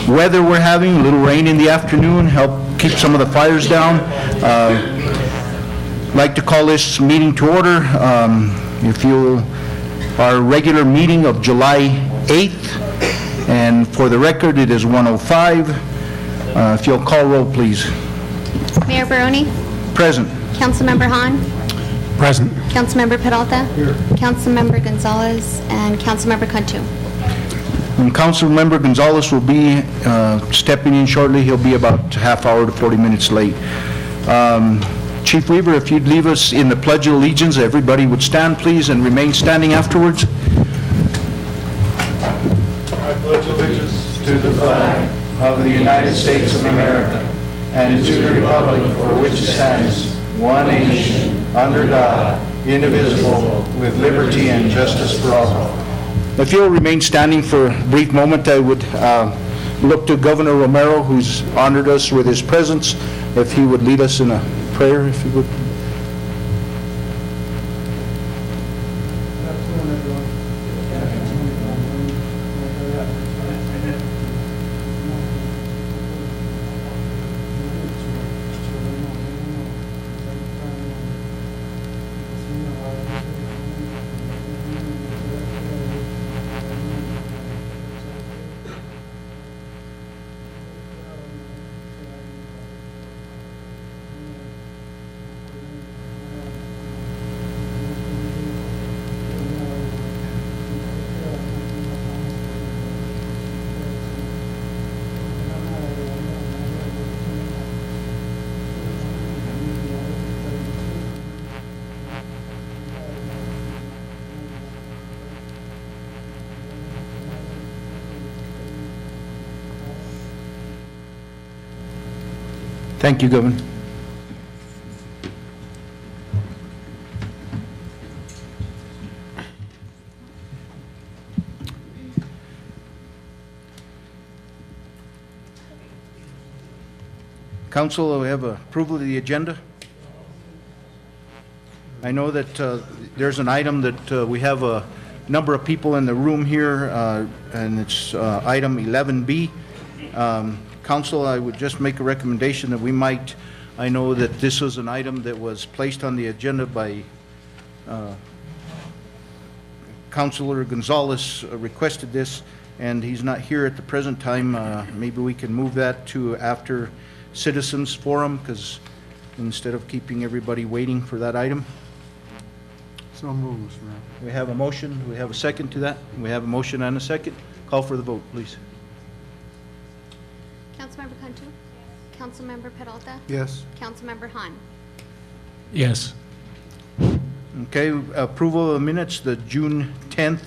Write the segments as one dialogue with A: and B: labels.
A: weather we're having, a little rain in the afternoon, help keep some of the fires down. Like to call this meeting to order. If you, our regular meeting of July 8th, and for the record, it is 1:05. If you'll call roll, please.
B: Mayor Barrone?
A: Present.
B: Councilmember Hahn?
C: Present.
B: Councilmember Peralta? Here. Councilmember Gonzalez and Councilmember Cantu.
A: And Councilmember Gonzalez will be stepping in shortly. He'll be about a half hour to 40 minutes late. Chief Weaver, if you'd leave us in the Pledge of Allegiance, everybody would stand, please, and remain standing afterwards.
D: I pledge allegiance to the flag of the United States of America and to the republic for which it stands, one nation, under God, indivisible, with liberty and justice for all.
A: If you'll remain standing for a brief moment, I would look to Governor Romero, who's honored us with his presence, if he would lead us in a prayer, if he would. Thank you, Governor. Council, we have approval of the agenda. I know that there's an item that we have a number of people in the room here, and it's item 11B. Council, I would just make a recommendation that we might, I know that this was an item that was placed on the agenda by Councilor Gonzalez requested this, and he's not here at the present time. Maybe we can move that to after Citizens Forum, because instead of keeping everybody waiting for that item.
C: So moved, Mr. Mayor.
A: We have a motion. We have a second to that. We have a motion and a second. Call for the vote, please.
B: Councilmember Cantu? Councilmember Peralta?
C: Yes.
B: Councilmember Hahn?
C: Yes.
A: Okay, approval of minutes, the June 10th,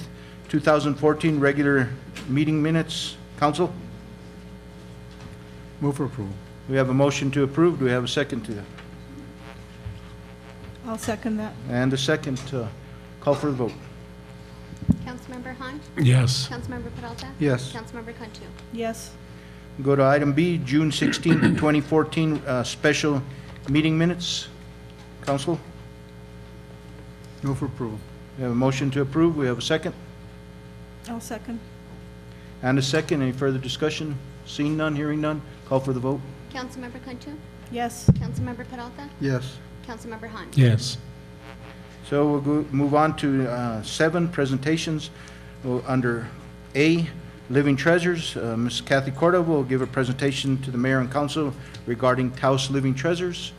A: 2014 regular meeting minutes. Council?
C: Move for approval.
A: We have a motion to approve. Do we have a second to that?
E: I'll second that.
A: And a second. Call for the vote.
B: Councilmember Hahn?
C: Yes.
B: Councilmember Peralta?
C: Yes.
B: Councilmember Cantu?
E: Yes.
A: Go to item B, June 16th, 2014 special meeting minutes. Council?
C: Move for approval.
A: We have a motion to approve. We have a second.
E: I'll second.
A: And a second. Any further discussion? Seeing none, hearing none. Call for the vote.
B: Councilmember Cantu?
E: Yes.
B: Councilmember Peralta?
C: Yes.
B: Councilmember Hahn?
C: Yes.
A: So we'll move on to 7 presentations. Under A, Living Treasures, Ms. Kathy Cordova will give a presentation to the Mayor and Council regarding Taos Living Treasures.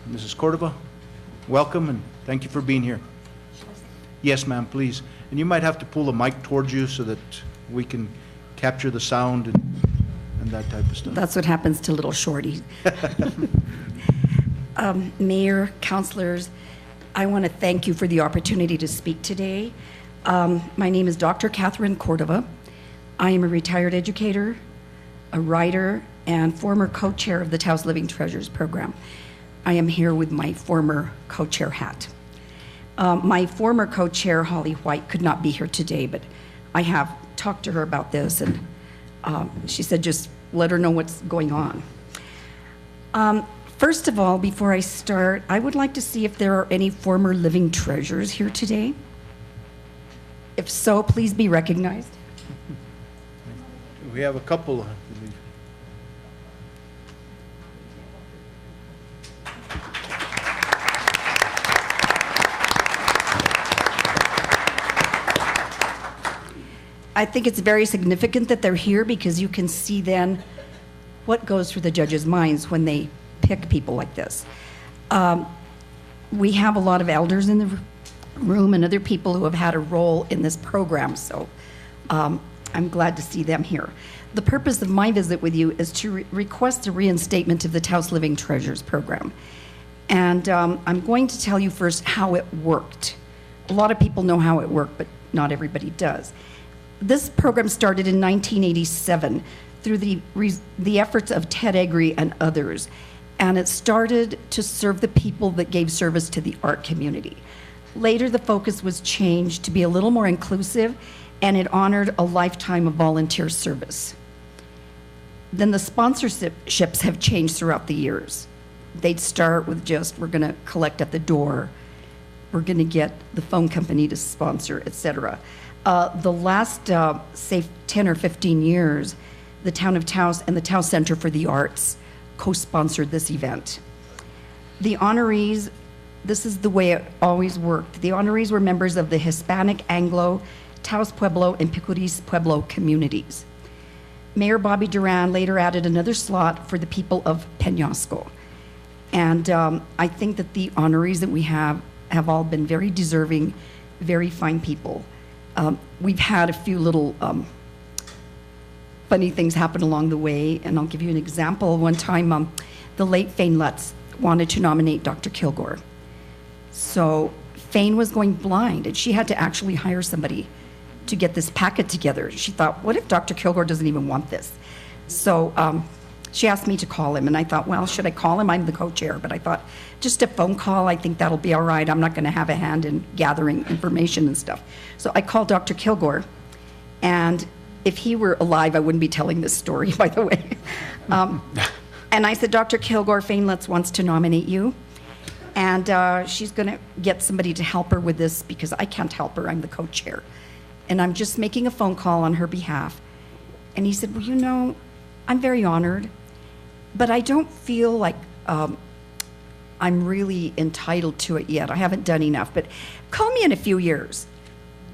A: Mrs. Cordova, welcome and thank you for being here. Yes, ma'am, please. And you might have to pull the mic towards you so that we can capture the sound and that type of stuff.
F: That's what happens to little shorty. Mayor, councilors, I want to thank you for the opportunity to speak today. My name is Dr. Catherine Cordova. I am a retired educator, a writer, and former co-chair of the Taos Living Treasures program. I am here with my former co-chair hat. My former co-chair, Holly White, could not be here today, but I have talked to her about this, and she said just let her know what's going on. First of all, before I start, I would like to see if there are any former living treasures here today. If so, please be recognized.
A: We have a couple, I believe.
F: I think it's very significant that they're here because you can see then what goes through the judges' minds when they pick people like this. We have a lot of elders in the room and other people who have had a role in this program, so I'm glad to see them here. The purpose of my visit with you is to request a reinstatement of the Taos Living Treasures program. And I'm going to tell you first how it worked. A lot of people know how it worked, but not everybody does. This program started in 1987 through the efforts of Ted Egri and others, and it started to serve the people that gave service to the art community. Later, the focus was changed to be a little more inclusive, and it honored a lifetime of volunteer service. Then the sponsorships have changed throughout the years. They'd start with just, we're gonna collect at the door, we're gonna get the phone company to sponsor, etc. The last, say, 10 or 15 years, the Town of Taos and the Taos Center for the Arts co-sponsored this event. The honorees, this is the way it always worked. The honorees were members of the Hispanic, Anglo, Taos Pueblo, and Picuris Pueblo communities. Mayor Bobby Duran later added another slot for the people of Peñasco. And I think that the honorees that we have all been very deserving, very fine people. We've had a few little funny things happen along the way, and I'll give you an example. One time, the late Fane Lutz wanted to nominate Dr. Kilgore. So Fane was going blind, and she had to actually hire somebody to get this packet together. She thought, what if Dr. Kilgore doesn't even want this? So she asked me to call him, and I thought, well, should I call him? I'm the co-chair, but I thought, just a phone call, I think that'll be all right. I'm not gonna have a hand in gathering information and stuff. So I called Dr. Kilgore, and if he were alive, I wouldn't be telling this story, by the way. And I said, Dr. Kilgore, Fane Lutz wants to nominate you, and she's gonna get somebody to help her with this because I can't help her, I'm the co-chair. And I'm just making a phone call on her behalf. And he said, well, you know, I'm very honored, but I don't feel like I'm really entitled to it yet. I haven't done enough, but call me in a few years.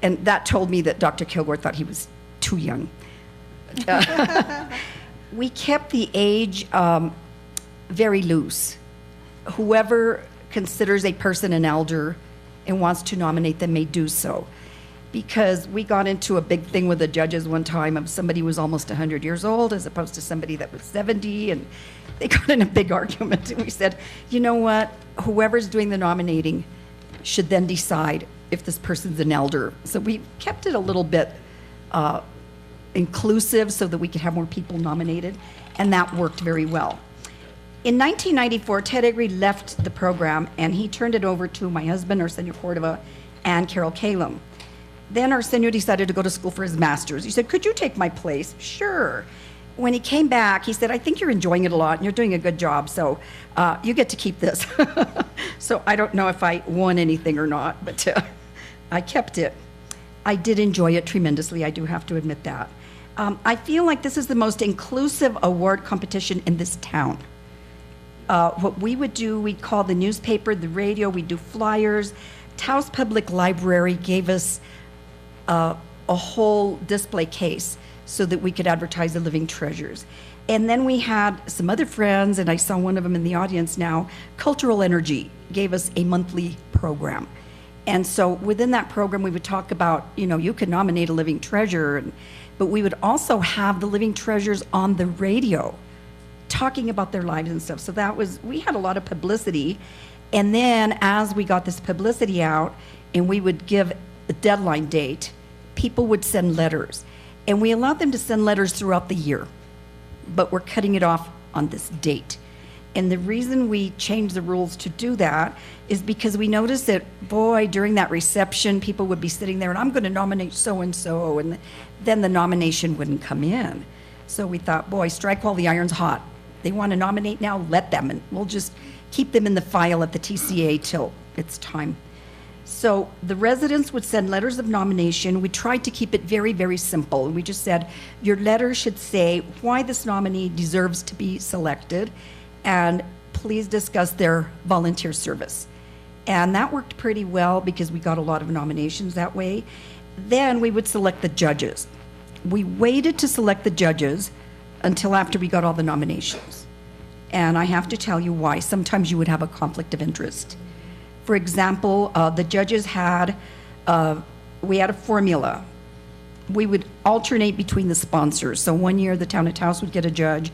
F: And that told me that Dr. Kilgore thought he was too young. We kept the age very loose. Whoever considers a person an elder and wants to nominate them may do so. Because we got into a big thing with the judges one time of somebody who was almost 100 years old as opposed to somebody that was 70, and they got in a big argument, and we said, you know what, whoever's doing the nominating should then decide if this person's an elder. So we kept it a little bit inclusive so that we could have more people nominated, and that worked very well. In 1994, Ted Egri left the program, and he turned it over to my husband, Arsenio Cordova, and Carol Kalem. Then Arsenio decided to go to school for his master's. He said, could you take my place? Sure. When he came back, he said, I think you're enjoying it a lot and you're doing a good job, so you get to keep this. So I don't know if I won anything or not, but I kept it. I did enjoy it tremendously, I do have to admit that. I feel like this is the most inclusive award competition in this town. What we would do, we'd call the newspaper, the radio, we'd do flyers. Taos Public Library gave us a whole display case so that we could advertise the Living Treasures. And then we had some other friends, and I saw one of them in the audience now, Cultural Energy gave us a monthly program. And so within that program, we would talk about, you know, you could nominate a living treasure, but we would also have the Living Treasures on the radio talking about their lives and stuff. So that was, we had a lot of publicity. And then as we got this publicity out and we would give a deadline date, people would send letters. And we allowed them to send letters throughout the year, but we're cutting it off on this date. And the reason we changed the rules to do that is because we noticed that, boy, during that reception, people would be sitting there and I'm going to nominate so-and-so, and then the nomination wouldn't come in. So we thought, boy, strike while the iron's hot. They want to nominate now, let them, and we'll just keep them in the file at the TCA till it's time. So the residents would send letters of nomination. We tried to keep it very, very simple. We just said, your letter should say why this nominee deserves to be selected, and please discuss their volunteer service. And that worked pretty well because we got a lot of nominations that way. Then we would select the judges. We waited to select the judges until after we got all the nominations. And I have to tell you why. Sometimes you would have a conflict of interest. For example, the judges had, we had a formula. We would alternate between the sponsors. So one year the Town of Taos would get a judge,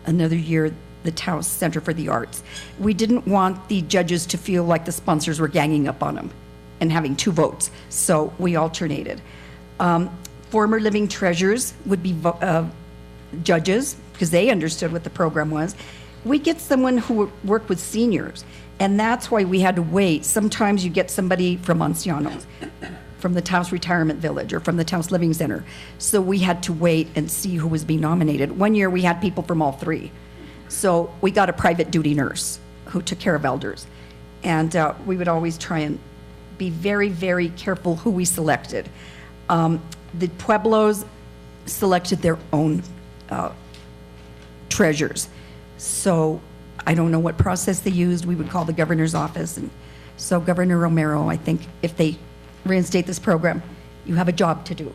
F: another year the Taos Center for the Arts. We didn't want the judges to feel like the sponsors were ganging up on them and having 2 votes, so we alternated. Former Living Treasures would be judges, because they understood what the program was. We get someone who worked with seniors, and that's why we had to wait. Sometimes you get somebody from Ancianos, from the Taos Retirement Village, or from the Taos Living Center. So we had to wait and see who was being nominated. One year we had people from all 3. So we got a private duty nurse who took care of elders. And we would always try and be very, very careful who we selected. The Pueblos selected their own treasures. So I don't know what process they used. We would call the governor's office. And so Governor Romero, I think if they reinstate this program, you have a job to do.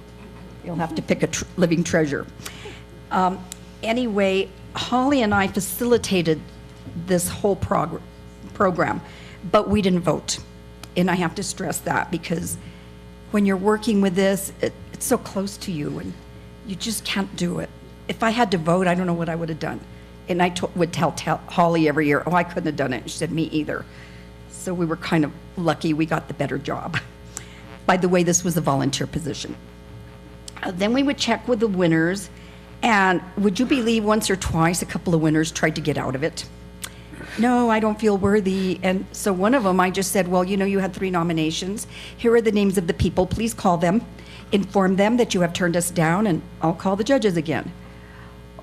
F: You'll have to pick a living treasure. Anyway, Holly and I facilitated this whole program, but we didn't vote. And I have to stress that because when you're working with this, it's so close to you and you just can't do it. If I had to vote, I don't know what I would have done. And I would tell Holly every year, oh, I couldn't have done it. And she said, me either. So we were kind of lucky we got the better job. By the way, this was a volunteer position. Then we would check with the winners. And would you believe once or twice a couple of winners tried to get out of it? No, I don't feel worthy. And so one of them, I just said, well, you know, you had 3 nominations. Here are the names of the people. Please call them. Inform them that you have turned us down, and I'll call the judges again.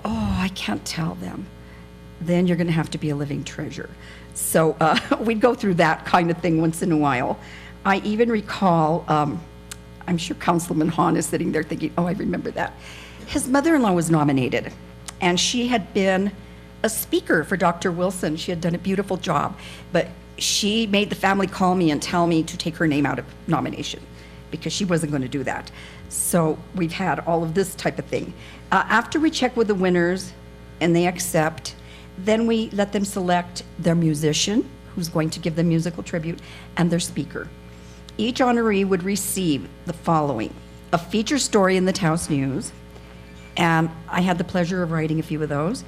F: Oh, I can't tell them. Then you're going to have to be a living treasure. So we'd go through that kind of thing once in a while. I even recall, I'm sure Councilman Hahn is sitting there thinking, oh, I remember that. His mother-in-law was nominated, and she had been a speaker for Dr. Wilson. She had done a beautiful job, but she made the family call me and tell me to take her name out of nomination because she wasn't going to do that. So we've had all of this type of thing. After we check with the winners and they accept, then we let them select their musician, who's going to give them musical tribute, and their speaker. Each honoree would receive the following: a feature story in the Taos News, and I had the pleasure of writing a few of those,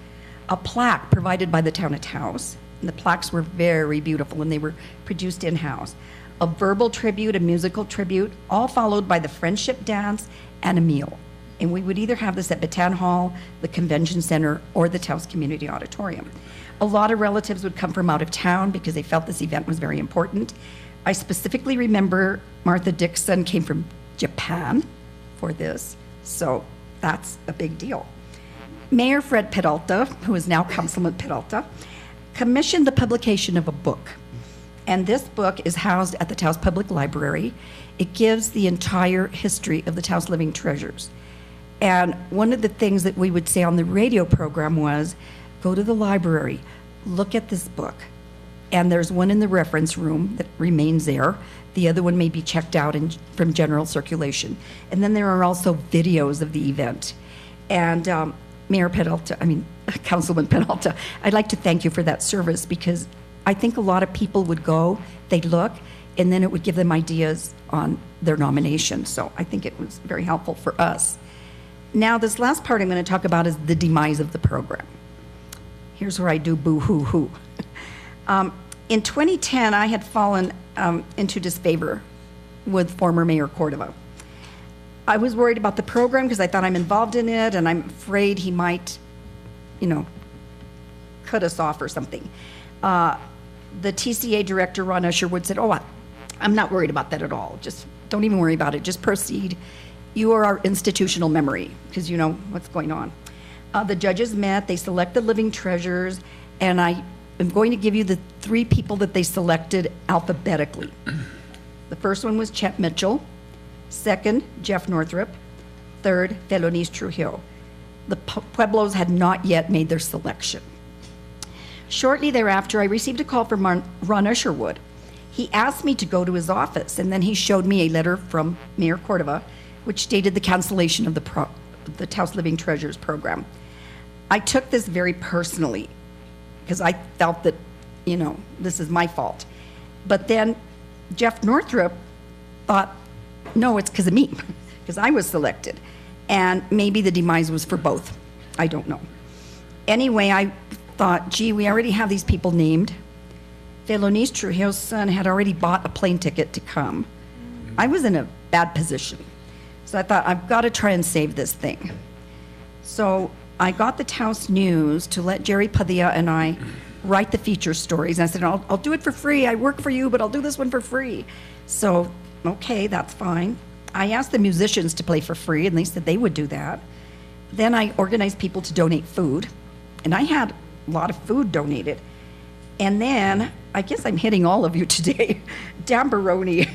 F: a plaque provided by the Town of Taos, and the plaques were very beautiful and they were produced in-house, a verbal tribute, a musical tribute, all followed by the friendship dance and a meal. And we would either have this at Bataan Hall, the Convention Center, or the Taos Community Auditorium. A lot of relatives would come from out of town because they felt this event was very important. I specifically remember Martha Dixon came from Japan for this, so that's a big deal. Mayor Fred Peralta, who is now Councilman Peralta, commissioned the publication of a book. And this book is housed at the Taos Public Library. It gives the entire history of the Taos Living Treasures. And one of the things that we would say on the radio program was, go to the library, look at this book. And there's one in the reference room that remains there. The other one may be checked out from general circulation. And then there are also videos of the event. And Councilman Peralta, I'd like to thank you for that service because I think a lot of people would go, they'd look, and then it would give them ideas on their nomination. So I think it was very helpful for us. Now, this last part I'm going to talk about is the demise of the program. Here's where I do boo-hoo-hoo. In 2010, I had fallen into disfavor with former Mayor Cordova. I was worried about the program because I thought I'm involved in it, and I'm afraid he might, cut us off or something. The TCA director, Ron Usherwood, said, oh, I'm not worried about that at all. Just don't even worry about it. Just proceed. You are our institutional memory because you know what's going on. The judges met. They selected living treasures, and I am going to give you the 3 people that they selected alphabetically. The first one was Chet Mitchell. Second, Jeff Northrup. Third, Felonis Trujillo. The Pueblos had not yet made their selection. Shortly thereafter, I received a call from Ron Usherwood. He asked me to go to his office, and then he showed me a letter from Mayor Cordova, which stated the cancellation of the Taos Living Treasures program. I took this very personally because I felt that, this is my fault. But then Jeff Northrup thought, no, it's because of me, because I was selected. And maybe the demise was for both. I don't know. Anyway, I thought, gee, we already have these people named. Felonis Trujillo's son had already bought a plane ticket to come. I was in a bad position. So I thought, I've got to try and save this thing. So I got the Taos News to let Jerry Padilla and I write the feature stories. And I said, I'll do it for free. I work for you, but I'll do this one for free. So, okay, that's fine. I asked the musicians to play for free, and they said they would do that. Then I organized people to donate food, and I had a lot of food donated. And then, I guess I'm hitting all of you today, Dan Barrone.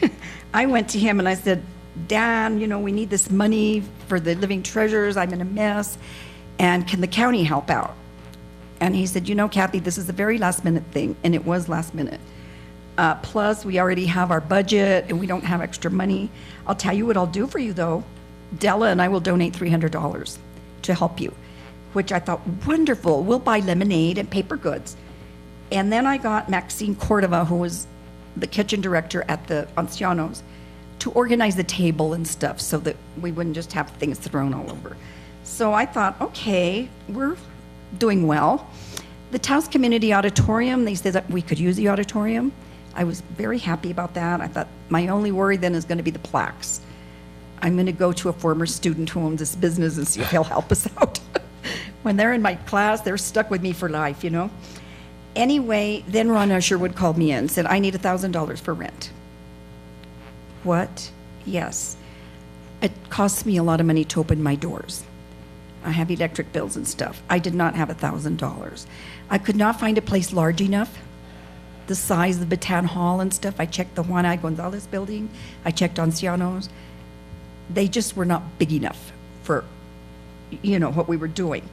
F: I went to him and I said, Dan, we need this money for the Living Treasures. I'm in a mess. And can the county help out? And he said, Kathy, this is a very last minute thing. And it was last minute. Plus, we already have our budget and we don't have extra money. I'll tell you what I'll do for you, though. Della and I will donate $300 to help you, which I thought, wonderful. We'll buy lemonade and paper goods. And then I got Maxine Cordova, who was the kitchen director at the Ancianos, to organize the table and stuff so that we wouldn't just have things thrown all over. So I thought, okay, we're doing well. The Taos Community Auditorium, they said that we could use the auditorium. I was very happy about that. I thought my only worry then is going to be the plaques. I'm going to go to a former student who owns this business and see if he'll help us out. When they're in my class, they're stuck with me for life, Anyway, then Ron Usherwood called me in and said, I need $1,000 for rent. What? Yes. It costs me a lot of money to open my doors. I have electric bills and stuff. I did not have $1,000. I could not find a place large enough. The size of the Bataan Hall and stuff. I checked the Juan I. Gonzalez building. I checked Ancianos. They just were not big enough for, what we were doing.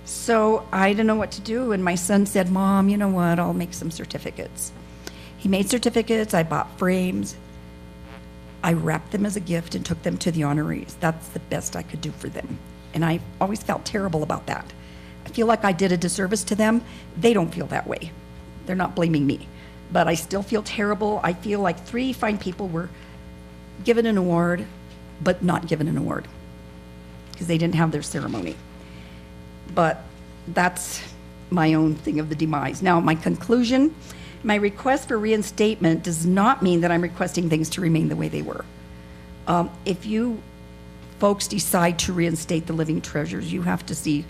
F: So I didn't know what to do, and my son said, Mom, you know what, I'll make some certificates. He made certificates, I bought frames. I wrapped them as a gift and took them to the honorees. That's the best I could do for them. And I always felt terrible about that. I feel like I did a disservice to them. They don't feel that way. They're not blaming me. But I still feel terrible. I feel like 3 fine people were given an award, but not given an award because they didn't have their ceremony. But that's my own thing of the demise. Now, my conclusion, my request for reinstatement does not mean that I'm requesting things to remain the way they were. If you folks decide to reinstate the Living Treasures, you have to see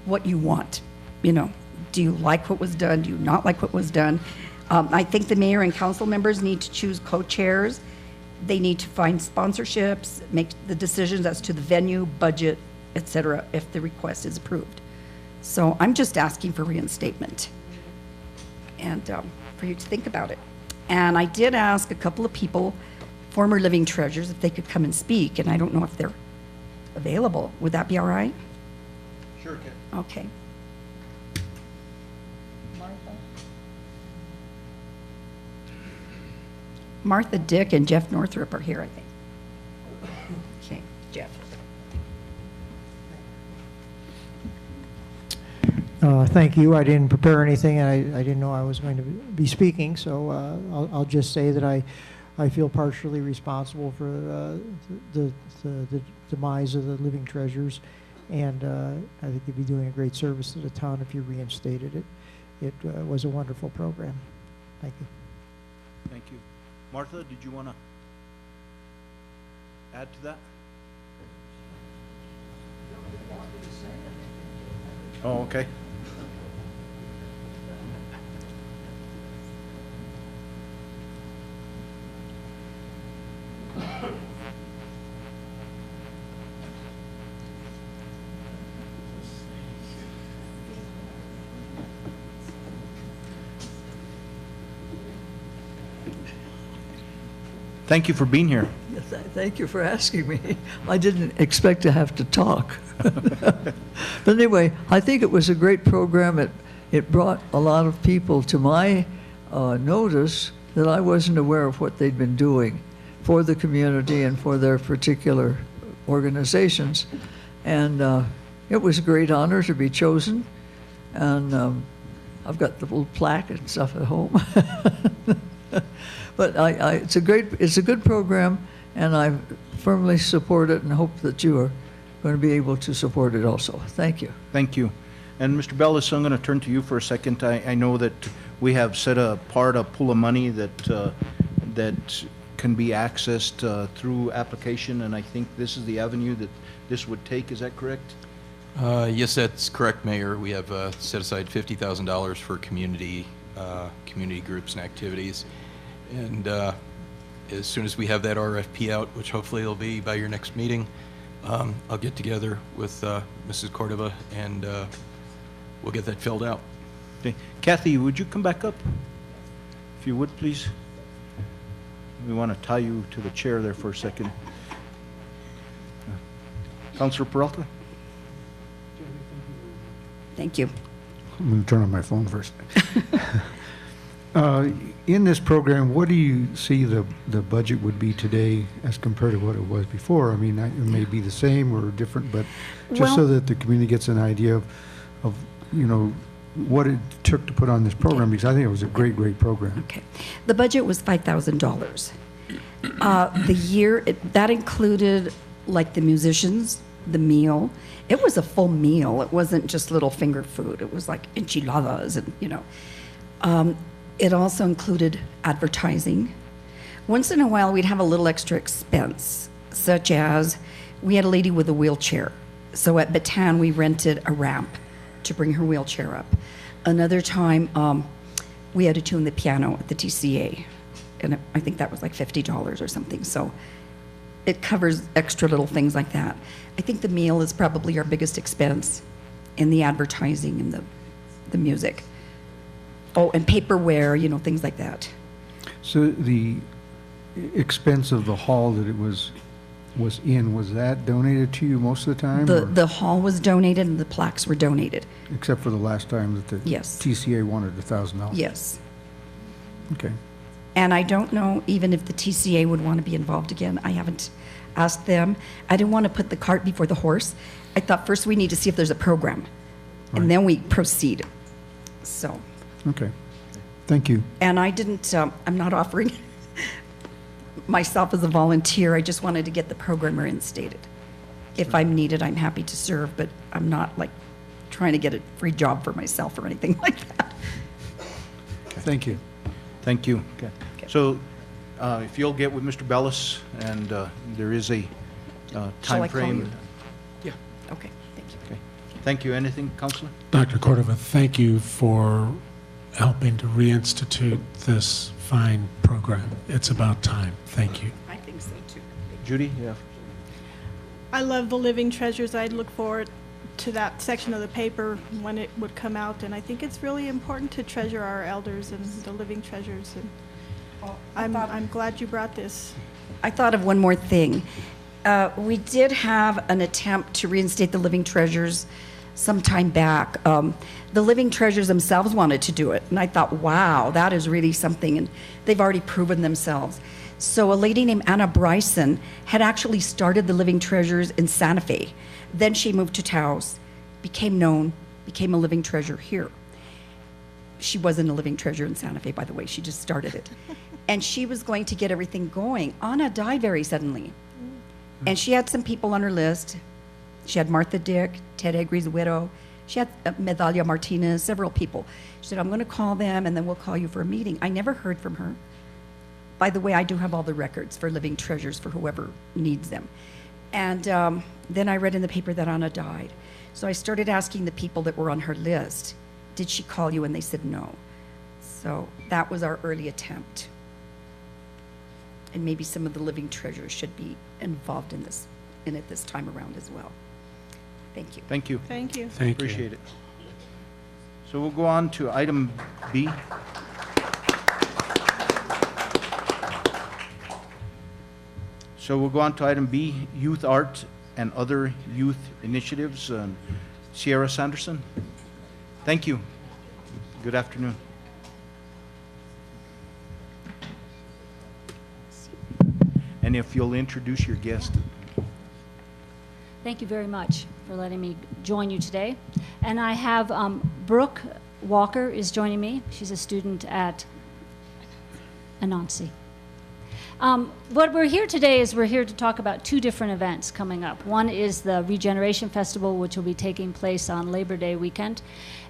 F: what you want. Do you like what was done? Do you not like what was done? I think the mayor and council members need to choose co-chairs. They need to find sponsorships, make the decisions as to the venue, budget, etc., if the request is approved. So I'm just asking for reinstatement and for you to think about it. And I did ask a couple of people, former Living Treasures, if they could come and speak, and I don't know if they're available. Would that be all right?
A: Sure, Ken.
F: Okay. Martha Dick and Jeff Northrup are here, I think. Okay, Jeff.
G: Thank you. I didn't prepare anything, and I didn't know I was going to be speaking, so I'll just say that I feel partially responsible for the demise of the Living Treasures, and I think you'd be doing a great service to the town if you reinstated it. It was a wonderful program. Thank you.
A: Thank you. Martha, did you want to add to that? Oh, okay. Thank you for being here.
H: Yes, thank you for asking me. I didn't expect to have to talk. But anyway, I think it was a great program. It brought a lot of people to my notice that I wasn't aware of what they'd been doing for the community and for their particular organizations. And it was a great honor to be chosen. And I've got the little plaque and stuff at home. But it's a good program, and I firmly support it and hope that you are going to be able to support it also. Thank you.
A: Thank you. And Mr. Bellis, I'm going to turn to you for a second. I know that we have set apart a pool of money that can be accessed through application, and I think this is the avenue that this would take. Is that correct?
I: Yes, that's correct, Mayor. We have set aside $50,000 for community groups and activities. And as soon as we have that RFP out, which hopefully it'll be by your next meeting, I'll get together with Mrs. Cordova and we'll get that filled out.
A: Okay. Kathy, would you come back up? If you would, please. We want to tie you to the chair there for a second. Councilor Peralta?
F: Thank you.
C: I'm going to turn on my phone first. In this program, what do you see the budget would be today as compared to what it was before? I mean, it may be the same or different, but just so
F: Well-
C: that the community gets an idea of what it took to put on this program, because I think it was a great program.
F: Okay. The budget was $5,000. The year, that included like the musicians, the meal. It was a full meal. It wasn't just little finger food. It was like enchiladas and, it also included advertising. Once in a while, we'd have a little extra expense, such as we had a lady with a wheelchair. So at Bataan, we rented a ramp to bring her wheelchair up. Another time, we had to tune the piano at the TCA, and I think that was like $50 or something. So it covers extra little things like that. I think the meal is probably our biggest expense, in the advertising and the music. Oh, and paperware, things like that.
C: So the expense of the hall that it was that donated to you most of the time? or-
F: The hall was donated and the plaques were donated.
C: Except for the last time that the
F: Yes.
C: TCA wanted $1,000?
F: Yes.
C: Okay.
F: And I don't know even if the TCA would want to be involved again. I haven't asked them. I didn't want to put the cart before the horse. I thought first we need to see if there's a program,
C: Right.
F: and then we proceed. So,
C: Okay. Thank you.
F: and I didn't, I'm not offering myself as a volunteer. I just wanted to get the program reinstated. If I'm needed, I'm happy to serve, but I'm not like trying to get a free job for myself or anything like that.
C: Thank you.
A: Thank you. Okay.
F: Okay.
A: So if you'll get with Mr. Bellis, and there is a
F: Shall
A: time
F: I call
A: frame.
F: you?
I: Yeah.
F: Okay, thank you.
A: Okay. Thank you. Anything, Councilor?
J: Dr. Cordova, thank you for helping to reinstitute this fine program. It's about time. Thank you.
F: I think so too.
A: Judy? Yeah.
E: I love the Living Treasures. I'd look forward to that section of the paper when it would come out, and I think it's really important to treasure our elders and the living treasures, and I'm glad you brought this.
F: I thought of one more thing. We did have an attempt to reinstate the Living Treasures some time back. The Living Treasures themselves wanted to do it, and I thought, wow, that is really something, and they've already proven themselves. So a lady named Anna Bryson had actually started the Living Treasures in Santa Fe. Then she moved to Taos, became known, became a Living Treasure here. She wasn't a Living Treasure in Santa Fe, by the way. She just started it. And she was going to get everything going. Anna died very suddenly. And she had some people on her list. She had Martha Dick, Ted Egry's widow. She had Medalia Martinez, several people. She said, I'm going to call them, and then we'll call you for a meeting. I never heard from her. By the way, I do have all the records for Living Treasures for whoever needs them. And then I read in the paper that Anna died. So I started asking the people that were on her list, did she call you? And they said no. So that was our early attempt. And maybe some of the Living Treasures should be involved in it this time around as well. Thank you.
A: Thank you.
E: Thank you.
J: Thank you.
A: Appreciate it. So we'll go on to item B. So we'll go on to item B, youth art and other youth initiatives. Siena Sanderson. Thank you. Good afternoon. And if you'll introduce your guest.
K: Thank you very much for letting me join you today. And I have Brooke Walker is joining me. She's a student at Anansi. What we're here today is we're here to talk about two different events coming up. One is the Regeneration Festival, which will be taking place on Labor Day weekend.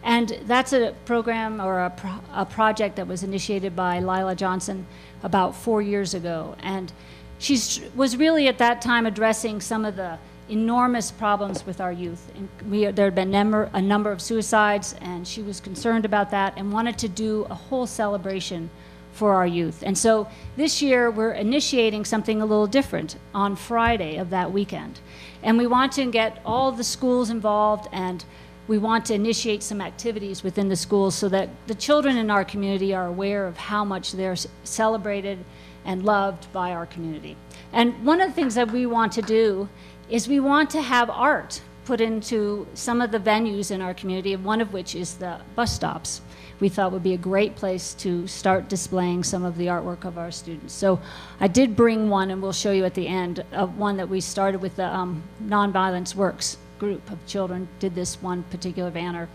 K: And that's a program or a project that was initiated by Lila Johnson about 4 years ago. And she was really at that time addressing some of the enormous problems with our youth. And there had been a number of suicides, and she was concerned about that and wanted to do a whole celebration for our youth. And so this year we're initiating something a little different on Friday of that weekend. And we want to get all the schools involved, and we want to initiate some activities within the schools so that the children in our community are aware of how much they're celebrated and loved by our community. And one of the things that we want to do is we want to have art put into some of the venues in our community, one of which is the bus stops. We thought would be a great place to start displaying some of the artwork of our students. So I did bring one, and we'll show you at the end, of one that we started with the Nonviolence Works group of children, did this one particular banner.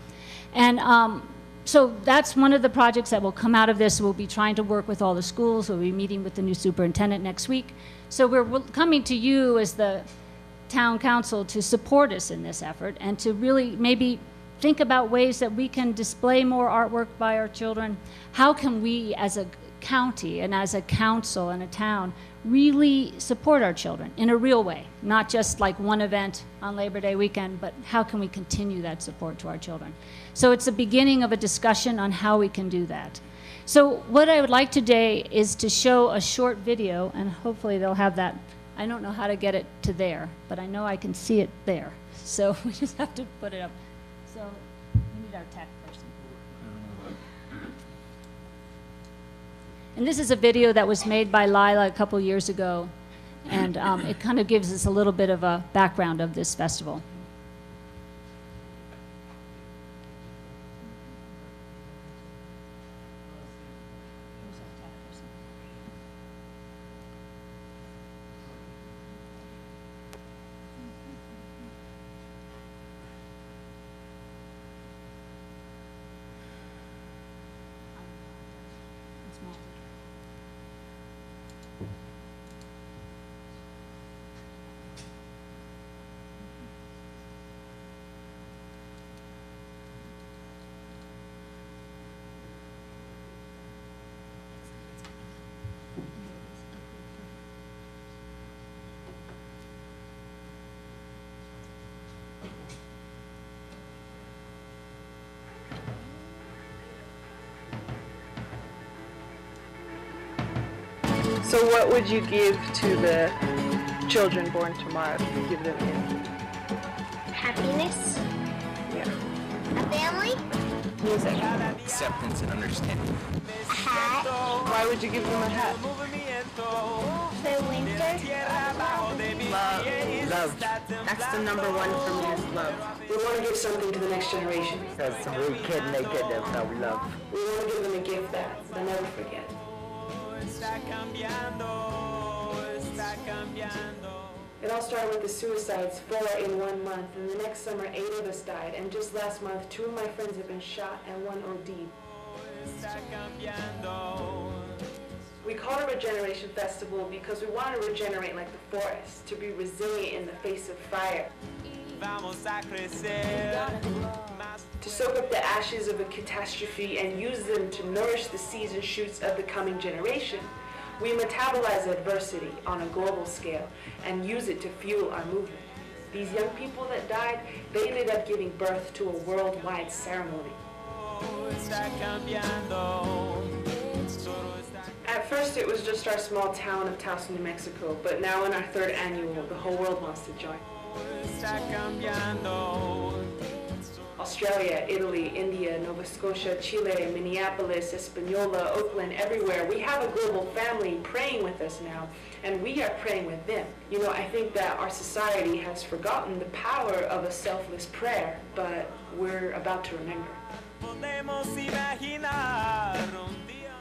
K: And so that's one of the projects that will come out of this. We'll be trying to work with all the schools. We'll be meeting with the new superintendent next week. So we're coming to you as the town council to support us in this effort and to really maybe think about ways that we can display more artwork by our children. How can we as a county and as a council and a town really support our children in a real way, not just like one event on Labor Day weekend, but how can we continue that support to our children? So it's the beginning of a discussion on how we can do that. So what I would like today is to show a short video, and hopefully they'll have that. I don't know how to get it to there, but I know I can see it there. So we just have to put it up. So we need our tech person. And this is a video that was made by Lila a couple years ago, and it kind of gives us a little bit of a background of this festival.
L: So what would you give to the children born tomorrow if you give them anything?
B: Happiness,
L: Yeah.
B: a family,
L: Music.
M: Acceptance and understanding.
B: a hat
L: Why would you give them a hat?
B: for winter,
M: Love. That's the number one for me is love.
N: We want to give something to the next generation.
M: Because we can make it about love.
N: We want to give them a gift that they'll never forget. It all started with the suicides, 4 in 1 month, and the next summer 8 of us died, and just last month 2 of my friends have been shot and 1 OD'd. We call it a Regeneration Festival because we want to regenerate like the forest, to be resilient in the face of fire. To soak up the ashes of a catastrophe and use them to nourish the seeds and shoots of the coming generation. We metabolize adversity on a global scale and use it to fuel our movement. These young people that died, they ended up giving birth to a worldwide ceremony. At first it was just our small town of Taos, New Mexico, but now in our 3rd annual, the whole world wants to join. Australia, Italy, India, Nova Scotia, Chile, Minneapolis, Espanola, Oakland, everywhere. We have a global family praying with us now, and we are praying with them. You know, I think that our society has forgotten the power of a selfless prayer, but we're about to remember.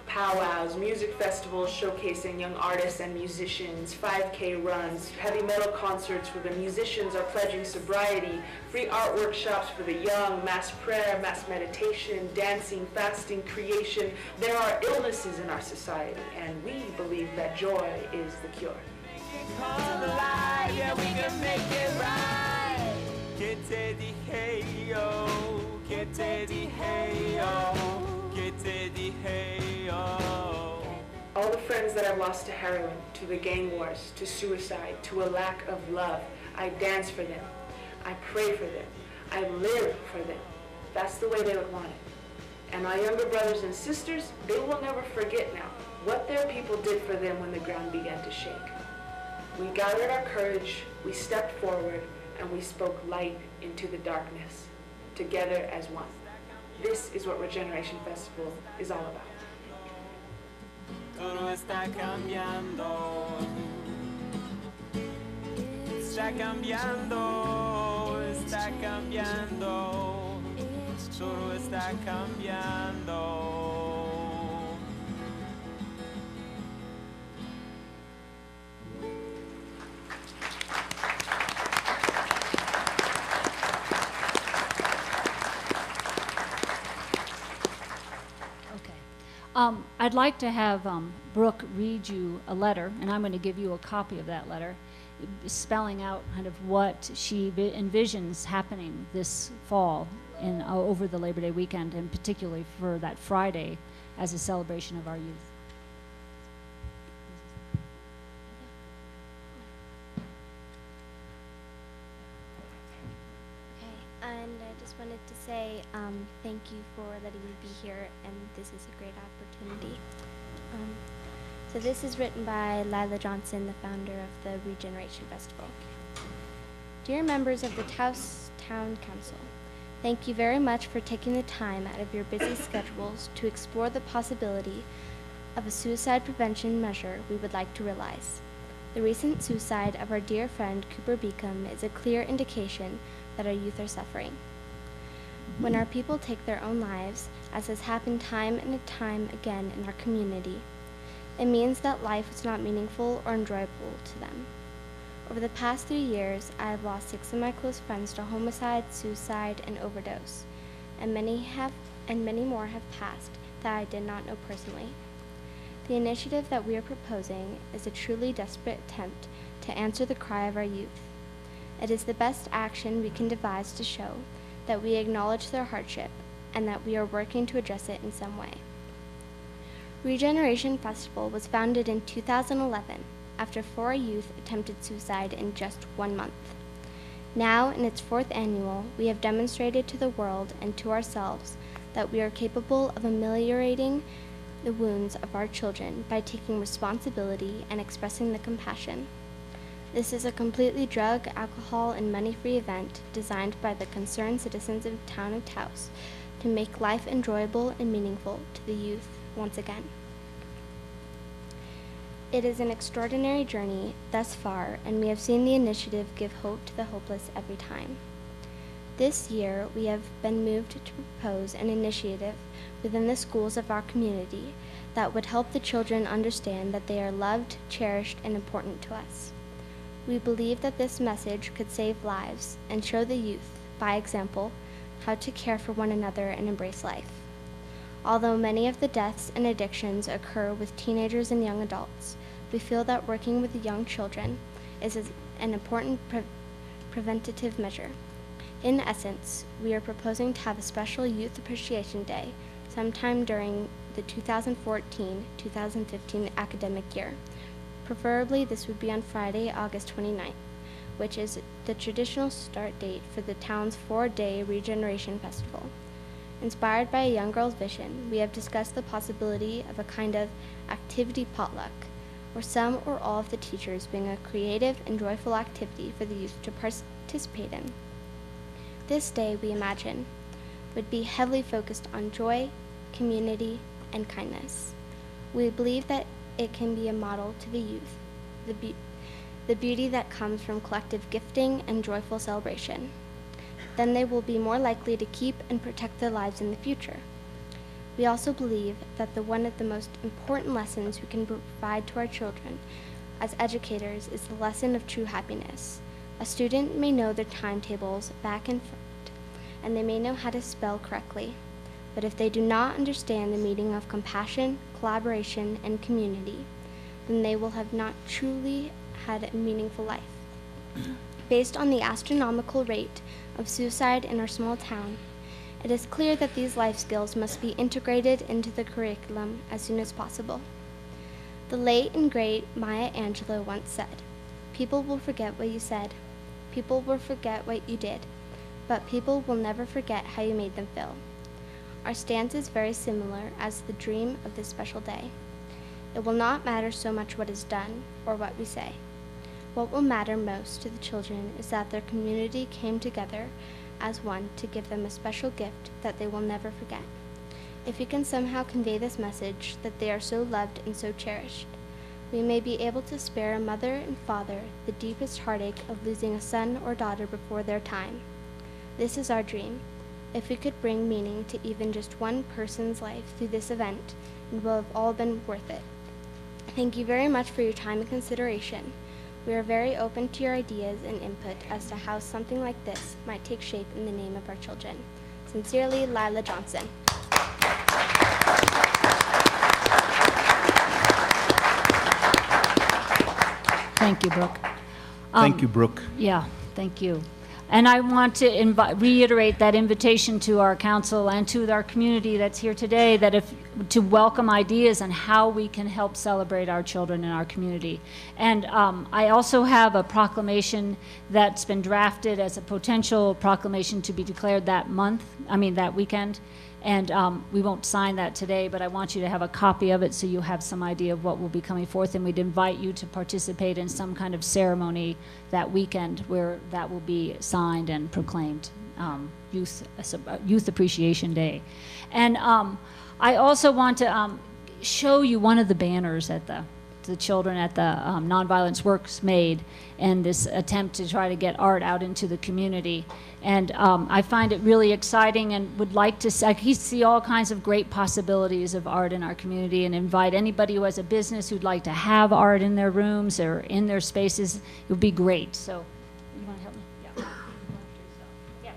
N: Powwows, music festivals showcasing young artists and musicians, 5K runs, heavy metal concerts where the musicians are pledging sobriety, free art workshops for the young, mass prayer, mass meditation, dancing, fasting, creation. There are illnesses in our society, and we believe that joy is the cure. All the friends that I've lost to heroin, to the gang wars, to suicide, to a lack of love, I dance for them. I pray for them. I live for them. That's the way they would want it. And my younger brothers and sisters, they will never forget now what their people did for them when the ground began to shake. We gathered our courage, we stepped forward, and we spoke light into the darkness, together as one. This is what Regeneration Festival is all about.
O: Todo está cambiando. Está cambiando. Está cambiando. Todo está cambiando.
K: I'd like to have Brooke read you a letter, and I'm going to give you a copy of that letter, spelling out kind of what she envisions happening this fall and over the Labor Day weekend, and particularly for that Friday as a celebration of our youth.
B: And I just wanted to say thank you for letting me be here, and this is a great opportunity. So this is written by Lila Johnson, the founder of the Regeneration Festival. Dear members of the Taos Town Council, thank you very much for taking the time out of your busy schedules to explore the possibility of a suicide prevention measure we would like to realize. The recent suicide of our dear friend Cooper Beacom is a clear indication that our youth are suffering. When our people take their own lives, as has happened time and time again in our community, it means that life is not meaningful or enjoyable to them. Over the past 3 years, I have lost 6 of my close friends to homicide, suicide, and overdose, and many more have passed that I did not know personally. The initiative that we are proposing is a truly desperate attempt to answer the cry of our youth. It is the best action we can devise to show that we acknowledge their hardship and that we are working to address it in some way. Regeneration Festival was founded in 2011 after 4 youth attempted suicide in just 1 month. Now, in its 4th annual, we have demonstrated to the world and to ourselves that we are capable of ameliorating the wounds of our children by taking responsibility and expressing the compassion. This is a completely drug, alcohol, and money-free event designed by the concerned citizens of Town of Taos to make life enjoyable and meaningful to the youth once again. It is an extraordinary journey thus far, and we have seen the initiative give hope to the hopeless every time. This year, we have been moved to propose an initiative within the schools of our community that would help the children understand that they are loved, cherished, and important to us. We believe that this message could save lives and show the youth, by example, how to care for one another and embrace life. Although many of the deaths and addictions occur with teenagers and young adults, we feel that working with young children is an important preventative measure. In essence, we are proposing to have a special Youth Appreciation Day sometime during the 2014-2015 academic year. Preferably, this would be on Friday, August 29th, which is the traditional start date for the town's 4-day Regeneration Festival. Inspired by a young girl's vision, we have discussed the possibility of a kind of activity potluck, where some or all of the teachers bring a creative and joyful activity for the youth to participate in. This day, we imagine, would be heavily focused on joy, community, and kindness. We believe that it can be a model to the youth, the beauty that comes from collective gifting and joyful celebration. Then they will be more likely to keep and protect their lives in the future. We also believe that one of the most important lessons we can provide to our children as educators is the lesson of true happiness. A student may know their timetables back and front, and they may know how to spell correctly, but if they do not understand the meaning of compassion, collaboration, and community, then they will have not truly had a meaningful life. Based on the astronomical rate of suicide in our small town, it is clear that these life skills must be integrated into the curriculum as soon as possible. The late and great Maya Angelou once said, "People will forget what you said, people will forget what you did, but people will never forget how you made them feel." Our stance is very similar as the dream of this special day. It will not matter so much what is done or what we say. What will matter most to the children is that their community came together as one to give them a special gift that they will never forget. If we can somehow convey this message that they are so loved and so cherished, we may be able to spare a mother and father the deepest heartache of losing a son or daughter before their time. This is our dream. If we could bring meaning to even just one person's life through this event, it will have all been worth it. Thank you very much for your time and consideration. We are very open to your ideas and input as to how something like this might take shape in the name of our children. Sincerely, Lila Johnson.
K: Thank you, Brooke.
A: Thank you, Brooke.
K: Yeah, thank you. And I want to reiterate that invitation to our council and to our community that's here today, to welcome ideas on how we can help celebrate our children in our community. And I also have a proclamation that's been drafted as a potential proclamation to be declared that weekend. And we won't sign that today, but I want you to have a copy of it so you have some idea of what will be coming forth. And we'd invite you to participate in some kind of ceremony that weekend where that will be signed and proclaimed, Youth Appreciation Day. And I also want to show you one of the banners at the children at the Nonviolence Works made and this attempt to try to get art out into the community. And I find it really exciting and would like to see all kinds of great possibilities of art in our community and invite anybody who has a business who'd like to have art in their rooms or in their spaces. It would be great. So you want to help me? Yeah. Yeah.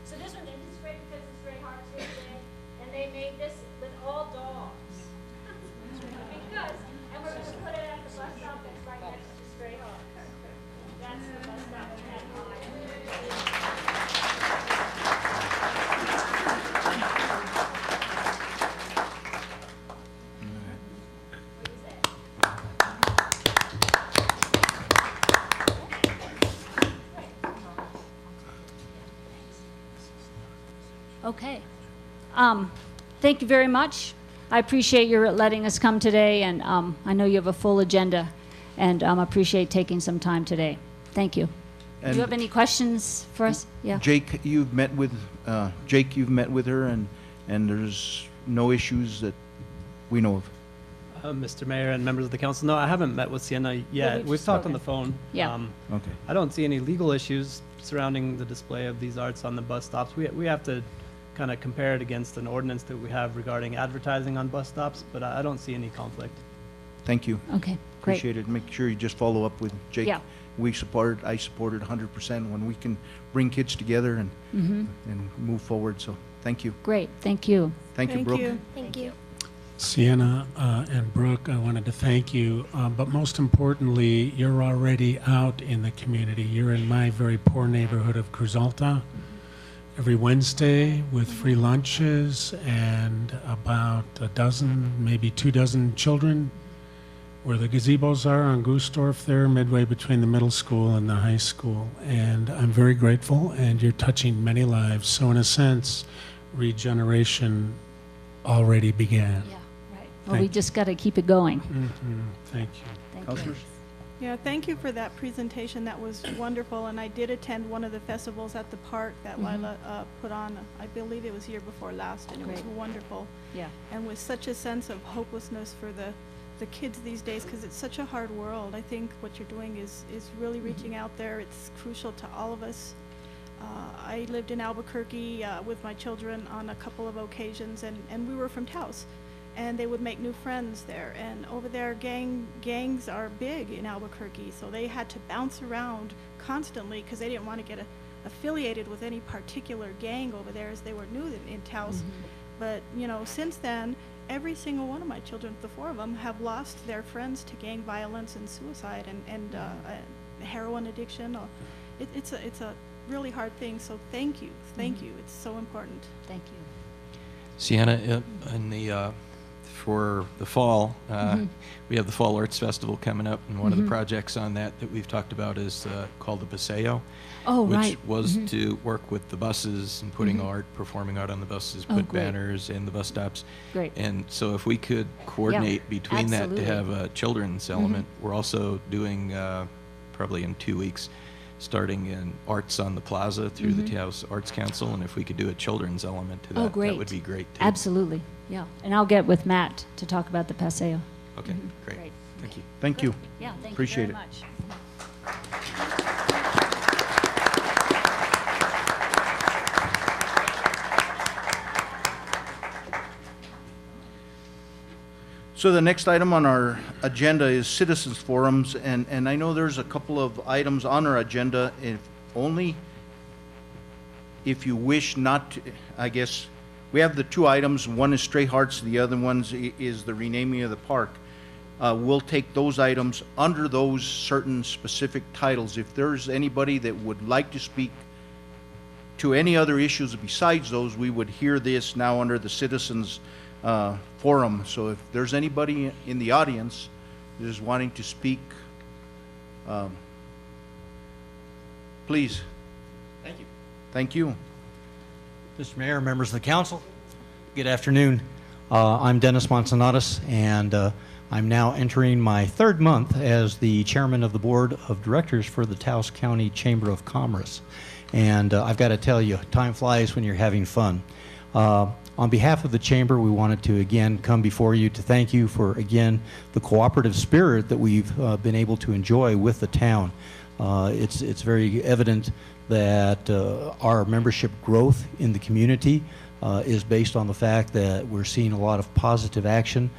K: So this one is great because it's very hard to today, and they made this with all dogs. And we're going to put it at the bus stop that's right next to Stray Hawk. That's the bus stop at Okay. Thank you very much. I appreciate your letting us come today, and I know you have a full agenda, and appreciate taking some time today. Thank you. Do you have any questions for us? Yeah.
A: Jake, you've met with her, and there's no issues that we know of.
P: Mr. Mayor and members of the council, no, I haven't met with Siena yet. We've talked on the phone.
K: Yeah.
A: Okay.
P: I don't see any legal issues surrounding the display of these arts on the bus stops. We have to kind of compare it against an ordinance that we have regarding advertising on bus stops, but I don't see any conflict.
A: Thank you.
K: Okay, great.
A: Appreciate it. Make sure you just follow up with Jake.
K: Yeah.
A: I supported 100% when we can bring kids together and move forward. So thank you.
K: Great, thank you.
A: Thank you, Brooke.
B: Thank you.
J: Siena and Brooke, I wanted to thank you, but most importantly, you're already out in the community. You're in my very poor neighborhood of Cruz Alta every Wednesday with free lunches and about a dozen, maybe 24 children where the gazebos are on Gustorf there, midway between the middle school and the high school. And I'm very grateful, and you're touching many lives. So in a sense, regeneration already began.
K: Yeah, right. Well, we just got to keep it going.
J: Thank you.
K: Thank you.
A: Councilors?
E: Yeah, thank you for that presentation. That was wonderful, and I did attend one of the festivals at the park that Lila put on. I believe it was year before last, and it was
K: Great.
E: wonderful.
K: Yeah.
E: And with such a sense of hopelessness for the kids these days, because it's such a hard world. I think what you're doing is really reaching out there. It's crucial to all of us. I lived in Albuquerque with my children on a couple of occasions, and we were from Taos. And they would make new friends there. And over there, gangs are big in Albuquerque, so they had to bounce around constantly because they didn't want to get affiliated with any particular gang over there, as they were new in Taos. But you know, since then, every single one of my children, the 4 of them, have lost their friends to gang violence and suicide and heroin addiction. It's a really hard thing. So thank you, It's so important.
K: Thank you.
I: Siena, in the for the fall, we have the Fall Arts Festival coming up, and one of the projects on that we've talked about is called the Paseo,
K: Oh,
I: which
K: right.
I: was to work with the buses and putting art, performing art on the buses,
K: Oh,
I: put
K: great.
I: banners in the bus stops.
K: Great.
I: And so if we could coordinate between that
K: absolutely.
I: to have a children's element, we're also doing probably in 2 weeks, starting in arts on the Plaza through the Taos Arts Council, and if we could do a children's element to that,
K: Oh, great.
I: that would be great too.
K: Absolutely. Yeah. And I'll get with Matt to talk about the Paseo.
I: Okay, great.
K: Great.
I: Thank you.
A: Thank you.
K: Yeah, thank
A: Appreciate
K: you
A: it.
K: very much.
A: So the next item on our agenda is citizens forums, and I know there's a couple of items on our agenda, if you wish not to, I guess, we have the 2 items, one is Stray Hearts, the other one is the renaming of the park. We'll take those items under those certain specific titles. If there's anybody that would like to speak to any other issues besides those, we would hear this now under the citizens forum. So if there's anybody in the audience that is wanting to speak, please.
Q: Thank you.
A: Thank you.
Q: Mr. Mayor, members of the council, good afternoon. I'm Dennis Manzanares, and I'm now entering my 3rd month as the chairman of the board of directors for the Taos County Chamber of Commerce. And I've got to tell you, time flies when you're having fun. On behalf of the chamber, we wanted to again come before you to thank you for, again, the cooperative spirit that we've been able to enjoy with the town. It's very evident that our membership growth in the community is based on the fact that we're seeing a lot of positive action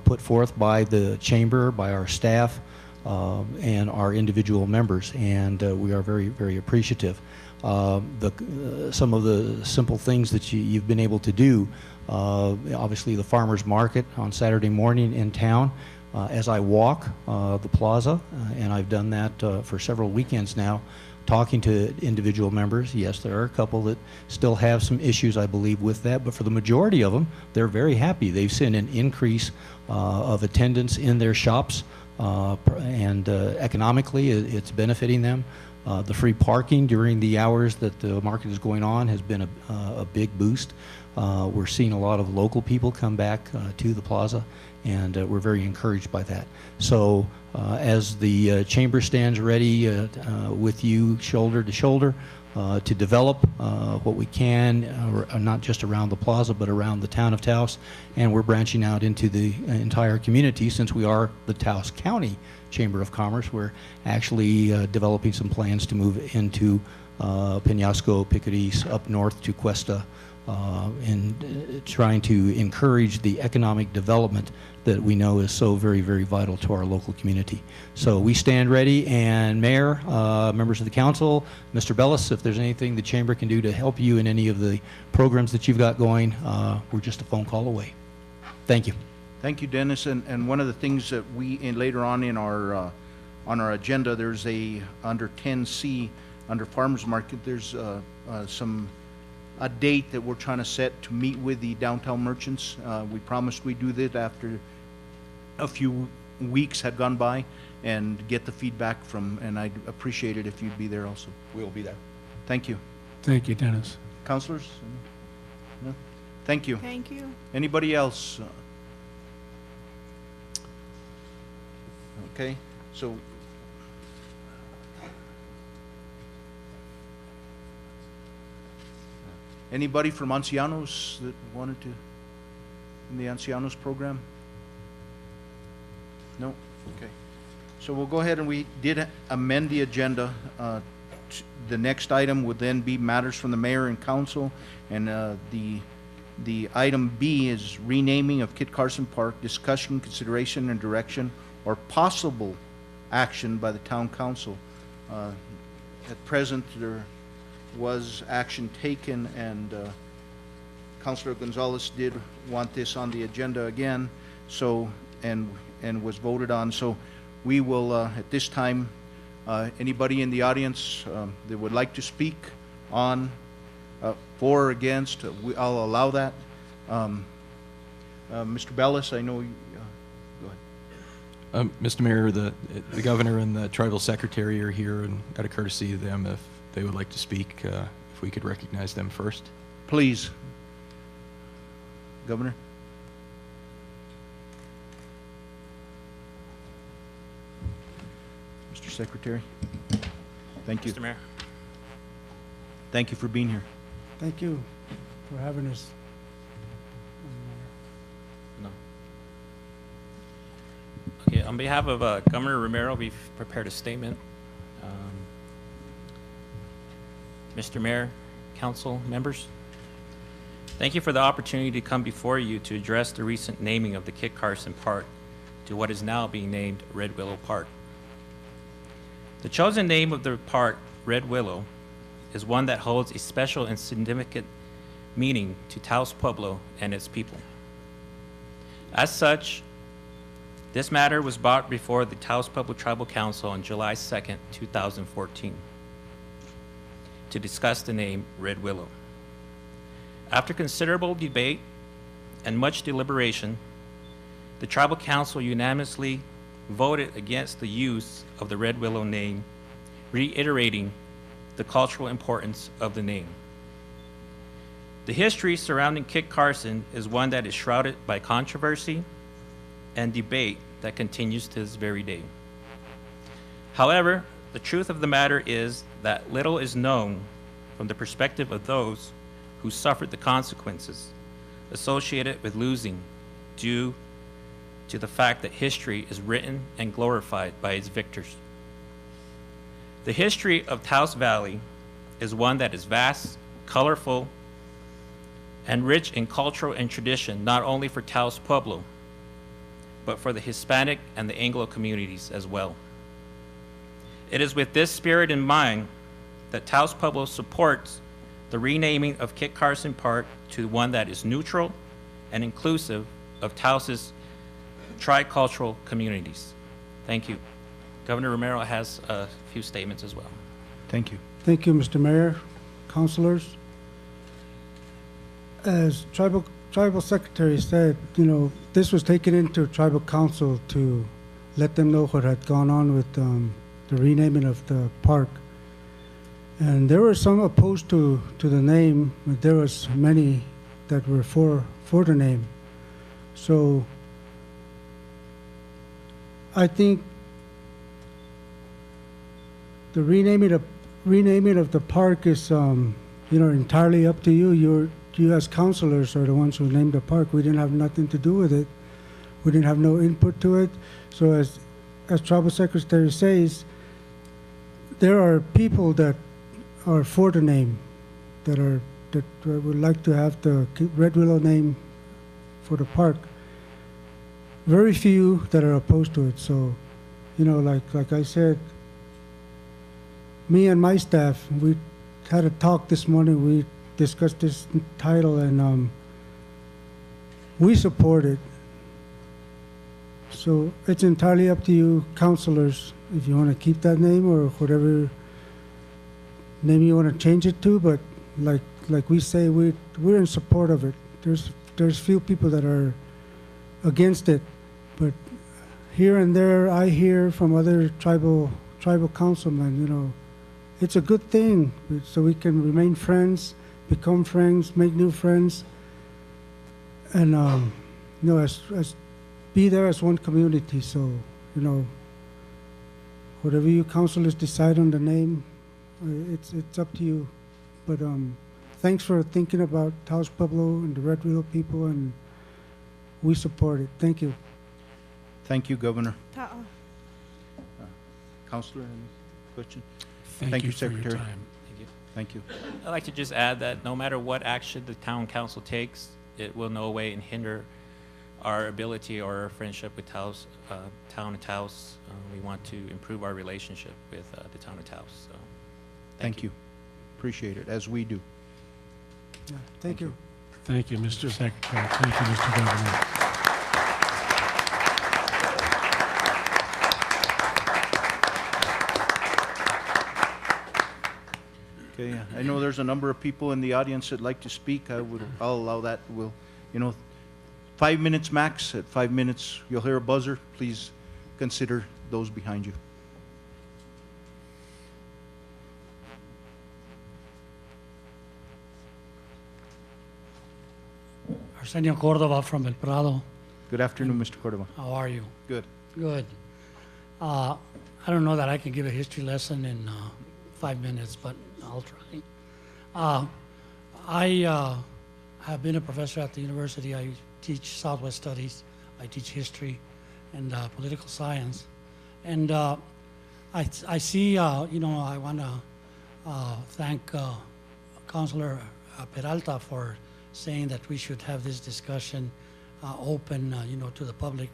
Q: put forth by the chamber, by our staff, and our individual members, and we are very, very appreciative. Some of the simple things that you've been able to do, obviously the farmers market on Saturday morning in town. As I walk the plaza, and I've done that for several weekends now, talking to individual members. Yes, there are a couple that still have some issues, I believe, with that, but for the majority of them, they're very happy. They've seen an increase of attendance in their shops, and economically, it's benefiting them. The free parking during the hours that the market is going on has been a big boost. We're seeing a lot of local people come back to the plaza, and we're very encouraged by that. So as the chamber stands ready with you shoulder to shoulder to develop what we can, not just around the plaza, but around the town of Taos, and we're branching out into the entire community since we are the Taos County Chamber of Commerce. We're actually developing some plans to move into Peñasco, Picaris, up north to Questa, and trying to encourage the economic development that we know is so very, very vital to our local community. So we stand ready, and Mayor, members of the council, Mr. Bellis, if there's anything the chamber can do to help you in any of the programs that you've got going, we're just a phone call away. Thank you.
A: Thank you, Dennis. And one of the things that we, later on in our on our agenda, there's under 10C, under Farmers Market, there's a date that we're trying to set to meet with the downtown merchants. We promised we'd do that after a few weeks had gone by and get the feedback from, and I'd appreciate it if you'd be there also.
Q: We will be there.
A: Thank you.
J: Thank you, Dennis.
A: Councilors? No? Thank you.
E: Thank you.
A: Anybody else? Okay, so Anybody from Ancianos that wanted to, in the Ancianos program? No? Okay. So we'll go ahead, and we did amend the agenda. The next item would then be matters from the mayor and council, and the item B is renaming of Kit Carson Park, discussion, consideration, and direction, or possible action by the town council. At present, there was action taken, and Councilor Gonzalez did want this on the agenda again, so, and was voted on. So we will, at this time, anybody in the audience that would like to speak on, for or against, I'll allow that. Mr. Bellis, I know you, go ahead.
I: Mr. Mayor, the governor and the tribal secretary are here, and out of courtesy to them, if they would like to speak, if we could recognize them first.
A: Please. Governor? Mr. Secretary? Thank you.
R: Mr. Mayor.
A: Thank you for being here.
S: Thank you for having us.
R: No. Okay, on behalf of Governor Romero, we've prepared a statement. Mr. Mayor, council members, thank you for the opportunity to come before you to address the recent naming of the Kit Carson Park to what is now being named Red Willow Park. The chosen name of the park, Red Willow, is one that holds a special and significant meaning to Taos Pueblo and its people. As such, this matter was brought before the Taos Pueblo Tribal Council on July 2nd, 2014, to discuss the name Red Willow. After considerable debate and much deliberation, the Tribal Council unanimously voted against the use of the Red Willow name, reiterating the cultural importance of the name. The history surrounding Kit Carson is one that is shrouded by controversy and debate that continues to this very day. However, the truth of the matter is that little is known from the perspective of those who suffered the consequences associated with losing due to the fact that history is written and glorified by its victors. The history of Taos Valley is one that is vast, colorful, and rich in cultural and tradition, not only for Taos Pueblo, but for the Hispanic and the Anglo communities as well. It is with this spirit in mind that Taos Pueblo supports the renaming of Kit Carson Park to one that is neutral and inclusive of Taos's tricultural communities. Thank you. Governor Romero has a few statements as well.
A: Thank you.
S: Thank you, Mr. Mayor, councilors. As tribal secretary said, you know, this was taken into tribal council to let them know what had gone on with the renaming of the park. And there were some opposed to the name, but there was many that were for the name. So I think the renaming of the park is entirely up to you. You as councilors are the ones who named the park. We didn't have nothing to do with it. We didn't have no input to it. So as tribal secretary says, there are people that are for the name, that would like to have the Red Willow name for the park. Very few that are opposed to it. So, you know, like I said, me and my staff, we had a talk this morning. We discussed this title, and we support it. So it's entirely up to you, councilors, if you want to keep that name or whatever name you want to change it to. But like we say, we're in support of it. There's few people that are against it, but here and there I hear from other tribal councilmen, you know, it's a good thing, so we can remain friends, become friends, make new friends, and you know, as be there as one community. So, you know, whatever you councilors decide on the name, it's up to you. But thanks for thinking about Taos Pueblo and the Red Willow people, and we support it. Thank you.
A: Thank you, Governor.
E: Ta-
A: Counselor, any question?
J: Thank you for your
A: Secretary.
J: time.
R: Thank you.
A: Thank you.
R: I'd like to just add that no matter what action the town council takes, it will no way hinder our ability or our friendship with Taos, Town of Taos. We want to improve our relationship with the Town of Taos. So,
A: Thank you. Appreciate it, as we do.
S: Yeah, thank you.
J: Thank you, Mr. Secretary. Thank you, Mr. Governor.
A: Okay, I know there's a number of people in the audience that'd like to speak. I'll allow that. 5 minutes max. At 5 minutes, you'll hear a buzzer. Please consider those behind you.
T: Arsenio Cordova from El Prado.
A: Good afternoon, Mr. Cordova.
T: How are you?
A: Good.
T: Good. I don't know that I can give a history lesson in 5 minutes, but I'll try. I have been a professor at the university. I teach Southwest Studies. I teach history and political science. And I see, I want to thank Councilor Peralta for saying that we should have this discussion open, to the public.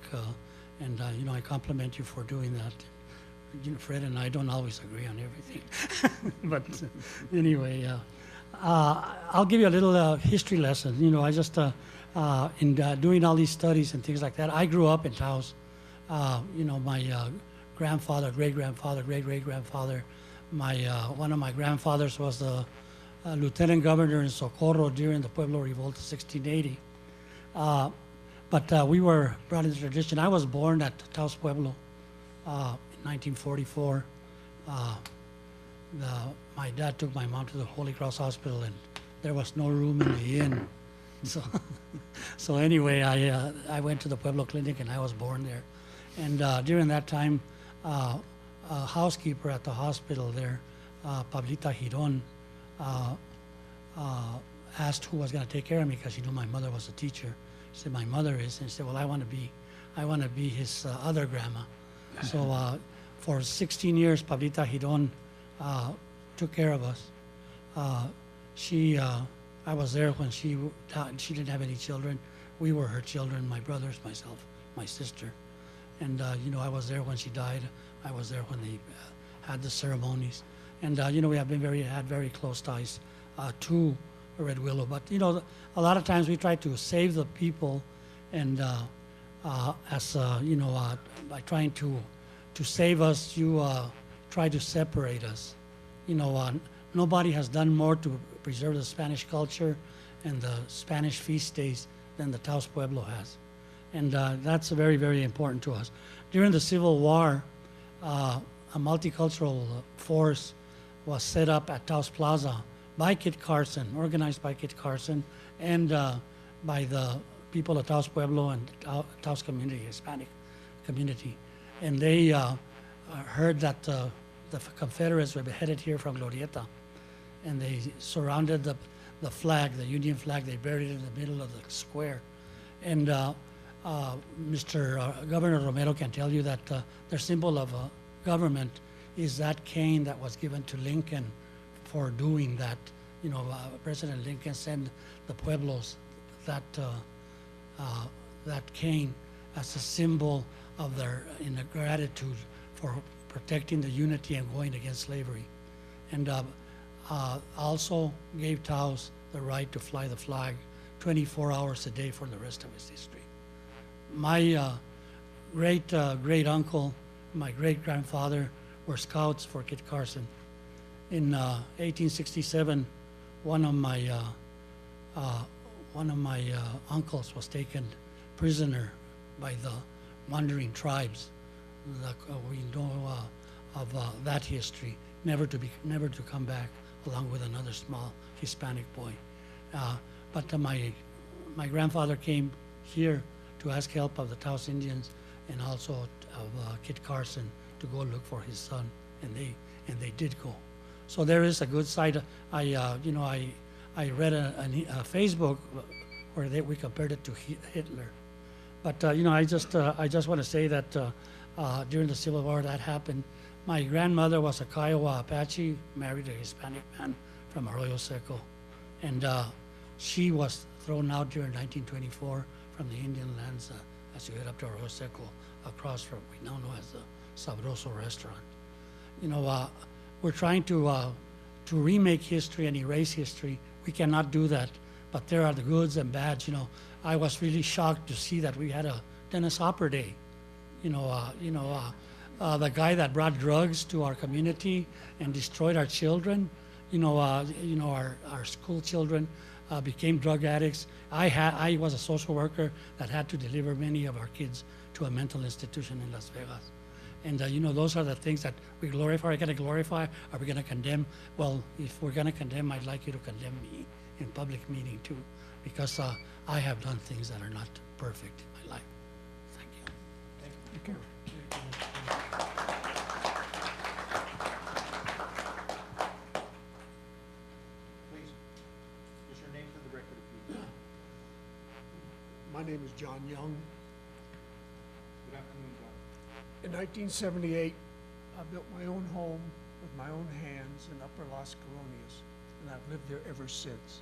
T: And I compliment you for doing that. Fred and I don't always agree on everything. But anyway, I'll give you a little history lesson. I just, in doing all these studies and things like that, I grew up in Taos. My grandfather, great-grandfather, great-great-grandfather, one of my grandfathers was the lieutenant governor in Socorro during the Pueblo Revolt of 1680. But we were brought into tradition. I was born at Taos Pueblo in 1944. My dad took my mom to the Holy Cross Hospital, and there was no room in the inn. So anyway, I went to the Pueblo Clinic, and I was born there. And during that time, a housekeeper at the hospital there, Pablita Giron, asked who was going to take care of me because she knew my mother was a teacher. She said, my mother is. And she said, well, I want to be his other grandma. So for 16 years, Pablita Giron took care of us. I was there when she didn't have any children. We were her children, my brothers, myself, my sister. And, I was there when she died. I was there when they had the ceremonies. And, we have had very close ties to Red Willow. But, a lot of times we try to save the people, and by trying to save us, you try to separate us. Nobody has done more to preserve the Spanish culture and the Spanish feast days than the Taos Pueblo has. And that's very, very important to us. During the Civil War, a multicultural force was set up at Taos Plaza by Kit Carson, organized by Kit Carson, and by the people of Taos Pueblo and Taos community, Hispanic community. And they heard that the Confederates were headed here from Glorieta, and they surrounded the flag, the Union flag. They buried it in the middle of the square. And Mr. Governor Romero can tell you that their symbol of government is that cane that was given to Lincoln for doing that. President Lincoln sent the Pueblos that cane as a symbol of their gratitude for protecting the unity and going against slavery. And also gave Taos the right to fly the flag 24 hours a day for the rest of its history. My great uncle, my great grandfather were scouts for Kit Carson. In 1867, one of my uncles was taken prisoner by the wandering tribes. We know of that history, never to come back, along with another small Hispanic boy. But my grandfather came here to ask help of the Taos Indians and also of Kit Carson to go look for his son, and they did go. So there is a good side. I I read a Facebook where we compared it to Hitler. But I just want to say that during the Civil War that happened. My grandmother was a Kiowa Apache, married a Hispanic man from Arroyo Seco, and she was thrown out during 1924 from the Indian lands as you head up to Arroyo Seco, across from what we now know as the Sabroso restaurant. We're trying to remake history and erase history. We cannot do that, but there are the goods and bads. I was really shocked to see that we had a Dennis Hopper Day. The guy that brought drugs to our community and destroyed our children. Our school children became drug addicts. I was a social worker that had to deliver many of our kids to a mental institution in Las Vegas. And those are the things that we glorify. Are we going to glorify? Are we going to condemn? Well, if we're going to condemn, I'd like you to condemn me in public meeting too, because I have done things that are not perfect in my life. Thank you.
A: Thank you. Please, just your name for the record, if you will.
U: My name is John Young.
A: Good afternoon, John.
U: In 1978, I built my own home with my own hands in Upper Las Colonias, and I've lived there ever since.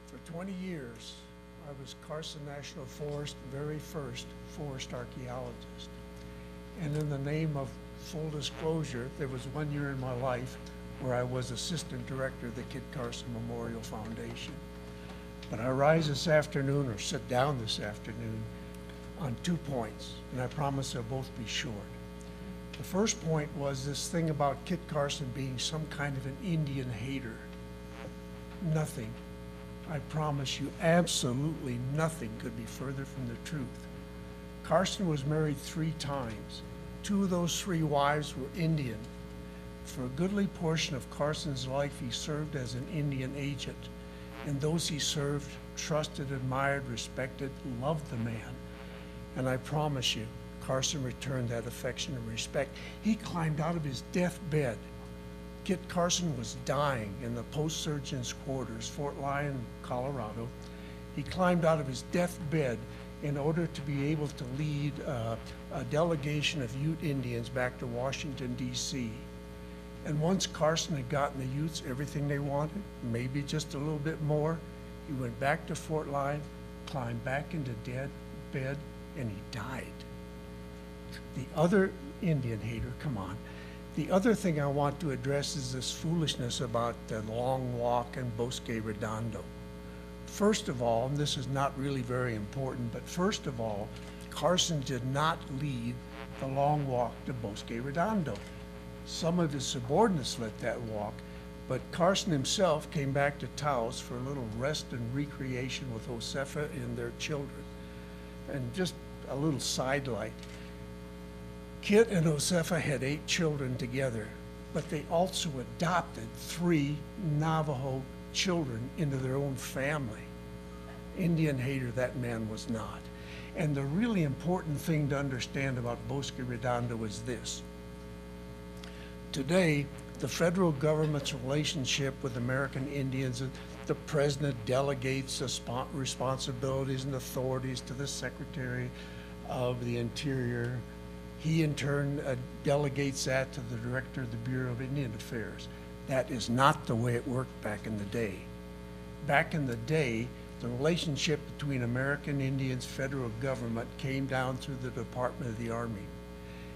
U: For 20 years, I was Carson National Forest very first forest archaeologist. And in the name of full disclosure, there was 1 year in my life where I was assistant director of the Kit Carson Memorial Foundation. But I rise this afternoon, or sit down this afternoon, on 2 points, and I promise they'll both be short. The first point was this thing about Kit Carson being some kind of an Indian hater. Nothing. I promise you, absolutely nothing could be further from the truth. Carson was married 3 times. 2 of those 3 wives were Indian. For a goodly portion of Carson's life, he served as an Indian agent, and those he served trusted, admired, respected, loved the man. And I promise you, Carson returned that affection and respect. He climbed out of his deathbed. Kit Carson was dying in the post-surgeon's quarters, Fort Lyon, Colorado. He climbed out of his deathbed in order to be able to lead a delegation of Ute Indians back to Washington, D.C. And once Carson had gotten the Utes everything they wanted, maybe just a little bit more, he went back to Fort Lyon, climbed back into bed, and he died. The other Indian hater, come on. The other thing I want to address is this foolishness about the Long Walk and Bosque Redondo. First of all, and this is not really very important, but first of all, Carson did not lead the Long Walk to Bosque Redondo. Some of his subordinates led that walk, but Carson himself came back to Taos for a little rest and recreation with Josefa and their children. And just a little sidelight. Kit and Josefa had 8 children together, but they also adopted 3 Navajo children into their own family. Indian hater that man was not. And the really important thing to understand about Bosque Redondo is this. Today, the federal government's relationship with American Indians, the president delegates responsibilities and authorities to the Secretary of the Interior. He in turn delegates that to the Director of the Bureau of Indian Affairs. That is not the way it worked back in the day. Back in the day, the relationship between American Indians, federal government, came down through the Department of the Army.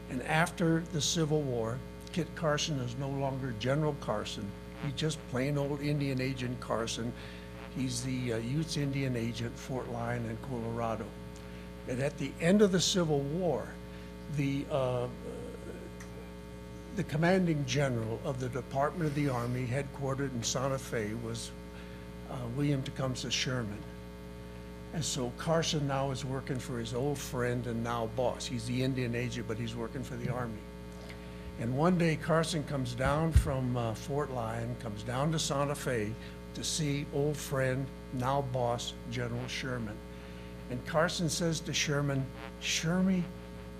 U: And after the Civil War, Kit Carson is no longer General Carson. He's just plain old Indian Agent Carson. He's the Utes Indian Agent, Fort Lyon and Colorado. And at the end of the Civil War, the commanding general of the Department of the Army, headquartered in Santa Fe, was William Tecumseh Sherman. And so Carson now is working for his old friend and now boss. He's the Indian agent, but he's working for the Army. And one day Carson comes down from Fort Lyon, comes down to Santa Fe to see old friend, now boss, General Sherman. And Carson says to Sherman, "Surely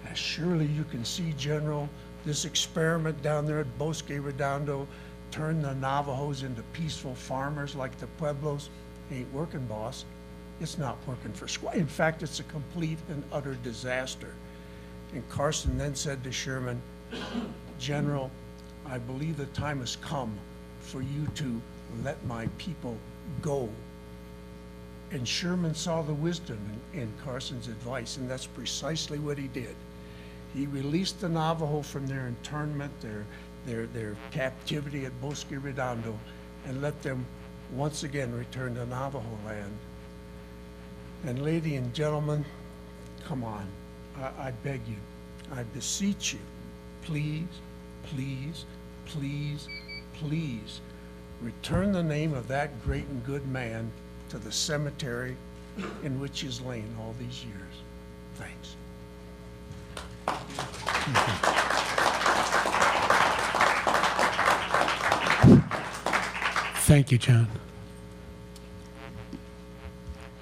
U: you can see, General, this experiment down there at Bosque Redondo turn the Navajos into peaceful farmers like the Pueblos ain't working, boss. It's not working for squat. In fact, it's a complete and utter disaster. And Carson then said to Sherman, General, I believe the time has come for you to let my people go. And Sherman saw the wisdom in Carson's advice, and that's precisely what he did. He released the Navajo from their internment, their captivity at Bosque Redondo, and let them once again return to Navajo land. And ladies and gentlemen, come on, I beg you, I beseech you, please, please, please, please, return the name of that great and good man to the cemetery in which he's lain all these years. Thanks.
J: Thank you, John.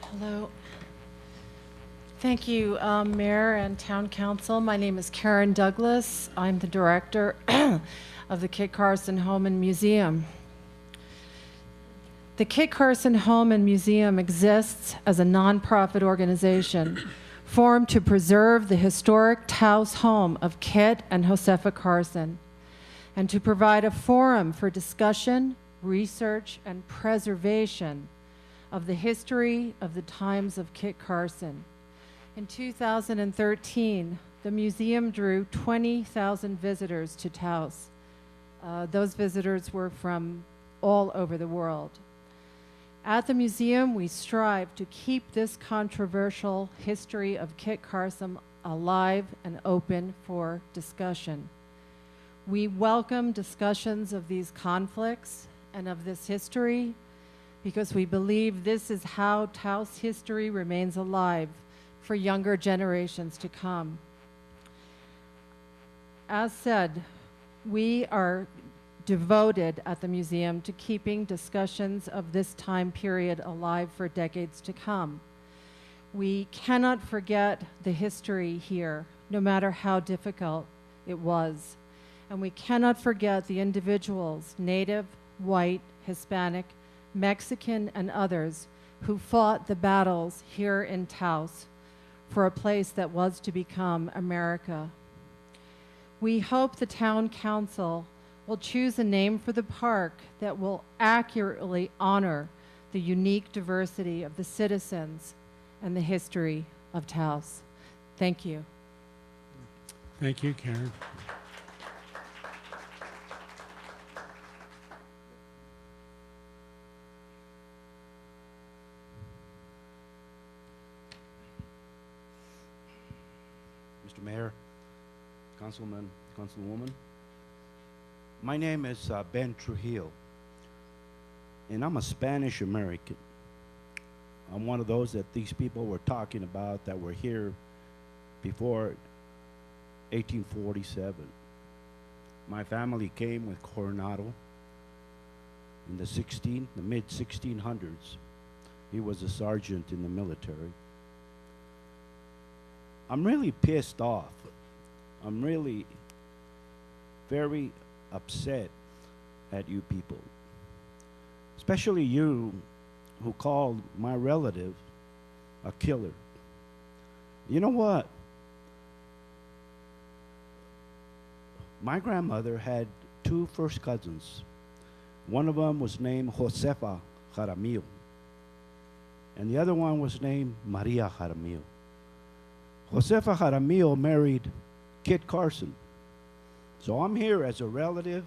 D: Hello. Thank you, Mayor and Town Council. My name is Karen Douglas. I'm the director of the Kit Carson Home and Museum. The Kit Carson Home and Museum exists as a nonprofit organization formed to preserve the historic Taos home of Kit and Josefa Carson, and to provide a forum for discussion, research, and preservation of the history of the times of Kit Carson. In 2013, the museum drew 20,000 visitors to Taos. Those visitors were from all over the world. At the museum, we strive to keep this controversial history of Kit Carson alive and open for discussion. We welcome discussions of these conflicts and of this history because we believe this is how Taos history remains alive for younger generations to come. As said, we are devoted at the museum to keeping discussions of this time period alive for decades to come. We cannot forget the history here, no matter how difficult it was. And we cannot forget the individuals, Native, white, Hispanic, Mexican, and others, who fought the battles here in Taos for a place that was to become America. We hope the Town Council will choose a name for the park that will accurately honor the unique diversity of the citizens and the history of Taos. Thank you.
J: Thank you, Karen.
V: Mr. Mayor, Councilman, Councilwoman. My name is Ben Trujillo, and I'm a Spanish American. I'm one of those that these people were talking about that were here before 1847. My family came with Coronado in the mid-1600s. He was a sergeant in the military. I'm really pissed off. I'm really very upset at you people, especially you who called my relative a killer. You know what? My grandmother had two first cousins. One of them was named Josefa Jaramillo, and the other one was named Maria Jaramillo. Josefa Jaramillo married Kit Carson. So I'm here as a relative,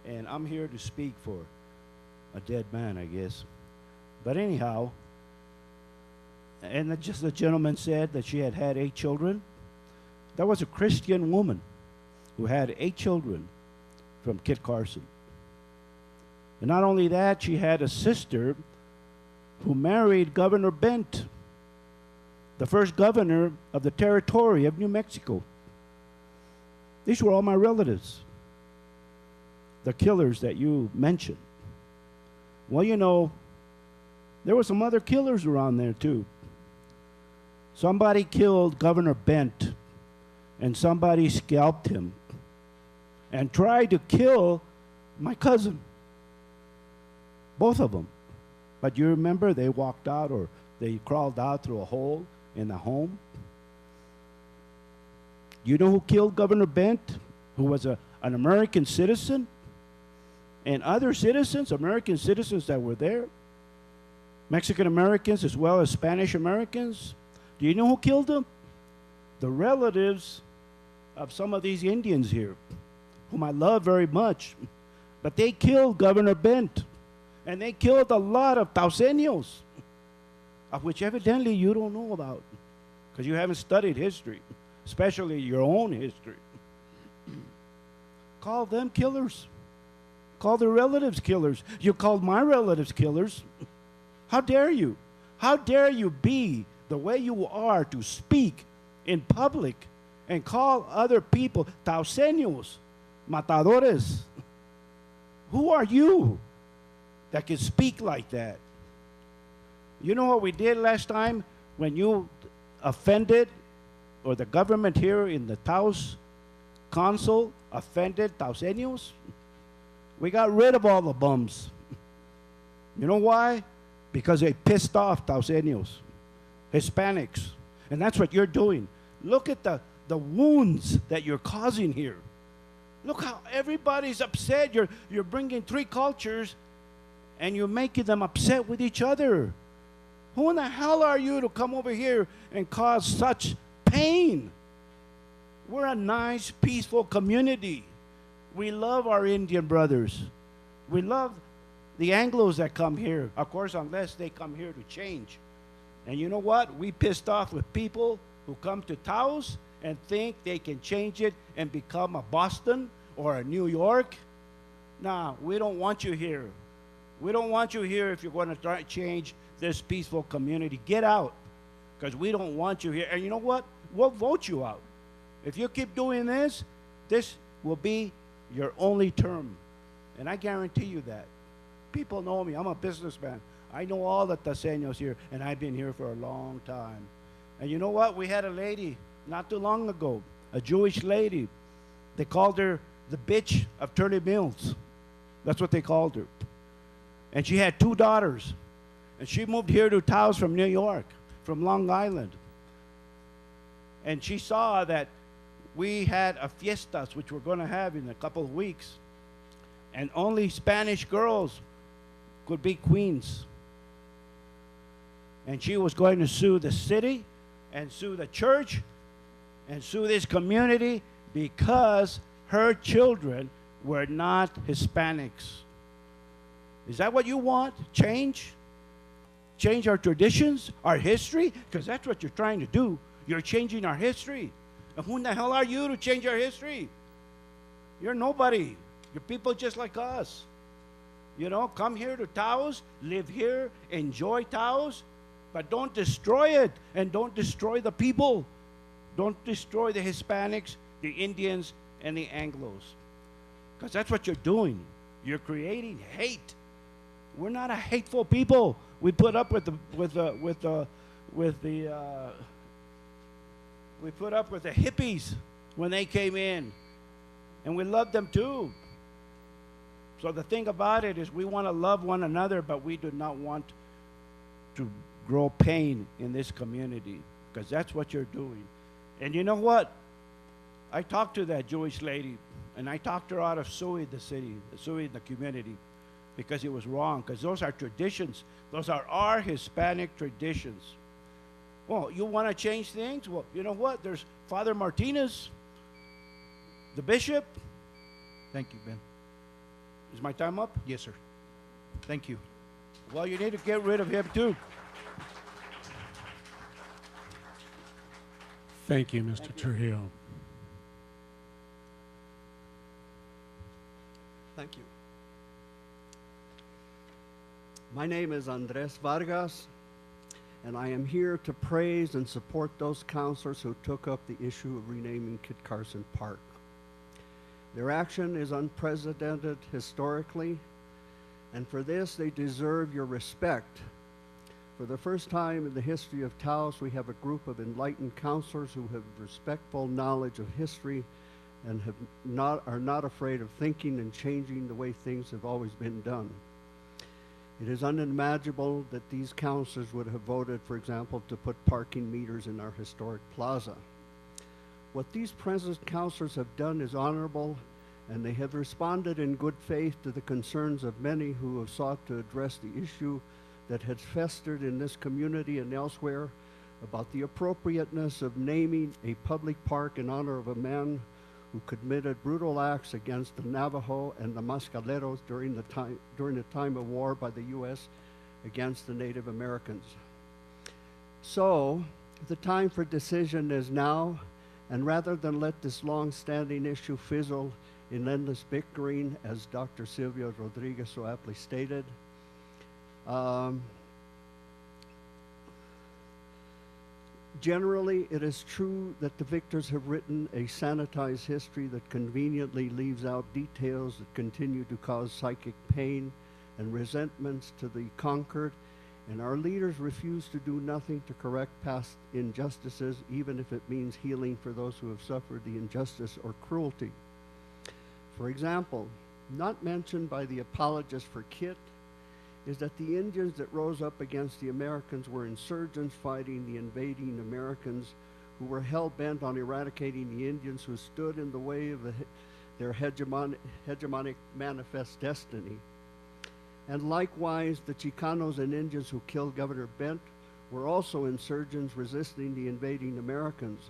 V: and I'm here to speak for a dead man, I guess. But anyhow, and just the gentleman said that she had 8 children. That was a Christian woman who had 8 children from Kit Carson. And not only that, she had a sister who married Governor Bent, the first governor of the territory of New Mexico. These were all my relatives, the killers that you mentioned. Well, you know, there were some other killers around there too. Somebody killed Governor Bent, and somebody scalped him and tried to kill my cousin, both of them. But you remember they walked out or they crawled out through a hole in the home? You know who killed Governor Bent, who was an American citizen? And other citizens, American citizens that were there? Mexican Americans as well as Spanish Americans? Do you know who killed them? The relatives of some of these Indians here, whom I love very much. But they killed Governor Bent. And they killed a lot of Taoseños, of which evidently you don't know about, because you haven't studied history, especially your own history. Call them killers. Call their relatives killers. You called my relatives killers. How dare you? How dare you be the way you are to speak in public and call other people Taoseños, matadores? Who are you that can speak like that? You know what we did last time when you offended, or the government here in the Taos Council offended Taoseños? We got rid of all the bums. You know why? Because they pissed off Taoseños, Hispanics. And that's what you're doing. Look at the wounds that you're causing here. Look how everybody's upset. You're bringing three cultures and you're making them upset with each other. Who in the hell are you to come over here and cause such pain? We're a nice, peaceful community. We love our Indian brothers. We love the Anglos that come here, of course, unless they come here to change. And you know what? We pissed off with people who come to Taos and think they can change it and become a Boston or a New York. Nah, we don't want you here. We don't want you here if you're going to try to change this peaceful community. Get out, because we don't want you here. And you know what? We'll vote you out. If you keep doing this, this will be your only term. And I guarantee you that. People know me. I'm a businessman. I know all the Taoseños here, and I've been here for a long time. And you know what? We had a lady not too long ago, a Jewish lady. They called her the bitch of Turley Mills. That's what they called her. And she had 2 daughters. And she moved here to Taos from New York, from Long Island. And she saw that we had a fiestas, which we're going to have in a couple of weeks. And only Spanish girls could be queens. And she was going to sue the city and sue the church and sue this community because her children were not Hispanics. Is that what you want? Change? Change our traditions, our history? Because that's what you're trying to do. You're changing our history. And who in the hell are you to change our history? You're nobody. You're people just like us. You know, come here to Taos, live here, enjoy Taos, but don't destroy it and don't destroy the people. Don't destroy the Hispanics, the Indians, and the Anglos. Because that's what you're doing. You're creating hate. We're not a hateful people. We put up with the hippies when they came in, and we loved them too. So the thing about it is we want to love one another, but we do not want to grow pain in this community, because that's what you're doing. And you know what? I talked to that Jewish lady, and I talked her out of suing the city, suing the community, because it was wrong, because those are traditions. Those are our Hispanic traditions. Well, you want to change things? Well, you know what? There's Father Martinez, the bishop.
A: Thank you, Ben.
V: Is my time up?
A: Yes, sir. Thank you.
V: Well, you need to get rid of him too.
J: Thank you, Mr. Trujillo.
G: Thank you. My name is Andres Vargas, and I am here to praise and support those councilors who took up the issue of renaming Kit Carson Park. Their action is unprecedented historically, and for this they deserve your respect. For the first time in the history of Taos, we have a group of enlightened councilors who have respectful knowledge of history and are not afraid of thinking and changing the way things have always been done. It is unimaginable that these councilors would have voted, for example, to put parking meters in our historic plaza. What these present councilors have done is honorable, and they have responded in good faith to the concerns of many who have sought to address the issue that has festered in this community and elsewhere about the appropriateness of naming a public park in honor of a man who committed brutal acts against the Navajo and the Mascaleros during the time of war by the U.S. against the Native Americans. So, the time for decision is now, and rather than let this long-standing issue fizzle in endless bickering, as Dr. Silvio Rodriguez so aptly stated, generally, it is true that the victors have written a sanitized history that conveniently leaves out details that continue to cause psychic pain and resentments to the conquered, and our leaders refuse to do nothing to correct past injustices, even if it means healing for those who have suffered the injustice or cruelty. For example, not mentioned by the apologists for Kit is that the Indians that rose up against the Americans were insurgents fighting the invading Americans who were hell-bent on eradicating the Indians who stood in the way of their hegemonic manifest destiny. And likewise, the Chicanos and Indians who killed Governor Bent were also insurgents resisting the invading Americans.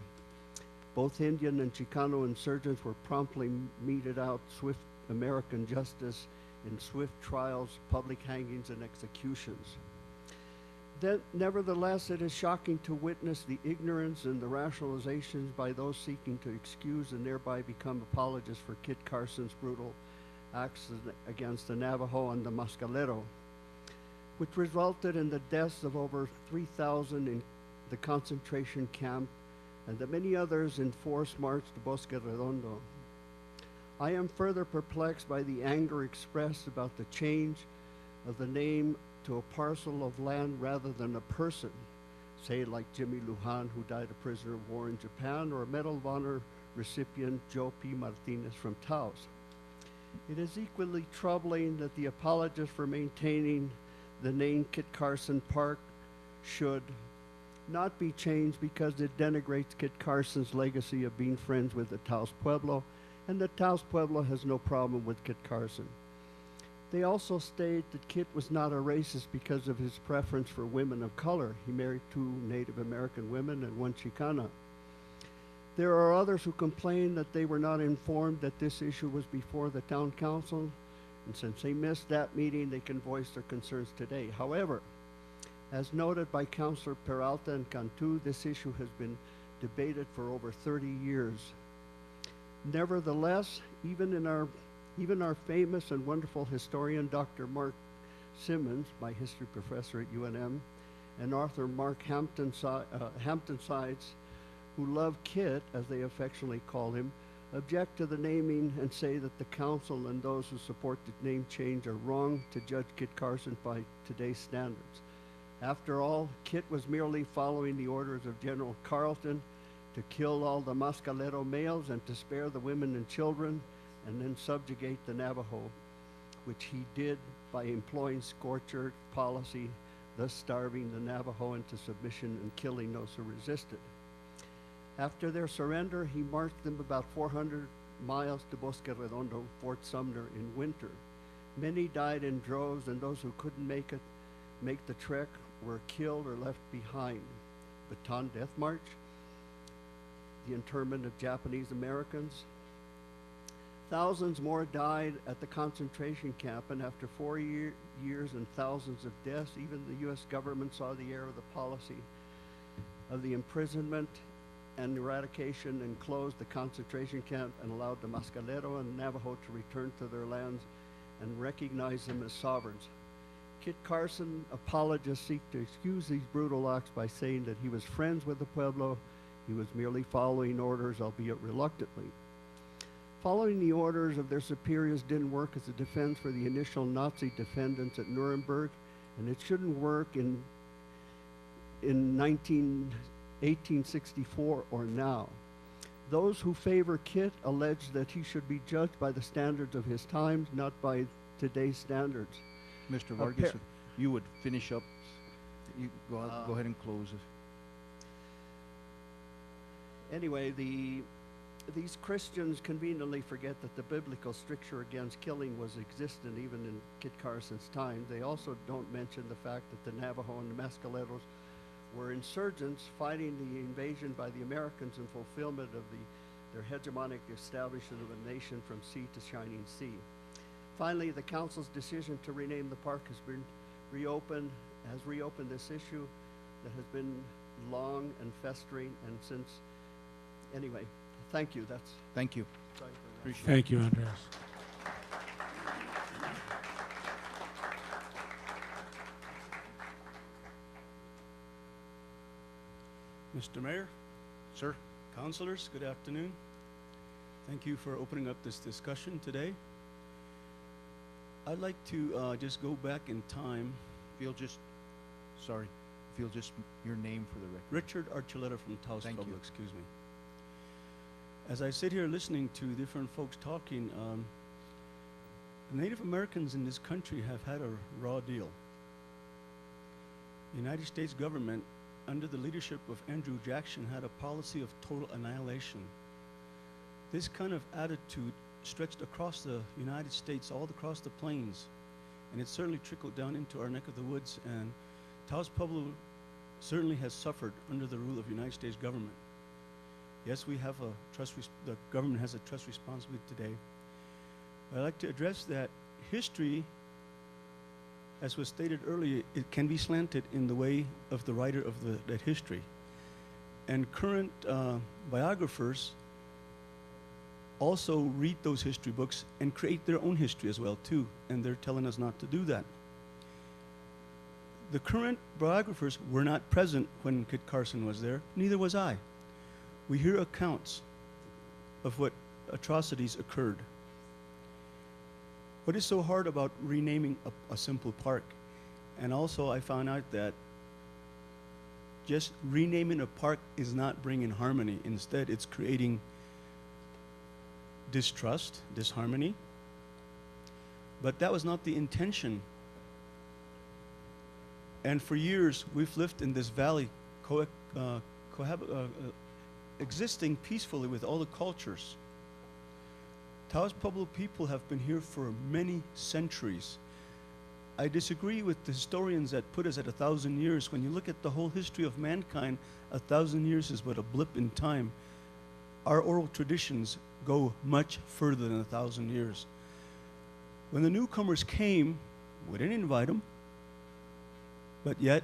G: Both Indian and Chicano insurgents were promptly meted out swift American justice in swift trials, public hangings, and executions. Nevertheless, it is shocking to witness the ignorance and the rationalizations by those seeking to excuse and thereby become apologists for Kit Carson's brutal acts against the Navajo and the Mascalero, which resulted in the deaths of over 3,000 in the concentration camp and the many others in forced march to Bosque Redondo. I am further perplexed by the anger expressed about the change of the name to a parcel of land rather than a person, say like Jimmy Lujan, who died a prisoner of war in Japan, or Medal of Honor recipient Joe P. Martinez from Taos. It is equally troubling that the apologists for maintaining the name Kit Carson Park should not be changed because it denigrates Kit Carson's legacy of being friends with the Taos Pueblo, and the Taos Pueblo has no problem with Kit Carson. They also state that Kit was not a racist because of his preference for women of color. He married 2 Native American women and 1 Chicana. There are others who complain that they were not informed that this issue was before the town council, and since they missed that meeting, they can voice their concerns today. However, as noted by Councilor Peralta and Cantu, this issue has been debated for over 30 years. Nevertheless, even our famous and wonderful historian, Dr. Mark Simmons, my history professor at UNM, and author Mark Hamptonsides, who love Kit, as they affectionately call him, object to the naming and say that the council and those who support the name change are wrong to judge Kit Carson by today's standards. After all, Kit was merely following the orders of General Carleton to kill all the Mascalero males and to spare the women and children, and then subjugate the Navajo, which he did by employing scorched policy, thus starving the Navajo into submission and killing those who resisted. After their surrender, he marched them about 400 miles to Bosque Redondo, Fort Sumner, in winter. Many died in droves, and those who couldn't make the trek were killed or left behind. Baton Death March, the internment of Japanese Americans. Thousands more died at the concentration camp, and after 4 years and thousands of deaths, even the U.S. government saw the error of the policy of the imprisonment and eradication and closed the concentration camp and allowed the Mascalero and Navajo to return to their lands and recognize them as sovereigns. Kit Carson apologists seek to excuse these brutal acts by saying that he was friends with the Pueblo. He was merely following orders, albeit reluctantly. Following the orders of their superiors didn't work as a defense for the initial Nazi defendants at Nuremberg, and it shouldn't work in 1864 or now. Those who favor Kit allege that he should be judged by the standards of his times, not by today's standards.
A: Mr. Vargas, you would finish up, you go ahead and close it.
G: Anyway, these Christians conveniently forget that the biblical stricture against killing was existent even in Kit Carson's time. They also don't mention the fact that the Navajo and the Mescaleros were insurgents fighting the invasion by the Americans in fulfillment of their hegemonic establishment of a nation from sea to shining sea. Finally, the council's decision to rename the park has reopened this issue that has been long and festering, and since, anyway, thank you.
A: Thank you.
G: Sorry for that.
J: Thank you, Andres.
C: Mr. Mayor,
A: sir,
C: councilors, good afternoon. Thank you for opening up this discussion today. I'd like to just go back in time.
A: If you'll just your name for the record.
C: Richard Archuleta from Taos
A: Thank
C: Public,
A: you.
C: excuse me. As I sit here listening to different folks talking, the Native Americans in this country have had a raw deal. The United States government, under the leadership of Andrew Jackson, had a policy of total annihilation. This kind of attitude stretched across the United States, all across the plains, and it certainly trickled down into our neck of the woods, and Taos Pueblo certainly has suffered under the rule of the United States government. Yes, we have the government has a trust responsibility today. I'd like to address that history, as was stated earlier, it can be slanted in the way of the writer of that history. And current biographers also read those history books and create their own history as well too, and they're telling us not to do that. The current biographers were not present when Kit Carson was there, neither was I. We hear accounts of what atrocities occurred. What is so hard about renaming a simple park? And also I found out that just renaming a park is not bringing harmony. Instead, it's creating distrust, disharmony. But that was not the intention. And for years, we've lived in this valley, existing peacefully with all the cultures. Taos Pueblo people have been here for many centuries. I disagree with the historians that put us at 1,000 years. When you look at the whole history of mankind, 1,000 years is but a blip in time. Our oral traditions go much further than 1,000 years. When the newcomers came, we didn't invite them, but yet,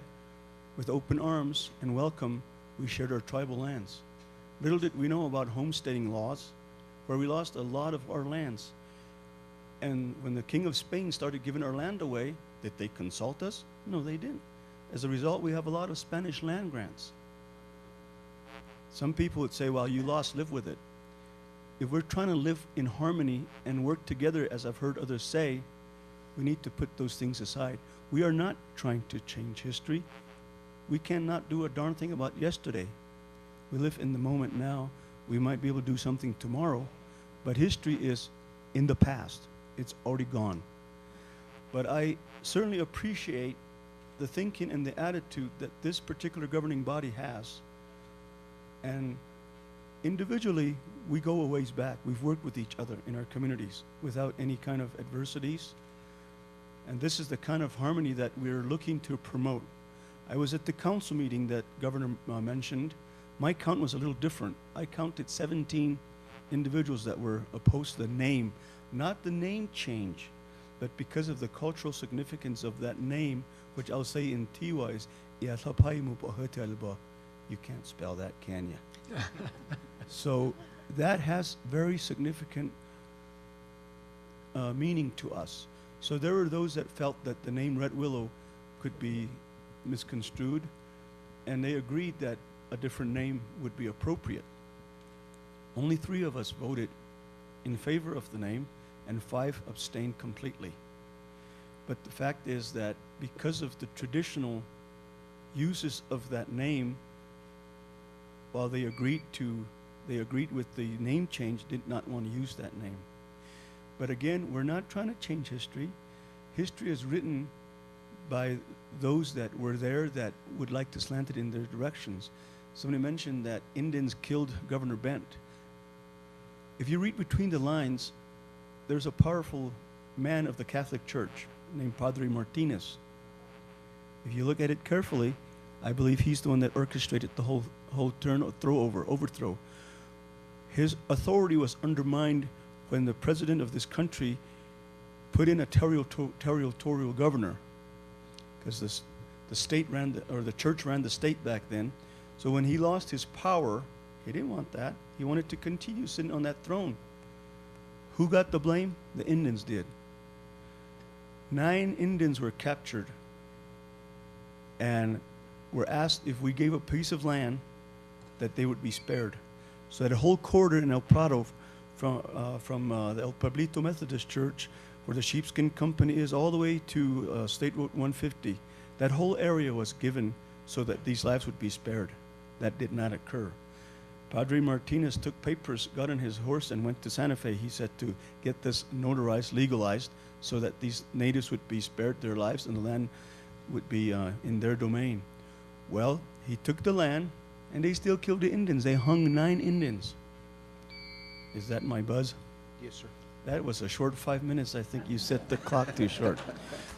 C: with open arms and welcome, we shared our tribal lands. Little did we know about homesteading laws, where we lost a lot of our lands. And when the King of Spain started giving our land away, did they consult us? No, they didn't. As a result, we have a lot of Spanish land grants. Some people would say, well, you lost, live with it. If we're trying to live in harmony and work together, as I've heard others say, we need to put those things aside. We are not trying to change history. We cannot do a darn thing about yesterday. We live in the moment now. We might be able to do something tomorrow, but history is in the past. It's already gone. But I certainly appreciate the thinking and the attitude that this particular governing body has. And individually, we go a ways back. We've worked with each other in our communities without any kind of adversities. And this is the kind of harmony that we're looking to promote. I was at the council meeting that Governor mentioned. My count was a little different. I counted 17 individuals that were opposed to the name, not the name change, but because of the cultural significance of that name, which I'll say in Tiwa is, you can't spell that, can you? So that has very significant meaning to us. So there were those that felt that the name Red Willow could be misconstrued, and they agreed that a different name would be appropriate. Only 3 of us voted in favor of the name, and 5 abstained completely. But the fact is that because of the traditional uses of that name, while they agreed with the name change, did not want to use that name. But again, we're not trying to change history. History is written by those that were there that would like to slant it in their directions. Somebody mentioned that Indians killed Governor Bent. If you read between the lines, there's a powerful man of the Catholic Church named Padre Martinez. If you look at it carefully, I believe he's the one that orchestrated the whole overthrow. His authority was undermined when the president of this country put in a territorial governor, because the state ran the church ran the state back then. So when he lost his power, he didn't want that. He wanted to continue sitting on that throne. Who got the blame? The Indians did. 9 Indians were captured and were asked if we gave a piece of land that they would be spared. So that whole corridor in El Prado from the El Pueblito Methodist Church, where the Sheepskin Company is, all the way to State Road 150, that whole area was given so that these lives would be spared. That did not occur. Padre Martinez took papers, got on his horse, and went to Santa Fe. He said to get this notarized, legalized, so that these natives would be spared their lives and the land would be in their domain. Well, he took the land, and they still killed the Indians. They hung 9 Indians. Is that my buzz?
A: Yes, sir.
C: That was a short 5 minutes. I think you set the clock too short.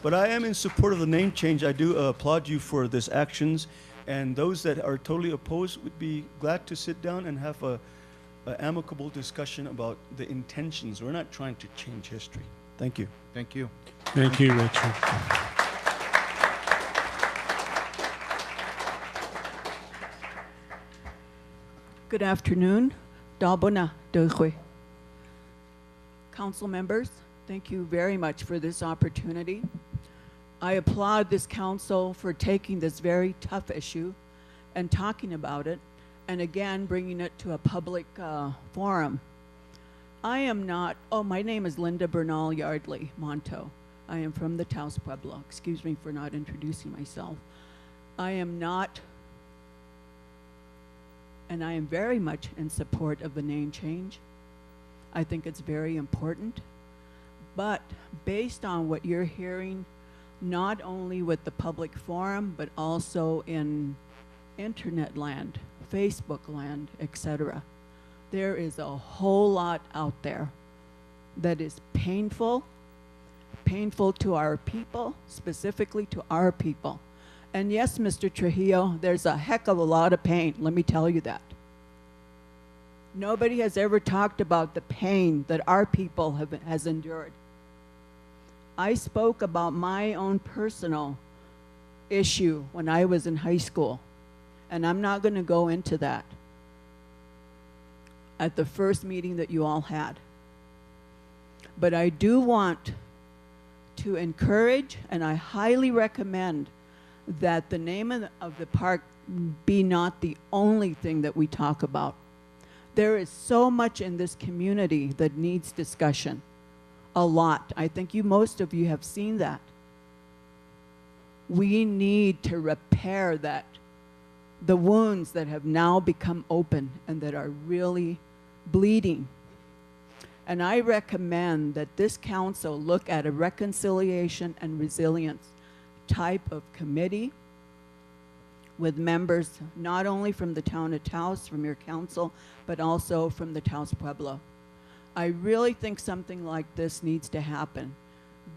C: But I am in support of the name change. I do applaud you for this actions. And those that are totally opposed would be glad to sit down and have a amicable discussion about the intentions. We're not trying to change history. Thank you.
A: Thank you.
J: Thank you, Richard.
F: Good afternoon. Dabona Dugwe. Council members, thank you very much for this opportunity. I applaud this council for taking this very tough issue and talking about it, and again, bringing it to a public forum. I am not, my name is Linda Bernal Yardley Monto. I am from the Taos Pueblo. Excuse me for not introducing myself. I am not, and I am very much in support of the name change. I think it's very important. But based on what you're hearing, not only with the public forum, but also in internet land, Facebook land, etc., there is a whole lot out there that is painful to our people, specifically to our people. And yes, Mr. Trujillo, there's a heck of a lot of pain, let me tell you that. Nobody has ever talked about the pain that our people has endured. I spoke about my own personal issue when I was in high school, and I'm not going to go into that at the first meeting that you all had. But I do want to encourage, and I highly recommend, that the name of the park be not the only thing that we talk about. There is so much in this community that needs discussion. A lot. I think most of you have seen that. We need to repair that, the wounds that have now become open and that are really bleeding. And I recommend that this council look at a reconciliation and resilience type of committee with members not only from the town of Taos, from your council, but also from the Taos Pueblo. I really think something like this needs to happen.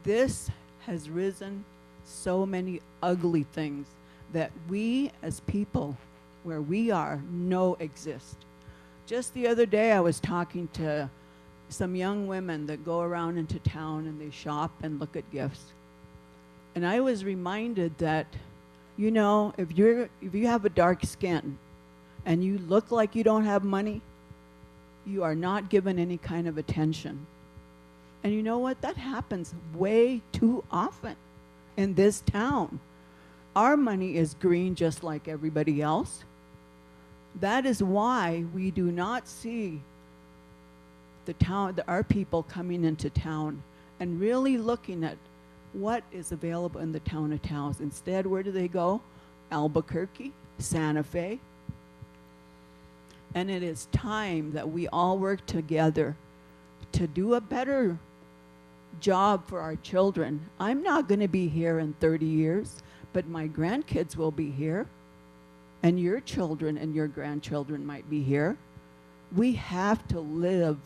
F: This has risen so many ugly things that we as people, where we are, know exist. Just the other day I was talking to some young women that go around into town and they shop and look at gifts. And I was reminded that, you know, if you have a dark skin and you look like you don't have money, you are not given any kind of attention. And you know what? That happens way too often in this town. Our money is green just like everybody else. That is why we do not see our people coming into town and really looking at what is available in the town of Taos. Instead, where do they go? Albuquerque, Santa Fe. And it is time that we all work together to do a better job for our children. I'm not going to be here in 30 years, but my grandkids will be here, and your children and your grandchildren might be here. We have to live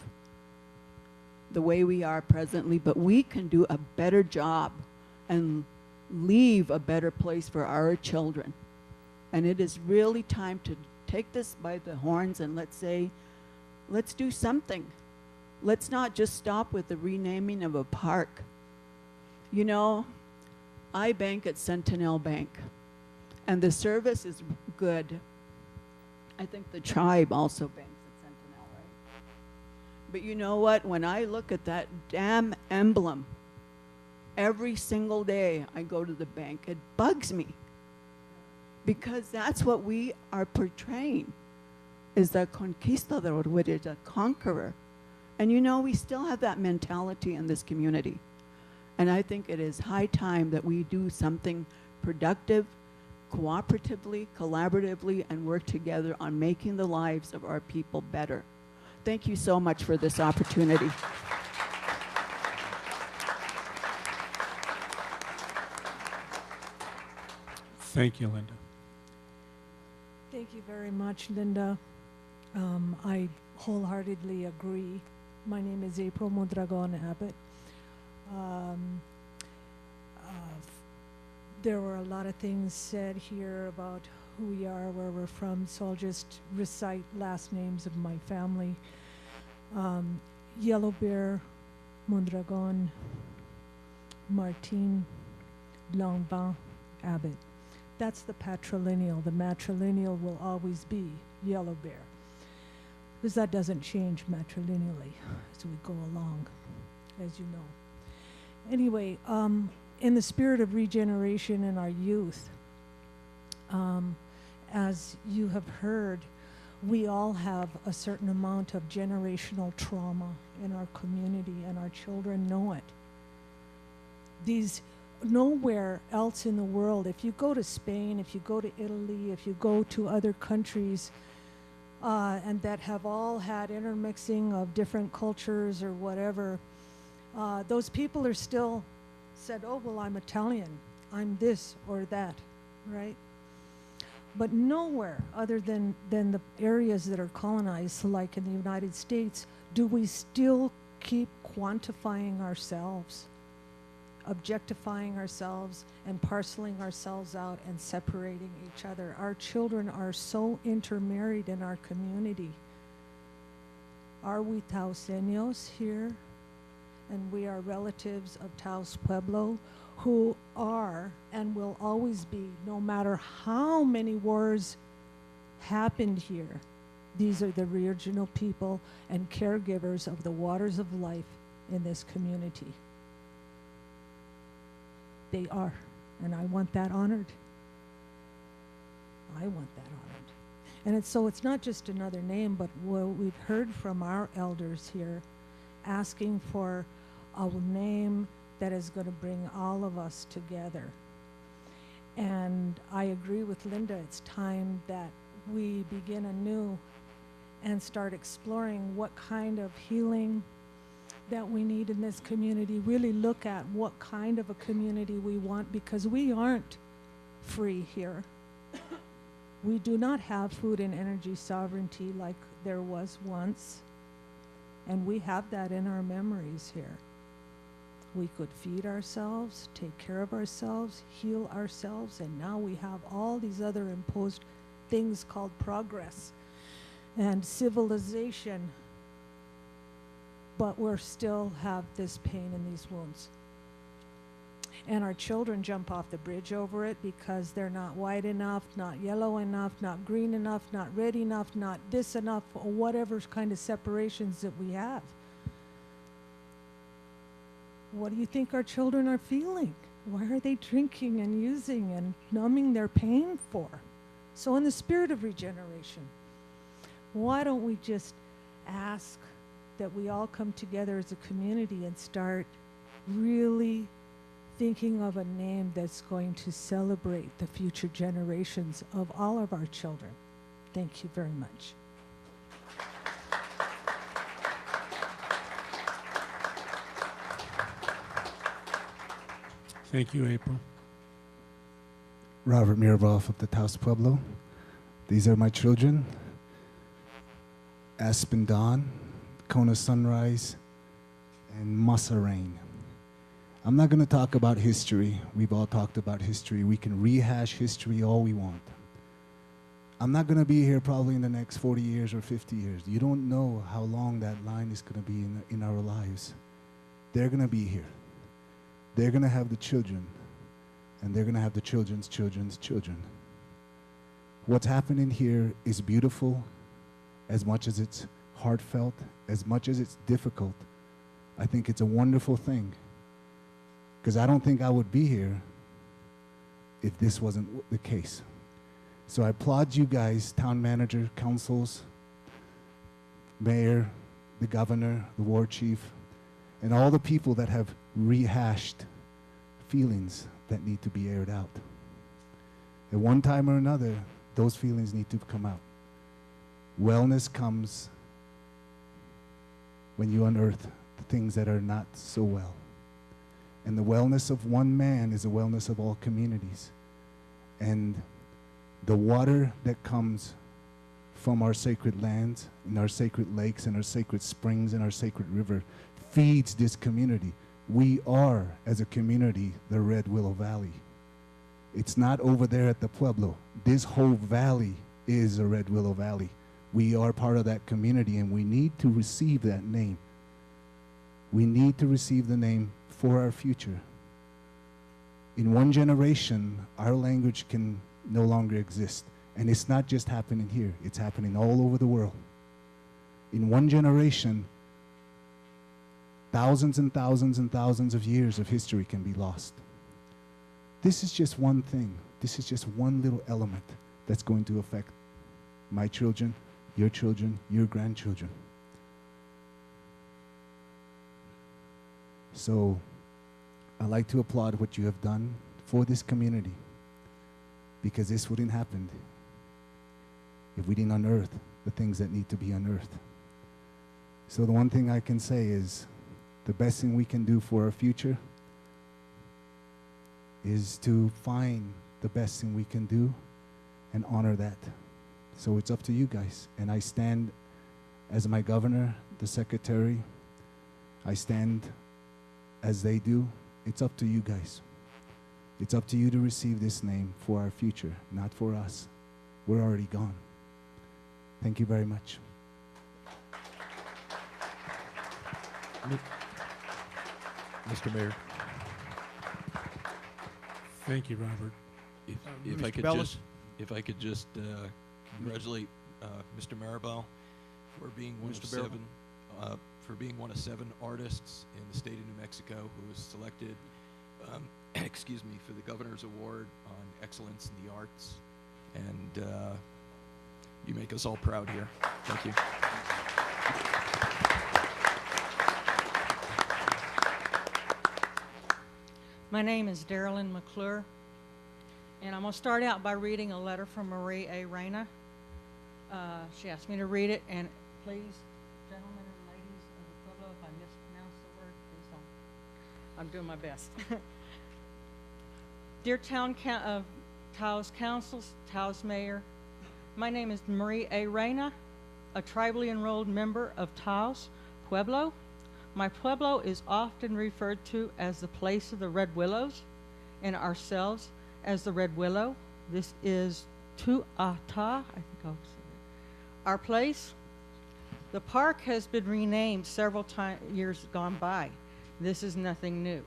F: the way we are presently, but we can do a better job and leave a better place for our children. And it is really time to take this by the horns and let's say, let's do something. Let's not just stop with the renaming of a park. You know, I bank at Sentinel Bank, and the service is good. I think the tribe also banks at Sentinel, right? But you know what? When I look at that damn emblem, every single day I go to the bank, it bugs me. Because that's what we are portraying, is the conquistador, which is a conqueror. And you know, we still have that mentality in this community. And I think it is high time that we do something productive, cooperatively, collaboratively, and work together on making the lives of our people better. Thank you so much for this opportunity.
J: Thank you, Linda.
H: Thank you very much, Linda. I wholeheartedly agree. My name is April Mondragon Abbott. There were a lot of things said here about who we are, where we're from, so I'll just recite last names of my family. Yellow Bear, Mondragon, Martin, Langbin, Abbott. That's the patrilineal. The matrilineal will always be Yellow Bear, because that doesn't change matrilineally as we go along, as you know. Anyway, in the spirit of regeneration in our youth, as you have heard, we all have a certain amount of generational trauma in our community, and our children know it. Nowhere else in the world, if you go to Spain, if you go to Italy, if you go to other countries, and that have all had intermixing of different cultures or whatever, those people are still said, oh, well, I'm Italian, I'm this or that, right? But nowhere other than the areas that are colonized, like in the United States, do we still keep quantifying ourselves, objectifying ourselves, and parceling ourselves out and separating each other. Our children are so intermarried in our community. Are we Taoseños here? And we are relatives of Taos Pueblo, who are and will always be, no matter how many wars happened here. These are the original people and caregivers of the waters of life in this community. They are, and I want that honored. I want that honored. And it's not just another name, but what we've heard from our elders here, asking for a name that is going to bring all of us together. And I agree with Linda, it's time that we begin anew and start exploring what kind of healing that we need in this community, really look at what kind of a community we want, because we aren't free here. We do not have food and energy sovereignty like there was once, and we have that in our memories here. We could feed ourselves, take care of ourselves, heal ourselves, and now we have all these other imposed things called progress and civilization, but we still have this pain and these wounds. And our children jump off the bridge over it because they're not white enough, not yellow enough, not green enough, not red enough, not this enough, or whatever kind of separations that we have. What do you think our children are feeling? Why are they drinking and using and numbing their pain for? So in the spirit of regeneration, why don't we just ask that we all come together as a community and start really thinking of a name that's going to celebrate the future generations of all of our children. Thank you very much.
J: Thank you, April.
L: Robert Mirabal of the Taos Pueblo. These are my children, Aspen Dawn, Kona Sunrise, and Masa Rain. I'm not going to talk about history. We've all talked about history. We can rehash history all we want. I'm not going to be here probably in the next 40 years or 50 years. You don't know how long that line is going to be in our lives. They're going to be here. They're going to have the children, and they're going to have the children's children's children. What's happening here is beautiful, as much as it's heartfelt, as much as it's difficult. I think it's a wonderful thing, because I don't think I would be here if this wasn't the case. So I applaud you guys, town manager, councils, mayor, the governor, the war chief, and all the people that have rehashed feelings that need to be aired out. At one time or another, those feelings need to come out. Wellness comes when you unearth the things that are not so well. And the wellness of one man is the wellness of all communities. And the water that comes from our sacred lands, and our sacred lakes, and our sacred springs, and our sacred river feeds this community. We are, as a community, the Red Willow Valley. It's not over there at the Pueblo. This whole valley is the Red Willow Valley. We are part of that community, and we need to receive that name. We need to receive the name for our future. In one generation, our language can no longer exist. And it's not just happening here. It's happening all over the world. In one generation, thousands and thousands and thousands of years of history can be lost. This is just one thing. This is just one little element that's going to affect my children, your grandchildren. So I'd like to applaud what you have done for this community, because this wouldn't happen if we didn't unearth the things that need to be unearthed. So the one thing I can say is the best thing we can do for our future is to find the best thing we can do and honor that. So it's up to you guys. And I stand as my governor, the secretary. I stand as they do. It's up to you guys. It's up to you to receive this name for our future, not for us. We're already gone. Thank you very much.
I: Mr. Mayor.
J: Thank you, Robert.
I: If I could just congratulate Mr. Maribel for being one of seven artists in the state of New Mexico who was selected excuse me, for the Governor's Award on Excellence in the Arts. And you make us all proud here. Thank you.
M: My name is Darylyn McClure, and I'm going to start out by reading a letter from Marie A. Reyna. She asked me to read it, and please, gentlemen and ladies of the Pueblo, if I mispronounce the word, please don't. I'm doing my best. Dear Town of Taos Council, Taos Mayor, my name is Marie A. Reyna, a tribally enrolled member of Taos Pueblo. My Pueblo is often referred to as the place of the Red Willows, and ourselves as the Red Willow. This is Tu'ata, I think I'll say it. Our place. The park has been renamed several years gone by. This is nothing new.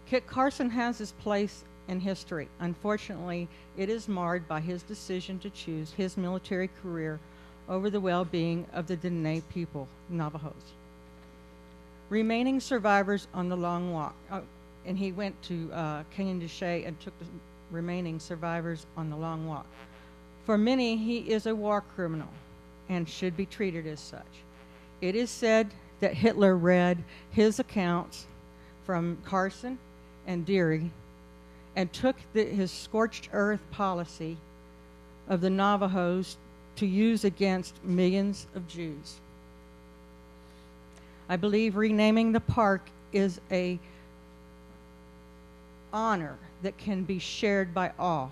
M: Kit Carson has his place in history. Unfortunately, it is marred by his decision to choose his military career over the well-being of the Dene people, Navajos. Remaining survivors on the long walk, and he went to Canyon de Chelly and took the remaining survivors on the long walk. For many, he is a war criminal and should be treated as such. It is said that Hitler read his accounts from Carson and Deary and took his scorched earth policy of the Navajos to use against millions of Jews. I believe renaming the park is a honor that can be shared by all.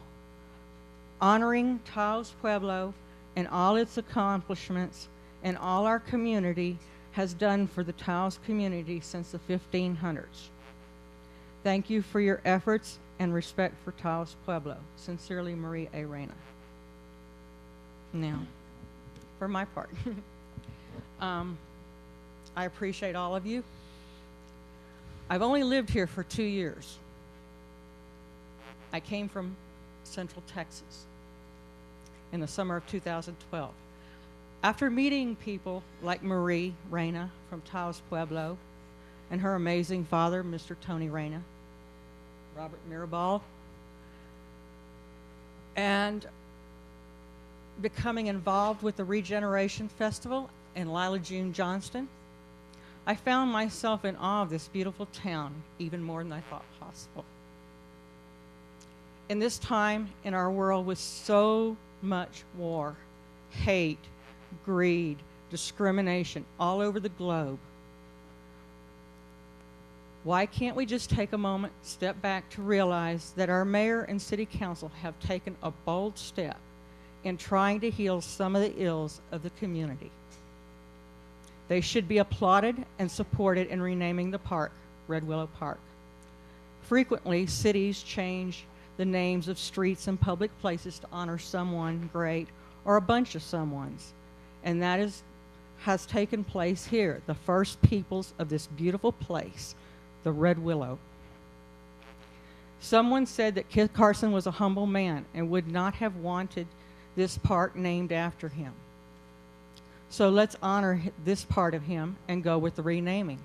M: Honoring Taos Pueblo and all its accomplishments and all our community has done for the Taos community since the 1500s. Thank you for your efforts and respect for Taos Pueblo. Sincerely, Marie A. Reyna. Now, for my part, I appreciate all of you. I've only lived here for 2 years. I came from Central Texas in the summer of 2012. After meeting people like Marie Reyna from Taos Pueblo and her amazing father, Mr. Tony Reyna, Robert Mirabal, and becoming involved with the Regeneration Festival and Lila June Johnston, I found myself in awe of this beautiful town even more than I thought possible. In this time in our world with so much war, hate, greed, discrimination all over the globe, why can't we just take a moment, step back to realize that our mayor and city council have taken a bold step in trying to heal some of the ills of the community? They should be applauded and supported in renaming the park Red Willow Park. Frequently, cities change the names of streets and public places to honor someone great or a bunch of someones. And that has taken place here, the first peoples of this beautiful place, the Red Willow. Someone said that Kit Carson was a humble man and would not have wanted this park named after him. So let's honor this part of him and go with the renaming.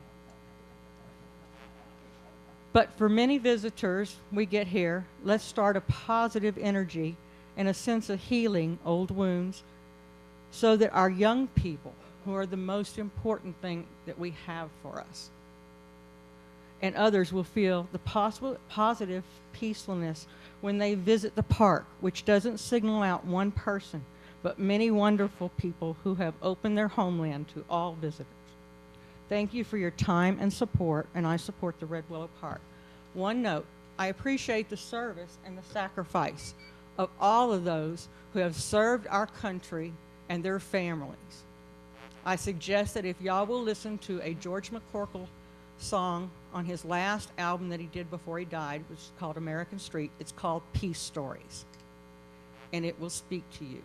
M: But for many visitors we get here, let's start a positive energy and a sense of healing old wounds so that our young people, who are the most important thing that we have for us, and others will feel the positive peacefulness when they visit the park, which doesn't signal out one person, but many wonderful people who have opened their homeland to all visitors. Thank you for your time and support, and I support the Red Willow Park. One note, I appreciate the service and the sacrifice of all of those who have served our country and their families. I suggest that if y'all will listen to a George McCorkle song on his last album that he did before he died, which is called American Street. It's called Peace Stories, and it will speak to you.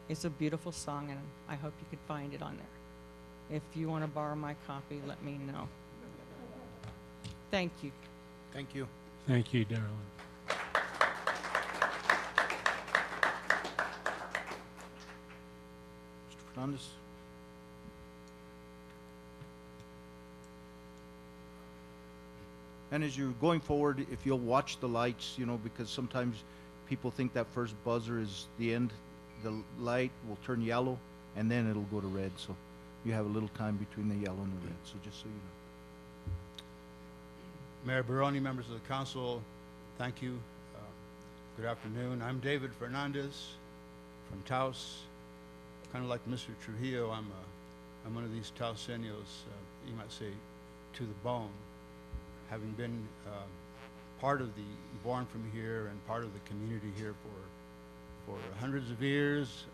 M: It's a beautiful song, and I hope you could find it on there. If you want to borrow my copy, let me know. Thank you.
A: Thank you.
J: Thank you, Darrell.
A: Mr. Fernandez. And as you're going forward, if you'll watch the lights, you know, because sometimes people think that first buzzer is the end. The light will turn yellow, and then it'll go to red. So you have a little time between the yellow and the red. So just so you know.
N: Mayor Barrone, members of the council, thank you. Good afternoon. I'm David Fernandez from Taos. Kind of like Mr. Trujillo, I'm one of these Taoseños, you might say, to the bone. Having been born from here and part of the community here for hundreds of years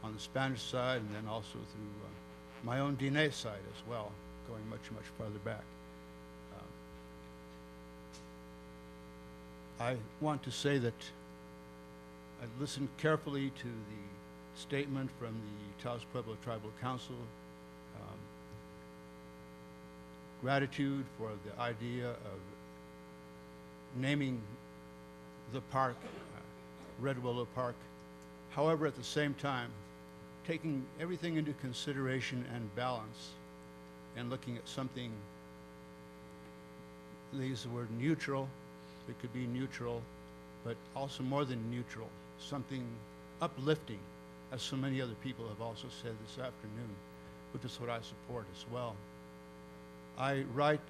N: on the Spanish side, and then also through my own DNA side as well, going much, much farther back. I want to say that I listened carefully to the statement from the Taos Pueblo Tribal Council. Gratitude for the idea of naming the park Red Willow Park. However, at the same time, taking everything into consideration and balance and looking at something, they use the word neutral. It could be neutral, but also more than neutral, something uplifting, as so many other people have also said this afternoon, which is what I support as well. I write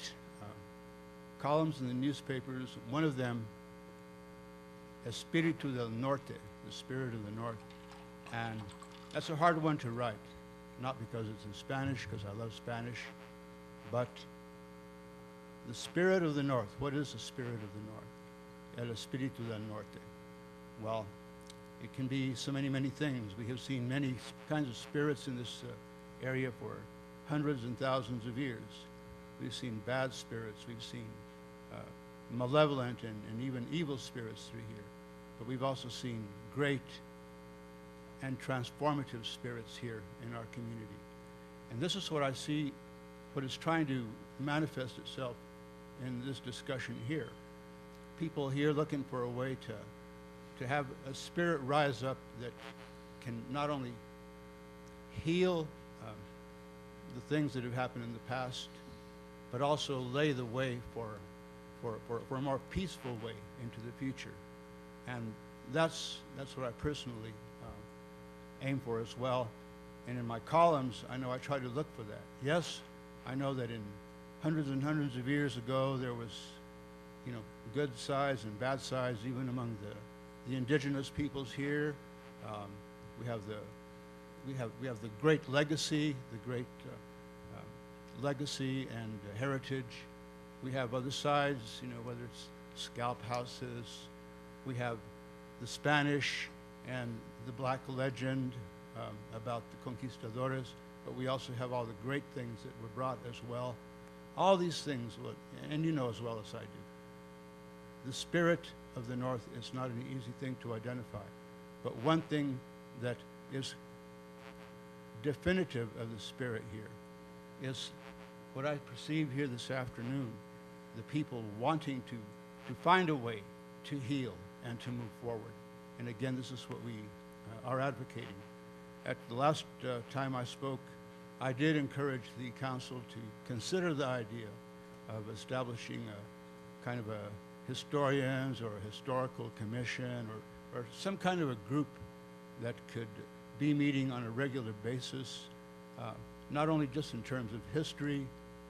N: columns in the newspapers, one of them, Espíritu del Norte, the spirit of the North, and that's a hard one to write, not because it's in Spanish, because I love Spanish, but The spirit of the North. What is the spirit of the North? El Espíritu del Norte. Well, it can be so many, many things. We have seen many kinds of spirits in this area for hundreds and thousands of years. We've seen bad spirits. We've seen malevolent and even evil spirits through here. But we've also seen great and transformative spirits here in our community. And this is what I see, what is trying to manifest itself in this discussion here. People here looking for a way to have a spirit rise up that can not only heal the things that have happened in the past, but also lay the way for a more peaceful way into the future. And that's what I personally aim for as well. And in my columns, I know I try to look for that. Yes, I know that in hundreds and hundreds of years ago, there was, you know, good sides and bad sides even among the indigenous peoples here. We have the great legacy, legacy and heritage. We have other sides, you know, whether it's scalp houses. We have the Spanish and the black legend about the conquistadores, but we also have all the great things that were brought as well. All these things, and you know as well as I do, the spirit of the North is not an easy thing to identify. But one thing that is definitive of the spirit here is what I perceive here this afternoon, the people wanting to find a way to heal and to move forward. And again, this is what we are advocating. At the last time I spoke, I did encourage the council to consider the idea of establishing a kind of a historians or a historical commission or some kind of a group that could be meeting on a regular basis, not only just in terms of history,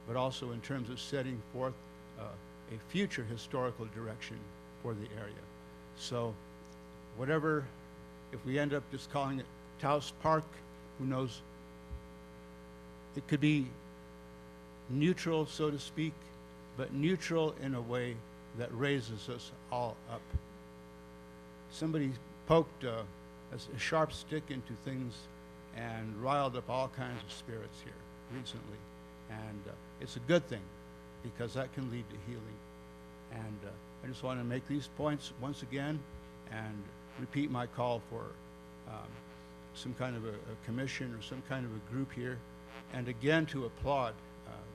N: but also in terms of setting forth a future historical direction for the area. So whatever, if we end up just calling it Taos Park, who knows? It could be neutral, so to speak, but neutral in a way that raises us all up. Somebody poked a sharp stick into things and riled up all kinds of spirits here recently. And it's a good thing, because that can lead to healing. And I just want to make these points once again and repeat my call for some kind of a commission or some kind of a group here. And again, to applaud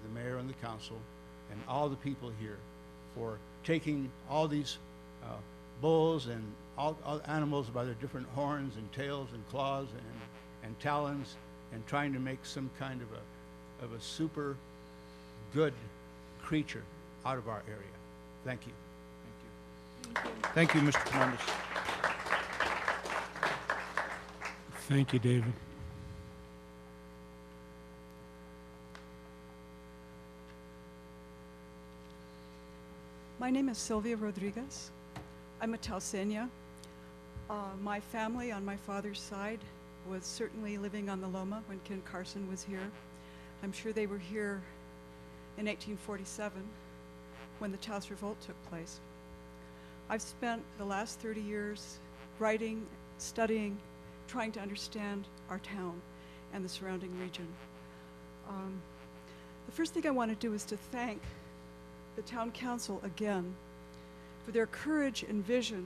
N: the mayor and the council and all the people here for taking all these bulls and all animals by their different horns and tails and claws and talons and trying to make some kind of a super good creature out of our area. Thank you.
A: Thank you, Mr. Fernandez.
J: Thank you, David.
F: My name is Sylvia Rodriguez. I'm a Taosenia. My family on my father's side was certainly living on the Loma when Ken Carson was here. I'm sure they were here in 1847 when the Taos Revolt took place. I've spent the last 30 years writing, studying, trying to understand our town and the surrounding region. The first thing I want to do is to thank the town council again for their courage and vision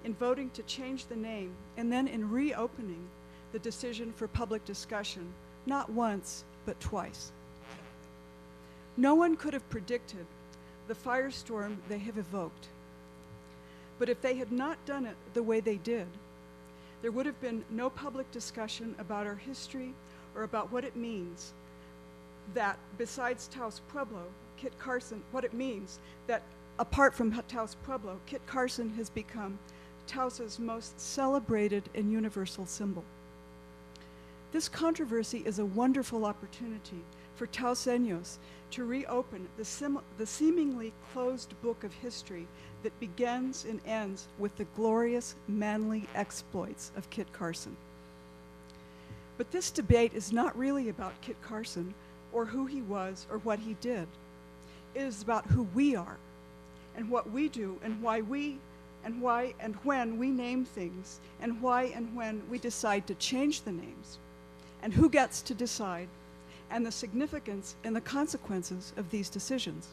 F: in voting to change the name and then in reopening the decision for public discussion, not once, but twice. No one could have predicted the firestorm they have evoked. But if they had not done it the way they did, there would have been no public discussion about our history or about what it means that besides Taos Pueblo, Kit Carson, what it means that apart from Taos Pueblo, Kit Carson has become Taos's most celebrated and universal symbol. This controversy is a wonderful opportunity for Taoseños to reopen the seemingly closed book of history that begins and ends with the glorious, manly exploits of Kit Carson. But this debate is not really about Kit Carson or who he was or what he did.
O: It is about who we are and what we do and why and when we name things and why and when we decide to change the names and who gets to decide and the significance and the consequences of these decisions.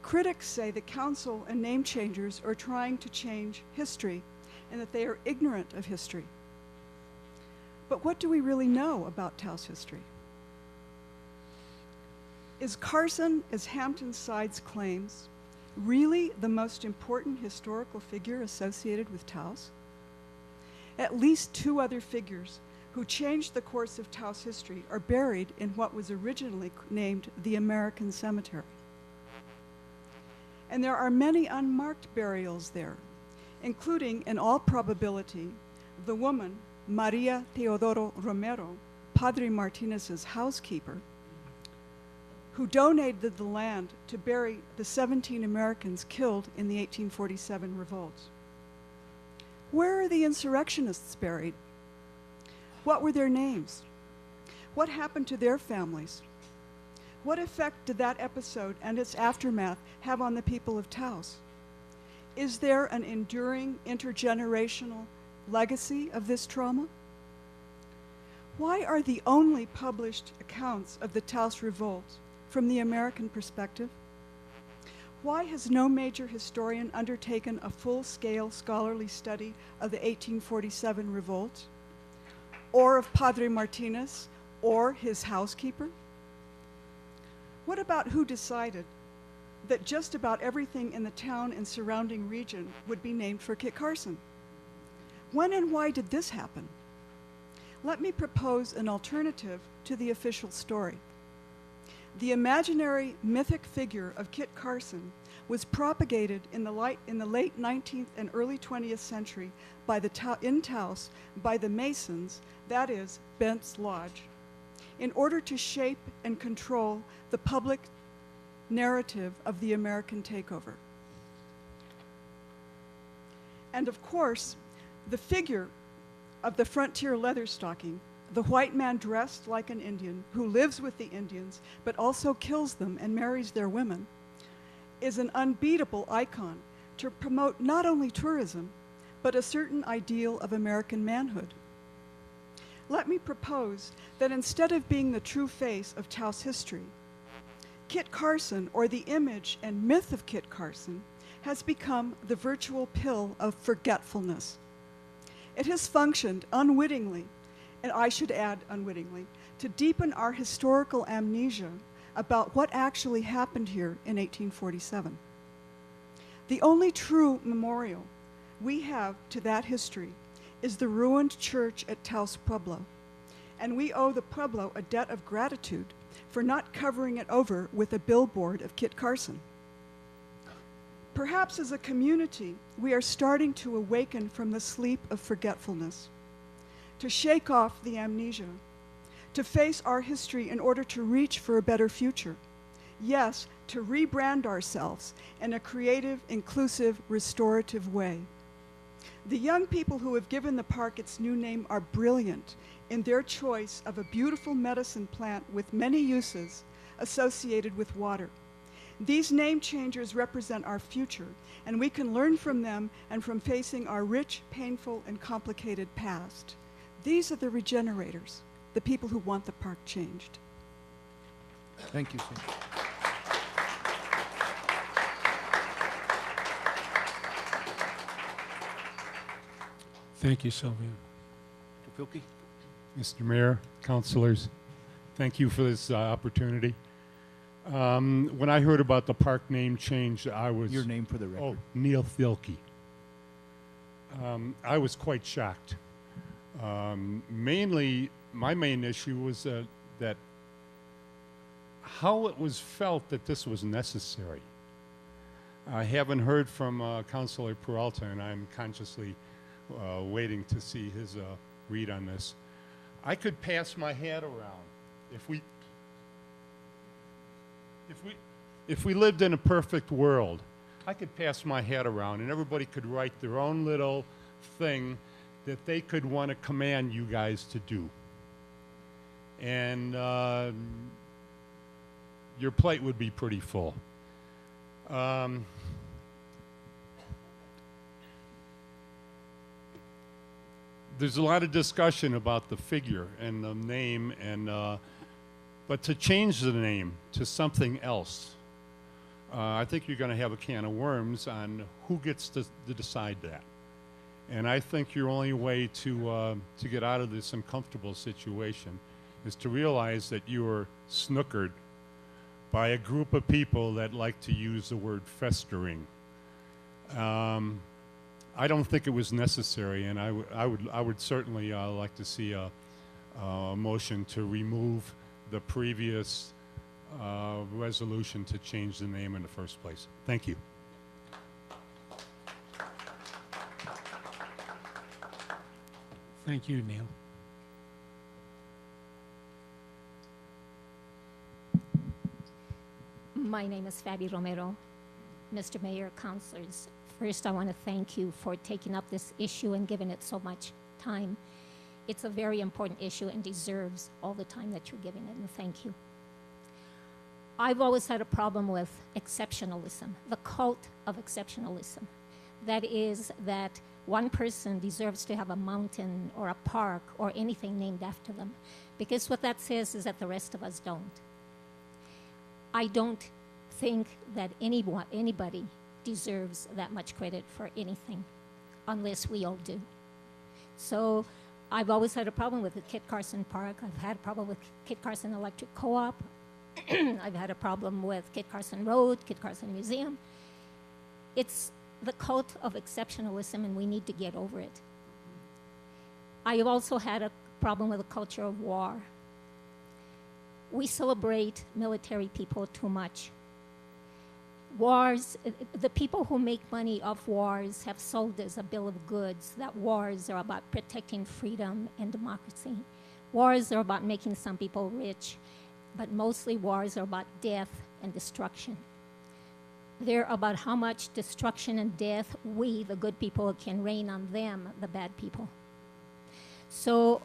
O: Critics say the council and name changers are trying to change history and that they are ignorant of history. But what do we really know about Taos history? Is Carson, as Hampton Sides claims, really the most important historical figure associated with Taos? At least two other figures who changed the course of Taos history are buried in what was originally named the American Cemetery. And there are many unmarked burials there, including, in all probability, the woman, Maria Teodoro Romero, Padre Martinez's housekeeper, who donated the land to bury the 17 Americans killed in the 1847 revolts. Where are the insurrectionists buried? What were their names? What happened to their families? What effect did that episode and its aftermath have on the people of Taos? Is there an enduring intergenerational legacy of this trauma? Why are the only published accounts of the Taos revolt from the American perspective? Why has no major historian undertaken a full-scale scholarly study of the 1847 revolt, or of Padre Martinez, or his housekeeper? What about who decided that just about everything in the town and surrounding region would be named for Kit Carson? When and why did this happen? Let me propose an alternative to the official story. The imaginary mythic figure of Kit Carson was propagated in the late 19th and early 20th century in Taos by the Masons, that is, Bent's Lodge, in order to shape and control the public narrative of the American takeover. And of course, the figure of the frontier leatherstocking, the white man dressed like an Indian who lives with the Indians but also kills them and marries their women, is an unbeatable icon to promote not only tourism, but a certain ideal of American manhood. Let me propose that instead of being the true face of Taos history, Kit Carson, or the image and myth of Kit Carson, has become the virtual pill of forgetfulness. It has functioned unwittingly, and I should add unwittingly, to deepen our historical amnesia about what actually happened here in 1847. The only true memorial we have to that history is the ruined church at Taos Pueblo, and we owe the Pueblo a debt of gratitude for not covering it over with a billboard of Kit Carson. Perhaps as a community, we are starting to awaken from the sleep of forgetfulness, to shake off the amnesia, to face our history in order to reach for a better future. Yes, to rebrand ourselves in a creative, inclusive, restorative way. The young people who have given the park its new name are brilliant in their choice of a beautiful medicine plant with many uses associated with water. These name changers represent our future, and we can learn from them and from facing our rich, painful, and complicated past. These are the regenerators, the people who want the park changed.
A: Thank you, sir.
J: Thank you, Sylvia.
A: Filkey?
J: Mr. Mayor, councilors, thank you for this opportunity. When I heard about the park name change, I was...
A: Your name for the record.
J: Oh, Neil Filkey. I was quite shocked. Mainly, my main issue was that how it was felt that this was necessary. I haven't heard from Councilor Peralta, and I'm consciously waiting to see his read on this. I could pass my hat around if we lived in a perfect world. I could pass my hat around and everybody could write their own little thing that they could want to command you guys to do. And
B: your plate would be pretty full. There's a lot of discussion about the figure and the name, but to change the name to something else, I think you're going to have a can of worms on who gets to decide that. And I think your only way to get out of this uncomfortable situation is to realize that you are snookered by a group of people that like to use the word festering. I don't think it was necessary, and I would certainly like to see a motion to remove the previous resolution to change the name in the first place. Thank you.
J: Thank you, Neil.
P: My name is Fabi Romero. Mr. Mayor, councilors, first I want to thank you for taking up this issue and giving it so much time. It's a very important issue and deserves all the time that you're giving it, and thank you. I've always had a problem with exceptionalism, the cult of exceptionalism. That is that one person deserves to have a mountain or a park or anything named after them, because what that says is that the rest of us don't. I don't think that anybody deserves that much credit for anything, unless we all do. So I've always had a problem with the Kit Carson Park. I've had a problem with Kit Carson Electric Co-op. I've had a problem with Kit Carson Road, Kit Carson Museum. It's the cult of exceptionalism, and we need to get over it. I have also had a problem with the culture of war. We celebrate military people too much. Wars, the people who make money off wars have sold us a bill of goods that wars are about protecting freedom and democracy. Wars are about making some people rich, but mostly wars are about death and destruction. They're about how much destruction and death we, the good people, can rain on them, the bad people. So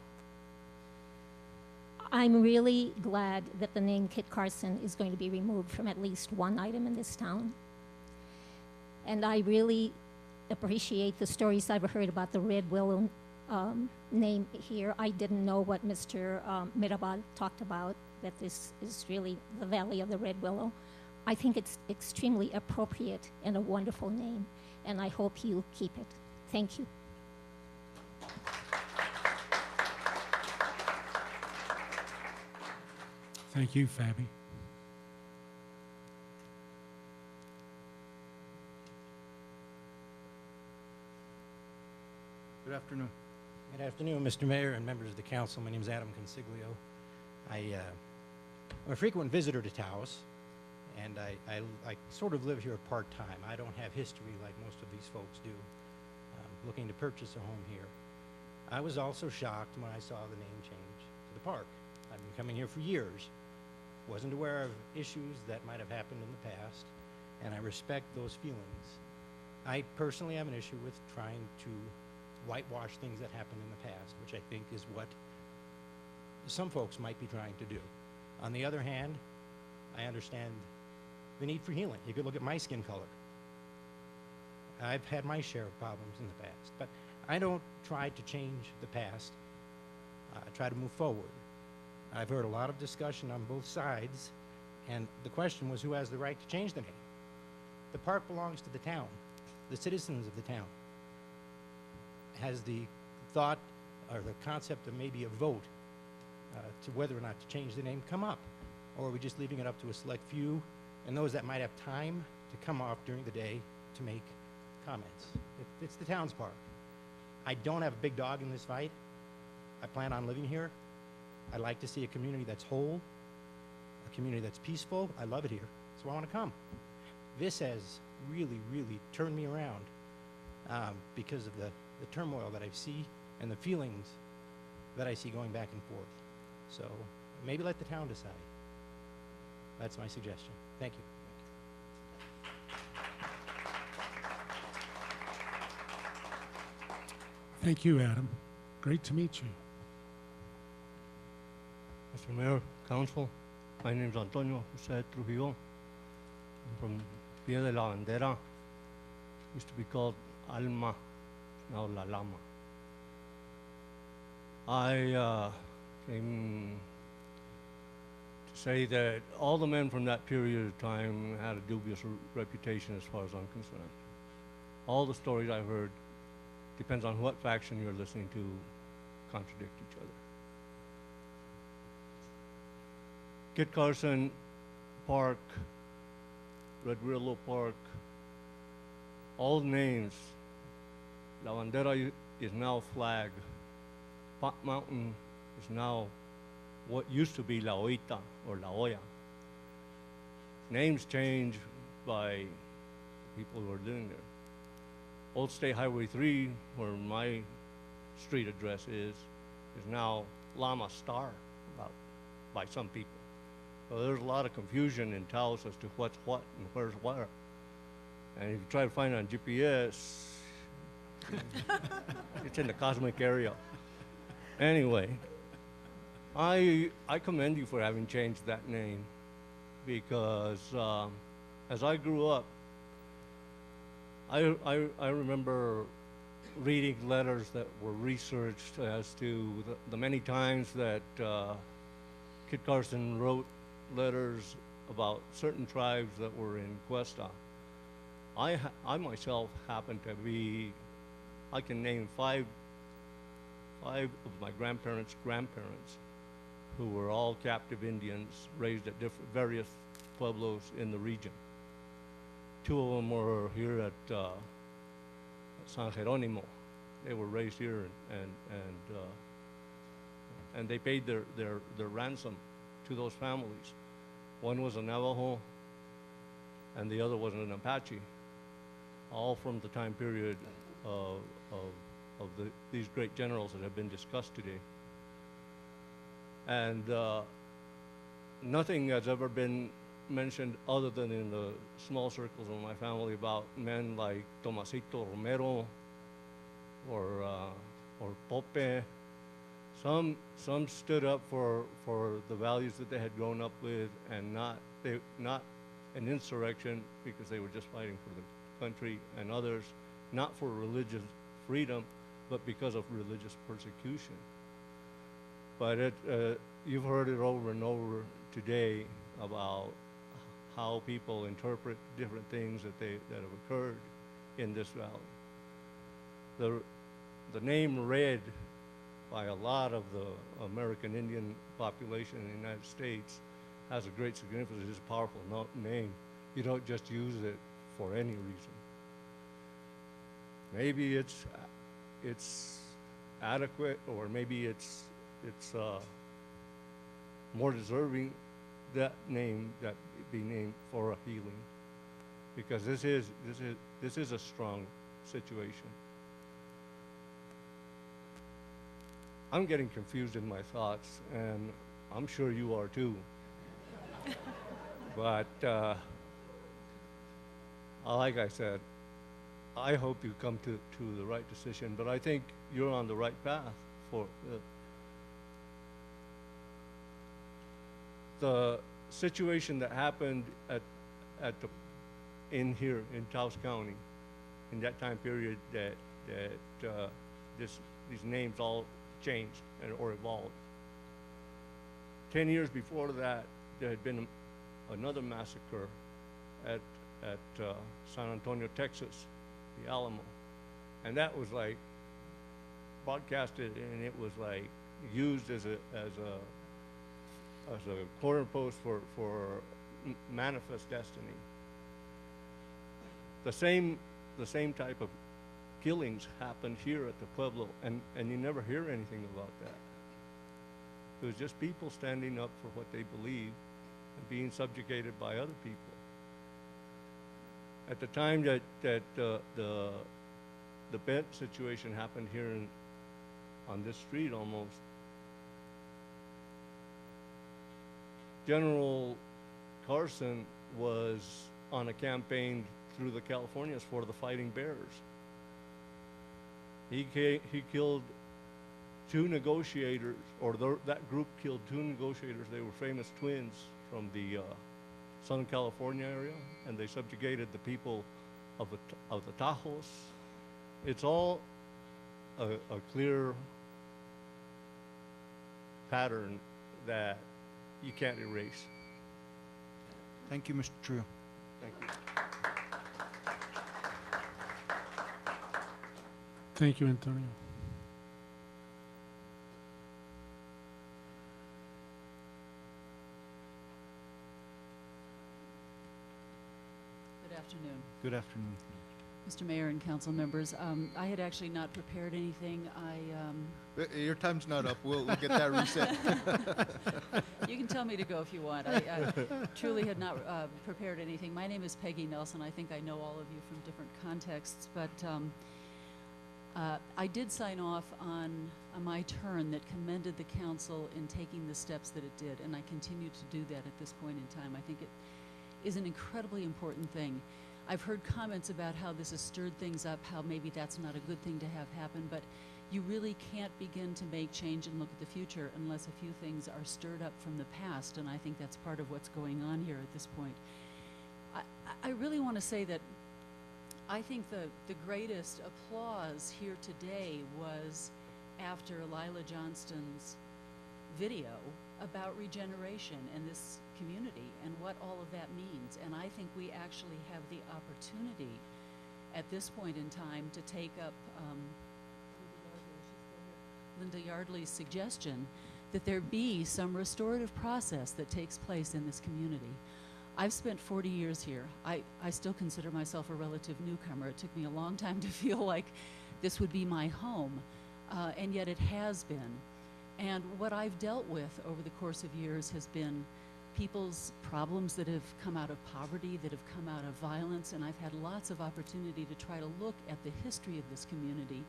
P: I'm really glad that the name Kit Carson is going to be removed from at least one item in this town. And I really appreciate the stories I've heard about the Red Willow name here. I didn't know what Mr. Mirabal talked about, that this is really the Valley of the Red Willow. I think it's extremely appropriate and a wonderful name, and I hope you keep it. Thank you.
J: Thank you, Fabi.
A: Good afternoon.
W: Good afternoon, Mr. Mayor and members of the council. My name is Adam Consiglio. I'm a frequent visitor to Taos, and I sort of live here part-time. I don't have history like most of these folks do, looking to purchase a home here. I was also shocked when I saw the name change to the park. I've been coming here for years, wasn't aware of issues that might have happened in the past, and I respect those feelings. I personally have an issue with trying to whitewash things that happened in the past, which I think is what some folks might be trying to do. On the other hand, I understand the need for healing. You could look at my skin color. I've had my share of problems in the past, but I don't try to change the past. I try to move forward. I've heard a lot of discussion on both sides, and the question was who has the right to change the name? The park belongs to the town, the citizens of the town. Has the thought or the concept of maybe a vote to whether or not to change the name come up? Or are we just leaving it up to a select few and those that might have time to come off during the day to make comments? It's the town's park. I don't have a big dog in this fight. I plan on living here. I like to see a community that's whole, a community that's peaceful. I love it here, so I want to come. This has really, really turned me around because of the turmoil that I see and the feelings that I see going back and forth. So maybe let the town decide. That's my suggestion. Thank you.
J: Thank you, Adam. Great to meet you.
Q: Mr. Mayor, Council,
E: My name is Antonio Jose Trujillo. I'm from Pie de la Bandera. Used to be called Alma, now La Lama. I came to say that all the men from that period of time had a dubious reputation as far as I'm concerned. All the stories I heard, depends on what faction you're listening to, contradict each other. Kit Carson Park, Red Willow Park, all the names. La Bandera is now flag. Pot Mountain is now what used to be La Oita or La Olla. Names change by people who are living there. Old State Highway 3, where my street address is now Lama Star by some people. So there's a lot of confusion in Taos as to what's what and where's where. And if you try to find it on GPS, it's in the cosmic area. Anyway, I commend you for having changed that name because as I grew up, I remember reading letters that were researched as to the many times that Kit Carson wrote letters about certain tribes that were in Questa. I myself happen to be, I can name five of my grandparents' grandparents who were all captive Indians raised at various pueblos in the region. Two of them were here at San Jeronimo. They were raised here and they paid their ransom to those families. One was a Navajo and the other was an Apache, all from the time period of these great generals that have been discussed today. And nothing has ever been mentioned other than in the small circles of my family about men like Tomasito Romero or Pope. Some stood up for the values that they had grown up with and not an insurrection because they were just fighting for the country, and others not for religious freedom but because of religious persecution. But you've heard it over and over today about how people interpret different things that have occurred in this valley. The name Red by a lot of the American Indian population in the United States has a great significance. It's a powerful name. You don't just use it for any reason. Maybe it's adequate, or maybe it's more deserving that be named for a healing, because this is a strong situation. I'm getting confused in my thoughts, and I'm sure you are too. But like I said, I hope you come to the right decision, but I think you're on the right path for the situation that happened in Taos County, in that time period that these names all changed or evolved. 10 years before that, there had been another massacre at San Antonio, Texas, the Alamo, and that was like broadcasted, and it was like used as a corner post for manifest destiny. The same type of killings happened here at the Pueblo, and you never hear anything about that. It was just people standing up for what they believe and being subjugated by other people. At the time that the Bent situation happened here on this street almost, General Carson was on a campaign through the Californias for the Fighting Bears. He killed two negotiators, or that group killed two negotiators. They were famous twins from the Southern California area, and they subjugated the people of the Taos. It's all a clear pattern that you can't erase.
A: Thank you, Mr. Trio.
E: Thank you.
J: Thank you, Antonio.
K: Good afternoon,
A: Good afternoon.
K: Mr. Mayor and council members. I had actually not prepared anything.
A: Your time's not up. We'll get that reset.
K: You can tell me to go if you want. I truly had not prepared anything. My name is Peggy Nelson. I think I know all of you from different contexts, but I did sign off on my turn that commended the council in taking the steps that it did, and I continue to do that at this point in time. I think it is an incredibly important thing. I've heard comments about how this has stirred things up, how maybe that's not a good thing to have happen, but you really can't begin to make change and look at the future unless a few things are stirred up from the past, and I think that's part of what's going on here at this point. I really want to say that I think the greatest applause here today was after Lila Johnston's video about regeneration and this community and what all of that means. And I think we actually have the opportunity at this point in time to take up Linda Yardley's suggestion that there be some restorative process that takes place in this community. I've spent 40 years here. I still consider myself a relative newcomer. It took me a long time to feel like this would be my home, and yet it has been. And what I've dealt with over the course of years has been people's problems that have come out of poverty, that have come out of violence, and I've had lots of opportunity to try to look at the history of this community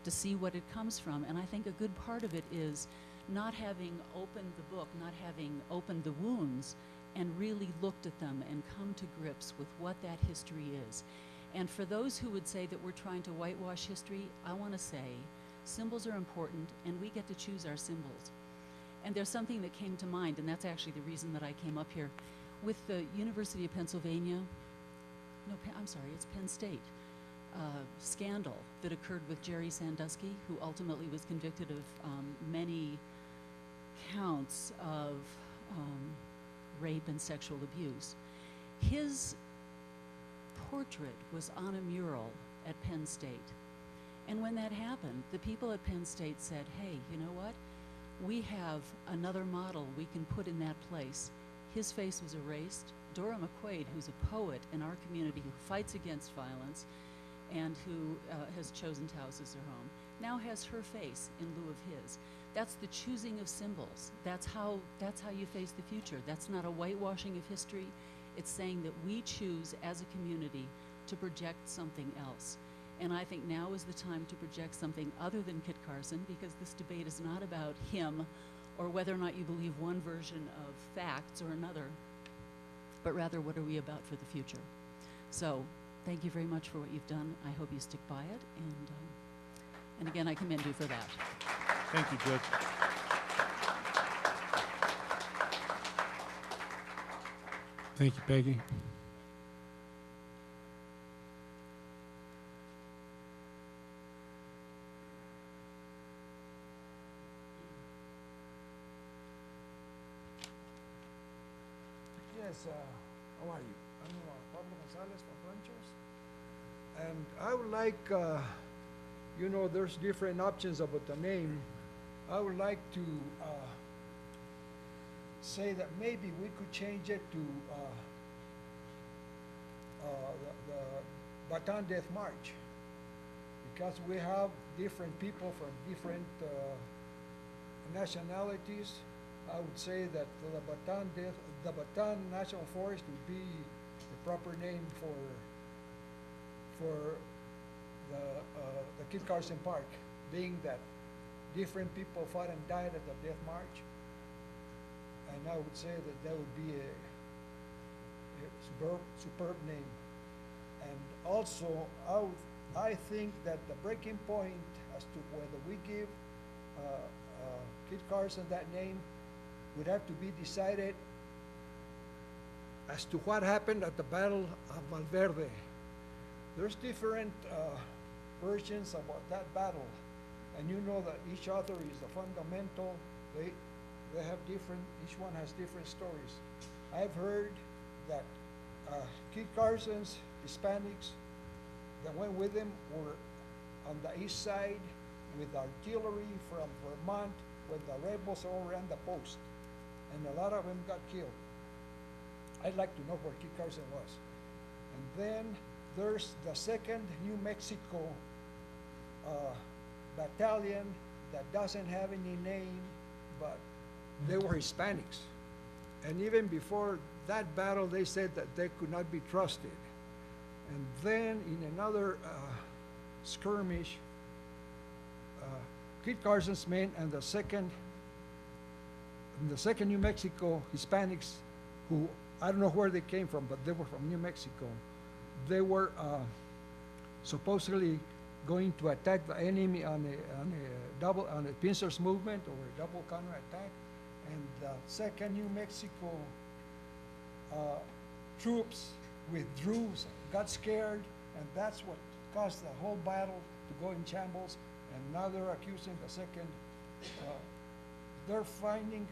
K: to see what it comes from. And I think a good part of it is not having opened the book, not having opened the wounds, and really looked at them and come to grips with what that history is. And for those who would say that we're trying to whitewash history, I want to say symbols are important, and we get to choose our symbols. And there's something that came to mind, and that's actually the reason that I came up here. With the University of Pennsylvania, no, I'm sorry, it's Penn State, scandal that occurred with Jerry Sandusky, who ultimately was convicted of many counts of rape and sexual abuse. His portrait was on a mural at Penn State. And when that happened, the people at Penn State said, hey, you know what? We have another model we can put in that place. His face was erased. Dora McQuaid, who's a poet in our community who fights against violence and who has chosen Taos as their home, now has her face in lieu of his. That's the choosing of symbols. That's how you face the future. That's not a whitewashing of history. It's saying that we choose as a community to project something else. And I think now is the time to project something other than Kit Carson, because this debate is not about him or whether or not you believe one version of facts or another, but rather what are we about for the future. So thank you very much for what you've done. I hope you stick by it. And again, I commend you for that.
A: Thank you, Judge.
J: Thank you, Peggy.
U: Yes, how are you? I'm Pablo Gonzalez from Ranchers. And I would like, you know, there's different options about the name. I would like to say that maybe we could change it to the Bataan Death March, because we have different people from different nationalities. I would say that the Bataan National Forest would be the proper name for the Kit Carson Park, being that different people fought and died at the Death March. And I would say that that would be a superb name. And also, I think that the breaking point as to whether we give Kit Carson that name would have to be decided as to what happened at the Battle of Valverde. There's different versions about that battle, and you know that each author is the fundamental. They have different, each one has different stories. I've heard that Kit Carson's Hispanics that went with him were on the east side with artillery from Vermont when the rebels overran the post, and a lot of them got killed. I'd like to know where Kit Carson was. And then there's the 2nd New Mexico battalion that doesn't have any name, but they were Hispanics. And even before that battle, they said that they could not be trusted. And then in another skirmish, Kit Carson's men and the 2nd New Mexico Hispanics, who I don't know where they came from, but they were from New Mexico. They were supposedly going to attack the enemy on a pincers movement or a double counterattack, and the 2nd New Mexico troops withdrew, got scared, and that's what caused the whole battle to go in shambles. And now they're accusing the 2nd. They're finding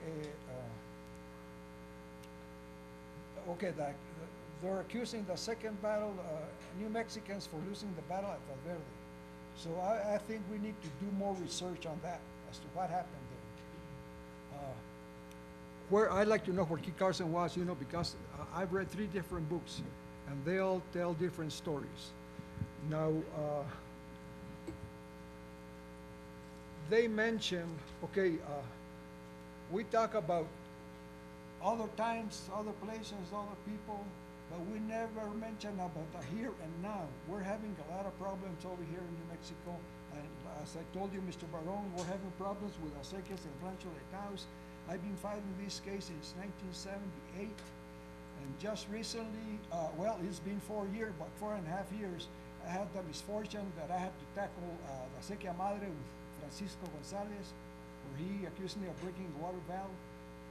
U: they're accusing the 2nd battle, New Mexicans, for losing the battle at Valverde. So I think we need to do more research on that as to what happened there. Where I'd like to know where Kit Carson was, you know, because I've read 3 different books, and they all tell different stories. Now, they mention, we talk about other times, other places, other people, but we never mention about the here and now. We're having a lot of problems over here in New Mexico, and as I told you, Mr. Barrone, we're having problems with acequias and Rancho de Taos. I've been fighting this case since 1978, and just recently, well, it's been 4 years, but 4.5 years, I had the misfortune that I had to tackle the acequia madre with Francisco Gonzalez, where he accused me of breaking the water valve.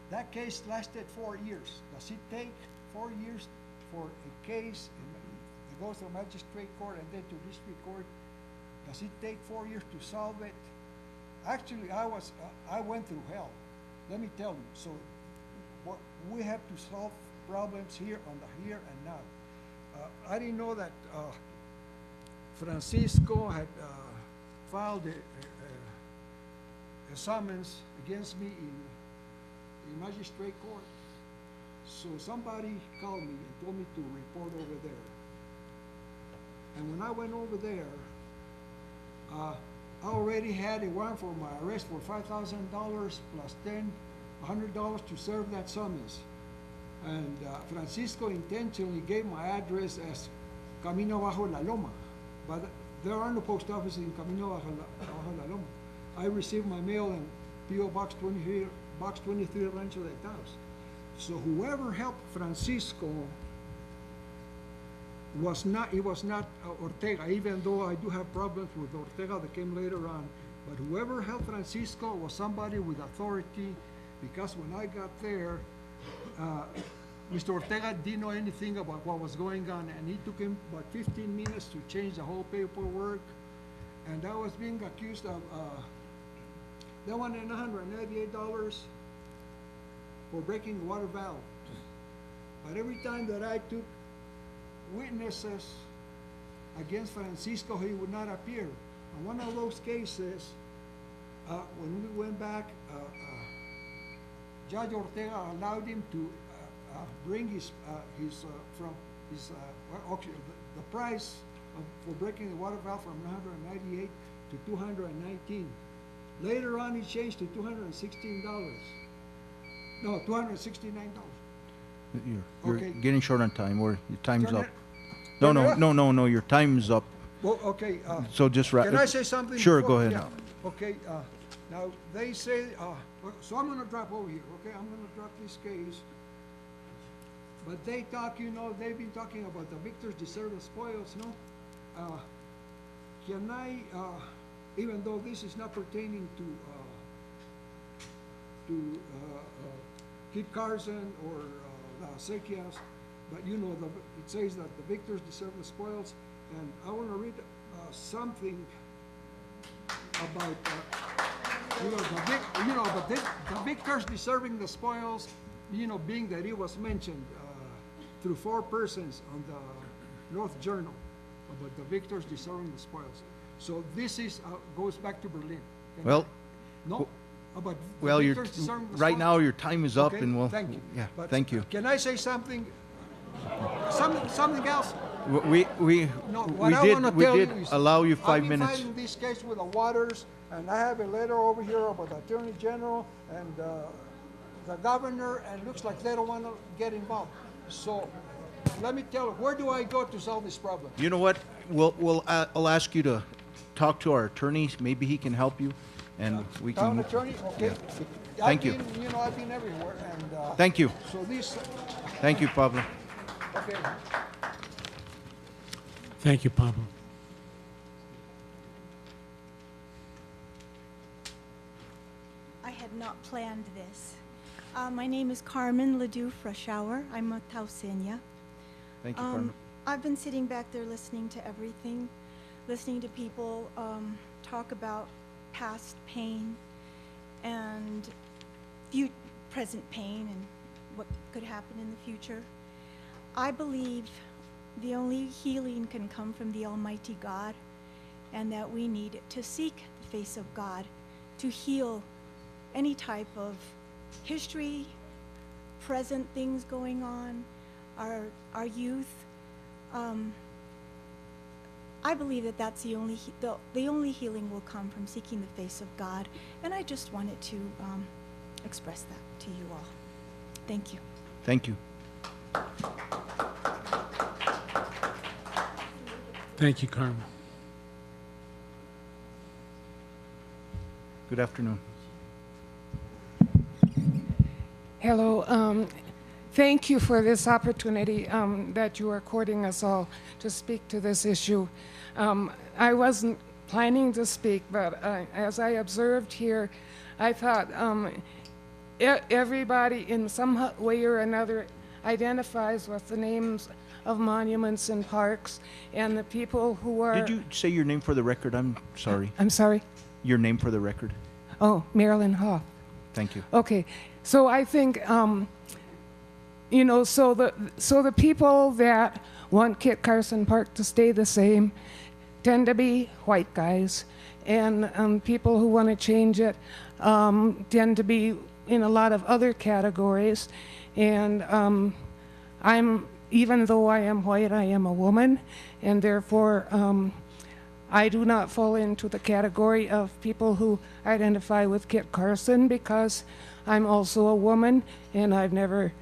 U: That case lasted 4 years. Does it take 4 years for a case, it goes to magistrate court and then to district court? Does it take 4 years to solve it? Actually, I went through hell, let me tell you. So we have to solve problems here on the here and now. I didn't know that Francisco had filed a summons against me in magistrate court. So somebody called me and told me to report over there. And when I went over there, I already had a warrant for my arrest for $5,000 plus $100 to serve that summons. And Francisco intentionally gave my address as Camino Bajo la Loma, but there are no post offices in Camino Bajo la Loma. I received my mail in P.O. Box 23, Rancho de Taos. So whoever helped Francisco was not Ortega, even though I do have problems with Ortega that came later on. But whoever helped Francisco was somebody with authority, because when I got there, Mr. Ortega didn't know anything about what was going on, and it took him about 15 minutes to change the whole paperwork. And I was being accused of, they wanted $198 for breaking the water valve. But every time that I took witnesses against Francisco, he would not appear. On one of those cases, when we went back, Judge Ortega allowed him to bring the price for breaking the water valve from 198 to 219. Later on, he changed to $216. No, $269.
A: You're
U: Okay.
A: getting short on time, or your time's
U: Turn
A: up.
U: it-
A: No,
U: turn it
A: no,
U: off?
A: no, your time's up.
U: Well, okay.
A: So just wrap.
U: Can I say something?
A: Sure,
U: before?
A: go ahead.
U: Yeah. Okay, now they say, so I'm gonna drop over here, okay? I'm gonna drop this case. But they talk, you know, they've been talking about the victors deserve the spoils, no? Can I, even though this is not pertaining to Kit Carson or the acequias, but you know, it says that the victors deserve the spoils, and I want to read something about, the victors deserving the spoils, being that it was mentioned through 4 persons on the North Journal about the victors deserving the spoils. So this is goes back to Berlin.
A: Well,
U: No, about
A: well,
U: victors deserving the
A: right
U: spoils.
A: now your time is up,
U: Okay,
A: and we'll.
U: thank you.
A: Yeah,
U: But
A: thank you.
U: Can I say something? Something else?
A: We
U: No,
A: we
U: what I
A: did
U: wanna
A: we
U: tell
A: did
U: you is
A: allow you 5
U: I've been
A: minutes.
U: fighting this case with the Waters, and I have a letter over here about the Attorney General and the governor, and looks like they don't want to get involved. So let me tell you, where do I go to solve this problem?
A: You know what? I'll ask you to talk to our attorneys. Maybe he can help you, and we can.
U: Town attorney, okay.
A: Yeah. Thank you.
U: I've been everywhere, and.
A: Thank you.
U: So this.
A: Thank you, Pablo.
U: Okay.
J: Thank you, Pablo.
R: I had not planned this. My name is Carmen Ledoux Freshour. I'm a Taosenia.
A: Thank you, Carmen.
R: I've been sitting back there listening to everything, listening to people talk about past pain and present pain and what could happen in the future. I believe the only healing can come from the Almighty God, and that we need to seek the face of God to heal any type of history, present things going on, our youth. I believe that that's the only healing will come from seeking the face of God, and I just wanted to express that to you all. Thank you.
A: Thank you.
J: Thank you, Carmen.
A: Good afternoon.
S: Hello. Thank you for this opportunity that you are courting us all to speak to this issue. I wasn't planning to speak, but as I observed here, I thought everybody in some way or another identifies with the names of monuments and parks, and the people who are...
A: Did you say your name for the record? I'm sorry.
S: I'm sorry?
A: Your name for the record.
S: Oh, Marilyn Hoff.
A: Thank you.
S: Okay, so I think, you know, so the people that want Kit Carson Park to stay the same tend to be white guys, and people who want to change it tend to be in a lot of other categories. And even though I am white, I am a woman, and therefore I do not fall into the category of people who identify with Kit Carson, because I'm also a woman, and I've never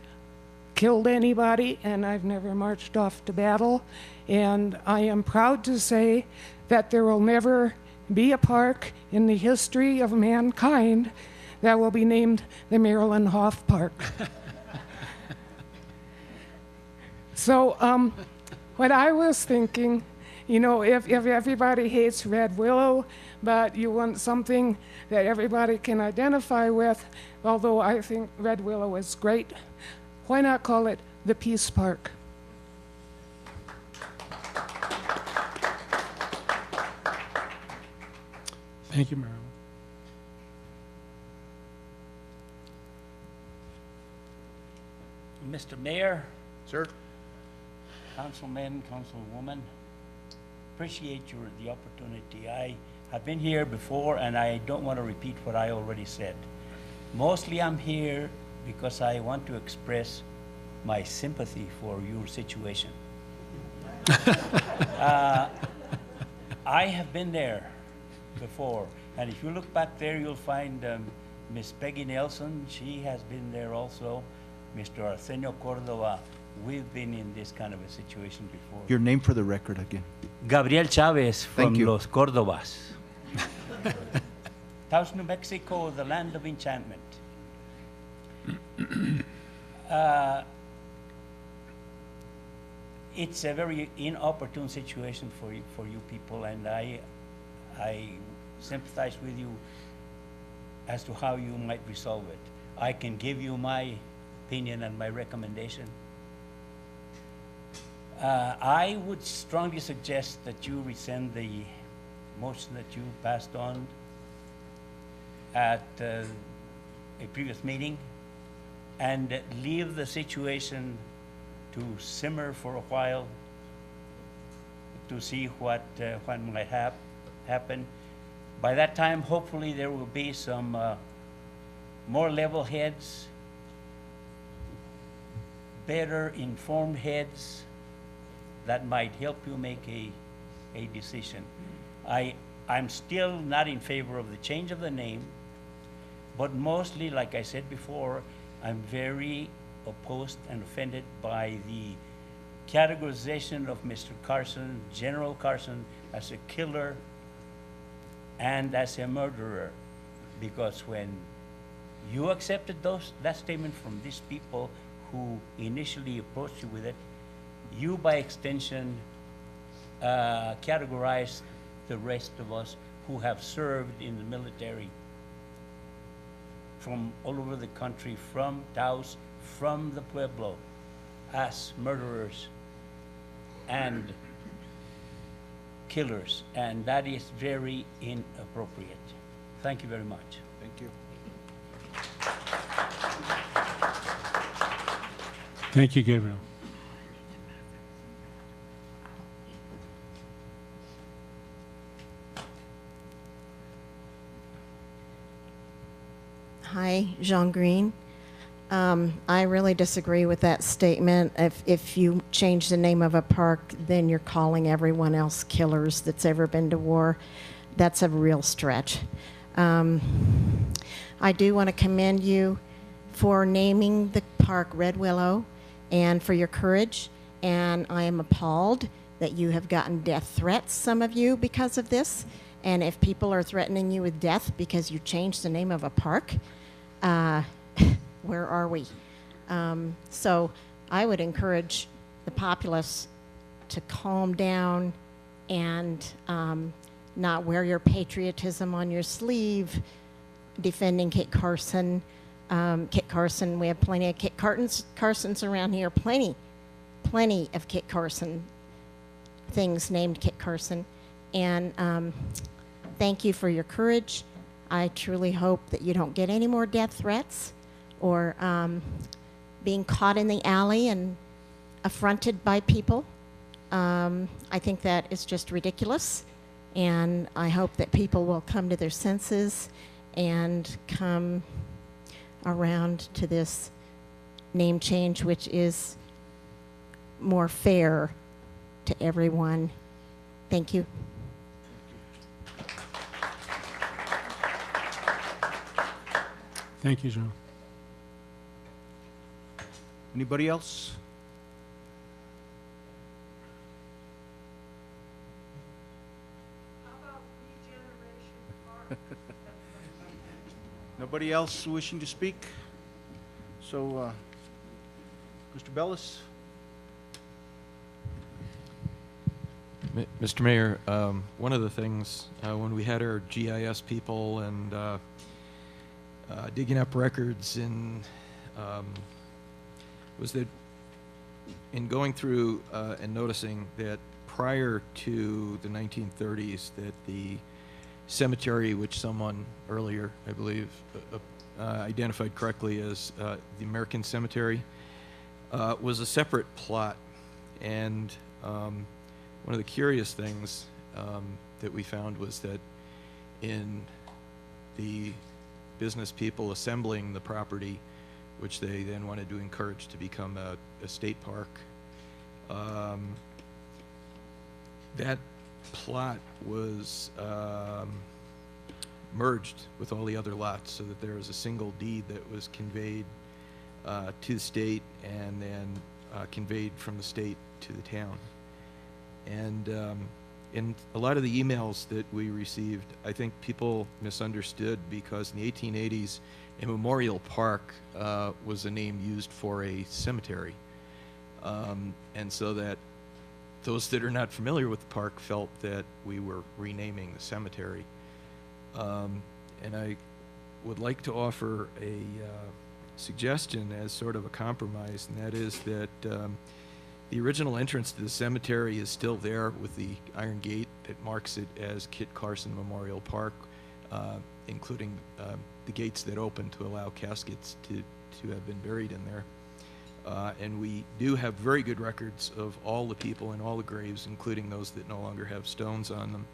S: killed anybody, and I've never marched off to battle. And I am proud to say that there will never be a park in the history of mankind that will be named the Marilyn Hoff Park. So what I was thinking, you know, if everybody hates Red Willow, but you want something that everybody can identify with, although I think Red Willow is great, why not call it the Peace Park?
J: Thank you, Marilyn.
T: Mr. Mayor.
A: Sir.
T: Councilman, Councilwoman, appreciate the opportunity. I have been here before, and I don't want to repeat what I already said. Mostly I'm here because I want to express my sympathy for your situation. I have been there before, and if you look back there, you'll find Miss Peggy Nelson. She has been there also. Mr. Arsenio Cordova. We've been in this kind of a situation before.
A: Your name for the record again.
T: Gabriel Chavez from
A: Thank you.
T: Los Cordovas. Taos, New Mexico, the land of enchantment. It's a very inopportune situation for you people, and I sympathize with you as to how you might resolve it. I can give you my opinion and my recommendation. I would strongly suggest that you rescind the motion that you passed on at a previous meeting and leave the situation to simmer for a while to see what might happen. By that time, hopefully, there will be some more level heads, better informed heads that might help you make a decision. I'm still not in favor of the change of the name, but mostly, like I said before, I'm very opposed and offended by the categorization of Mr. Carson, General Carson, as a killer and as a murderer. Because when you accepted that statement from these people who initially approached you with it, you, by extension, categorized the rest of us who have served in the military from all over the country, from Taos, from the Pueblo, as murderers and killers, and that is very inappropriate. Thank you very much.
A: Thank you.
J: Thank you, Gabriel.
D: Hi, Jean Green. I really disagree with that statement. If you change the name of a park, then you're calling everyone else killers that's ever been to war. That's a real stretch. I do want to commend you for naming the park Red Willow and for your courage. And I am appalled that you have gotten death threats, some of you, because of this. And if people are threatening you with death because you changed the name of a park, where are we? So I would encourage the populace to calm down and not wear your patriotism on your sleeve, defending Kit Carson. Kit Carson, we have plenty of Kit Carsons around here, plenty of Kit Carson things named Kit Carson. And thank you for your courage. I truly hope that you don't get any more death threats or being caught in the alley and affronted by people. I think that is just ridiculous, and I hope that people will come to their senses and come around to this name change, which is more fair to everyone. Thank you.
J: Thank you, Joe.
A: Anybody else? Nobody else wishing to speak? So, Mr. Bellis?
I: Mr. Mayor, one of the things when we had our GIS people and digging up records was that in going through and noticing that prior to the 1930s that the cemetery, which someone earlier, I believe, identified correctly as the American Cemetery, was a separate plot. And one of the curious things that we found was that in the business people assembling the property, which they then wanted to encourage to become a state park, that plot was merged with all the other lots so that there was a single deed that was conveyed to the state and then conveyed from the state to the town. And in a lot of the emails that we received, I think people misunderstood because in the 1880s, a memorial park was a name used for a cemetery. And so that those that are not familiar with the park felt that we were renaming the cemetery. And I would like to offer a suggestion as sort of a compromise, and that is that The original entrance to the cemetery is still there with the iron gate that marks it as Kit Carson Memorial Park, including the gates that open to allow caskets to have been buried in there. And we do have very good records of all the people in all the graves, including those that no longer have stones on them.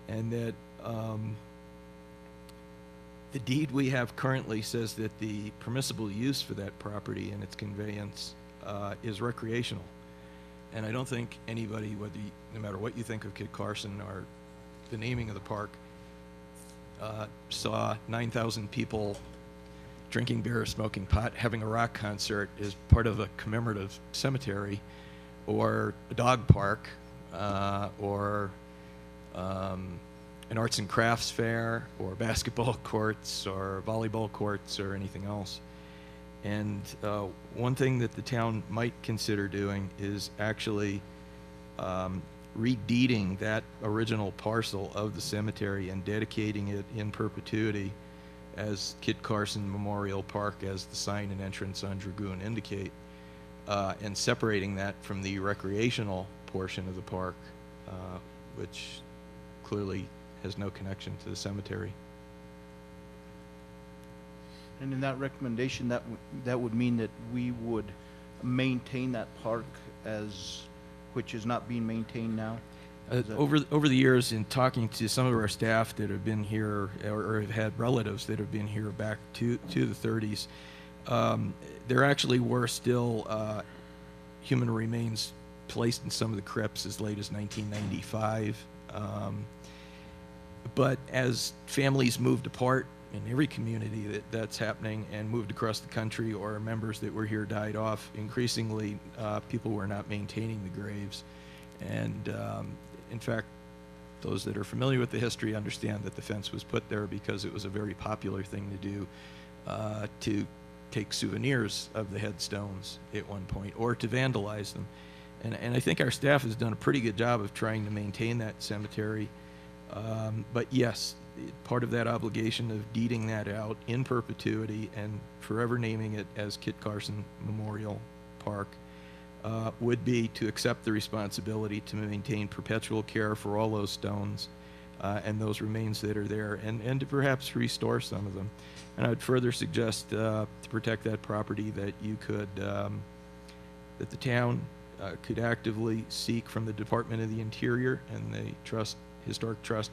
I: And that the deed we have currently says that the permissible use for that property and its conveyance is recreational. And I don't think anybody, no matter what you think of Kit Carson or the naming of the park, saw 9,000 people drinking beer, smoking pot, having a rock concert as part of a commemorative cemetery, or a dog park, or an arts and crafts fair, or basketball courts, or volleyball courts, or anything else. And one thing that the town might consider doing is actually redeeding that original parcel of the cemetery and dedicating it in perpetuity as Kit Carson Memorial Park, as the sign and entrance on Dragoon indicate, and separating that from the recreational portion of the park, which clearly has no connection to the cemetery.
A: And in that recommendation, that would mean that we would maintain that park which is not being maintained now?
I: Over the years, in talking to some of our staff that have been here, or have had relatives that have been here back to the 30s, there actually were still human remains placed in some of the crypts as late as 1995. But as families moved apart in every community that's happening, and moved across the country, or members that were here died off, increasingly people were not maintaining the graves. And in fact, those that are familiar with the history understand that the fence was put there because it was a very popular thing to do, to take souvenirs of the headstones at one point, or to vandalize them. And I think our staff has done a pretty good job of trying to maintain that cemetery. But yes, part of that obligation of deeding that out in perpetuity and forever naming it as Kit Carson Memorial Park would be to accept the responsibility to maintain perpetual care for all those stones and those remains that are there, and to perhaps restore some of them. And I would further suggest to protect that property that you could, that the town could actively seek from the Department of the Interior and the Historic Trust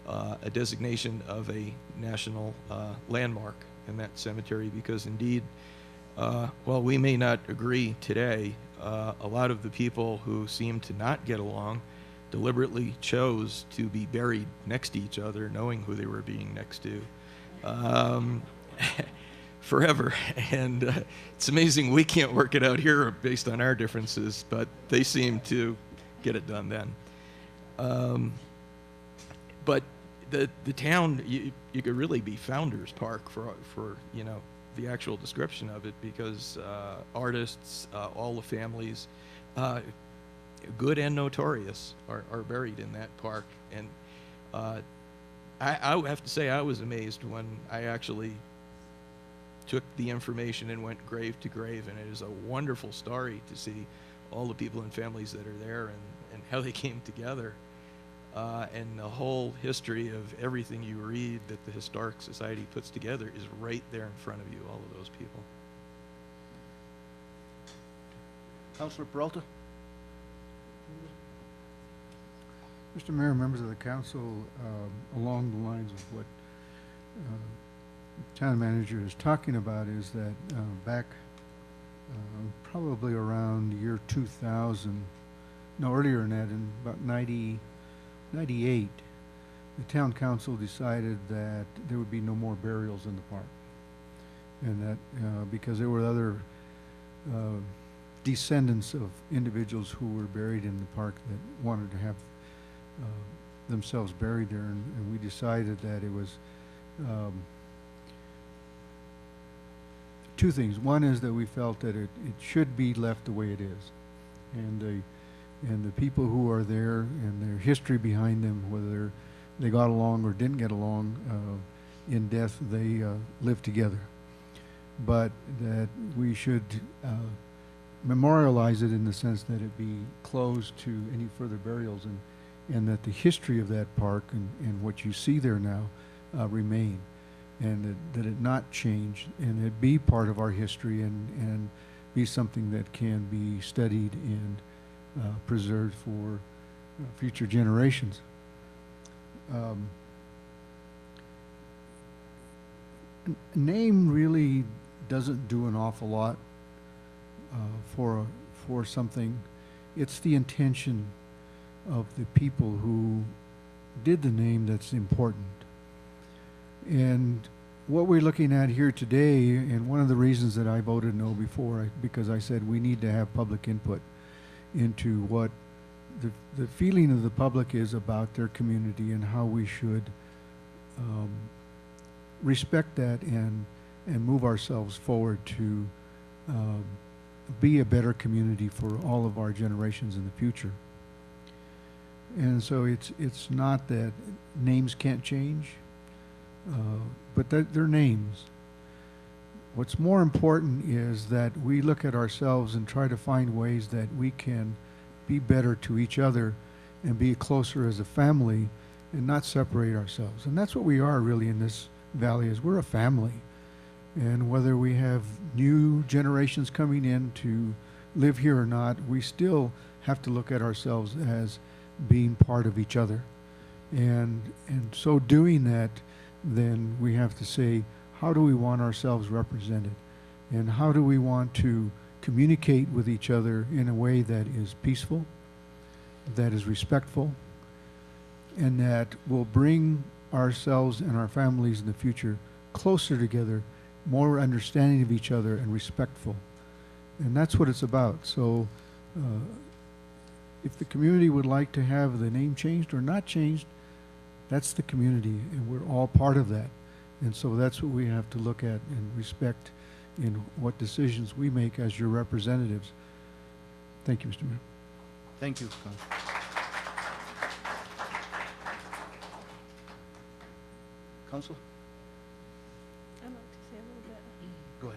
I: a designation of a national landmark in that cemetery, because indeed, while we may not agree today, a lot of the people who seem to not get along deliberately chose to be buried next to each other, knowing who they were being next to, forever. And it's amazing we can't work it out here based on our differences, but they seem to get it done then. But the town, you could really be Founders Park for you know, the actual description of it, because artists, all the families, good and notorious, are buried in that park. And I have to say, I was amazed when I actually took the information and went grave to grave, and it is a wonderful story to see all the people and families that are there, and how they came together. And the whole history of everything you read that the Historic Society puts together is right there in front of you, all of those people.
A: Councilor Peralta?
C: Mr. Mayor, members of the council, along the lines of what the town manager is talking about, is that back probably around the year 2000, no, earlier than that, in about 98, the town council decided that there would be no more burials in the park, and that because there were other descendants of individuals who were buried in the park that wanted to have themselves buried there, and we decided that it was two things. One is that we felt that it should be left the way it is, and the people who are there and their history behind them, whether they got along or didn't get along, in death they lived together. But that we should memorialize it in the sense that it be closed to any further burials, and that the history of that park and what you see there now remain, and that it not change, and it be part of our history, and be something that can be studied and preserved for future generations. Name really doesn't do an awful lot for something. It's the intention of the people who did the name that's important. And what we're looking at here today, and one of the reasons that I voted no before, because I said we need to have public input into what the feeling of the public is about their community, and how we should respect that and move ourselves forward to be a better community for all of our generations in the future. And so it's not that names can't change, but they're names. What's more important is that we look at ourselves and try to find ways that we can be better to each other and be closer as a family, and not separate ourselves. And that's what we are really in this valley, is we're a family. And whether we have new generations coming in to live here or not, we still have to look at ourselves as being part of each other. And so doing that, then we have to say, how do we want ourselves represented? And how do we want to communicate with each other in a way that is peaceful, that is respectful, and that will bring ourselves and our families in the future closer together, more understanding of each other, and respectful. And that's what it's about. So if the community would like to have the name changed or not changed, that's the community, and we're all part of that. And so that's what we have to look at and respect in what decisions we make as your representatives. Thank you, Mr. Mayor.
A: Thank you. Council?
R: I'd like to say a little bit.
A: Go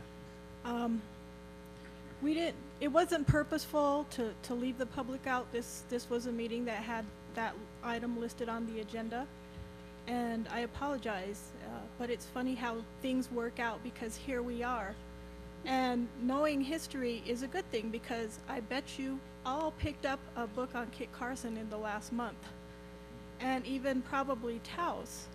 A: ahead.
R: It wasn't purposeful to leave the public out. This was a meeting that had that item listed on the agenda, and I apologize, but it's funny how things work out, because here we are. And knowing history is a good thing, because I bet you all picked up a book on Kit Carson in the last month, and even probably Taos.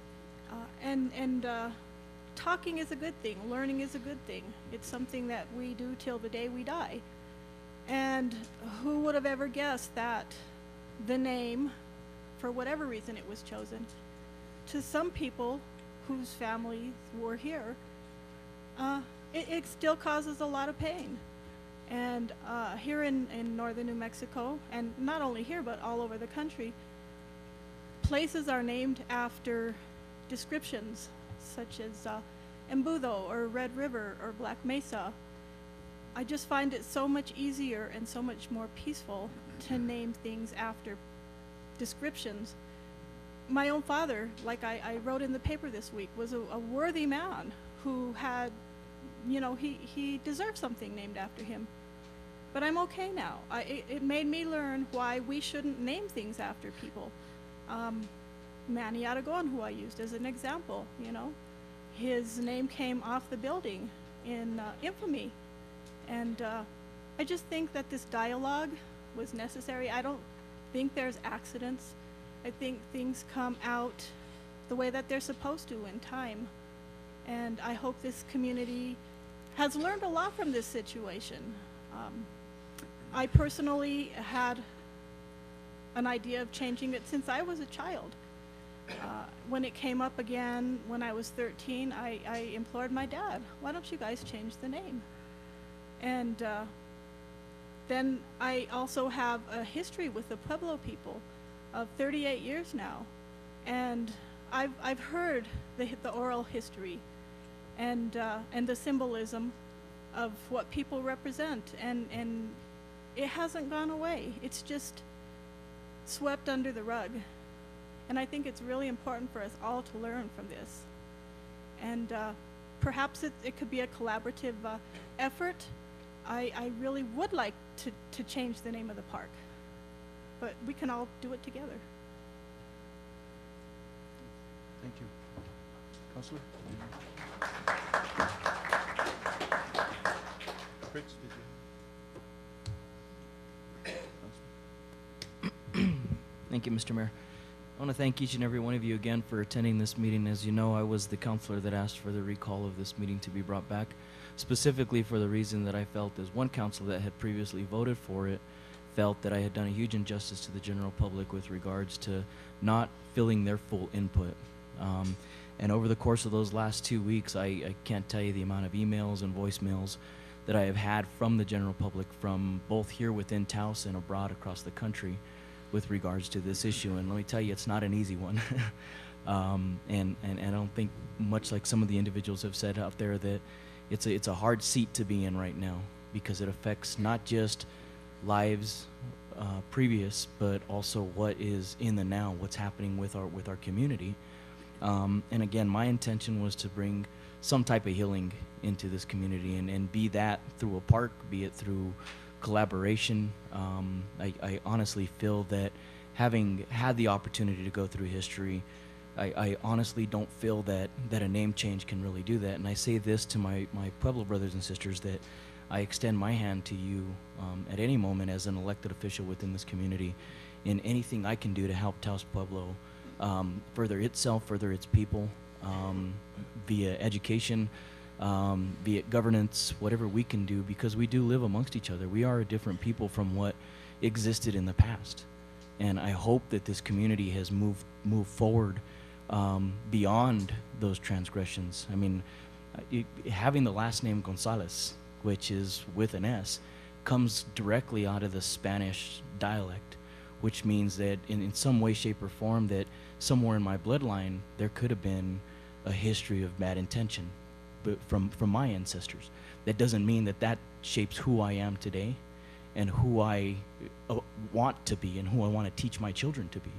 R: Talking is a good thing. Learning is a good thing. It's something that we do till the day we die. And who would have ever guessed that the name, for whatever reason it was chosen, to some people whose families were here, it still causes a lot of pain. And here in northern New Mexico, and not only here but all over the country, places are named after descriptions such as Embudo or Red River or Black Mesa. I just find it so much easier and so much more peaceful to name things after descriptions. My own father, like I wrote in the paper this week, was a worthy man who had, he deserved something named after him. But I'm okay now. It made me learn why we shouldn't name things after people. Manny Aragon, who I used as an example, his name came off the building in infamy. And I just think that this dialogue was necessary. I don't think there's accidents. I think things come out the way that they're supposed to in time. And I hope this community has learned a lot from this situation. I personally had an idea of changing it since I was a child. When it came up again when I was 13, I implored my dad, why don't you guys change the name? And then I also have a history with the Pueblo people of 38 years now. And I've heard the oral history and the symbolism of what people represent, and it hasn't gone away. It's just swept under the rug. And I think it's really important for us all to learn from this. And perhaps it could be a collaborative effort
G: I really would like to change the name of the park, but we can all do it together.
A: Thank you. Councilor? Fritz, did you?
H: Thank you, Mr. Mayor. I want to thank each and every one of you again for attending this meeting. As you know, I was the counselor that asked for the recall of this meeting to be brought back, specifically for the reason that I felt as one counselor that had previously voted for it felt that I had done a huge injustice to the general public with regards to not filling their full input. And over the course of those last 2 weeks, I can't tell you the amount of emails and voicemails that I have had from the general public, from both here within Taos and abroad across the country, with regards to this issue. And let me tell you, it's not an easy one. And I don't think, much like some of the individuals have said out there, that it's a hard seat to be in right now, because it affects not just lives previous, but also what is in the now, what's happening with our community. And again, my intention was to bring some type of healing into this community, and be that through a park, be it through collaboration. I honestly feel that, having had the opportunity to go through history, I honestly don't feel that a name change can really do that. And I say this to my Pueblo brothers and sisters, that I extend my hand to you at any moment as an elected official within this community, in anything I can do to help Taos Pueblo further itself, further its people, via education, be it governance, whatever we can do, because we do live amongst each other. We are a different people from what existed in the past. And I hope that this community has moved forward beyond those transgressions. I mean, having the last name Gonzalez, which is with an S, comes directly out of the Spanish dialect, which means that in some way, shape, or form, that somewhere in my bloodline there could have been a history of bad intention, but from my ancestors. That doesn't mean that shapes who I am today, and who I want to be, and who I want to teach my children to be.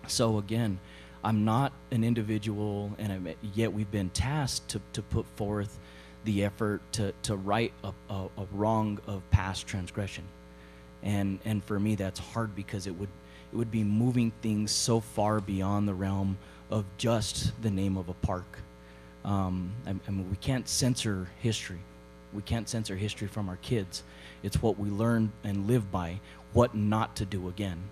H: So again, I'm not an individual, and yet we've been tasked to put forth the effort to right a wrong of past transgression. And for me, that's hard, because it would be moving things so far beyond the realm of just the name of a park. I mean, we can't censor history. We can't censor history from our kids. It's what we learn and live by, what not to do again.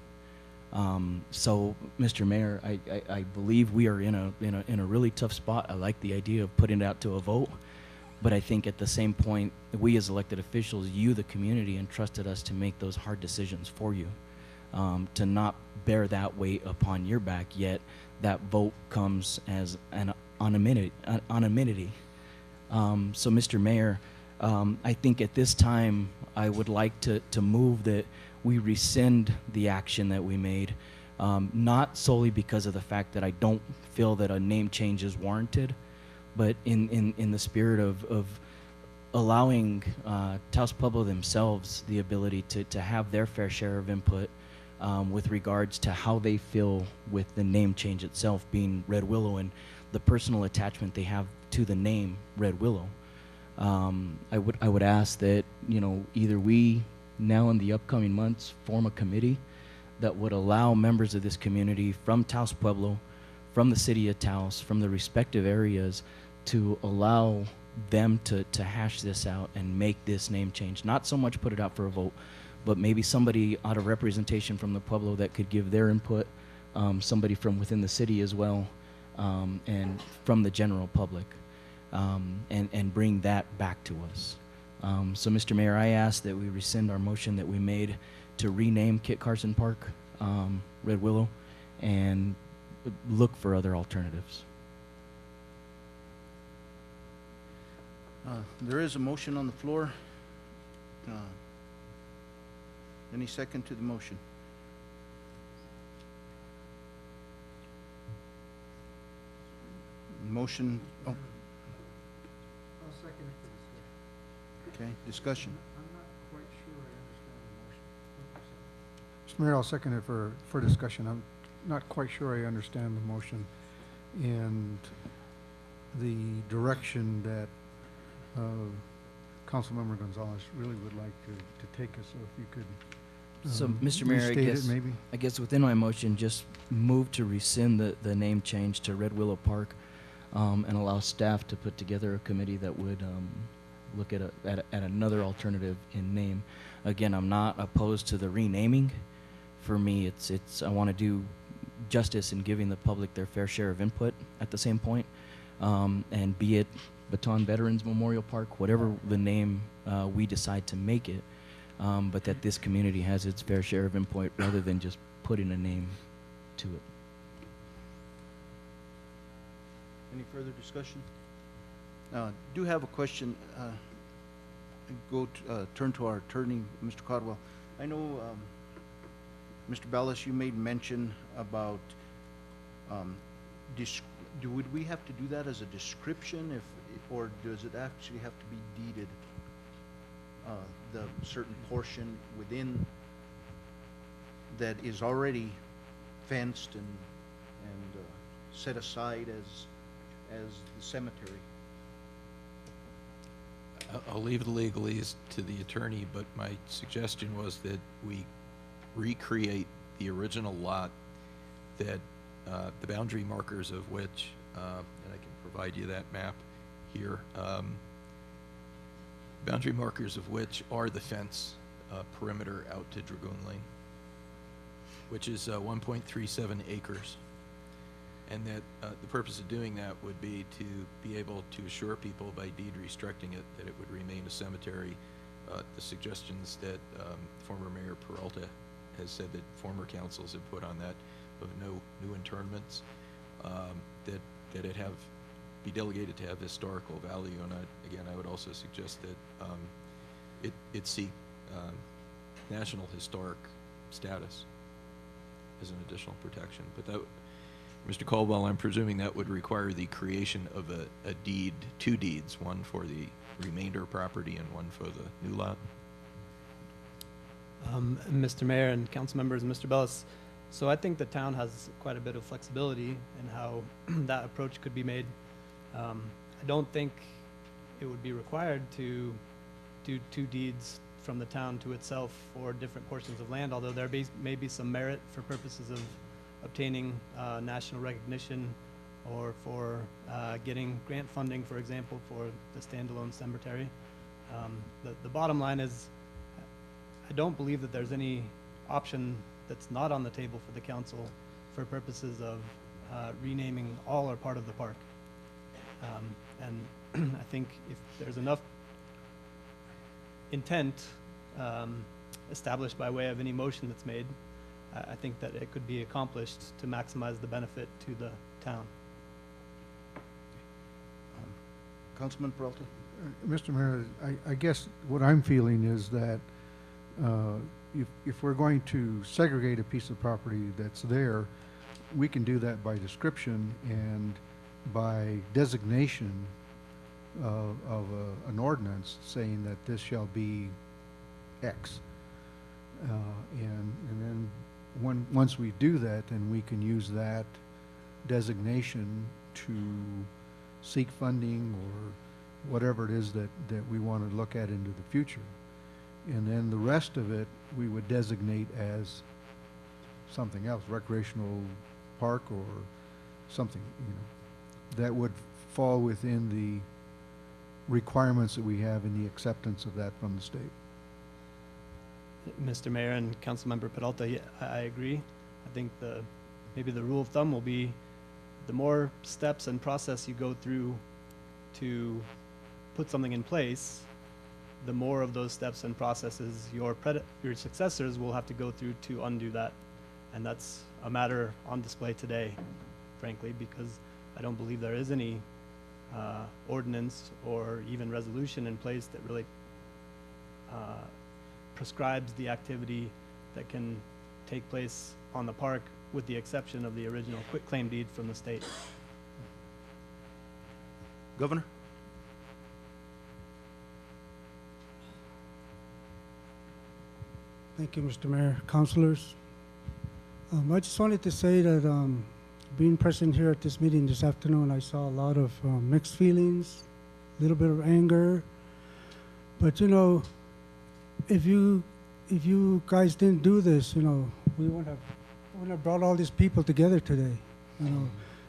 H: So, Mr. Mayor, I believe we are in a really tough spot. I like the idea of putting it out to a vote, but I think at the same point, we as elected officials, you, the community, entrusted us to make those hard decisions for you, to not bear that weight upon your back, yet that vote comes as an anonymity. So, Mr. Mayor, I think at this time, I would like to move that we rescind the action that we made, not solely because of the fact that I don't feel that a name change is warranted, but in the spirit of allowing Taos Pueblo themselves the ability to have their fair share of input with regards to how they feel with the name change itself, being Red Willow, and the personal attachment they have to the name Red Willow. I would ask that, either we now in the upcoming months form a committee that would allow members of this community from Taos Pueblo, from the city of Taos, from the respective areas, to allow them to hash this out and make this name change. Not so much put it out for a vote, but maybe somebody out of representation from the Pueblo that could give their input, somebody from within the city as well, and from the general public, and bring that back to us. So, Mr. Mayor, I ask that we rescind our motion that we made to rename Kit Carson Park Red Willow, and look for other alternatives.
A: There is a motion on the floor. Any second to the motion? Motion. Oh.
C: I'll second it for discussion.
A: Okay, discussion.
C: I'm not quite sure I understand the motion. Mr. Mayor, I'll second it for discussion. I'm not quite sure I understand the motion and the direction that Councilmember Gonzalez really would like to take us, so if you could
H: So, Mr. Mayor,
C: restate it maybe.
H: I guess within my motion, just move to rescind the name change to Red Willow Park, and allow staff to put together a committee that would look at another alternative in name. Again, I'm not opposed to the renaming. For me, it's I want to do justice in giving the public their fair share of input at the same point, and be it Baton Veterans Memorial Park, whatever the name we decide to make it, but that this community has its fair share of input rather than just putting a name to it.
A: Any further discussion? Do have a question. Turn to our attorney, Mr. Caldwell. I know, Mr. Ballas, you made mention about, would we have to do that as a description, or does it actually have to be deeded, the certain portion within that is already fenced and set aside as the cemetery?
I: I'll leave the legalese to the attorney, but my suggestion was that we recreate the original lot that the boundary markers of which, and I can provide you that map here, boundary markers of which are the fence perimeter out to Dragoon Lane, which is 1.37 acres. And that the purpose of doing that would be to be able to assure people by deed restricting it that it would remain a cemetery. The suggestions that former Mayor Peralta has said that former councils have put on that of no new internments, that it be delegated to have historical value. And again, I would also suggest that it seek national historic status as an additional protection. But that, Mr. Caldwell, I'm presuming that would require the creation of a deed, two deeds, one for the remainder property and one for the new lot.
L: Mr. Mayor and council members, Mr. Bellis, so I think the town has quite a bit of flexibility in how that approach could be made. I don't think it would be required to do two deeds from the town to itself for different portions of land, although there may be some merit for purposes of obtaining national recognition or for getting grant funding, for example, for the standalone cemetery. The bottom line is I don't believe that there's any option that's not on the table for the council for purposes of renaming all or part of the park. And I think if there's enough intent established by way of any motion that's made, I think that it could be accomplished to maximize the benefit to the town.
A: Councilman Peralta?
C: Mr. Mayor, I guess what I'm feeling is that if we're going to segregate a piece of property that's there, we can do that by description and by designation of an ordinance saying that this shall be X. And then once we do that, then we can use that designation to seek funding or whatever it is that we want to look at into the future. And then the rest of it, we would designate as something else, recreational park or something, that would fall within the requirements that we have in the acceptance of that from the state.
L: Mr. Mayor and Councilmember Peralta, yeah, I agree. I think maybe the rule of thumb will be the more steps and process you go through to put something in place, the more of those steps and processes your successors will have to go through to undo that. And that's a matter on display today, frankly, because I don't believe there is any ordinance or even resolution in place that really prescribes the activity that can take place on the park, with the exception of the original quitclaim deed from the state.
A: Governor?
M: Thank you, Mr. Mayor, councilors. I just wanted to say that being present here at this meeting this afternoon, I saw a lot of mixed feelings, a little bit of anger, But you know, if you guys didn't do this, you know, we wouldn't have brought all these people together today. You know,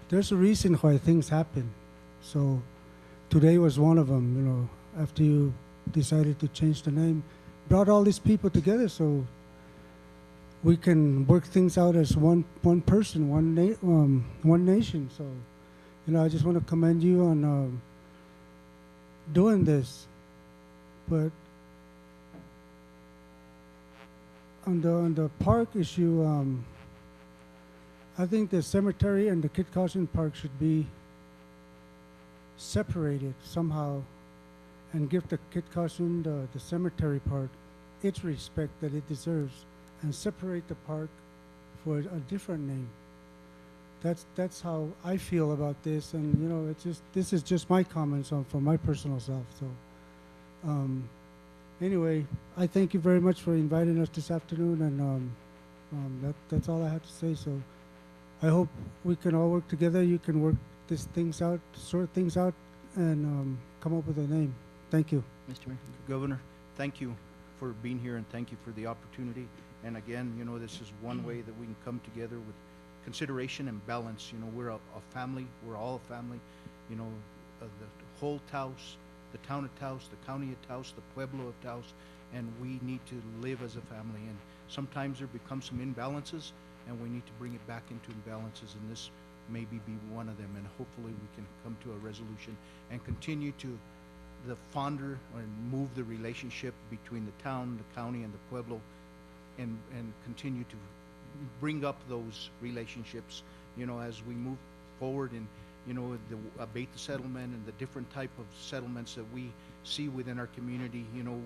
M: there's a reason why things happen. So today was one of them. You know, after you decided to change the name, brought all these people together so we can work things out as one person, one nation. So, you know, I just want to commend you on doing this. But on the park issue, I think the cemetery and the Kit Carson Park should be separated somehow, and give the Kit Carson, the cemetery part, its respect that it deserves, and separate the park for a different name. That's how I feel about this, and you know, this is just my comments from my personal self. So. Anyway, I thank you very much for inviting us this afternoon, and that's all I have to say. So I hope we can all work together. You can work these things out, sort things out, and come up with a name. Thank you.
H: Mr. Mayor.
A: Governor, thank you for being here, and thank you for the opportunity. And again, you know, this is one way that we can come together with consideration and balance. You know, we're a family. We're all a family. You know, the whole Taos, the town of Taos, the county of Taos, the pueblo of Taos, and we need to live as a family. And sometimes there becomes some imbalances, and we need to bring it back into imbalances, and this maybe be one of them. And hopefully we can come to a resolution and continue to fonder and move the relationship between the town, the county, and the pueblo, and continue to bring up those relationships, you know, as we move forward and, you know, abate the settlement and the different type of settlements that we see within our community. You know,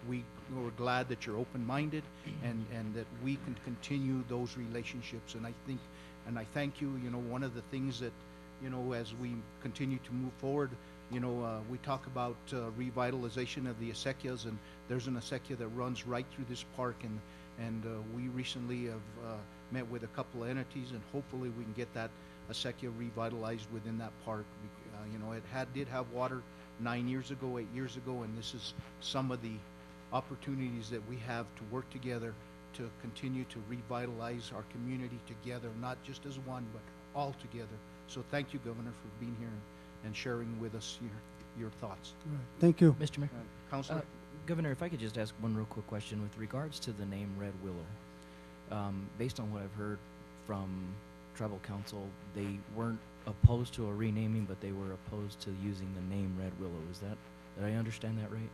A: we're glad that you're open-minded, and that we can continue those relationships. And I think, and I thank you. You know, one of the things that, you know, as we continue to move forward, you know, we talk about revitalization of the acequias, and there's an acequia that runs right through this park, and we recently have met with a couple of entities, and hopefully we can get that acequia revitalized within that park. You know, it did have water 8 years ago, and this is some of the opportunities that we have to work together to continue to revitalize our community together, not just as one, but all together. So thank you, Governor, for being here and sharing with us your thoughts.
M: Right. Thank you.
H: Mr. Mayor.
A: Councilor?
H: Governor, if I could just ask one real quick question with regards to the name Red Willow. Based on what I've heard from Tribal Council, they weren't opposed to a renaming, but they were opposed to using the name Red Willow. Did I understand that right?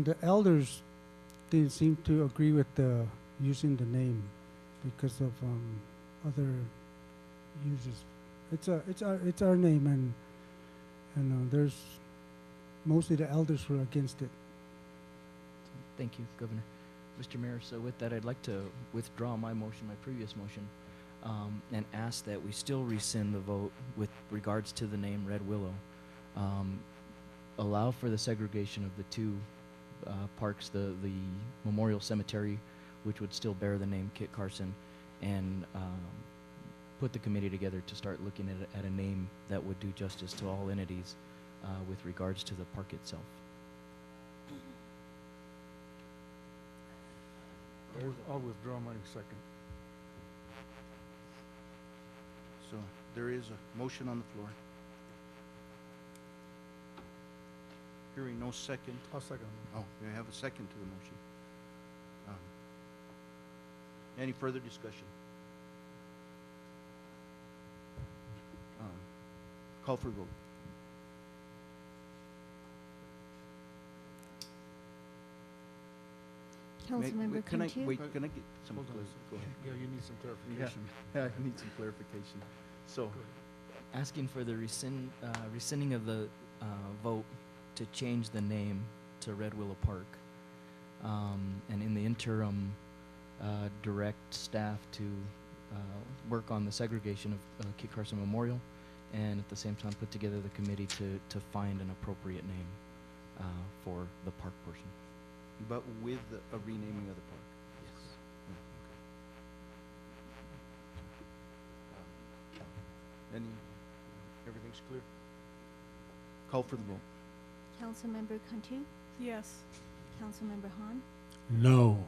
M: The elders didn't seem to agree with using the name because of other uses. It's our name, and there's mostly the elders were against it.
H: Thank you, Governor. Mr. Mayor, so with that, I'd like to withdraw my motion, my previous motion, and ask that we still rescind the vote with regards to the name Red Willow. Allow for the segregation of the two parks, the Memorial Cemetery, which would still bear the name Kit Carson, and put the committee together to start looking at a name that would do justice to all entities with regards to the park itself.
C: I'll withdraw my second.
A: So there is a motion on the floor. Hearing no second.
C: I'll second.
A: Oh, we have a second to the motion. Any further discussion? Call for vote.
D: Councilmember
A: Can I
D: Cantu?
A: wait? Can I get some? Go ahead.
C: Yeah, you need some clarification.
A: Yeah, I need some clarification. So,
H: Asking for the rescinding of the vote to change the name to Red Willow Park, and in the interim, direct staff to work on the segregation of Kit Carson Memorial, and at the same time put together the committee to find an appropriate name for the park portion.
A: but with a renaming of the park.
H: Yes.
A: Everything's clear? Call for the vote.
R: Councilmember Cantu,
G: Yes.
R: Councilmember Han,
J: No.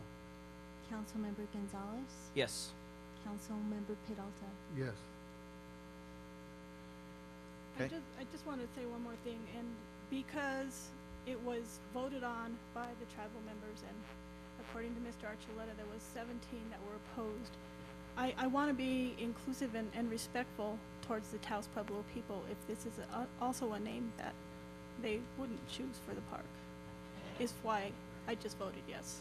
R: Councilmember Gonzalez,
H: Yes.
R: Councilmember Peralta.
C: Yes.
A: Okay.
G: I just want to say one more thing, and because it was voted on by the tribal members, and according to Mr. Archuleta, there was 17 that were opposed. I want to be inclusive and respectful towards the Taos Pueblo people if this is also a name that they wouldn't choose for the park, is why I just voted yes.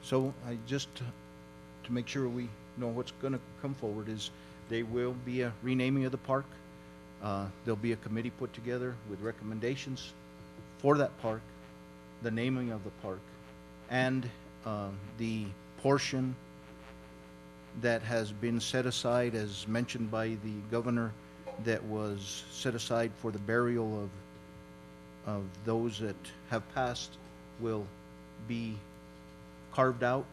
A: So I just, to make sure we know what's going to come forward, is there will be a renaming of the park. There'll be a committee put together with recommendations for that park, the naming of the park, and the portion that has been set aside, as mentioned by the governor, that was set aside for the burial of those that have passed, will be carved out,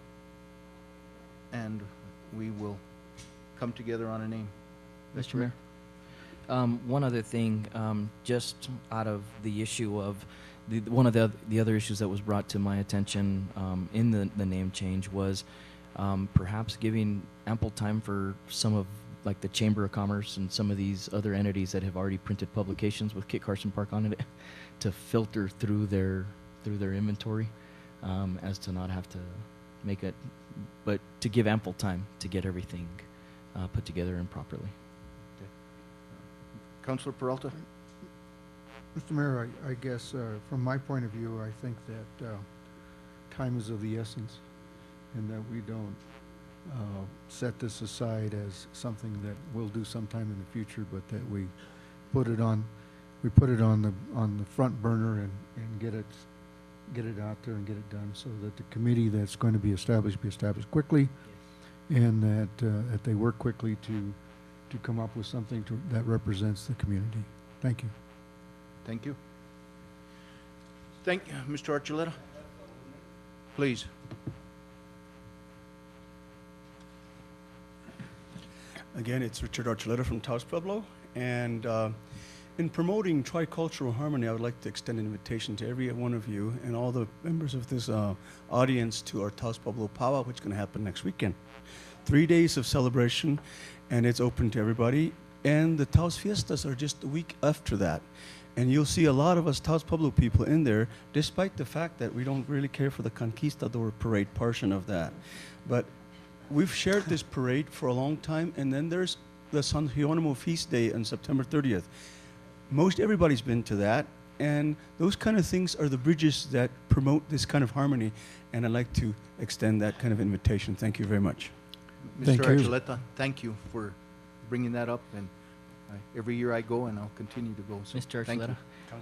A: and we will come together on a name.
H: Mr. Mayor, one other thing, just out of the issue of one of the other issues that was brought to my attention in the name change was perhaps giving ample time for some of like the Chamber of Commerce and some of these other entities that have already printed publications with Kit Carson Park on it to filter through their inventory, as to not have to make it, but to give ample time to get everything put together and properly.
A: Okay. Councilor Peralta?
C: Mr. Mayor, I guess from my point of view, I think that time is of the essence, and that we don't set this aside as something that we'll do sometime in the future, but that we put it on the front burner and get it out there and get it done, so that the committee that's going to be established quickly, and that they work quickly to come up with something that represents the community. Thank you.
A: Thank you. Thank you, Mr. Archuleta. Please.
F: Again, it's Richard Archuleta from Taos Pueblo, and in promoting tricultural harmony, I would like to extend an invitation to every one of you and all the members of this audience to our Taos Pueblo powwow, which is going to happen next weekend. 3 days of celebration, and it's open to everybody. And the Taos Fiestas are just a week after that. And you'll see a lot of us Taos Pueblo people in there, despite the fact that we don't really care for the Conquistador parade portion of that. But we've shared this parade for a long time, and then there's the San Jeronimo Feast Day on September 30th. Most everybody's been to that, and those kind of things are the bridges that promote this kind of harmony, and I'd like to extend that kind of invitation. Thank you very much.
A: Mr. Archuleta, thank you for bringing that up, and every year I go, and I'll continue to go. So
H: Mr.
A: thank you.
H: Archuleta,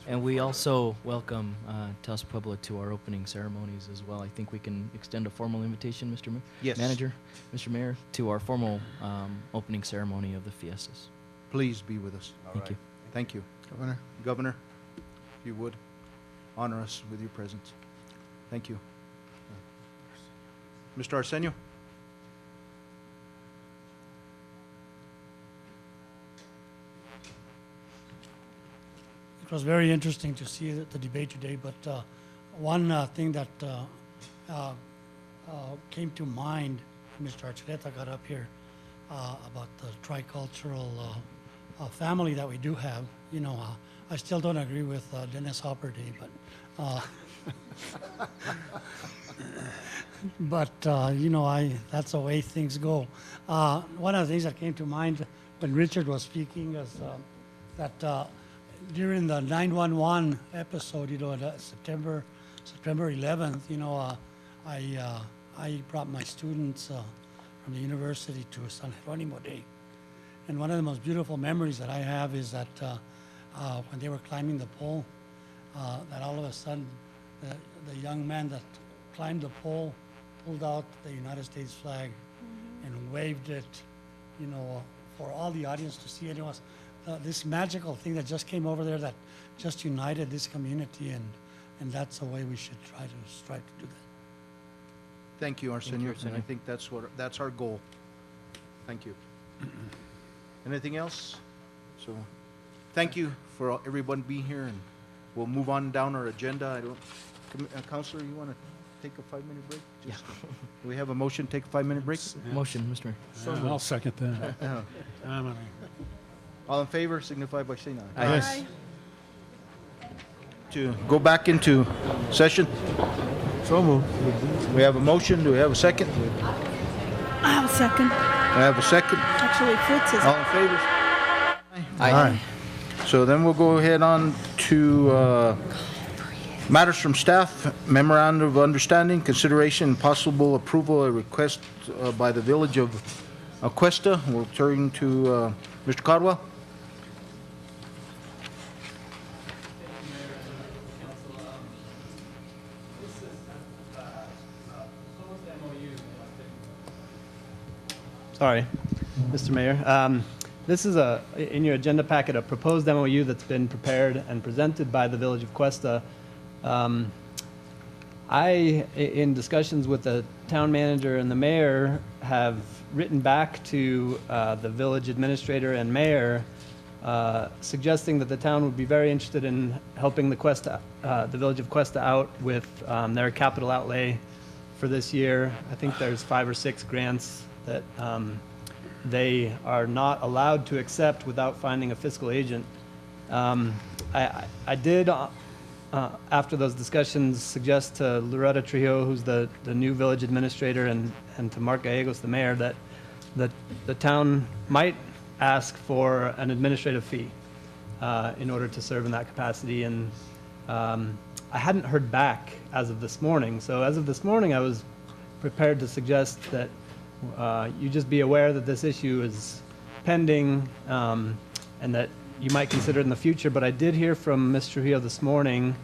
H: and we also welcome Taos Pueblo to our opening ceremonies as well. I think we can extend a formal invitation, Mr.
A: Yes.
H: Manager, Mr. Mayor, to our formal opening ceremony of the fiestas.
A: Please be with us.
H: Thank you.
A: Thank you. Governor, if you would, honor us with your presence. Thank you. Mr. Arsenio?
N: It was very interesting to see the debate today, but one thing that came to mind when Mr. Archuleta got up here about the tricultural family that we do have. You know, I still don't agree with Dennis Hopperday, but you know, that's the way things go. One of the things that came to mind when Richard was speaking is that during the 911 episode, you know, September 11th, you know, I brought my students from the university to San Jeronimo Day. And one of the most beautiful memories that I have is that when they were climbing the pole, that all of a sudden the young man that climbed the pole pulled out the United States flag and waved it, you know, for all the audience to see. And it was this magical thing that just came over there that just united this community, and that's the way we should try to strive to do that.
A: Thank you, Arsenio. And I think that's our goal. Thank you. Anything else? So, thank you for everyone being here, and we'll move on down our agenda. I don't, Counselor, you want to take a 5-minute break? Just, do we have a motion to take a 5-minute break?
H: Motion, Mr. Mayor.
J: Yeah, I'll second that.
A: All in favor, signify by saying aye.
J: Aye. Yes.
A: To go back into session.
C: So moved.
A: We have a motion. Do we have a second?
G: I'll second.
A: I have a second.
G: Actually, Fritz is.
A: All in favor?
H: Aye.
A: So then we'll go ahead on to matters from staff, Memorandum of Understanding, consideration and possible approval, a request by the Village of Questa. We'll turn to Mr. Caldwell.
L: Sorry, Mr. Mayor. This is in your agenda packet, a proposed MOU that's been prepared and presented by the Village of Questa. In discussions with the town manager and the mayor, have written back to the village administrator and mayor, suggesting that the town would be very interested in helping the Village of Questa out with their capital outlay for this year. I think there's 5 or 6 grants that they are not allowed to accept without finding a fiscal agent. I did, after those discussions, suggest to Loretta Trujillo, who's the new village administrator, and to Mark Gallegos, the mayor, that the town might ask for an administrative fee in order to serve in that capacity. And I hadn't heard back as of this morning. So as of this morning, I was prepared to suggest that you just be aware that this issue is pending, and that you might consider it in the future. But I did hear from Ms. Trujillo this morning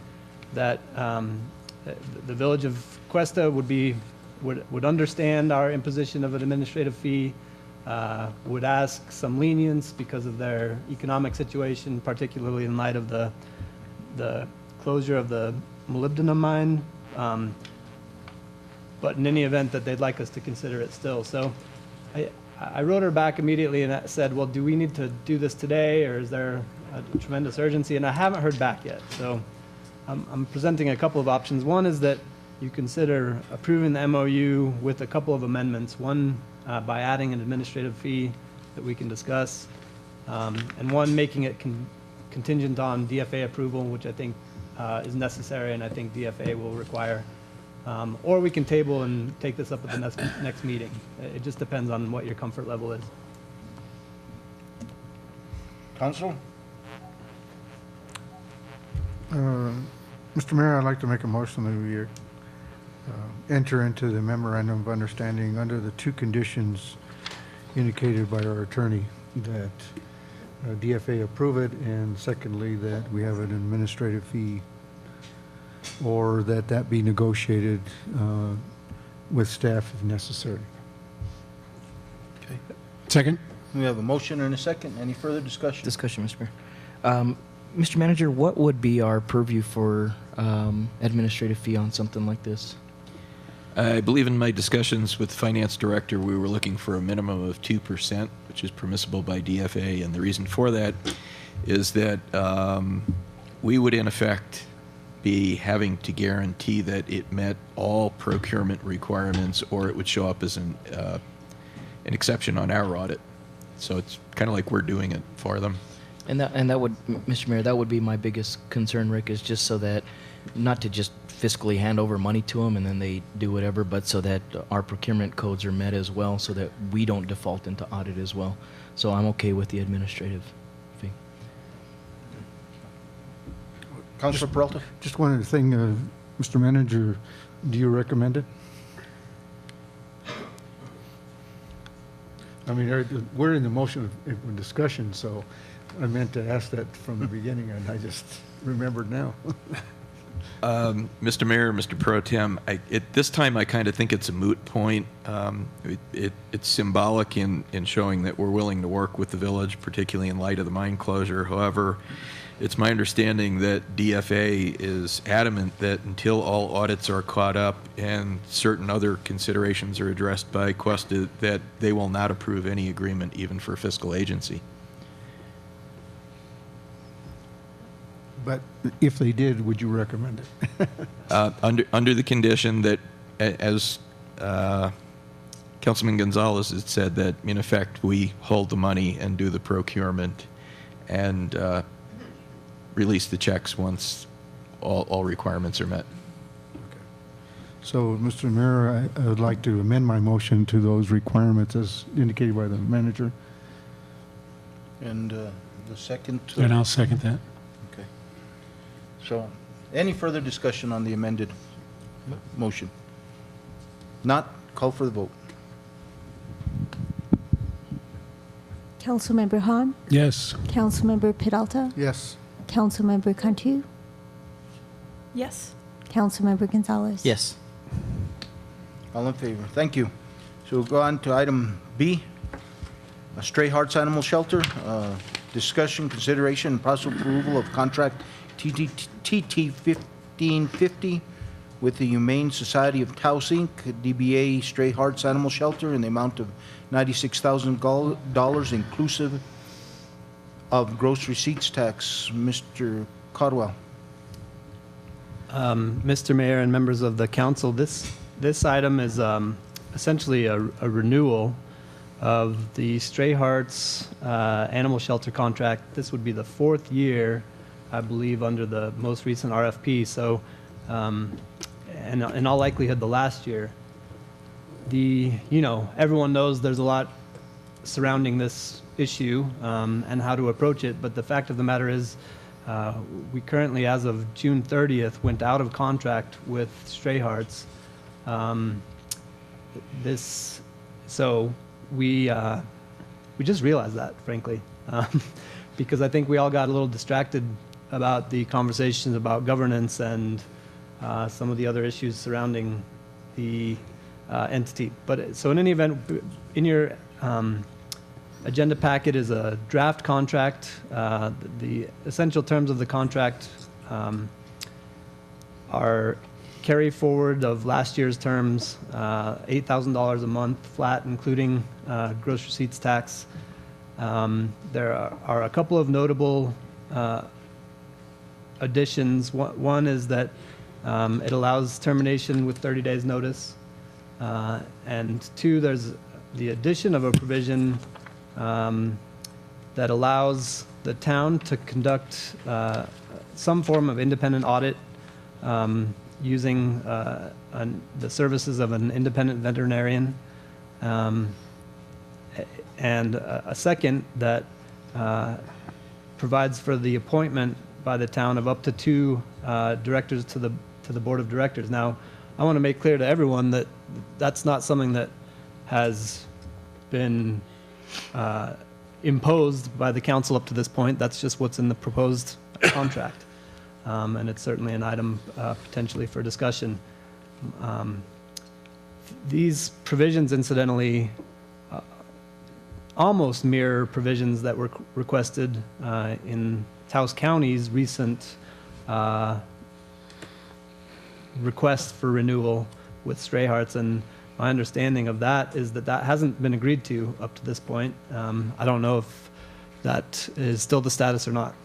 L: that the Village of Questa would understand our imposition of an administrative fee, would ask some lenience because of their economic situation, particularly in light of the closure of the molybdenum mine. But in any event, that they'd like us to consider it still. So I wrote her back immediately and said, well, do we need to do this today, or is there a tremendous urgency? And I haven't heard back yet. So I'm presenting a couple of options. One is that you consider approving the MOU with a couple of amendments. One, by adding an administrative fee that we can discuss, and one making it contingent on DFA approval, which I think is necessary, and I think DFA will require. Or we can table and take this up at the next meeting. It just depends on what your comfort level is.
A: Council?
C: Mr. Mayor, I'd like to make a motion that we enter into the Memorandum of Understanding under the 2 conditions indicated by our attorney, that DFA approve it, and secondly, that we have an administrative fee, or that be negotiated with staff if necessary.
A: Okay.
J: Second.
A: We have a motion and a second. Any further discussion?
H: Discussion, Mr. Mayor. Mr. Manager, what would be our purview for administrative fee on something like this?
I: I believe in my discussions with the finance director, we were looking for a minimum of 2%, which is permissible by DFA. And the reason for that is that we would, in effect, be having to guarantee that it met all procurement requirements, or it would show up as an exception on our audit. So it's kind of like we're doing it for them.
H: And that would, Mr. Mayor, that would be my biggest concern, Rick, is just so that, not to just fiscally hand over money to them and then they do whatever, but so that our procurement codes are met as well, so that we don't default into audit as well. So I'm okay with the administrative fee.
A: Councilor Peralta?
C: Just one other thing, Mr. Manager, do you recommend it? I mean, we're in the motion of discussion, so I meant to ask that from the beginning, and I just remembered now.
I: Mr. Mayor, Mr. Pro Tem, at this time I kind of think it's a moot point. It's symbolic in showing that we're willing to work with the village, particularly in light of the mine closure. However, it's my understanding that DFA is adamant that until all audits are caught up and certain other considerations are addressed by Questa, that they will not approve any agreement, even for fiscal agency.
C: But if they did, would you recommend it?
I: Under the condition that, as Councilman Gonzalez had said, that in effect we hold the money and do the procurement and release the checks once all requirements are met.
C: So, Mr. Mayor, I would like to amend my motion to those requirements as indicated by the manager.
A: And the second?
J: And I'll second that.
A: Okay. So, any further discussion on the amended motion? Not, call for the vote.
B: Councilmember Han,
J: Yes.
B: Councilmember Peralta,
C: Yes.
B: Councilmember Cantu,
G: Yes.
B: Councilmember Gonzalez.
H: Yes.
A: All in favor? Thank you. So we'll go on to item B, Stray Hearts Animal Shelter. Discussion, consideration, and possible approval of contract TT 1550 with the Humane Society of Taos, Inc., DBA Stray Hearts Animal Shelter in the amount of $96,000 inclusive of gross receipts tax. Mr. Caldwell.
L: Mr. Mayor and members of the council, this item is essentially a renewal of the Stray Hearts Animal Shelter contract. This would be the 4th year, I believe, under the most recent RFP. So, and in all likelihood, the last year. Everyone knows there's a lot surrounding this issue and how to approach it. But the fact of the matter is, we currently, as of June 30th, went out of contract with Stray Hearts. So we just realized that, frankly, because I think we all got a little distracted about the conversations about governance and some of the other issues surrounding the entity. But so in any event, in your agenda packet is a draft contract. The essential terms of the contract are carry forward of last year's terms, $8,000 a month flat, including gross receipts tax. There are a couple of notable additions. One is that it allows termination with 30 days notice. And 2, there's the addition of a provision that allows the town to conduct some form of independent audit using the services of an independent veterinarian. And a second that provides for the appointment by the town of up to 2 directors to the board of directors. Now, I want to make clear to everyone that that's not something that has been imposed by the council up to this point. That's just what's in the proposed contract. And it's certainly an item potentially for discussion. These provisions, incidentally, almost mirror provisions that were requested in Taos County's recent request for renewal with Stray Hearts, and my understanding of that is that that hasn't been agreed to up to this point. I don't know if that is still the status or not.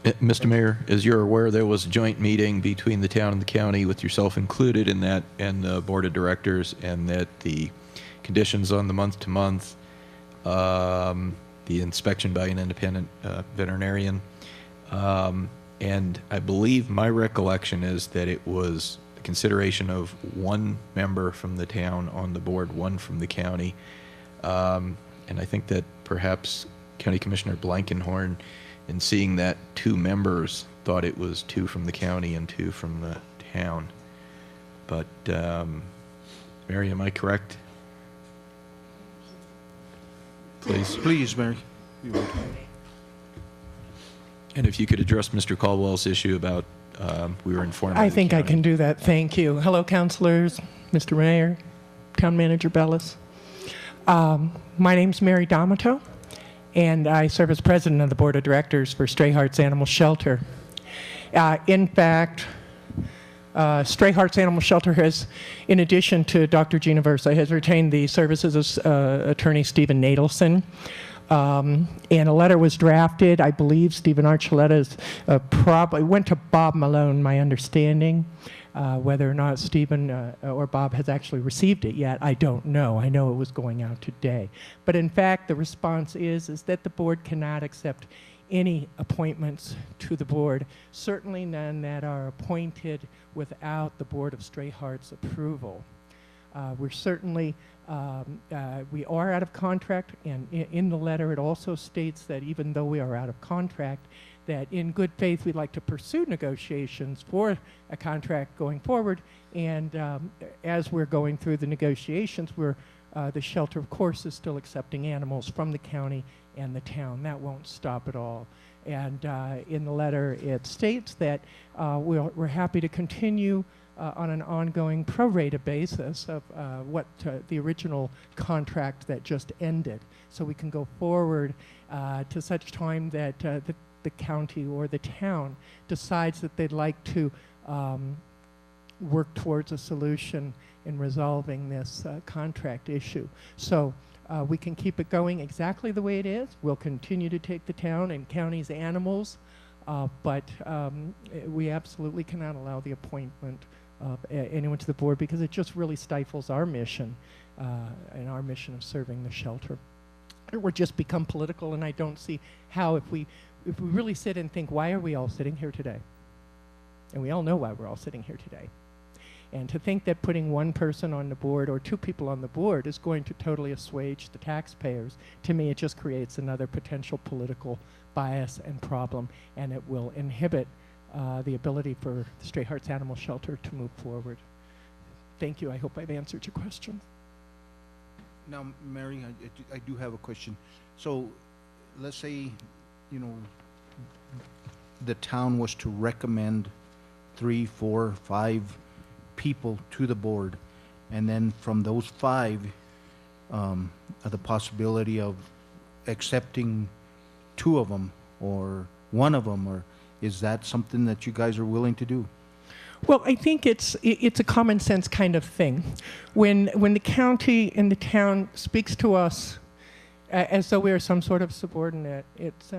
I: Mr. Mayor, as you're aware, there was a joint meeting between the town and the county, with yourself included in that, and the board of directors, and that the conditions on the month-to-month, the inspection by an independent veterinarian, and I believe my recollection is that it was the consideration of 1 member from the town on the board, 1 from the county, and I think that perhaps County Commissioner Blankenhorn, in seeing that 2 members, thought it was 2 from the county and 2 from the town. But, Mary, am I correct? Please.
A: Please, Mary.
I: And if you could address Mr. Caldwell's issue about, we were informed by
O: I
I: the
O: think I
I: county.
O: can do that. Thank you. Hello, councilors, Mr. Mayor, Town Manager Bellis. My name's Mary D'Amato, and I serve as president of the board of directors for Stray Hearts Animal Shelter. In fact, Stray Hearts Animal Shelter has, in addition to Dr. Gina Versa, has retained the services of attorney Stephen Nadelson. and a letter was drafted. I believe Stephen Archuleta's probably went to Bob Malone, my understanding. Whether or not Stephen or Bob has actually received it yet, I don't know. I know it was going out today. But in fact, the response is that the board cannot accept any appointments to the board, certainly none that are appointed without the Board of Stray Hearts approval. We're certainly, we are out of contract, and in the letter it also states that even though we are out of contract, that in good faith we'd like to pursue negotiations for a contract going forward, and as we're going through the negotiations, the shelter, of course, is still accepting animals from the county and the town. That won't stop at all. And in the letter it states that we're happy to continue on an ongoing pro rata basis of what the original contract that just ended. So we can go forward to such time that the county or the town decides that they'd like to work towards a solution in resolving this contract issue. So we can keep it going exactly the way it is. We'll continue to take the town and county's animals, but we absolutely cannot allow the appointment of anyone to the board because it just really stifles our mission and our mission of serving the shelter. It would just become political, and I don't see how, if we really sit and think, why are we all sitting here today? And we all know why we're all sitting here today. And to think that putting one person on the board or two people on the board is going to totally assuage the taxpayers, to me it just creates another potential political bias and problem, and it will inhibit the ability for the Stray Hearts Animal Shelter to move forward. Thank you. I hope I've answered your question.
A: Now, Mary, I do have a question. So let's say, you know, the town was to recommend 3, 4, 5 people to the board, and then from those 5, the possibility of accepting 2 of them or 1 of them, or is that something that you guys are willing to do?
O: Well, I think it's a common sense kind of thing. When the county and the town speaks to us as though we are some sort of subordinate, it's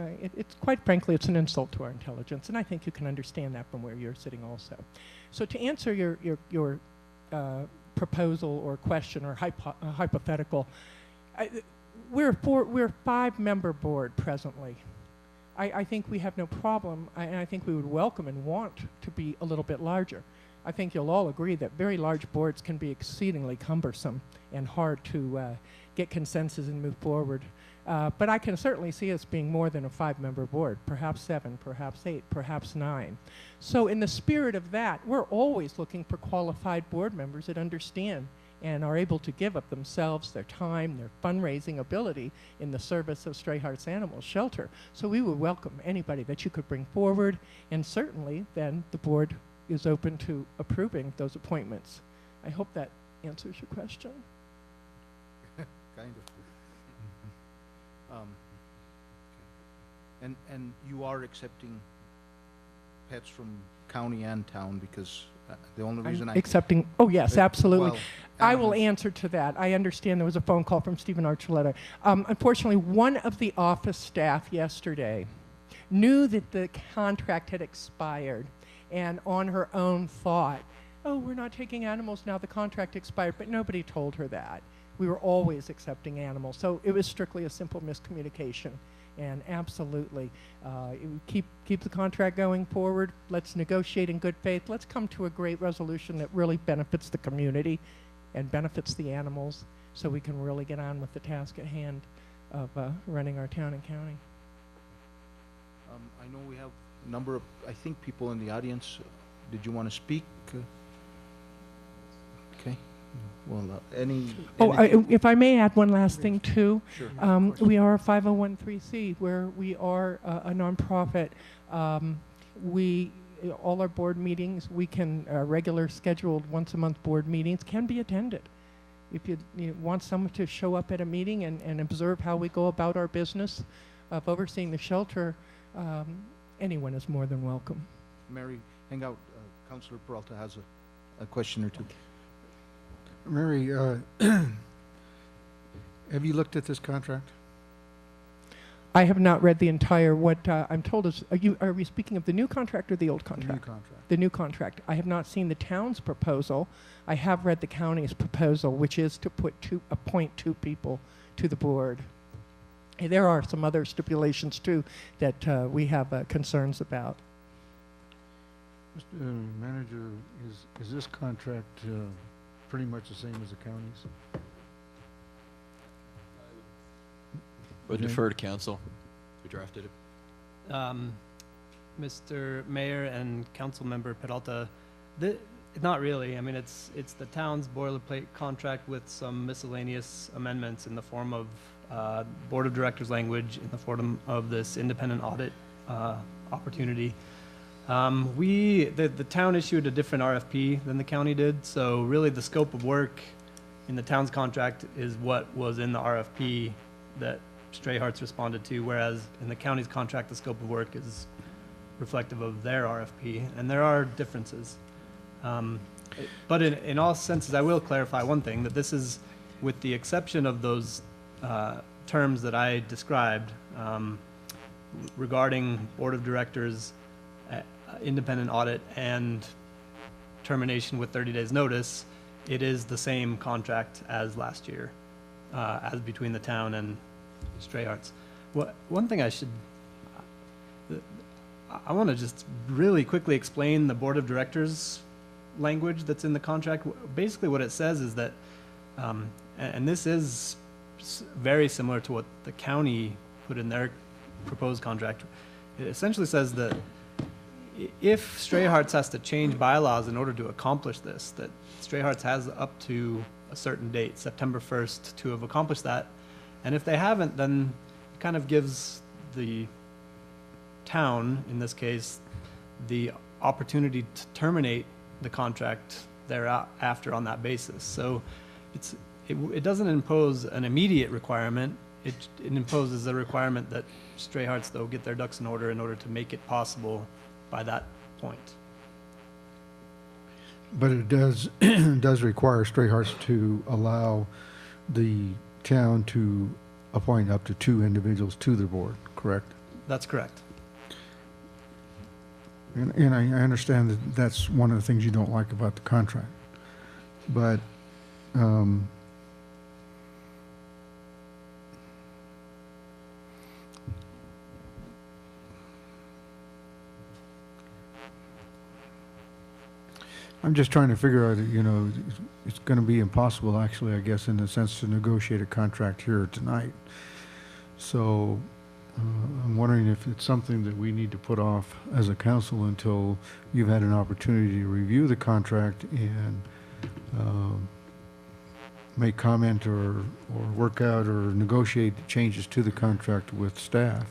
O: quite frankly, it's an insult to our intelligence, and I think you can understand that from where you're sitting also. So to answer your proposal or question or hypothetical, we're a 5-member board presently. I think we have no problem, and I think we would welcome and want to be a little bit larger. I think you'll all agree that very large boards can be exceedingly cumbersome and hard to get consensus and move forward. But I can certainly see us being more than a 5-member board, perhaps 7, perhaps 8, perhaps 9. So in the spirit of that, we're always looking for qualified board members that understand and are able to give up themselves, their time, their fundraising ability in the service of Stray Hearts Animal Shelter. So we would welcome anybody that you could bring forward, and certainly then the board is open to approving those appointments. I hope that answers your question.
A: Kind of. And you are accepting pets from county and town, because the only reason
O: accepting, oh yes, absolutely.
A: Well,
O: I will answer to that. I understand there was a phone call from Stephen Archuleta. Unfortunately, one of the office staff yesterday knew that the contract had expired, and on her own thought, oh, we're not taking animals now, the contract expired, but nobody told her that. We were always accepting animals, so it was strictly a simple miscommunication. And absolutely, keep the contract going forward. Let's negotiate in good faith. Let's come to a great resolution that really benefits the community and benefits the animals, so we can really get on with the task at hand of running our town and county.
A: I know we have a number of, I think, people in the audience. Did you want to speak? Okay. Well,
O: if I may add one last thing too.
A: Sure.
O: We are a 501(c), where we are a nonprofit. All our board meetings, we can regular scheduled once-a-month board meetings can be attended. If you want someone to show up at a meeting and observe how we go about our business of overseeing the shelter, anyone is more than welcome.
A: Mary, hang out. Councilor Peralta has a question or two.
C: Mary, have you looked at this contract?
O: I have not read the entire, what I'm told is, are we speaking of the new contract or the old contract?
C: The new contract.
O: The new contract. I have not seen the town's proposal. I have read the county's proposal, which is to appoint 2 people to the board. There are some other stipulations too that we have concerns about.
C: Mr. Manager, is this contract pretty much the same as the county's?
I: Would defer to council. We drafted it.
L: Mr. Mayor and Council Member Peralta, not really. I mean, it's the town's boilerplate contract with some miscellaneous amendments in the form of Board of Directors language, in the form of this independent audit opportunity. The town issued a different RFP than the county did, so really the scope of work in the town's contract is what was in the RFP that Stray Hearts responded to, whereas in the county's contract, the scope of work is reflective of their RFP, and there are differences. But in all senses, I will clarify one thing, that this is, with the exception of those terms that I described regarding Board of Directors, independent audit, and termination with 30 days notice, it is the same contract as last year, as between the town and Stray Hearts. One thing I want to just really quickly explain the Board of Directors language that's in the contract. Basically what it says is that, and this is very similar to what the county put in their proposed contract. It essentially says that if Stray Hearts has to change bylaws in order to accomplish this, that Stray Hearts has up to a certain date, September 1st, to have accomplished that. And if they haven't, then it kind of gives the town, in this case, the opportunity to terminate the contract thereafter on that basis. So it doesn't impose an immediate requirement. It imposes a requirement that Stray Hearts, though, get their ducks in order to make it possible by that point.
C: But it does require Stray Hearts to allow the town to appoint up to 2 individuals to the board, correct?
L: That's correct.
C: And I understand that that's one of the things you don't like about the contract. But I'm just trying to figure out, it's going to be impossible, actually, I guess, in a sense, to negotiate a contract here tonight. So I'm wondering if it's something that we need to put off as a council until you've had an opportunity to review the contract and make comment or work out or negotiate changes to the contract with staff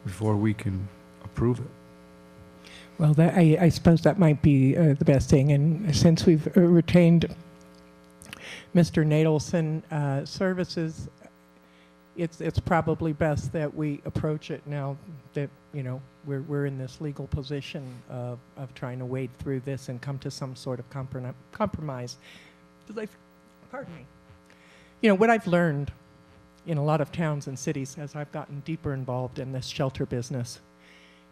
C: before we can approve it.
O: Well, I suppose that might be the best thing. And since we've retained Mr. Nadelson services, it's probably best that we approach it now that, we're in this legal position of trying to wade through this and come to some sort of compromise. Pardon me. What I've learned in a lot of towns and cities as I've gotten deeper involved in this shelter business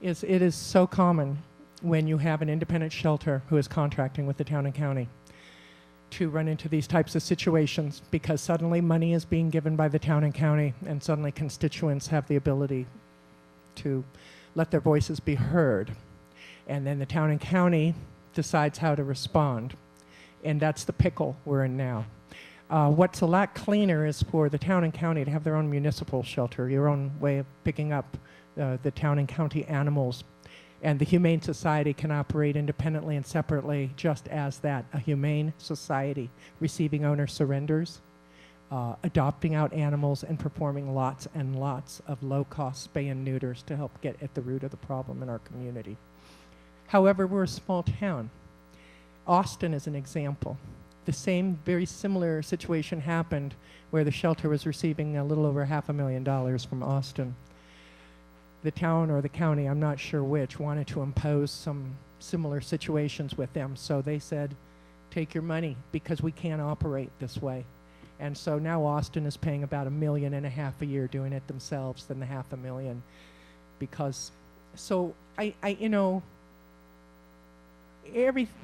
O: is it is so common when you have an independent shelter who is contracting with the town and county to run into these types of situations because suddenly money is being given by the town and county and suddenly constituents have the ability to let their voices be heard. And then the town and county decides how to respond. And that's the pickle we're in now. What's a lot cleaner is for the town and county to have their own municipal shelter, your own way of picking up the town and county animals. And the Humane Society can operate independently and separately, just as that, a humane society, receiving owner surrenders, adopting out animals, and performing lots and lots of low-cost spay and neuters to help get at the root of the problem in our community. However, we're a small town. Austin is an example. The same very similar situation happened where the shelter was receiving a little over $500,000 from Austin. The town or the county, I'm not sure which, wanted to impose some similar situations with them. So they said, take your money because we can't operate this way. And so now Austin is paying about $1.5 million a year doing it themselves than the $500,000, because, so I you know,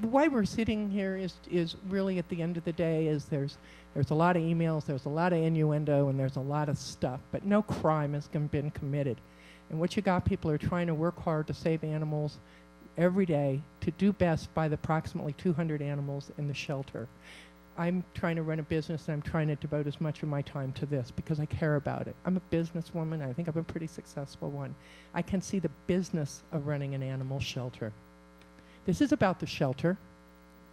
O: why we're sitting here is really at the end of the day is there's a lot of emails, there's a lot of innuendo, and there's a lot of stuff, but no crime has been committed. And what you got, people are trying to work hard to save animals every day, to do best by the approximately 200 animals in the shelter. I'm trying to run a business, and I'm trying to devote as much of my time to this because I care about it. I'm a businesswoman. I think I'm a pretty successful one. I can see the business of running an animal shelter. This is about the shelter,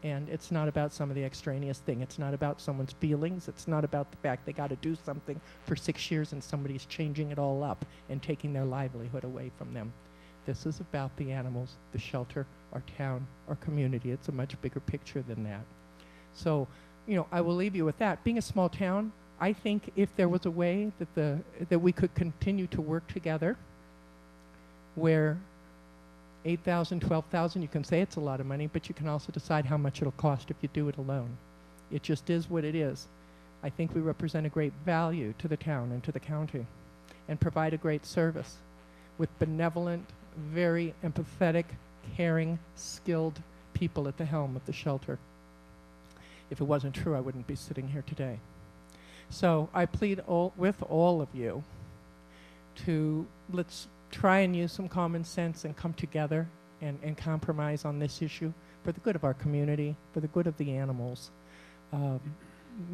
O: and it's not about some of the extraneous thing. It's not about someone's feelings. It's not about the fact they got to do something for 6 years and somebody's changing it all up and taking their livelihood away from them. This is about the animals, the shelter, our town, our community. It's a much bigger picture than that. So, you know, I will leave you with that. Being a small town, I think if there was a way that we could continue to work together, where 8,000, 12,000, you can say it's a lot of money, but you can also decide how much it'll cost if you do it alone. It just is what it is. I think we represent a great value to the town and to the county, and provide a great service with benevolent, very empathetic, caring, skilled people at the helm of the shelter. If it wasn't true, I wouldn't be sitting here today. So I plead with all of you to let's try and use some common sense and come together and compromise on this issue for the good of our community, for the good of the animals.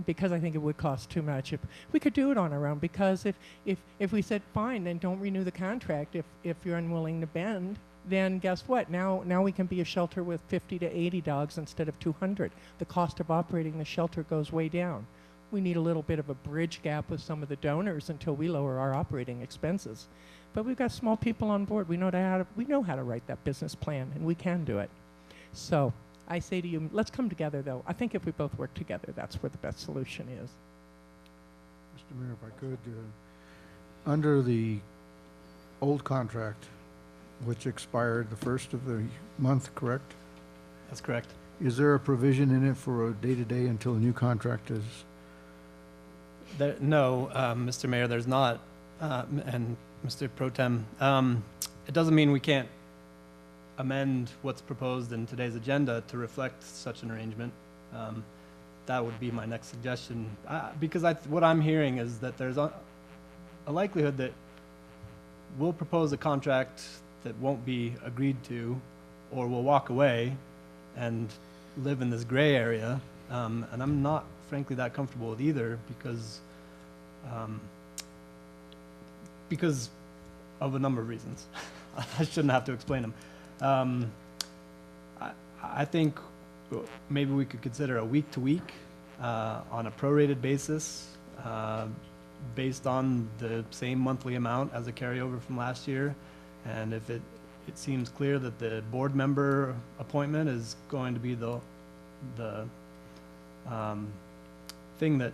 O: Because I think it would cost too much if we could do it on our own. Because if we said, fine, then don't renew the contract if you're unwilling to bend, then guess what? Now we can be a shelter with 50 to 80 dogs instead of 200. The cost of operating the shelter goes way down. We need a little bit of a bridge gap with some of the donors until we lower our operating expenses. But we've got small people on board. We know how to write that business plan, and we can do it. So I say to you, let's come together, though. I think if we both work together, that's where the best solution is.
C: Mr. Mayor, if I could, under the old contract, which expired the first of the month, correct?
L: That's correct.
C: Is there a provision in it for a day-to-day until a new contract is?
L: No, Mr. Mayor, there's not, and Mr. Pro Tem. It doesn't mean we can't amend what's proposed in today's agenda to reflect such an arrangement. That would be my next suggestion, because what I'm hearing is that there's a likelihood that we'll propose a contract that won't be agreed to, or we'll walk away and live in this gray area, and I'm not frankly that comfortable with either, because of a number of reasons. I shouldn't have to explain them. I think maybe we could consider a week-to-week on a prorated basis, based on the same monthly amount as a carryover from last year. And if it seems clear that the board member appointment is going to be the thing that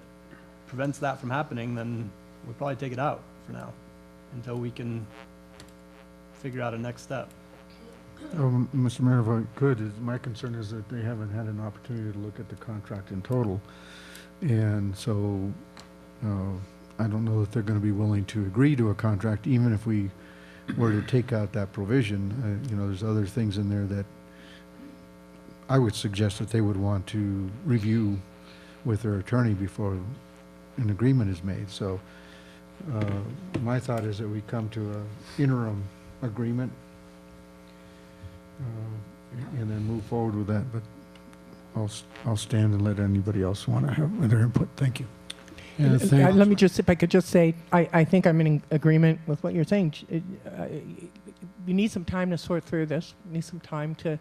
L: prevents that from happening, then we'll probably take it out for now until we can figure out a next step.
C: Mr. Mayor, if I could, my concern is that they haven't had an opportunity to look at the contract in total. And so I don't know that they're going to be willing to agree to a contract, even if we were to take out that provision. You know, there's other things in there that I would suggest that they would want to review with their attorney before an agreement is made. So my thought is that we come to an interim agreement and then move forward with that. But I'll stand and let anybody else want to have their input. Thank you.
J: Yeah,
O: Let me just, if I could just say, I think I'm in agreement with what you're saying. We need some time to sort through this. We need some time to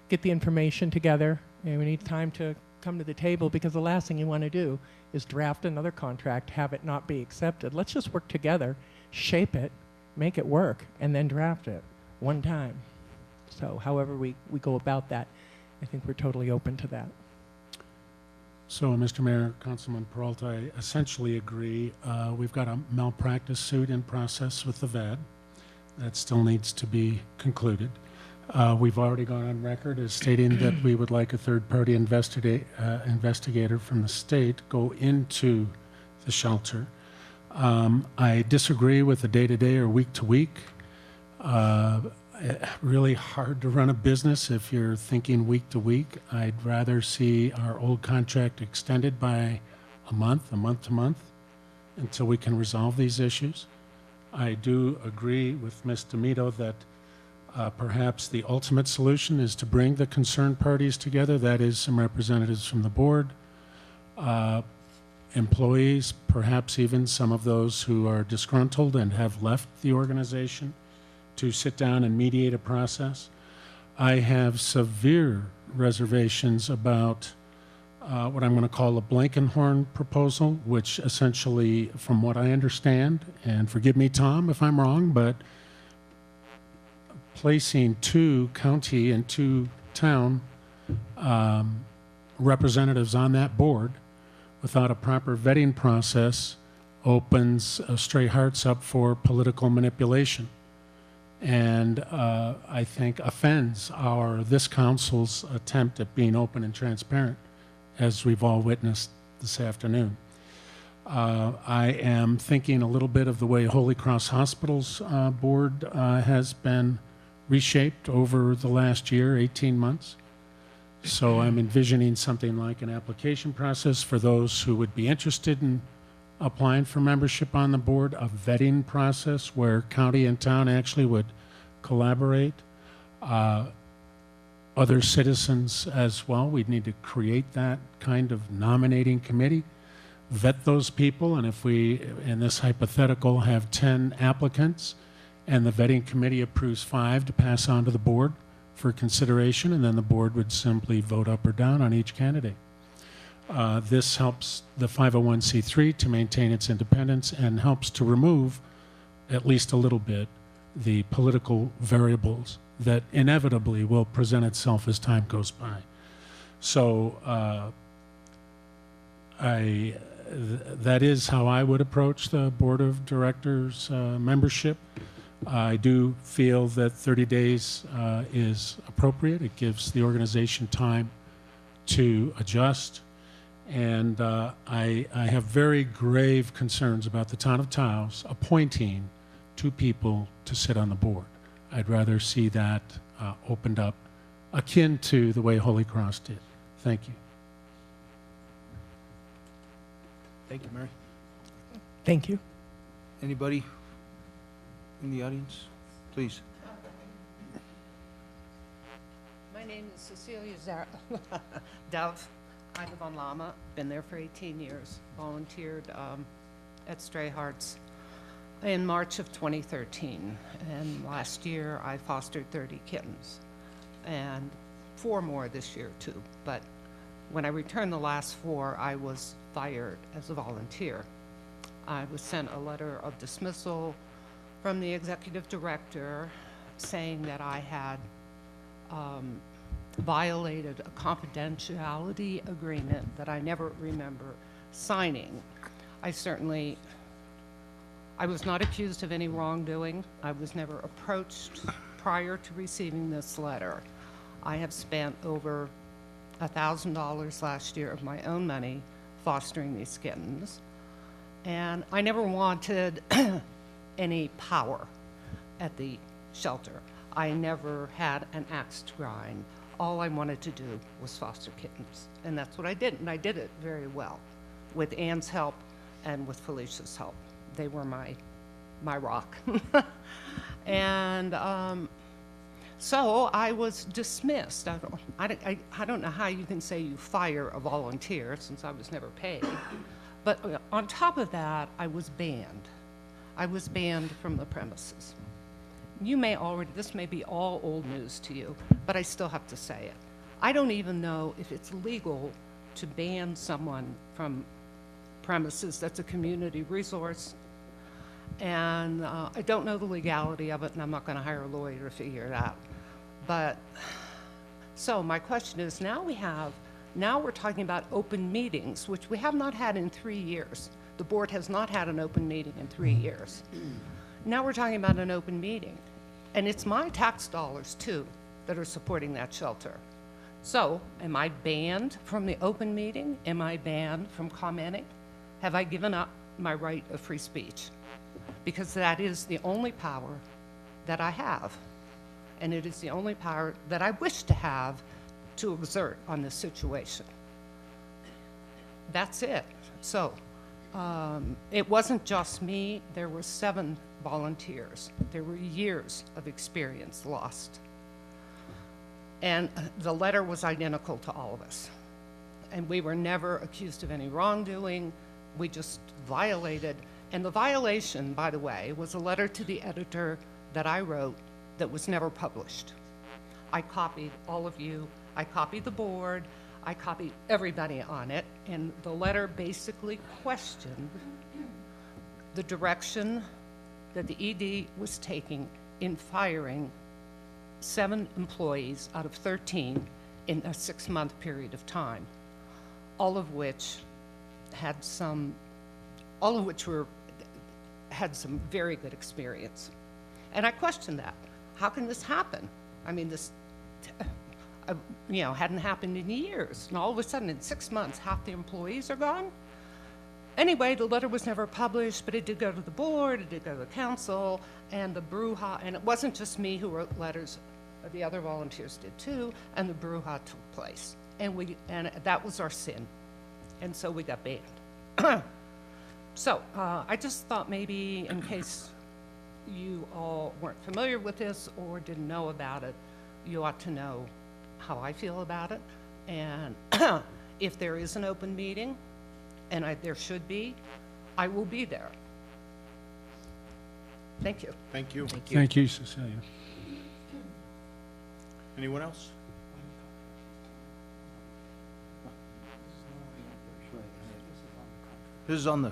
O: get the information together, and we need time to come to the table, because the last thing you want to do is draft another contract, have it not be accepted. Let's just work together, shape it, make it work, and then draft it one time. So however we go about that, I think we're totally open to that.
J: So, Mr. Mayor, Councilman Peralta, I essentially agree. We've got a malpractice suit in process with the vet that still needs to be concluded. We've already gone on record as stating that we would like a third-party investigator from the state go into the shelter. I disagree with the day-to-day or week-to-week. Really hard to run a business if you're thinking week-to-week. I'd rather see our old contract extended by a month to month, until we can resolve these issues. I do agree with Ms. D'Amito that perhaps the ultimate solution is to bring the concerned parties together. That is, some representatives from the board, employees, perhaps even some of those who are disgruntled and have left the organization, to sit down and mediate a process. I have severe reservations about what I'm going to call a Blankenhorn proposal, which essentially, from what I understand, and forgive me, Tom, if I'm wrong, but placing 2 county and 2 town representatives on that board without a proper vetting process opens Stray Hearts up for political manipulation, and I think offends this council's attempt at being open and transparent, as we've all witnessed this afternoon. I am thinking a little bit of the way Holy Cross Hospital's board has been reshaped over the last year, 18 months. So I'm envisioning something like an application process for those who would be interested in applying for membership on the board, a vetting process where county and town actually would collaborate, other citizens as well. We'd need to create that kind of nominating committee, vet those people, and if we, in this hypothetical, have 10 applicants and the vetting committee approves 5 to pass on to the board for consideration, and then the board would simply vote up or down on each candidate. This helps the 501c3 to maintain its independence and helps to remove, at least a little bit, the political variables that inevitably will present itself as time goes by. So that is how I would approach the board of directors membership. I do feel that 30 days is appropriate. It gives the organization time to adjust. And I have very grave concerns about the Town of Taos appointing 2 people to sit on the board. I'd rather see that opened up akin to the way Holy Cross did. Thank you.
A: Thank you, Mary.
O: Thank you.
A: Anybody in the audience? Please.
P: My name is Cecilia Dove. I live on Lama, been there for 18 years, volunteered at Stray Hearts in March of 2013. And last year I fostered 30 kittens and 4 more this year too. But when I returned the last 4, I was fired as a volunteer. I was sent a letter of dismissal from the executive director saying that I had violated a confidentiality agreement that I never remember signing. I was not accused of any wrongdoing. I was never approached prior to receiving this letter. I have spent over $1,000 last year of my own money fostering these kittens, and I never wanted any power at the shelter. I never had an axe to grind. All I wanted to do was foster kittens, and that's what I did, and I did it very well with Ann's help and with Felicia's help. They were my rock. And so I was dismissed. I don't know how you can say you fire a volunteer since I was never paid. But on top of that, I was banned. I was banned from the premises. You may already, this may be all old news to you, but I still have to say it. I don't even know if it's legal to ban someone from premises that's a community resource. And I don't know the legality of it, and I'm not going to hire a lawyer to figure it out. But, so my question is, now we're talking about open meetings, which we have not had in 3 years. The board has not had an open meeting in 3 years. Now we're talking about an open meeting. And it's my tax dollars, too, that are supporting that shelter. So, am I banned from the open meeting? Am I banned from commenting? Have I given up my right of free speech? Because that is the only power that I have. And it is the only power that I wish to have to exert on this situation. That's it. So, it wasn't just me. There were 7 volunteers. There were years of experience lost. And the letter was identical to all of us. And we were never accused of any wrongdoing. We just violated. And the violation, by the way, was a letter to the editor that I wrote that was never published. I copied all of you. I copied the board. I copied everybody on it. And the letter basically questioned the direction that the ED was taking in firing 7 employees out of 13 in a 6-month period of time, all of which had some very good experience. And I questioned that. How can this happen? I mean, this hadn't happened in years, and all of a sudden in 6 months, half the employees are gone? Anyway, the letter was never published, but it did go to the board, it did go to the council, and the brouhaha, and it wasn't just me who wrote letters, the other volunteers did too, and the brouhaha took place. And that was our sin. And so we got banned. So I just thought maybe in case you all weren't familiar with this or didn't know about it, you ought to know how I feel about it. And if there is an open meeting, and there should be, I will be there. Thank you.
A: Thank you.
J: Thank you, Cecilia.
A: Anyone else? This is on the,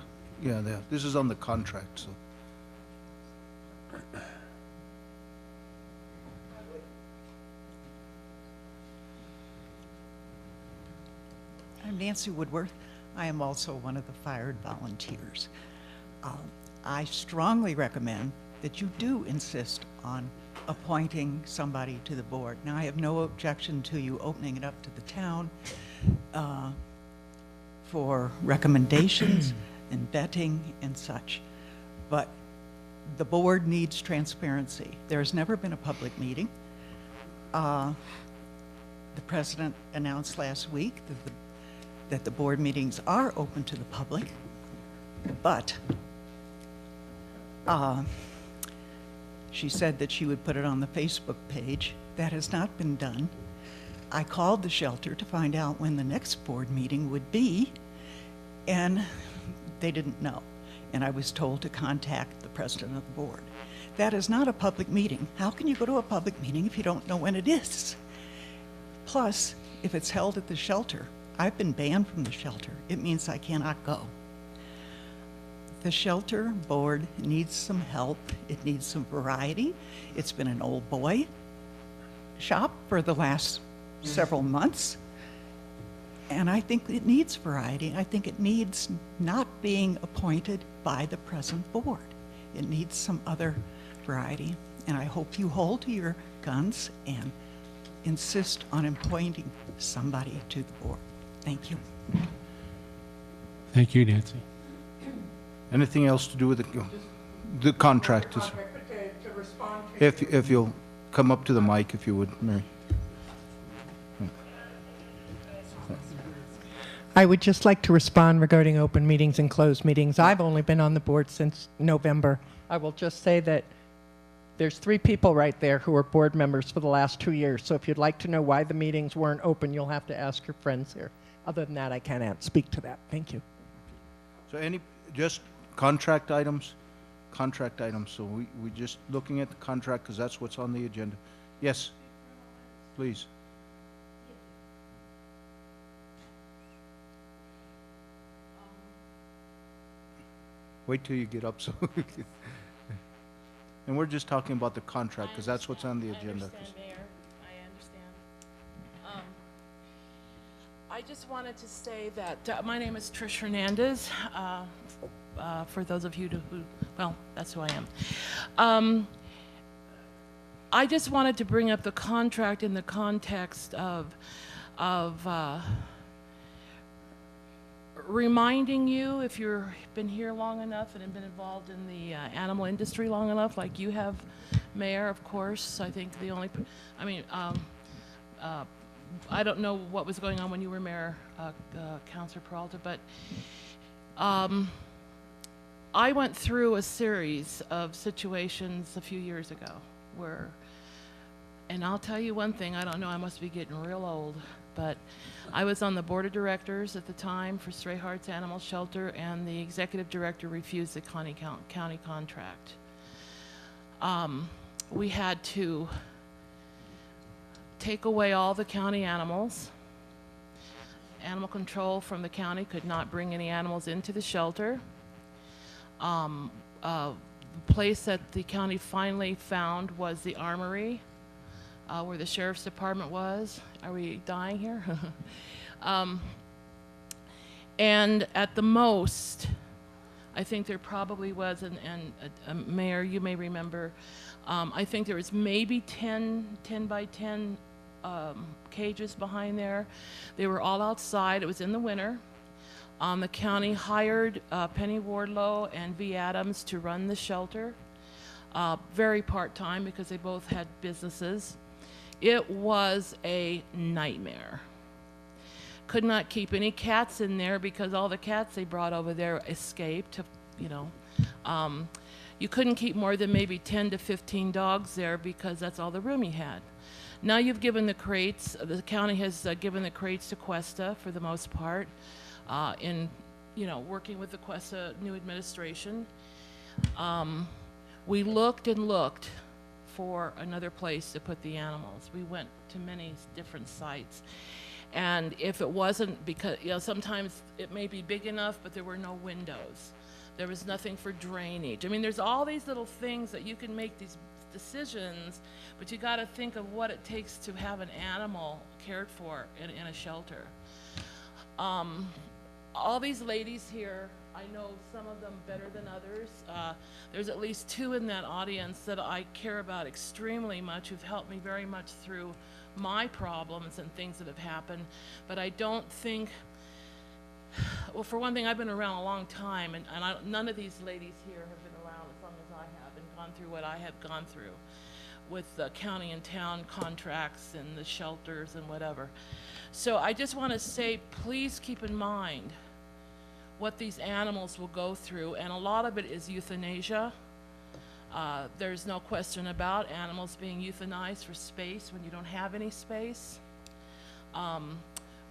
A: this is on the contract, so.
Q: I'm Nancy Woodworth. I am also one of the fired volunteers. I strongly recommend that you do insist on appointing somebody to the board. Now, I have no objection to you opening it up to the town for recommendations and vetting and such, but the board needs transparency. There's never been a public meeting. The president announced last week that the board meetings are open to the public, but she said that she would put it on the Facebook page. That has not been done. I called the shelter to find out when the next board meeting would be, and they didn't know. And I was told to contact the president of the board. That is not a public meeting. How can you go to a public meeting if you don't know when it is? Plus, if it's held at the shelter, I've been banned from the shelter. It means I cannot go. The shelter board needs some help. It needs some variety. It's been an old boy shop for the last several months, and I think it needs variety. I think it needs not being appointed by the present board. It needs some other variety, and I hope you hold to your guns and insist on appointing somebody to the board. Thank you.
J: Thank you, Nancy.
A: Anything else to do with the contract? If you'll come up to the mic, if you would, Mary.
O: I would just like to respond regarding open meetings and closed meetings. I've only been on the board since November. I will just say that there's 3 people right there who are board members for the last 2 years. So if you'd like to know why the meetings weren't open, you'll have to ask your friends here. Other than that, I can't speak to that. Thank you.
A: So just contract items? Contract items. So we just looking at the contract because that's what's on the agenda. Yes, please. Wait till you get up so we can. And we're just talking about the contract because that's what's on the agenda.
V: I understand, Mayor. I understand. I just wanted to say that my name is Trish Hernandez. For those of you who, well, that's who I am. I just wanted to bring up the contract in the context of reminding you, if you've been here long enough and have been involved in the animal industry long enough, like you have, Mayor, of course. I think the only, I don't know what was going on when you were Mayor, Councilor Peralta, but I went through a series of situations a few years ago where, and I'll tell you one thing, I don't know, I must be getting real old, but I was on the board of directors at the time for Stray Hearts Animal Shelter, and the executive director refused the county contract. We had to take away all the county animals. Animal control from the county could not bring any animals into the shelter. The place that the county finally found was the armory, where the sheriff's department was. Are we dying here? And at the most, I think there probably was, and Mayor, you may remember, I think there was maybe 10 by 10 cages behind there. They were all outside. It was in the winter. The county hired Penny Wardlow and V. Adams to run the shelter, very part-time because they both had businesses. It was a nightmare. Could not keep any cats in there because all the cats they brought over there escaped, you know. You couldn't keep more than maybe 10 to 15 dogs there because that's all the room you had. Now you've given the crates, the county has given the crates to Questa for the most part, in, you know, working with the Questa new administration. We looked and looked for another place to put the animals. We went to many different sites. And if it wasn't, because, you know, sometimes it may be big enough, but there were no windows. There was nothing for drainage. I mean, there's all these little things that you can make these decisions, but you got to think of what it takes to have an animal cared for in a shelter. All these ladies here, I know some of them better than others. There's at least 2 in that audience that I care about extremely much, who've helped me very much through my problems and things that have happened. But I don't think, well, for one thing, I've been around a long time, and none of these ladies here have been around as long as I have and gone through what I have gone through with the county and town contracts and the shelters and whatever. So I just want to say, please keep in mind what these animals will go through, and a lot of it is euthanasia. There's no question about animals being euthanized for space when you don't have any space.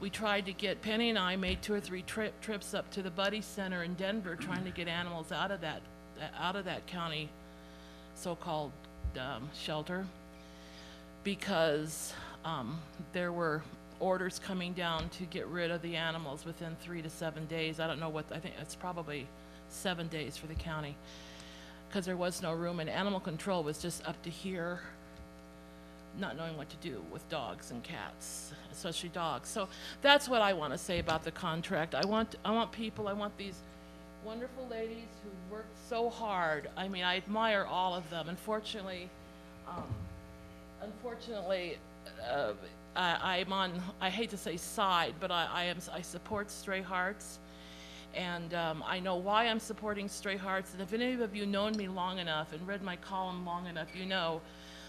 V: We tried to get, Penny and I made 2 or 3 trips up to the Buddy Center in Denver trying to get animals out of that county so-called shelter, because there were orders coming down to get rid of the animals within 3 to 7 days. I don't know what, I think it's probably 7 days for the county, because there was no room, and animal control was just up to here, not knowing what to do with dogs and cats, especially dogs. So that's what I want to say about the contract. I want these wonderful ladies who worked so hard. I mean, I admire all of them. Unfortunately, I'm on, I hate to say side, but I support Stray Hearts, and I know why I'm supporting Stray Hearts. And if any of you known me long enough and read my column long enough, you know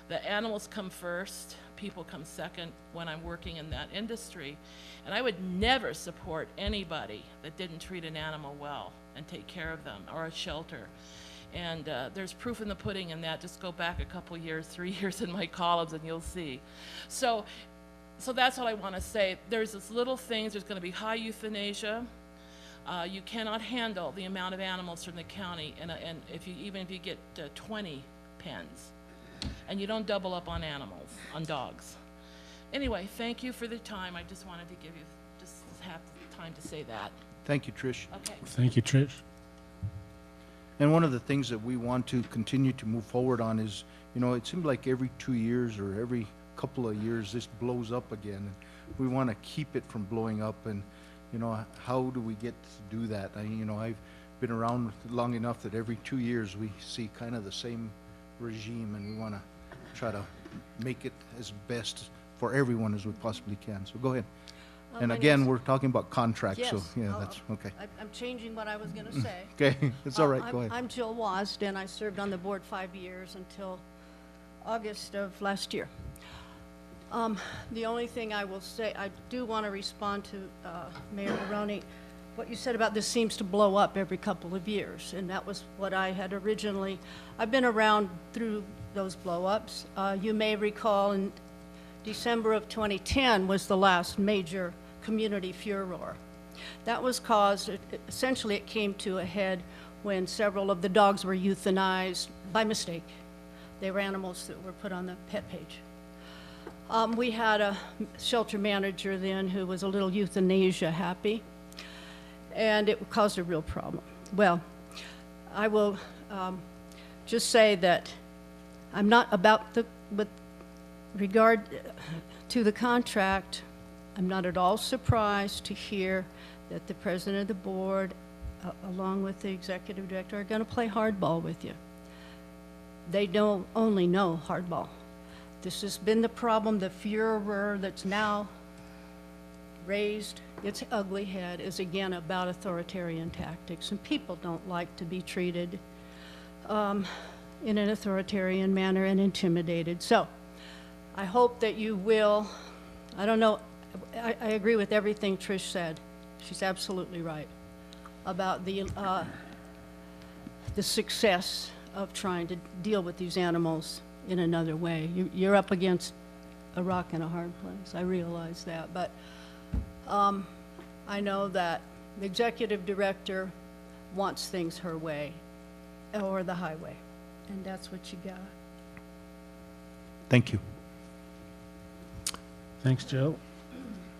V: that animals come first, people come second when I'm working in that industry. And I would never support anybody that didn't treat an animal well and take care of them, or a shelter. And there's proof in the pudding in that. Just go back a couple years, 3 years in my columns, and you'll see. So that's what I want to say. There's this little things. There's going to be high euthanasia. You cannot handle the amount of animals from the county, and even if you get 20 pens, and you don't double up on animals, on dogs. Anyway, thank you for the time. I just wanted to have time to say that.
A: Thank you, Trish.
V: Okay.
J: Thank you, Trish.
A: And one of the things that we want to continue to move forward on is, you know, it seems like every 2 years or every couple of years this blows up again. And we want to keep it from blowing up, and, you know, how do we get to do that? I've been around long enough that every 2 years we see kind of the same regime, and we want to try to make it as best for everyone as we possibly can. So go ahead. And
E: my
A: again,
E: name's-
A: we're talking about contracts, so,
E: Yes,
A: yeah,
E: I'll-
A: that's, okay.
E: I'm changing what I was going to say.
A: Okay, it's all right, go ahead.
E: I'm Jill Wazd, and I served on the board 5 years until August of last year. The only thing I will say, I do want to respond to Mayor Barrone. What you said about this seems to blow up every couple of years, and that was what I had originally. I've been around through those blow-ups. You may recall in December of 2010 was the last major community furor. That was caused, essentially it came to a head when several of the dogs were euthanized by mistake. They were animals that were put on the pet page. We had a shelter manager then who was a little euthanasia happy, and it caused a real problem. Well, I will just say that I'm not about with regard to the contract, I'm not at all surprised to hear that the president of the board, along with the executive director, are going to play hardball with you. They don't only know hardball. This has been the problem. The furor that's now raised its ugly head is again about authoritarian tactics, and people don't like to be treated in an authoritarian manner and intimidated. So I hope that you will, I don't know, I agree with everything Trish said. She's absolutely right about the success of trying to deal with these animals in another way. You're up against a rock and a hard place. I realize that, but I know that the executive director wants things her way or the highway, and that's what you got.
A: Thank you.
J: Thanks, Jill.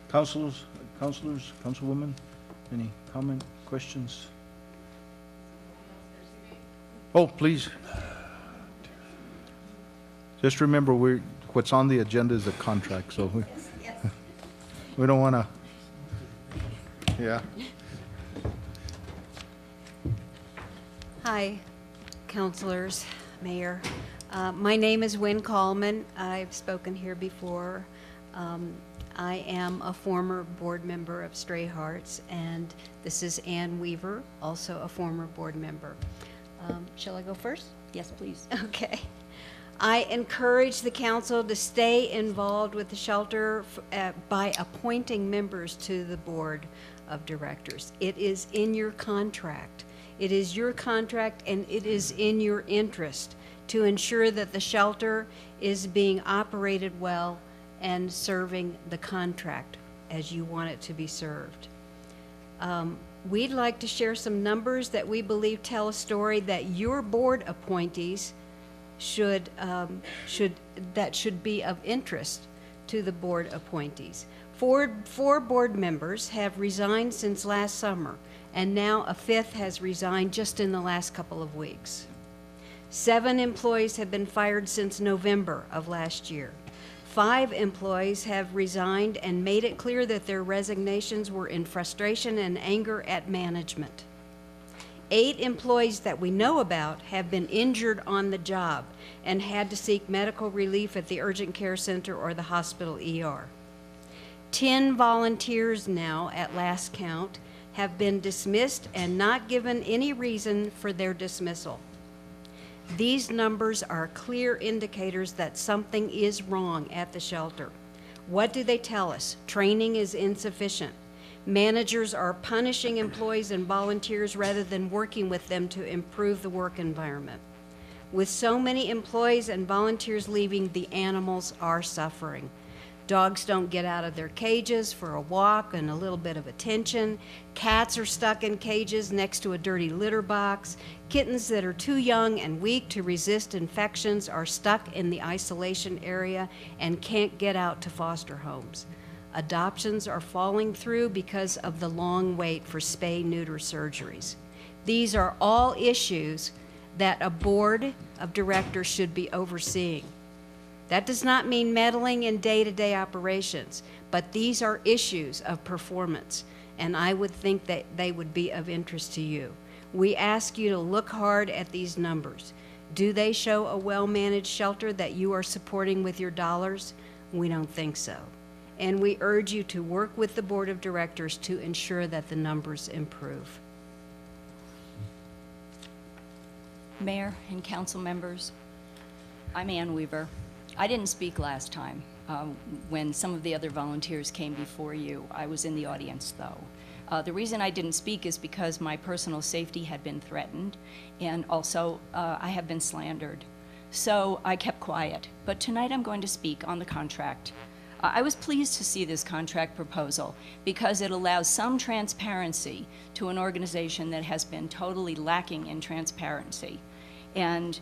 A: Councilors, councilwoman, any comment, questions? Oh, please. Just remember, what's on the agenda is a contract, so we don't want to, yeah.
K: Hi, councilors, mayor. My name is Wynn Coleman. I've spoken here before. I am a former board member of Stray Hearts, and this is Ann Weaver, also a former board member. Shall I go first? Yes, please. Okay. I encourage the council to stay involved with the shelter by appointing members to the board of directors. It is in your contract. It is your contract, and it is in your interest to ensure that the shelter is being operated well and serving the contract as you want it to be served. We'd like to share some numbers that we believe tell a story that your board appointees should be of interest to the board appointees. Four board members have resigned since last summer, and now a fifth has resigned just in the last couple of weeks. 7 employees have been fired since November of last year. 5 employees have resigned and made it clear that their resignations were in frustration and anger at management. 8 employees that we know about have been injured on the job and had to seek medical relief at the urgent care center or the hospital ER. 10 volunteers now, at last count, have been dismissed and not given any reason for their dismissal. These numbers are clear indicators that something is wrong at the shelter. What do they tell us? Training is insufficient. Managers are punishing employees and volunteers rather than working with them to improve the work environment. With so many employees and volunteers leaving, the animals are suffering. Dogs don't get out of their cages for a walk and a little bit of attention. Cats are stuck in cages next to a dirty litter box. Kittens that are too young and weak to resist infections are stuck in the isolation area and can't get out to foster homes. Adoptions are falling through because of the long wait for spay-neuter surgeries. These are all issues that a board of directors should be overseeing. That does not mean meddling in day-to-day operations, but these are issues of performance, and I would think that they would be of interest to you. We ask you to look hard at these numbers. Do they show a well-managed shelter that you are supporting with your dollars? We don't think so. And we urge you to work with the board of directors to ensure that the numbers improve.
S: Mayor and council members, I'm Ann Weaver. I didn't speak last time when some of the other volunteers came before you. I was in the audience, though. The reason I didn't speak is because my personal safety had been threatened, and also I have been slandered. So I kept quiet. But tonight I'm going to speak on the contract. I was pleased to see this contract proposal because it allows some transparency to an organization that has been totally lacking in transparency. And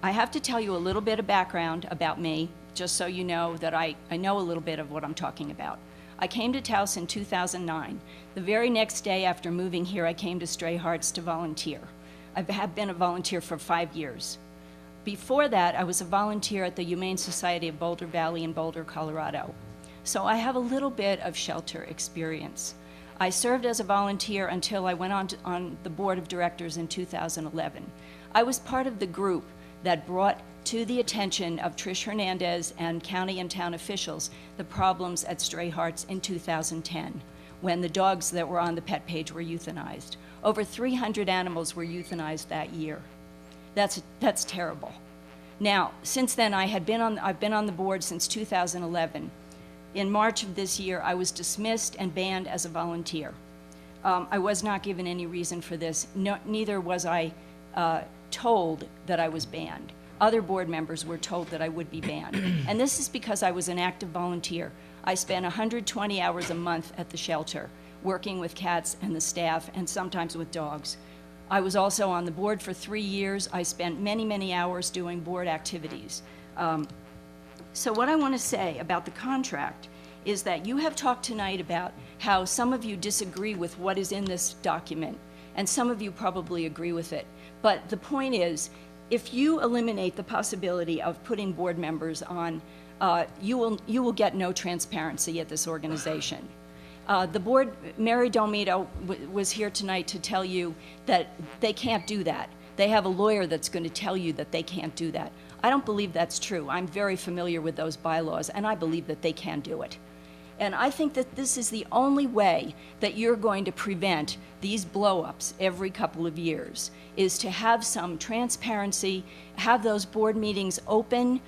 S: I have to tell you a little bit of background about me, just so you know that I know a little bit of what I'm talking about. I came to Taos in 2009. The very next day after moving here, I came to Stray Hearts to volunteer. I have been a volunteer for 5 years. Before that, I was a volunteer at the Humane Society of Boulder Valley in Boulder, Colorado. So I have a little bit of shelter experience. I served as a volunteer until I went on the board of directors in 2011. I was part of the group that brought to the attention of Trish Hernandez and county and town officials the problems at Stray Hearts in 2010, when the dogs that were on the pet page were euthanized. Over 300 animals were euthanized that year. That's terrible. Now, since then, I've been on the board since 2011. In March of this year, I was dismissed and banned as a volunteer. I was not given any reason for this. Neither was I told that I was banned. Other board members were told that I would be banned. And this is because I was an active volunteer. I spent 120 hours a month at the shelter, working with cats and the staff, and sometimes with dogs. I was also on the board for 3 years. I spent many, many hours doing board activities. So what I want to say about the contract is that you have talked tonight about how some of you disagree with what is in this document, and some of you probably agree with it. But the point is, if you eliminate the possibility of putting board members on, you will get no transparency at this organization. The board, Mary Dolmito was here tonight to tell you that they can't do that. They have a lawyer that's going to tell you that they can't do that. I don't believe that's true. I'm very familiar with those bylaws, and I believe that they can do it. And I think that this is the only way that you're going to prevent these blow-ups every couple of years, is to have some transparency, have those board meetings open.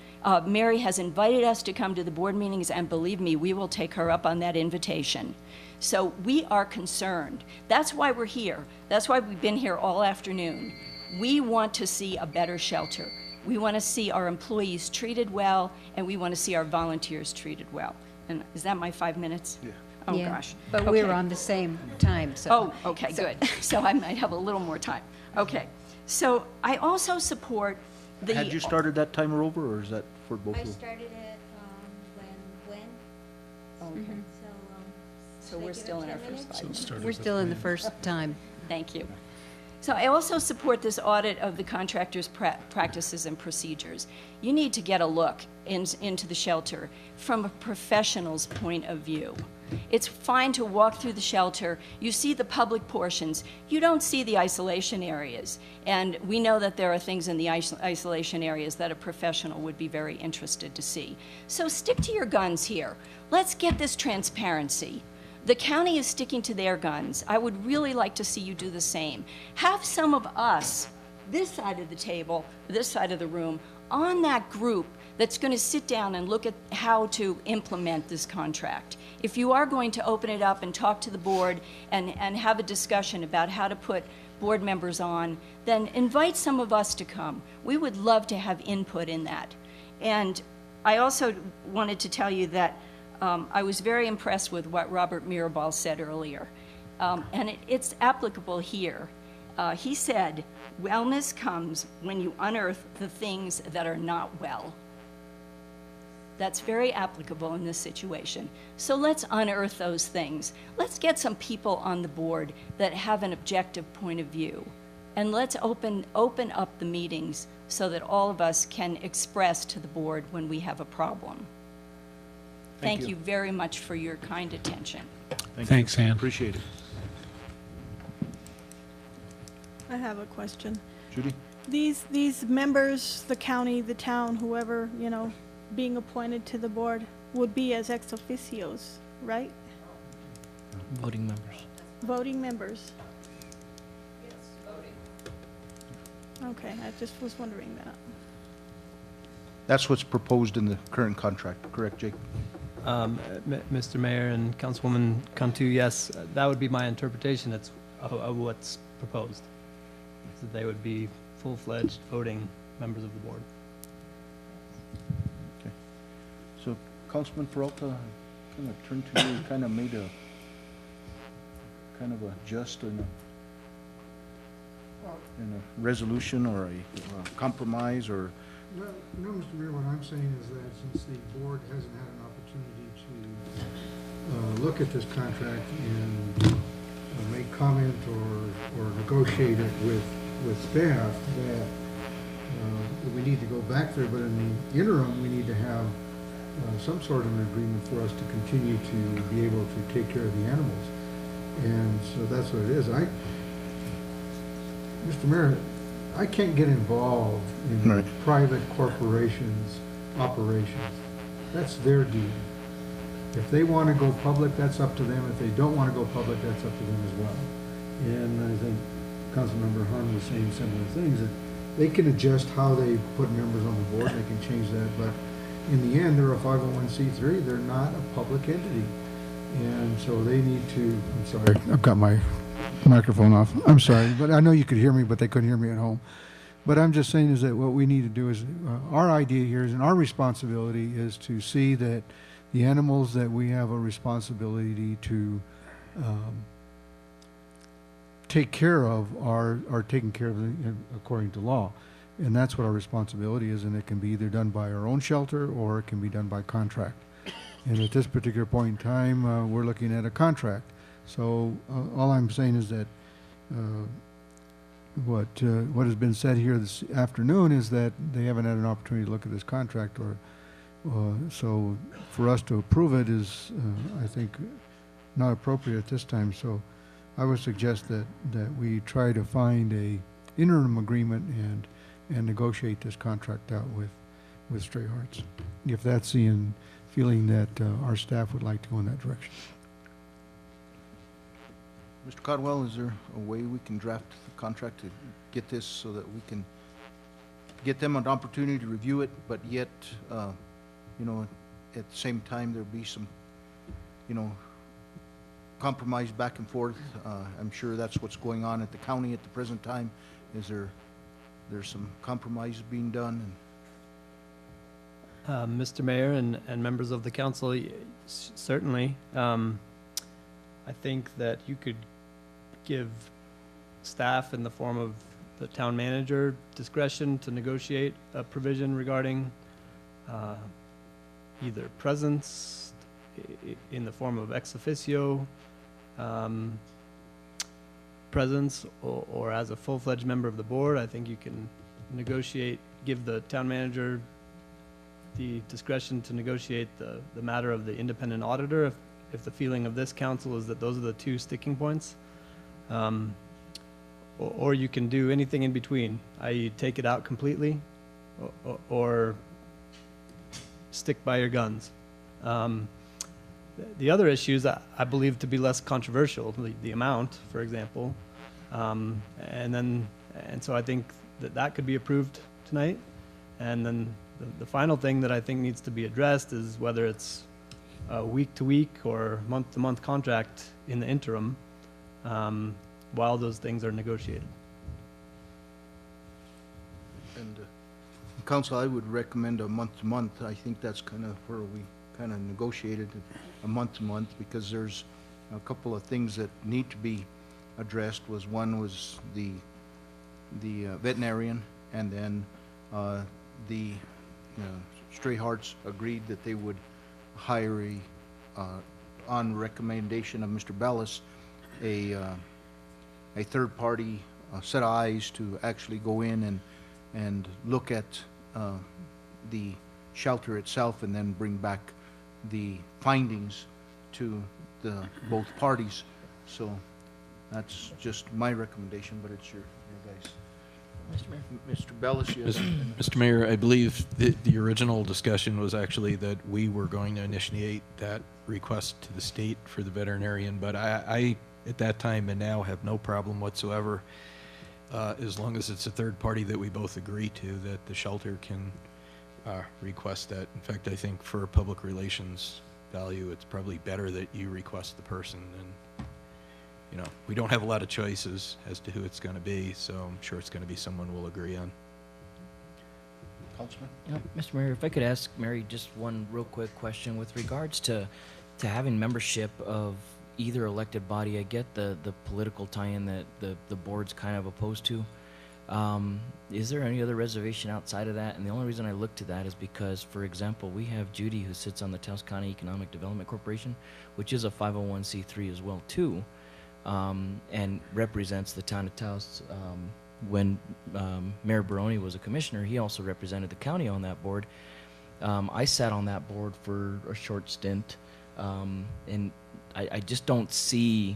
S: Mary has invited us to come to the board meetings, and believe me, we will take her up on that invitation. So we are concerned. That's why we're here. That's why we've been here all afternoon. We want to see a better shelter. We want to see our employees treated well, and we want to see our volunteers treated well. And is that my 5 minutes? Yeah. Oh,
K: Yeah,
S: gosh.
K: but
S: Okay.
K: we're on the same time, so.
S: Oh, okay, good. So I might have a little more time. Okay. So I also support the...
A: Had you started that timer over, or is that for both
B: I
A: of them?
B: started it when?
S: Okay. So we're still in our first 5 minutes.
K: We're still in the first time.
S: Thank you. So I also support this audit of the contractor's practices and procedures. You need to get a look into the shelter from a professional's point of view. It's fine to walk through the shelter. You see the public portions. You don't see the isolation areas. And we know that there are things in the isolation areas that a professional would be very interested to see. So stick to your guns here. Let's get this transparency. The county is sticking to their guns. I would really like to see you do the same. Have some of us, this side of the table, this side of the room, on that group that's going to sit down and look at how to implement this contract. If you are going to open it up and talk to the board and have a discussion about how to put board members on, then invite some of us to come. We would love to have input in that. And I also wanted to tell you that I was very impressed with what Robert Mirabal said earlier, and it's applicable here. He said, wellness comes when you unearth the things that are not well. That's very applicable in this situation. So let's unearth those things. Let's get some people on the board that have an objective point of view, and let's open up the meetings so that all of us can express to the board when we have a problem. Thank you very much for your kind attention.
J: Thanks, Ann.
A: Appreciate it.
G: I have a question.
A: Judy?
G: These members, the county, the town, whoever, you know, being appointed to the board would be as ex officios, right?
H: Voting members.
G: Voting members. Okay, I just was wondering that.
A: That's what's proposed in the current contract, correct, Jake?
L: Mr. Mayor and Councilwoman Cantu, yes, that would be my interpretation of what's proposed. That they would be full-fledged voting members of the board.
A: Okay. So, Councilman Peralta, kind of turned to you, kind of made a just in a resolution or a compromise or?
C: Well, no, Mr. Mayor, what I'm saying is that since the board hasn't had an opportunity to look at this contract and make comment or negotiate it with staff, that we need to go back there, but in the interim, we need to have some sort of an agreement for us to continue to be able to take care of the animals. And so that's what it is. Mr. Mayor, I can't get involved in private corporations' operations. That's their deal. If they want to go public, that's up to them. If they don't want to go public, that's up to them as well. And I think Councilmember Harn was saying similar things, that they can adjust how they put members on the board, they can change that, but in the end, they're a 501c3, they're not a public entity. And so they need to, I'm sorry, I've got my microphone off. I'm sorry, but I know you could hear me, but they couldn't hear me at home. But I'm just saying is that what we need to do is, our idea here is, and our responsibility is to see that the animals that we have a responsibility to take care of are taken care of according to law. And that's what our responsibility is, and it can be either done by our own shelter or it can be done by contract. And at this particular point in time, we're looking at a contract. So all I'm saying is that what has been said here this afternoon is that they haven't had an opportunity to look at this contract, or so for us to approve it is, I think, not appropriate at this time. So I would suggest that we try to find a interim agreement and negotiate this contract out with Stray Hearts, if that's the feeling that our staff would like to go in that direction.
A: Mr. Codwell, is there a way we can draft the contract to get this so that we can get them an opportunity to review it, but yet, you know, at the same time, there'll be some, you know, compromise back and forth. I'm sure that's what's going on at the county at the present time. Is there's some compromise being done?
L: Mr. Mayor and members of the council, certainly. I think that you could give staff in the form of the town manager discretion to negotiate a provision regarding either presence in the form of ex officio presence or as a full-fledged member of the board. I think you can negotiate, give the town manager the discretion to negotiate the matter of the independent auditor if the feeling of this council is that those are the two sticking points. Or you can do anything in between, i.e. take it out completely or stick by your guns. The other issues I believe to be less controversial, the amount, for example. And so I think that could be approved tonight. And then the final thing that I think needs to be addressed is whether it's a week-to-week or month-to-month contract in the interim while those things are negotiated.
A: And Council, I would recommend a month-to-month. I think that's kind of where we kind of negotiated a month-to-month, because there's a couple of things that need to be addressed. One was the veterinarian, and then the Stray Hearts agreed that they would hire on recommendation of Mr. Bellis, a third-party set of eyes to actually go in and look at the shelter itself, and then bring back the findings to the both parties. So that's just my recommendation, but it's your guys'
H: Mr. Mayor.
A: Mr. Bellis, you have
I: Mr. Mayor, I believe the original discussion was actually that we were going to initiate that request to the state for the veterinarian, but I at that time and now have no problem whatsoever, as long as it's a third party that we both agree to, that the shelter can request that. In fact, I think for public relations value, it's probably better that you request the person, and you know, we don't have a lot of choices as to who it's going to be, so I'm sure it's going to be someone we'll agree on.
A: Councilman?
H: Mr. Mayor, if I could ask Mary just one real quick question with regards to having membership of either elected body. I get the political tie-in that the board's kind of opposed to. Is there any other reservation outside of that? And the only reason I look to that is because, for example, we have Judy who sits on the Taos County Economic Development Corporation, which is a 501c3 as well too, and represents the town of Taos. When Mayor BARRONE was a commissioner, he also represented the county on that board. I sat on that board for a short stint, and I just don't see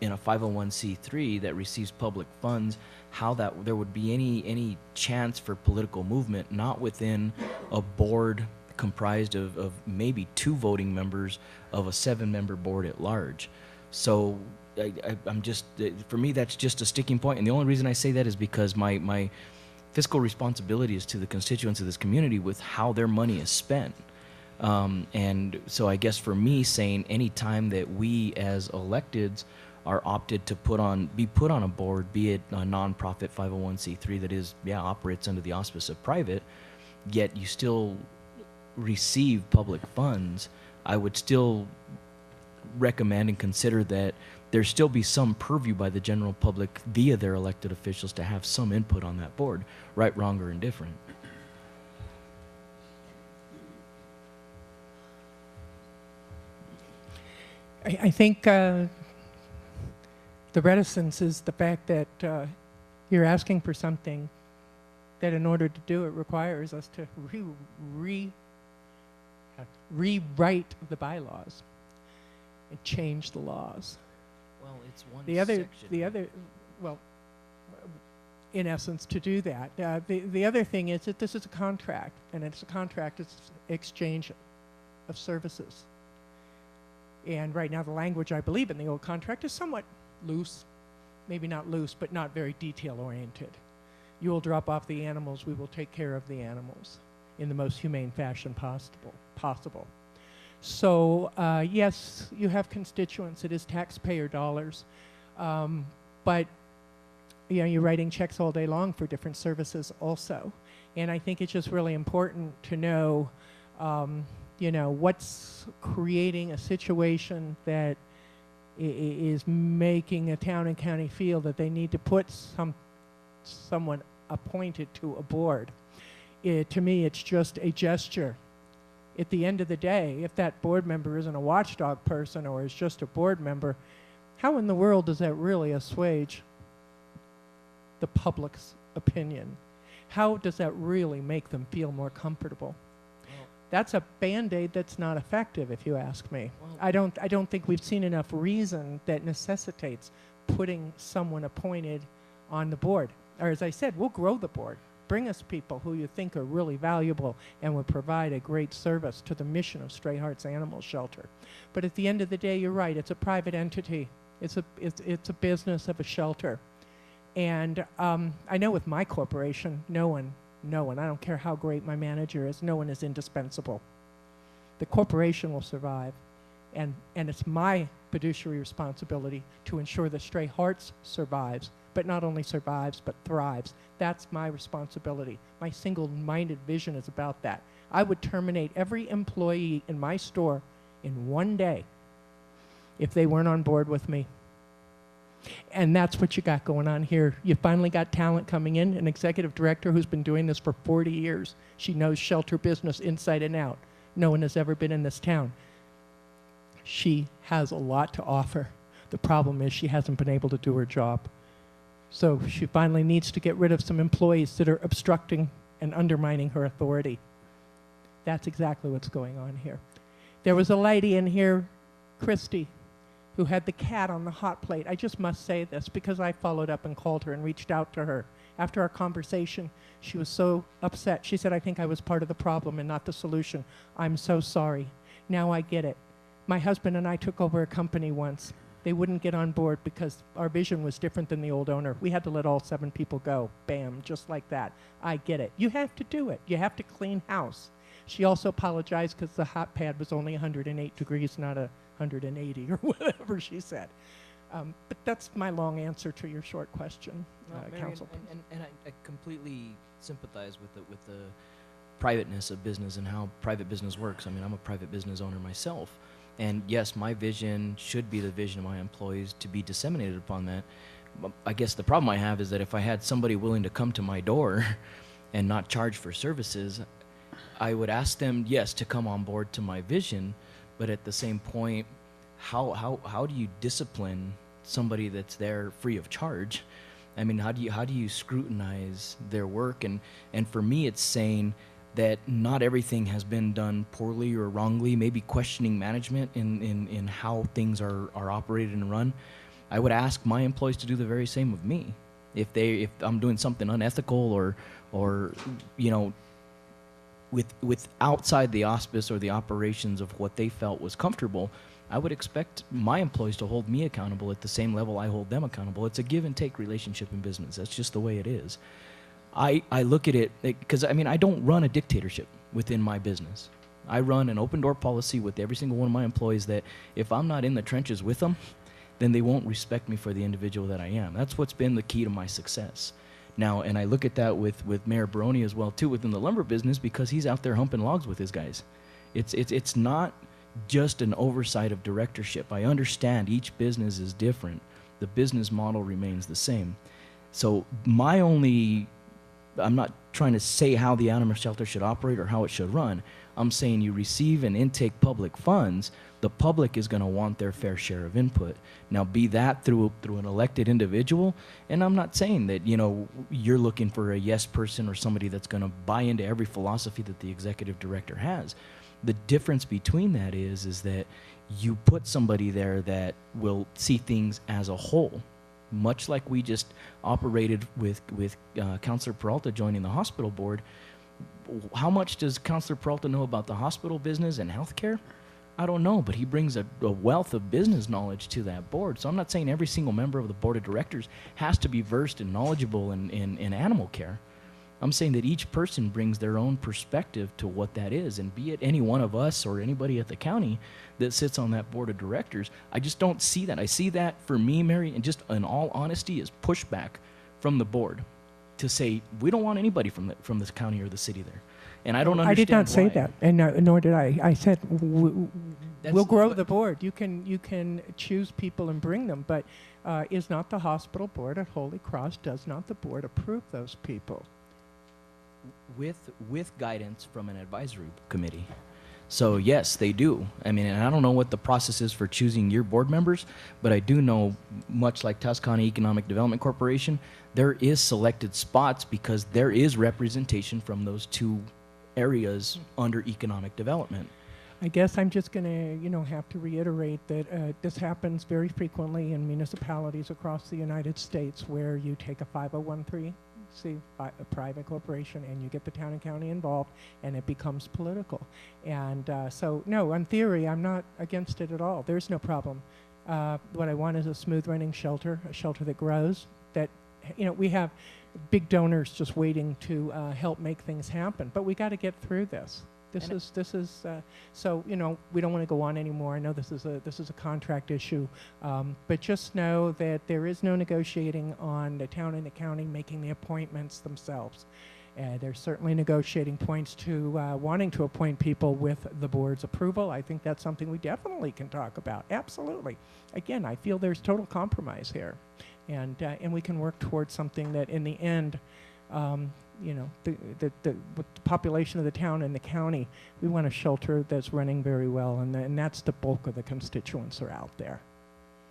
H: in a 501c3 that receives public funds how that there would be any chance for political movement, not within a board comprised of maybe 2 voting members of a 7-member board at large. So I'm just, for me, that's just a sticking point. And the only reason I say that is because my fiscal responsibility is to the constituents of this community with how their money is spent. And so I guess for me, saying any time that we as electeds are opted to be put on a board, be it a nonprofit 501c3 that is, operates under the auspice of private, yet you still receive public funds, I would still recommend and consider that there still be some purview by the general public via their elected officials to have some input on that board, right, wrong, or indifferent.
O: I think the reticence is the fact that you're asking for something that in order to do it requires us to rewrite the bylaws and change the laws.
H: Well, it's one
O: section. Well, in essence, to do that. The other thing is that this is a contract, and it's a contract, it's exchange of services. And right now the language, I believe, in the old contract is somewhat loose, maybe not loose, but not very detail-oriented. You will drop off the animals, we will take care of the animals in the most humane fashion possible. So, yes, you have constituents, it is taxpayer dollars, but you know, you're writing checks all day long for different services also. And I think it's just really important to know you know, what's creating a situation that is making a town and county feel that they need to put someone appointed to a board. To me, it's just a gesture. At the end of the day, if that board member isn't a watchdog person or is just a board member, how in the world does that really assuage the public's opinion? How does that really make them feel more comfortable? That's a Band-Aid that's not effective, if you ask me. I don't think we've seen enough reason that necessitates putting someone appointed on the board. Or as I said, we'll grow the board. Bring us people who you think are really valuable and would provide a great service to the mission of Stray Hearts Animal Shelter. But at the end of the day, you're right, it's a private entity. It's a business of a shelter. And I know with my corporation, no one, I don't care how great my manager is, no one is indispensable. The corporation will survive, and it's my fiduciary responsibility to ensure that Stray Hearts survives, but not only survives, but thrives. That's my responsibility. My single-minded vision is about that. I would terminate every employee in my store in one day if they weren't on board with me. And that's what you got going on here. You finally got talent coming in, an executive director who's been doing this for 40 years. She knows shelter business inside and out. No one has ever been in this town. She has a lot to offer. The problem is she hasn't been able to do her job. So she finally needs to get rid of some employees that are obstructing and undermining her authority. That's exactly what's going on here. There was a lady in here, Christy, who had the cat on the hot plate. I just must say this because I followed up and called her and reached out to her. After our conversation, she was so upset. She said, I think I was part of the problem and not the solution. I'm so sorry. Now I get it. My husband and I took over a company once. They wouldn't get on board because our vision was different than the old owner. We had to let all 7 people go. Bam, just like that. I get it. You have to do it. You have to clean house. She also apologized because the hot pad was only 108 degrees, not 180 or whatever she said. But that's my long answer to your short question, Council.
H: And I completely sympathize with the privateness of business and how private business works. I mean, I'm a private business owner myself. And yes, my vision should be the vision of my employees to be disseminated upon that. I guess the problem I have is that if I had somebody willing to come to my door and not charge for services, I would ask them, yes, to come on board to my vision, but at the same point, how do you discipline somebody that's there free of charge? I mean, how do you scrutinize their work? And for me, it's saying that not everything has been done poorly or wrongly, maybe questioning management in how things are operated and run. I would ask my employees to do the very same with me. If I'm doing something unethical or you know, with outside the auspice or the operations of what they felt was comfortable, I would expect my employees to hold me accountable at the same level I hold them accountable. It's a give and take relationship in business. That's just the way it is. I look at it, because I mean, I don't run a dictatorship within my business. I run an open door policy with every single one of my employees that if I'm not in the trenches with them, then they won't respect me for the individual that I am. That's what's been the key to my success. Now, and I look at that with Mayor BARRONE as well too within the lumber business, because he's out there humping logs with his guys. It's not just an oversight of directorship. I understand each business is different. The business model remains the same. So I'm not trying to say how the animal shelter should operate or how it should run. I'm saying you receive and intake public funds, the public is going to want their fair share of input. Now, be that through an elected individual, and I'm not saying that, you know, you're looking for a yes person or somebody that's going to buy into every philosophy that the executive director has. The difference between that is that you put somebody there that will see things as a whole. Much like we just operated with Councilor Peralta joining the hospital board. How much does Councilor Peralta know about the hospital business and healthcare? I don't know, but he brings a wealth of business knowledge to that board. So I'm not saying every single member of the board of directors has to be versed and knowledgeable in animal care. I'm saying that each person brings their own perspective to what that is, and be it any one of us or anybody at the county that sits on that board of directors, I just don't see that. I see that, for me, Mary, and just in all honesty, is pushback from the board to say, we don't want anybody from this county or the city there. And I don't understand
O: I did not say
H: why.
O: that, and nor did I. I said we'll grow the board. You can choose people and bring them, but is not the hospital board at Holy Cross, does not the board approve those people?
H: With guidance from an advisory committee. So yes, they do. I mean, and I don't know what the process is for choosing your board members, but I do know, much like Taos County Economic Development Corporation, there is selected spots because there is representation from those two areas under economic development.
O: I guess I'm just going to, have to reiterate that this happens very frequently in municipalities across the United States, where you take a 501(c)(3), a private corporation, and you get the town and county involved, and it becomes political. And so, no, in theory, I'm not against it at all. There's no problem. What I want is a smooth running shelter, a shelter that grows, that, we have big donors just waiting to help make things happen. But we got to get through this. So, we don't want to go on anymore. I know this is a contract issue, but just know that there is no negotiating on the town and the county making the appointments themselves. There's certainly negotiating points to wanting to appoint people with the board's approval. I think that's something we definitely can talk about. Absolutely. Again, I feel there's total compromise here, and we can work towards something that, in the end, with the population of the town and the county, we want a shelter that's running very well, and that's the bulk of the constituents are out there.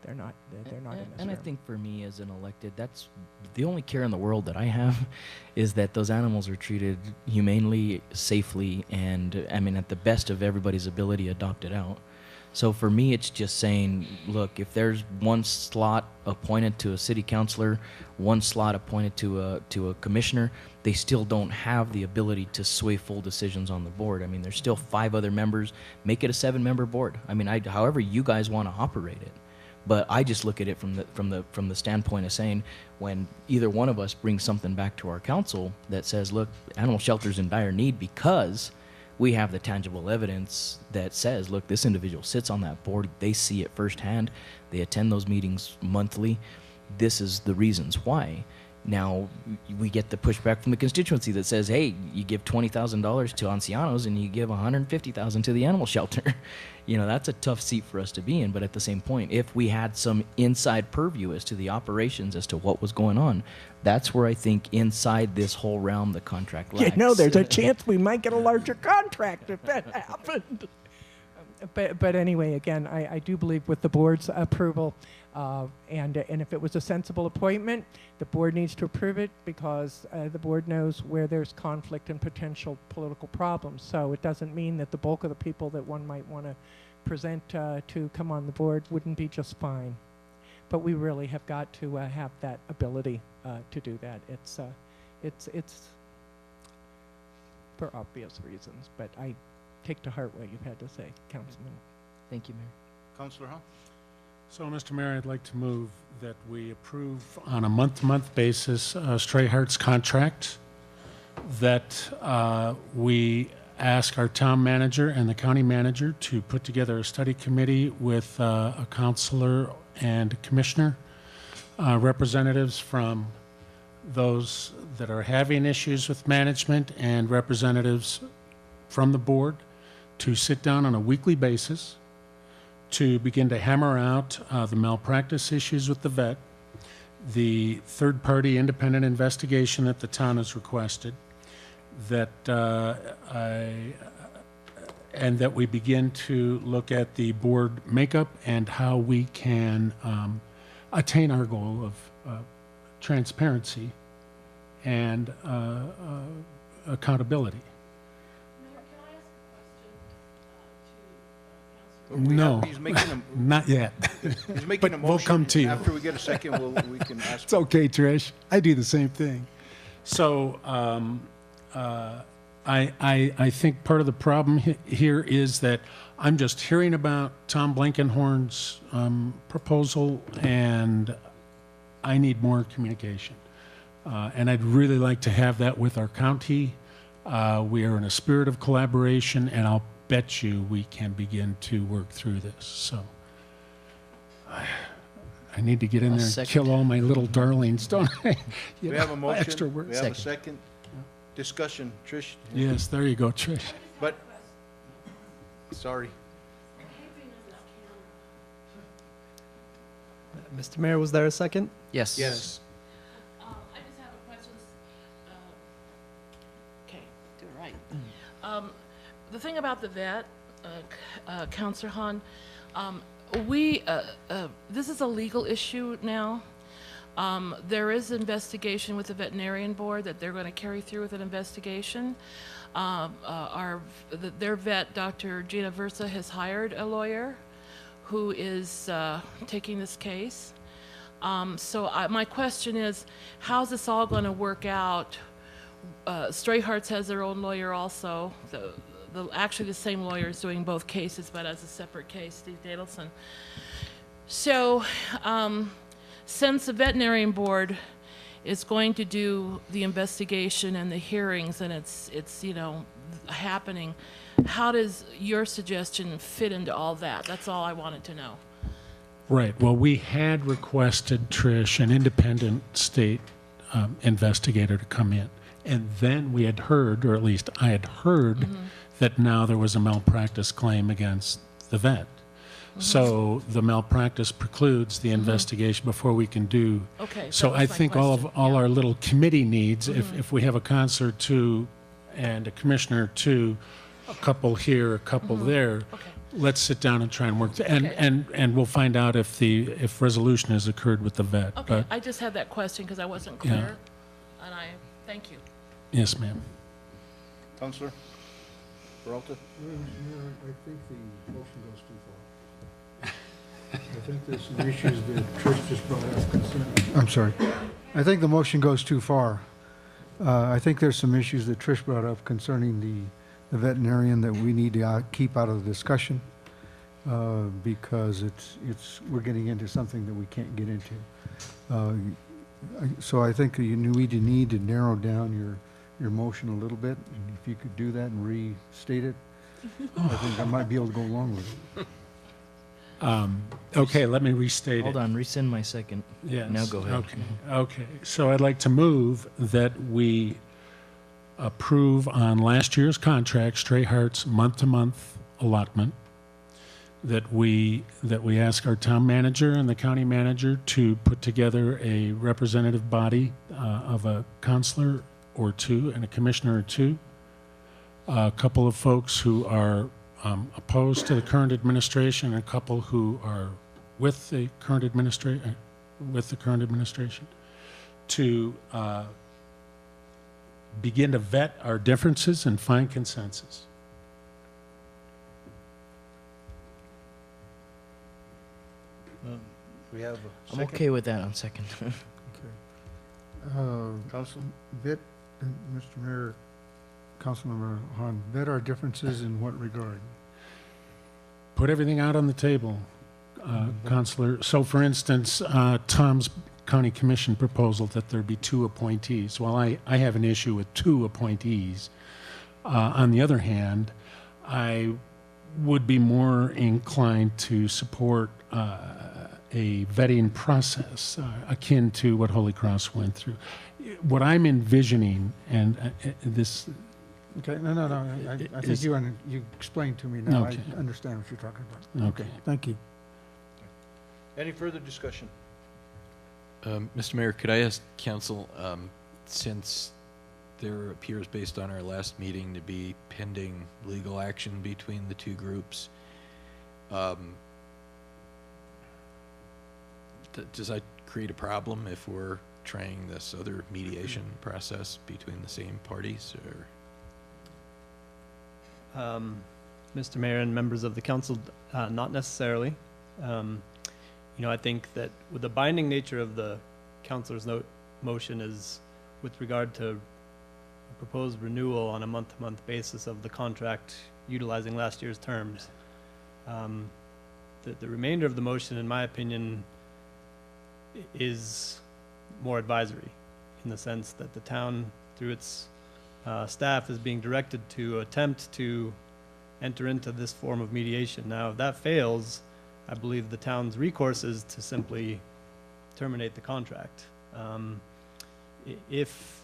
O: They're not in this
H: And I
O: room.
H: think for me as an elected, that's the only care in the world that I have, is that those animals are treated humanely, safely, and I mean at the best of everybody's ability adopted out. So for me, it's just saying, look, if there's one slot appointed to a city councilor, one slot appointed to a commissioner, they still don't have the ability to sway full decisions on the board. I mean, there's still 5 other members. Make it a 7-member board. I mean, however you guys want to operate it. But I just look at it from the standpoint of saying, when either one of us brings something back to our council that says, look, animal shelter's in dire need because we have the tangible evidence that says, look, this individual sits on that board, they see it firsthand, they attend those meetings monthly, this is the reasons why. Now, we get the pushback from the constituency that says, hey, you give $20,000 to Ancianos and you give $150,000 to the animal shelter. You know, that's a tough seat for us to be in, but at the same point, if we had some inside purview as to the operations, as to what was going on, that's where I think inside this whole realm the contract lacks.
O: You know, there's a chance we might get a larger contract if that happened. But anyway, again, I do believe with the board's approval, and if it was a sensible appointment, the board needs to approve it because the board knows where there's conflict and potential political problems. So it doesn't mean that the bulk of the people that one might want to present to come on the board wouldn't be just fine. But we really have got to have that ability to do that. It's for obvious reasons, but I take to heart what you've had to say, Councilman.
H: Thank you, Mayor.
A: Councilor Hahn?
J: So, Mr. Mayor, I'd like to move that we approve on a month-to-month basis Stray Hearts contract, that we ask our town manager and the county manager to put together a study committee with a councilor and a commissioner, representatives from those that are having issues with management and representatives from the board to sit down on a weekly basis to begin to hammer out the malpractice issues with the vet, the third-party independent investigation that the town has requested, that and that we begin to look at the board makeup and how we can attain our goal of transparency and accountability. No,
A: he's making a,
J: not yet.
A: He's making
J: But
A: a motion.
J: we'll come to you.
A: After we get a second, we can ask.
J: It's okay, Trish. I do the same thing. So I think part of the problem here is that I'm just hearing about Tom Blankenhorn's proposal, and I need more communication. And I'd really like to have that with our county. We are in a spirit of collaboration, and I'll bet you we can begin to work through this. So I need to get in there and kill all my little darlings, don't I?
A: We have a motion.
J: Extra work.
A: We have a second. Discussion. Trish?
J: Yes, there you go, Trish.
A: But, sorry.
L: Mr. Mayor, was there a second?
H: Yes.
A: Yes.
V: I just have a question. Okay, do it right. The thing about the vet, Councilor Hahn, this is a legal issue now. There is investigation with the veterinarian board that they're going to carry through with an investigation. Their vet, Dr. Gina Versa, has hired a lawyer who is taking this case. So my question is, how's this all going to work out? Stray Hearts has their own lawyer also. Actually, the same lawyer is doing both cases, but as a separate case, Steve Dadelson. So, since the veterinarian board is going to do the investigation and the hearings, and it's happening, how does your suggestion fit into all that? That's all I wanted to know.
J: Right. Well, we had requested, Trish, an independent state investigator to come in. And then we had heard, or at least I had heard, that now there was a malpractice claim against the vet. So the malpractice precludes the investigation before we can do.
V: Okay.
J: So I think all our little committee needs, if we have a concert two and a commissioner two, a couple here, a couple there, let's sit down and try and work. And we'll find out if resolution has occurred with the vet.
V: Okay.
J: But,
V: I just had that question because I wasn't clear, and I thank you.
J: yes, ma'am.
A: Councilor Peralta?
C: I think the motion goes too far. I think there's some issues that Trish just brought up concerning. I'm sorry. I think the motion goes too far. I think there's some issues that Trish brought up concerning the veterinarian that we need to keep out of the discussion because we're getting into something that we can't get into. So I think you need to narrow down your motion a little bit, and if you could do that and restate it, I think I might be able to go along with it.
J: Okay, let me restate it.
H: Hold on, rescind my second.
J: Yes.
H: Now go ahead.
J: Okay. So I'd like to move that we approve on last year's contract, Stray Heart's month-to-month allotment, that we ask our town manager and the county manager to put together a representative body of a counselor or two and a commissioner or two, a couple of folks who are opposed to the current administration, and a couple who are with the current administration, to begin to vet our differences and find consensus.
A: We have a
H: I'm
A: second?
H: okay with that on second.
A: Council?
C: Vet, Mr. Mayor, Councilmember Hahn, vet our differences in what regard?
J: Put everything out on the table, Counselor. So, for instance, Tom's County Commission proposal that there be 2 appointees. Well, I have an issue with 2 appointees. On the other hand, I would be more inclined to support a vetting process akin to what Holy Cross went through. What I'm envisioning, and this...
C: Okay, no. I think you explained to me now.
J: Okay.
C: I understand what you're talking about.
J: Okay.
C: Thank you.
A: Any further discussion?
I: Mr. Mayor, could I ask council, since there appears based on our last meeting to be pending legal action between the two groups, does that create a problem if we're trying this other mediation process between the same parties, or?
L: Mr. Mayor and members of the council, not necessarily. I think that with the binding nature of the councilor's motion is with regard to a proposed renewal on a month-to-month basis of the contract utilizing last year's terms. The remainder of the motion, in my opinion, is more advisory in the sense that the town, through its staff, is being directed to attempt to enter into this form of mediation. Now, if that fails, I believe the town's recourse is to simply terminate the contract. If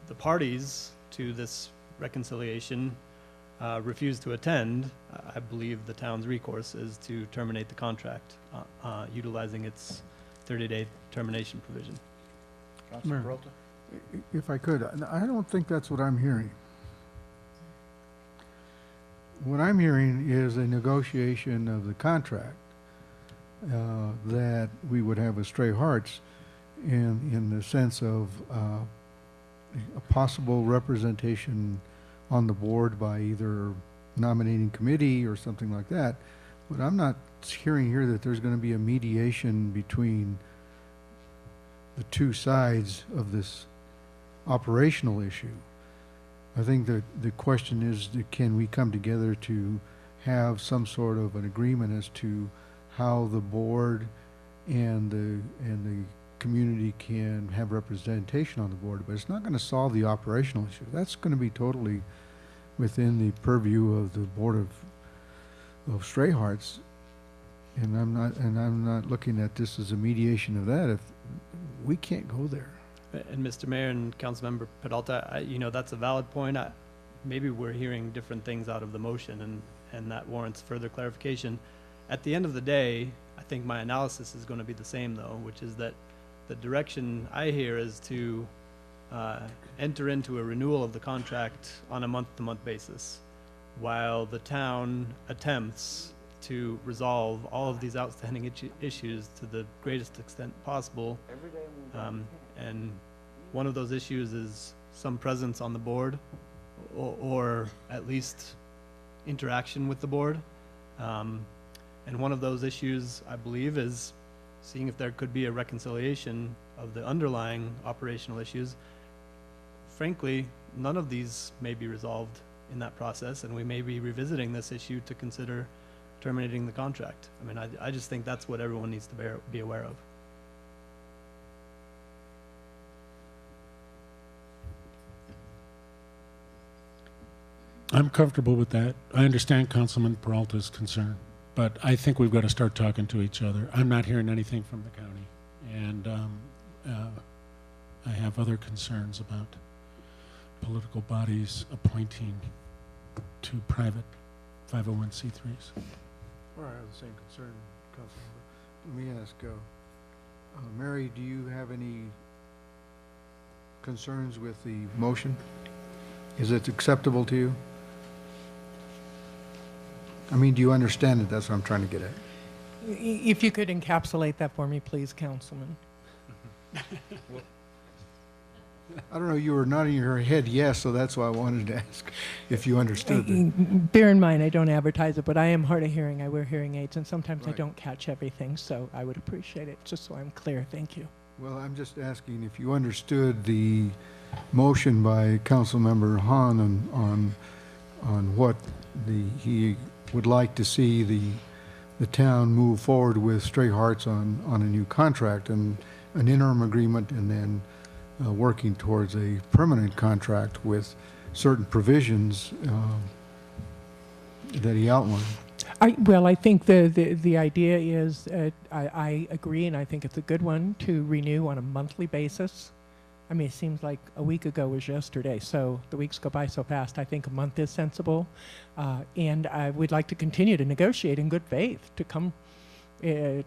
L: the parties to this reconciliation refuse to attend, I believe the town's recourse is to terminate the contract utilizing its 30-day termination provision.
A: Councilor Peralta?
C: If I could, I don't think that's what I'm hearing. What I'm hearing is a negotiation of the contract that we would have with Stray Hearts in the sense of a possible representation on the board by either nominating committee or something like that. But I'm not hearing here that there's going to be a mediation between the two sides of this operational issue. I think that the question is, can we come together to have some sort of an agreement as to how the board and the community can have representation on the board? But it's not going to solve the operational issue. That's going to be totally within the purview of the board of Stray Hearts. And I'm not looking at this as a mediation of that. If we can't go there.
L: And Mr. Mayor and Councilmember Peralta, that's a valid point. Maybe we're hearing different things out of the motion, and that warrants further clarification. At the end of the day, I think my analysis is going to be the same, though, which is that the direction I hear is to enter into a renewal of the contract on a month-to-month basis, while the town attempts to resolve all of these outstanding issues to the greatest extent possible. And one of those issues is some presence on the board, or at least interaction with the board. And one of those issues, I believe, is seeing if there could be a reconciliation of the underlying operational issues. Frankly, none of these may be resolved in that process, and we may be revisiting this issue to consider terminating the contract. I mean, I just think that's what everyone needs to be aware of.
J: I'm comfortable with that. I understand Councilman Peralta's concern, but I think we've got to start talking to each other. I'm not hearing anything from the county, and I have other concerns about political bodies appointing to private 501c3s.
C: Well, I have the same concern, Councilmember. Let me ask, Mary, do you have any concerns with the motion? Is it acceptable to you? I mean, do you understand it? That's what I'm trying to get at.
O: If you could encapsulate that for me, please, Councilman.
C: I don't know, you were nodding your head yes, so that's why I wanted to ask if you understood it.
O: Bear in mind, I don't advertise it, but I am hard of hearing. I wear hearing aids, and sometimes I
C: Right.
O: don't catch everything, so I would appreciate it, just so I'm clear. Thank you.
C: Well, I'm just asking if you understood the motion by Councilmember Hahn on what he would like to see the town move forward with Stray Hearts on a new contract and an interim agreement, and then working towards a permanent contract with certain provisions that he outlined.
O: Well, I think the idea is, I agree, and I think it's a good one, to renew on a monthly basis. I mean, it seems like a week ago was yesterday, so the weeks go by so fast. I think a month is sensible, and I would like to continue to negotiate in good faith to come to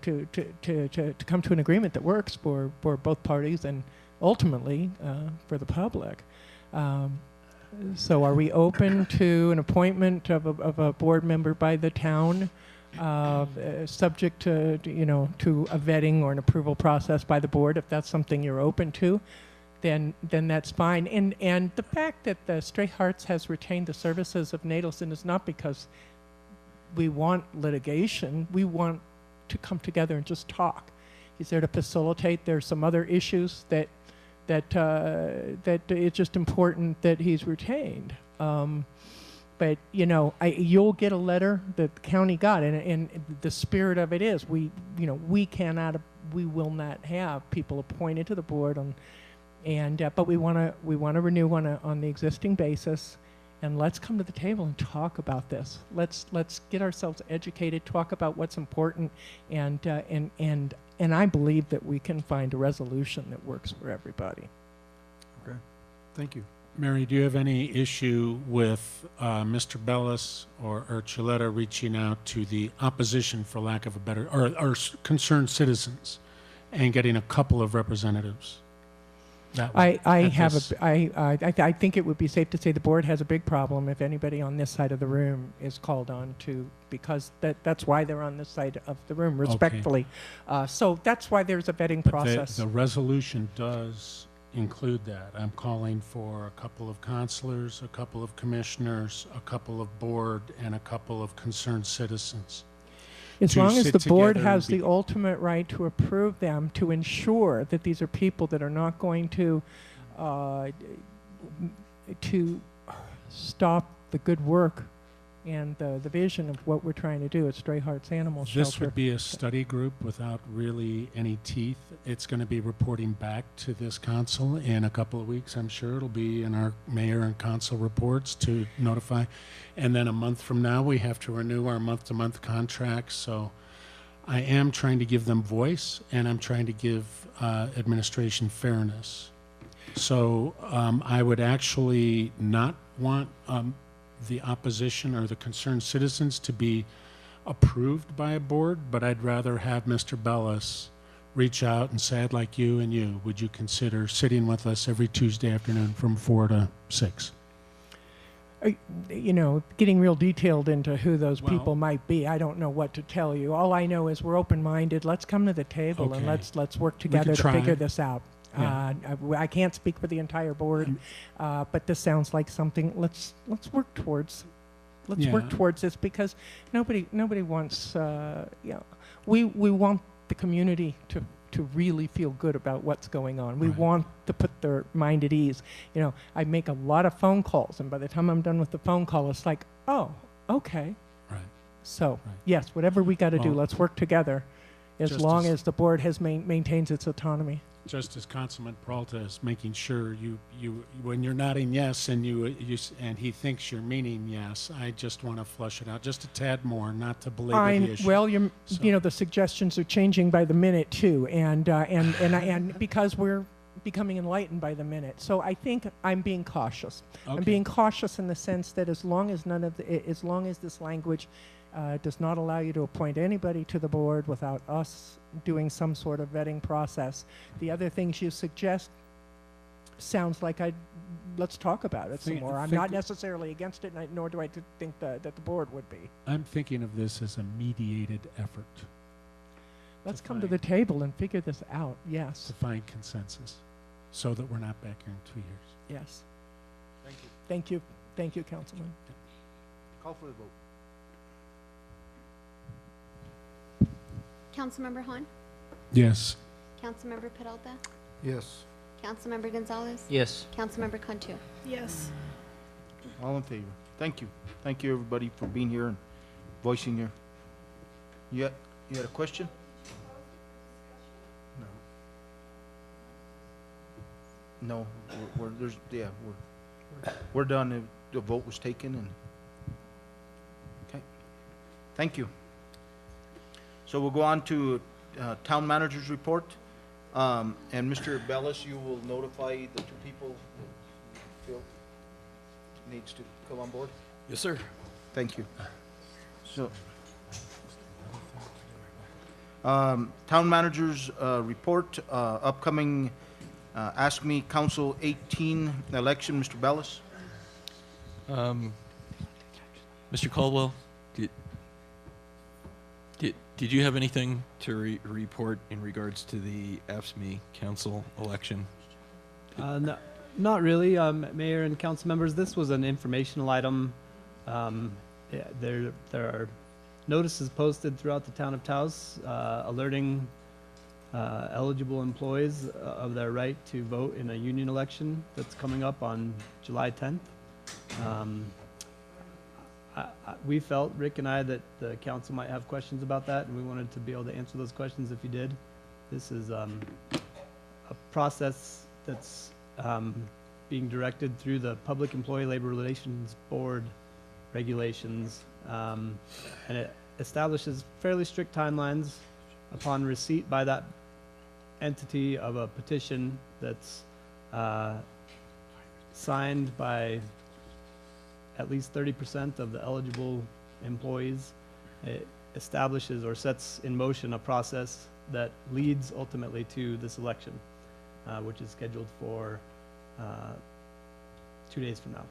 O: come to an agreement that works for both parties and ultimately for the public. So, are we open to an appointment of a board member by the town, subject to to a vetting or an approval process by the board? If that's something you're open to, then that's fine. And the fact that the Stray Hearts has retained the services of Nadelson is not because we want litigation. We want to come together and just talk. He's there to facilitate. There's some other issues that it's just important that he's retained. But you'll get a letter that the county got, and the spirit of it is we will not have people appointed to the board but we want to renew on the existing basis, and let's come to the table and talk about this. Let's get ourselves educated, talk about what's important, and I believe that we can find a resolution that works for everybody.
C: Okay, thank you.
J: Mary, do you have any issue with Mr. Bellis or Chiletta reaching out to the opposition, for lack of a better, or concerned citizens, and getting a couple of representatives?
O: I think it would be safe to say the board has a big problem if anybody on this side of the room is called on to, because that's why they're on this side of the room, respectfully. Okay. So that's why there's a vetting process.
J: The resolution does include that. I'm calling for a couple of councilors, a couple of commissioners, a couple of board, and a couple of concerned citizens.
O: As long as the board has the ultimate right to approve them, to ensure that these are people that are not going to stop the good work and the vision of what we're trying to do at Stray Hearts Animal Shelter.
J: This would be a study group without really any teeth. It's going to be reporting back to this council in a couple of weeks. I'm sure it'll be in our mayor and council reports to notify. And then a month from now, we have to renew our month-to-month contracts. So I am trying to give them voice, and I'm trying to give administration fairness. So I would actually not want the opposition or the concerned citizens to be approved by a board, but I'd rather have Mr. Bellis reach out and say, I'd like you and you. Would you consider sitting with us every Tuesday afternoon from 4 to 6?
O: Getting real detailed into who those people might be, I don't know what to tell you. All I know is we're open-minded. Let's come to the table and let's work together to figure this out. Yeah. I can't speak for the entire board, but this sounds like something. Let's work towards Let's work
J: Yeah.
O: towards this, because nobody wants, we want the community to really feel good about what's going on. We
J: Right.
O: want to put their mind at ease. You know, I make a lot of phone calls, and by the time I'm done with the phone call, it's like, oh, okay.
J: Right.
O: So, yes, whatever we got to do,
J: Well,
O: let's work together, as
J: just
O: long
J: as-
O: as the board has maintains its autonomy.
J: Just as Councilman Peralta is making sure you when you're nodding yes and and he thinks you're meaning yes, I just want to flush it out just a tad more, not to belabor the issue.
O: Well,
J: So-
O: you know, the suggestions are changing by the minute too, and because we're becoming enlightened by the minute. So I think I'm being cautious. I'm
J: Okay.
O: being cautious in the sense that as long as as long as this language does not allow you to appoint anybody to the board without us doing some sort of vetting process. The other things you suggest sounds like let's talk about it some
J: Think-
O: more. I'm
J: think-
O: not necessarily against it, nor do I think that the board would be.
J: I'm thinking of this as a mediated effort
O: Let's come to the table and figure this out. Yes.
J: to find consensus so that we're not back here in 2 years.
O: Yes. Thank you. Thank you. Thank you, Councilman.
A: Call for the vote.
T: Councilmember Han,
J: Yes.
T: Councilmember Peralta,
A: Yes.
T: Councilmember Gonzalez,
H: Yes.
T: Councilmember Cantu.
G: Yes.
A: All in favor? Thank you. Thank you, everybody, for being here and voicing your, you had a question? No, we're done. The vote was taken and, okay. Thank you. So we'll go on to town manager's report. And Mr. Bellis, you will notify the two people that you feel needs to come on board?
I: Yes, sir.
A: Thank you. So, town managers report, upcoming Ask Me Council 18 election, Mr. Bellis.
I: Mr. Caldwell, did you have anything to report in regards to the AFSCME council election?
L: Not really, Mayor and council members. This was an informational item. There are notices posted throughout the town of Taos alerting eligible employees of their right to vote in a union election that's coming up on July 10th. We felt, Rick and I, that the council might have questions about that, and we wanted to be able to answer those questions if you did. This is a process that's being directed through the Public Employee Labor Relations Board regulations, and it establishes fairly strict timelines upon receipt by that entity of a petition that's signed by at least 30% of the eligible employees. It establishes or sets in motion a process that leads ultimately to this election, which is scheduled for 2 days from now.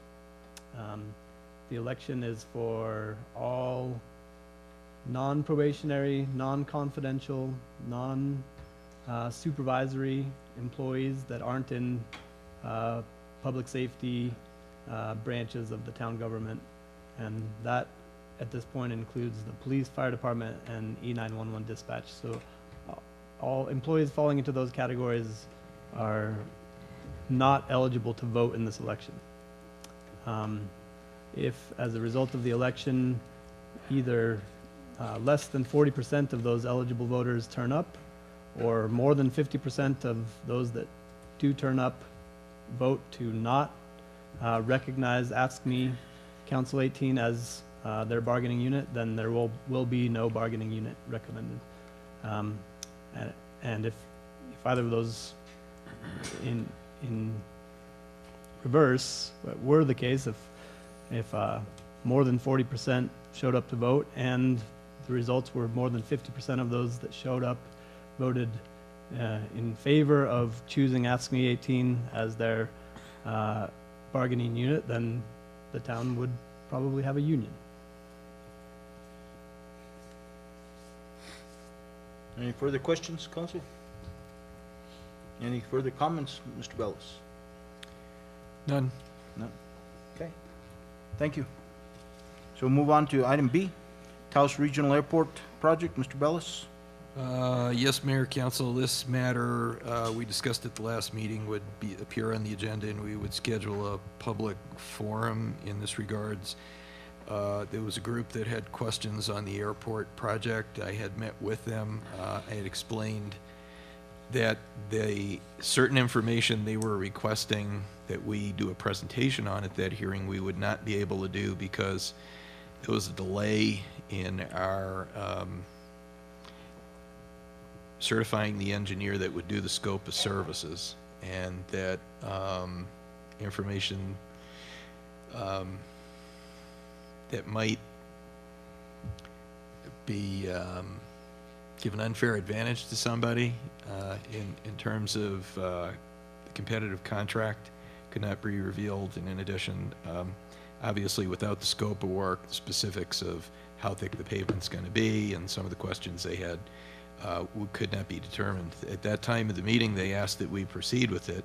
L: The election is for all non-probationary, non-confidential, non-supervisory employees that aren't in public safety branches of the town government, and that at this point includes the police, fire department, and E911 dispatch. So all employees falling into those categories are not eligible to vote in this election. If, as a result of the election, either less than 40% of those eligible voters turn up, or more than 50% of those that do turn up vote to not recognize AFSCME Council 18 as their bargaining unit, then there will be no bargaining unit recommended. And if either of those in reverse were the case, if more than 40% showed up to vote and the results were more than 50% of those that showed up voted in favor of choosing AFSCME 18 as their bargaining unit, then the town would probably have a union.
A: Any further questions, Council? Any further comments, Mr. Bellis?
I: None.
A: No. Okay. Thank you. So we'll move on to item B, Taos Regional Airport Project. Mr. Bellis?
I: Yes, Mayor, Council, this matter, we discussed at the last meeting, would appear on the agenda, and we would schedule a public forum in this regards. There was a group that had questions on the airport project. I had met with them. I had explained that certain information they were requesting that we do a presentation on at that hearing, we would not be able to do because there was a delay in our certifying the engineer that would do the scope of services, and that information that might be give an unfair advantage to somebody in terms of the competitive contract could not be revealed. And in addition, obviously without the scope of work, the specifics of how thick the pavement's going to be and some of the questions they had could not be determined. At that time of the meeting, they asked that we proceed with it,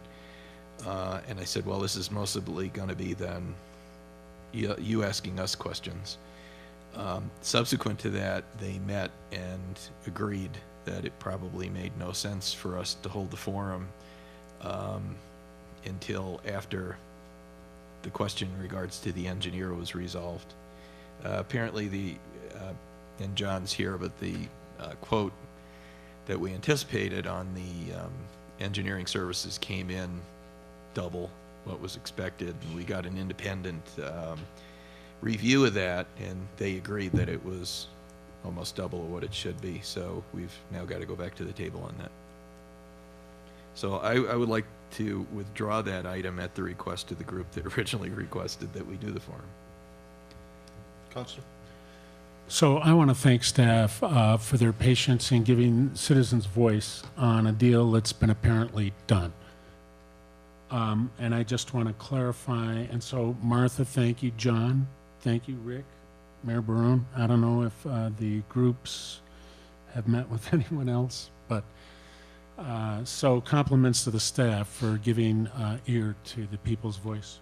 I: and I said, well, this is mostly going to be then you asking us questions. Subsequent to that, they met and agreed that it probably made no sense for us to hold the forum until after the question in regards to the engineer was resolved. Apparently and John's here, but the quote that we anticipated on the engineering services came in double what was expected. And we got an independent review of that, and they agreed that it was almost double of what it should be. So we've now got to go back to the table on that. So I would like to withdraw that item at the request of the group that originally requested that we do the forum.
A: Councilor?
J: So I want to thank staff for their patience in giving citizens voice on a deal that's been apparently done. And I just want to clarify, and so Martha, thank you. John, thank you. Rick, Mayor BARRONE, I don't know if the groups have met with anyone else, but so compliments to the staff for giving ear to the people's voice.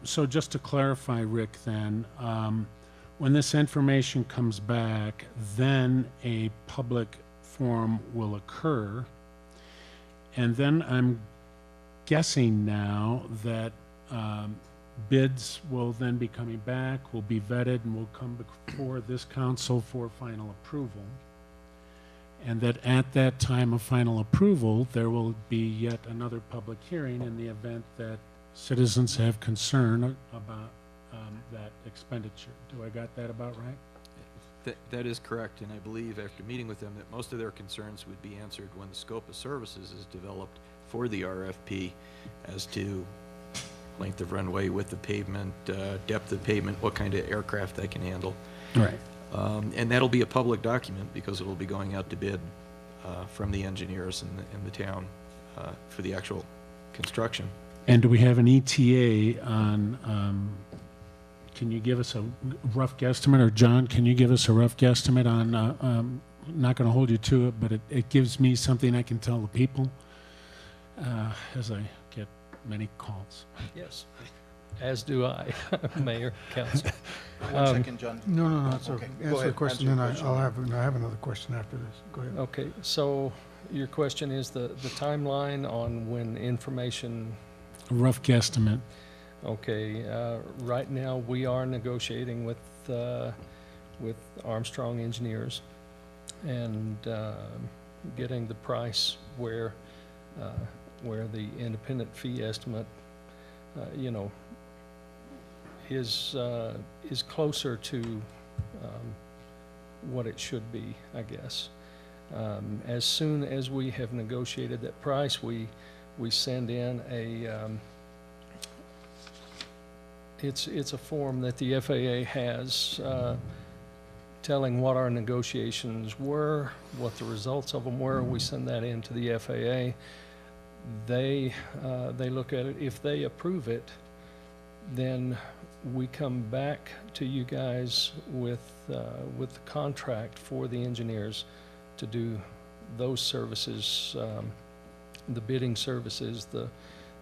J: So just to clarify, Rick, then, when this information comes back, then a public forum will occur. And then I'm guessing now that bids will then be coming back, will be vetted, and will come before this council for final approval. And that at that time of final approval, there will be yet another public hearing in the event that citizens have concern about that expenditure. Do I got that about right?
I: That is correct, and I believe after meeting with them that most of their concerns would be answered when the scope of services is developed for the RFP as to length of runway, width of pavement, depth of pavement, what kind of aircraft they can handle.
J: Right.
I: And that'll be a public document because it will be going out to bid from the engineers in the town for the actual construction.
J: And do we have an ETA on, can you give us a rough guesstimate, or John, can you give us a rough guesstimate on, I'm not going to hold you to it, but it gives me something I can tell the people as I get many calls.
M: Yes, as do I, Mayor, Council.
A: One second, John.
C: No, it's okay.
A: Go
C: Answer
A: ahead.
C: the question,
A: Answer
C: then
A: your question.
C: I have another question after this. Go ahead.
M: Okay, so your question is the timeline on when information.
J: A rough guesstimate.
M: Okay, right now we are negotiating with Armstrong Engineers and getting the price where the independent fee estimate, is closer to what it should be, I guess. As soon as we have negotiated that price, we send in a it's a form that the FAA has telling what our negotiations were, what the results of them were. We send that in to the FAA. They look at it. If they approve it, then we come back to you guys with the contract for the engineers to do those services, the bidding services,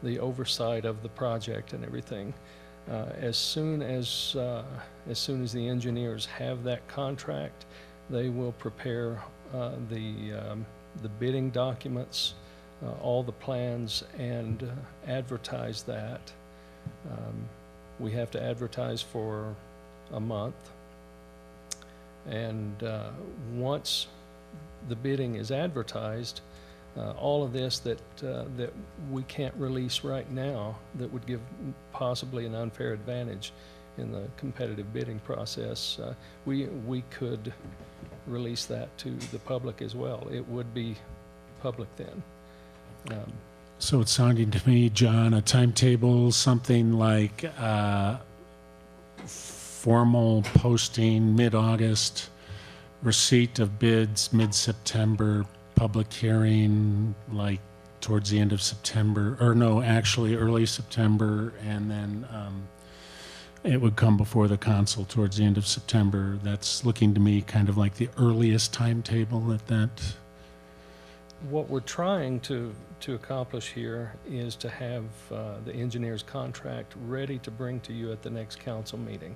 M: the oversight of the project and everything. As soon as the engineers have that contract, they will prepare the bidding documents, all the plans, and advertise that. We have to advertise for a month, and once the bidding is advertised, all of this that we can't release right now that would give possibly an unfair advantage in the competitive bidding process, we could release that to the public as well. It would be public then.
J: So it's sounding to me, John, a timetable, something like formal posting mid-August, receipt of bids mid-September, public hearing like towards the end of September, or no, actually early September, and then it would come before the council towards the end of September. That's looking to me kind of like the earliest timetable that.
M: What we're trying to accomplish here is to have the engineer's contract ready to bring to you at the next council meeting.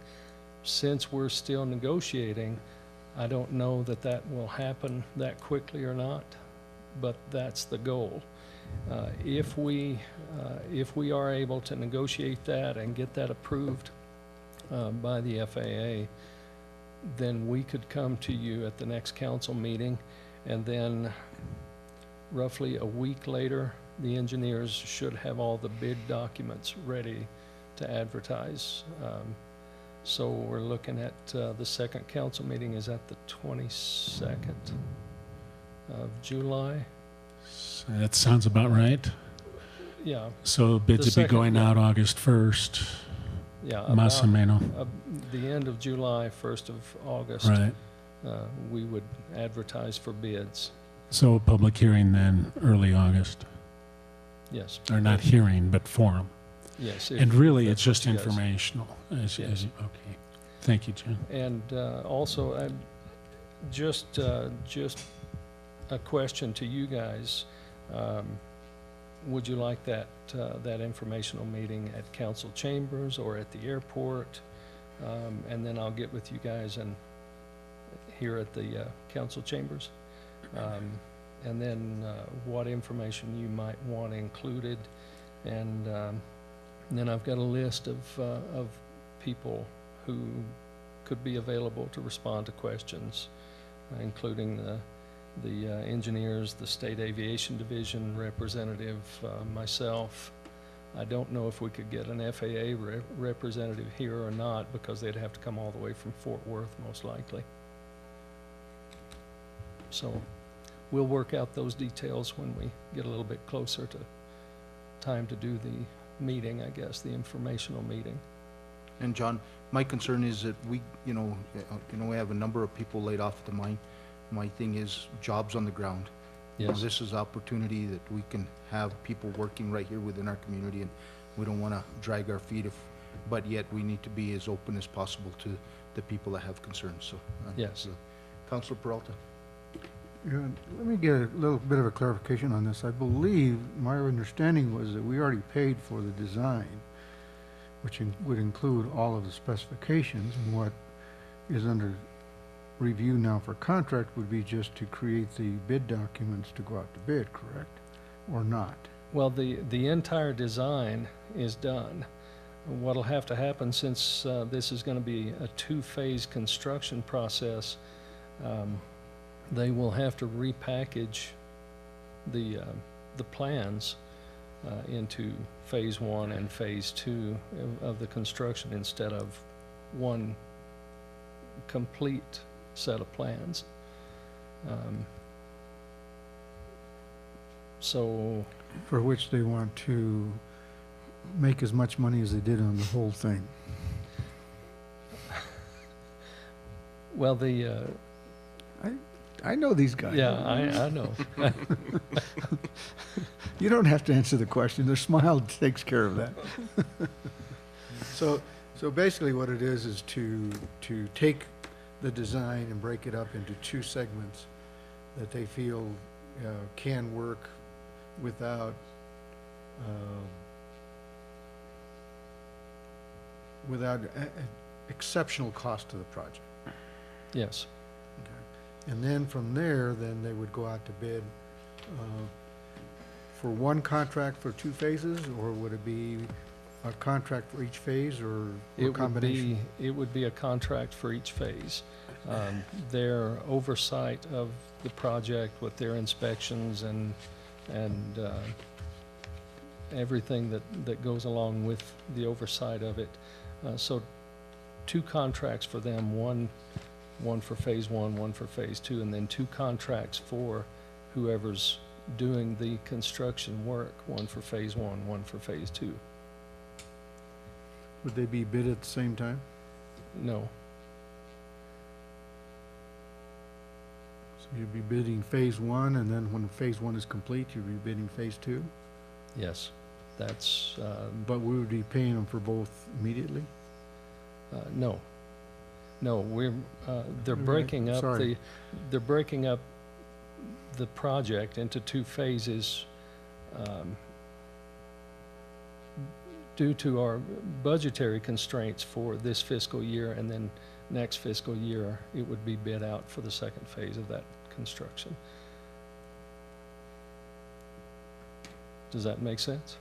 M: Since we're still negotiating, I don't know that that will happen that quickly or not, but that's the goal. If we are able to negotiate that and get that approved by the FAA, then we could come to you at the next council meeting, and then roughly a week later, the engineers should have all the bid documents ready to advertise. So we're looking at the second council meeting is at the 22nd of July.
J: That sounds about right.
M: Yeah.
J: So bids would be going out August 1st.
M: Yeah.
J: Más o menos.
M: The end of July, 1st of August.
J: Right.
M: We would advertise for bids.
J: So a public hearing then, early August.
M: Yes.
J: Or not hearing, but forum.
M: Yes.
J: And really, it's just informational. Okay. Thank you, Jim.
M: And also, just a question to you guys. Would you like that informational meeting at council chambers or at the airport? And then I'll get with you guys and here at the council chambers. And then what information you might want included, and then I've got a list of people who could be available to respond to questions, including the engineers, the State Aviation Division representative, myself. I don't know if we could get an FAA representative here or not, because they'd have to come all the way from Fort Worth, most likely. So we'll work out those details when we get a little bit closer to time to do the meeting, I guess, the informational meeting.
A: And John, my concern is that we have a number of people laid off at the mine. My thing is jobs on the ground.
M: Yes.
A: This is opportunity that we can have people working right here within our community, and we don't want to drag our feet, but yet we need to be as open as possible to the people that have concerns. So,
M: yes.
A: Councilor Peralta.
C: Yeah, let me get a little bit of a clarification on this. I believe my understanding was that we already paid for the design, which would include all of the specifications, and what is under review now for contract would be just to create the bid documents to go out to bid, correct? Or not?
M: Well, the entire design is done. What'll have to happen, since this is going to be a two-phase construction process, they will have to repackage the plans into phase 1 and phase 2 of the construction instead of one complete set of plans. So,
C: for which they want to make as much money as they did on the whole thing.
M: Well,
C: I know these guys.
M: Yeah, I know.
C: You don't have to answer the question. Their smile takes care of that. So basically what it is to take the design and break it up into two segments that they feel can work without without exceptional cost to the project.
M: Yes.
C: And then from there, then they would go out to bid for one contract for 2 phases, or would it be a contract for each phase, or a combination?
M: It would be a contract for each phase. Their oversight of the project with their inspections and everything that goes along with the oversight of it. So 2 contracts for them, one for phase 1, one for phase 2, and then 2 contracts for whoever's doing the construction work, one for phase 1, one for phase 2.
C: Would they be bid at the same time?
M: No.
C: So you'd be bidding phase 1, and then when phase 1 is complete, you'd be bidding phase 2?
M: Yes, that's.
C: But we would be paying them for both immediately?
M: No. No, they're breaking up they're breaking up the project into 2 phases due to our budgetary constraints for this fiscal year, and then next fiscal year it would be bid out for the 2nd phase of that construction. Does that make sense?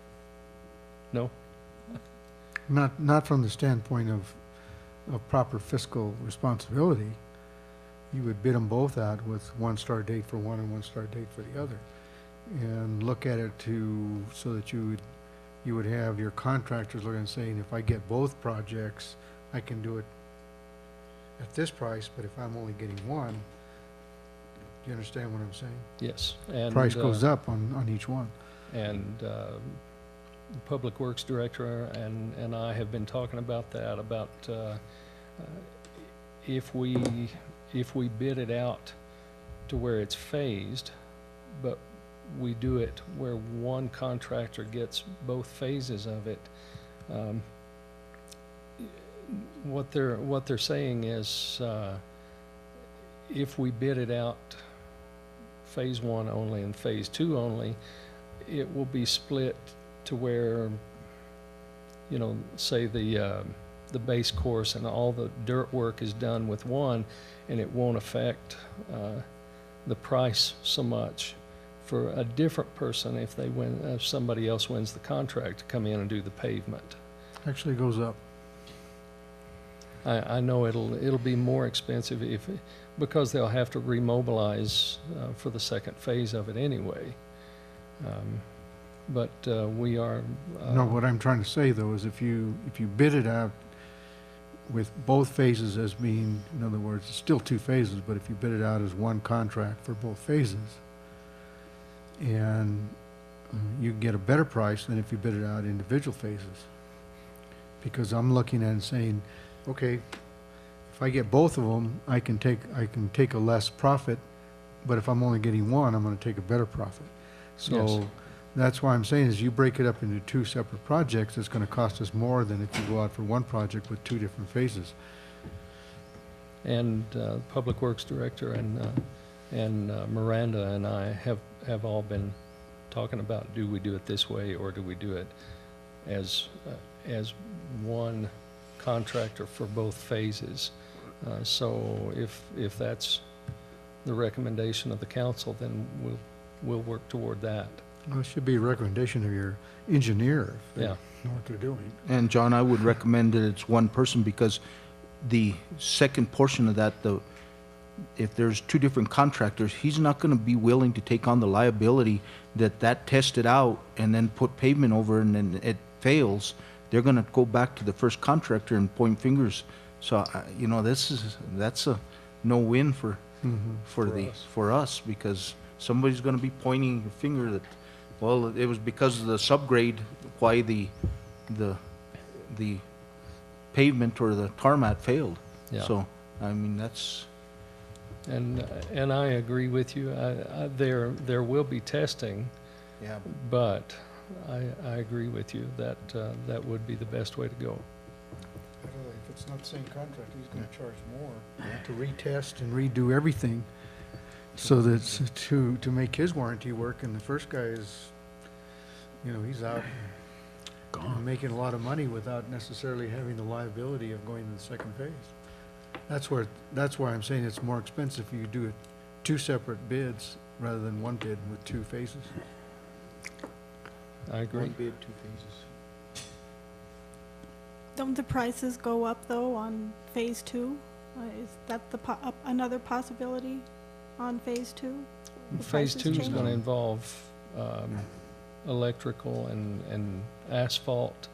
M: No?
C: Not from the standpoint of proper fiscal responsibility. You would bid them both out with one start date for one and one start date for the other, and look at it so that you would have your contractors looking and saying, if I get both projects, I can do it at this price, but if I'm only getting one, do you understand what I'm saying?
M: Yes. And
C: price goes up on each one.
M: And the Public Works Director and I have been talking about that, about if we bid it out to where it's phased, but we do it where one contractor gets both phases of it. What they're saying is, if we bid it out phase 1 only and phase 2 only, it will be split to where, you know, say the base course and all the dirt work is done with one, and it won't affect the price so much for a different person if somebody else wins the contract to come in and do the pavement.
C: Actually goes up.
M: I know it'll be more expensive because they'll have to remobilize for the 2nd phase of it anyway. But we are.
C: No, what I'm trying to say though is if you bid it out with both phases as being, in other words, it's still 2 phases, but if you bid it out as one contract for both phases, and you get a better price than if you bid it out individual phases. Because I'm looking at it and saying, okay, if I get both of them, I can take a less profit, but if I'm only getting one, I'm going to take a better profit. So
M: Yes.
C: That's why I'm saying is you break it up into 2 separate projects, it's going to cost us more than if you go out for one project with 2 different phases.
M: And Public Works Director and Miranda and I have all been talking about, do we do it this way or do we do it as one contractor for both phases? So if that's the recommendation of the council, then we'll work toward that.
C: Well, it should be a recommendation of your engineer if they
M: Yeah.
C: know what they're doing.
A: And John, I would recommend that it's one person, because the second portion of that, if there's 2 different contractors, he's not going to be willing to take on the liability that tested out and then put pavement over and then it fails. They're going to go back to the first contractor and point fingers. So, you know, that's a no-win for us, because somebody's going to be pointing a finger that, well, it was because of the subgrade why the pavement or the tarmac failed.
M: Yeah.
A: So, I mean, that's.
M: And I agree with you. There will be testing.
A: Yeah.
M: But I agree with you that that would be the best way to go.
C: If it's not the same contract, he's going to charge more to retest and redo everything, so that's to make his warranty work. And the first guy is, you know, he's out. and making a lot of money without necessarily having the liability of going to the second phase. That's why I'm saying it's more expensive if you do it two separate bids rather than one bid with two phases.
M: I agree.
A: One bid, two phases.
G: Don't the prices go up though on phase two? Is that another possibility on phase two? The
M: Phase
G: prices
M: 2 is
G: change?
M: going to involve electrical and asphalt,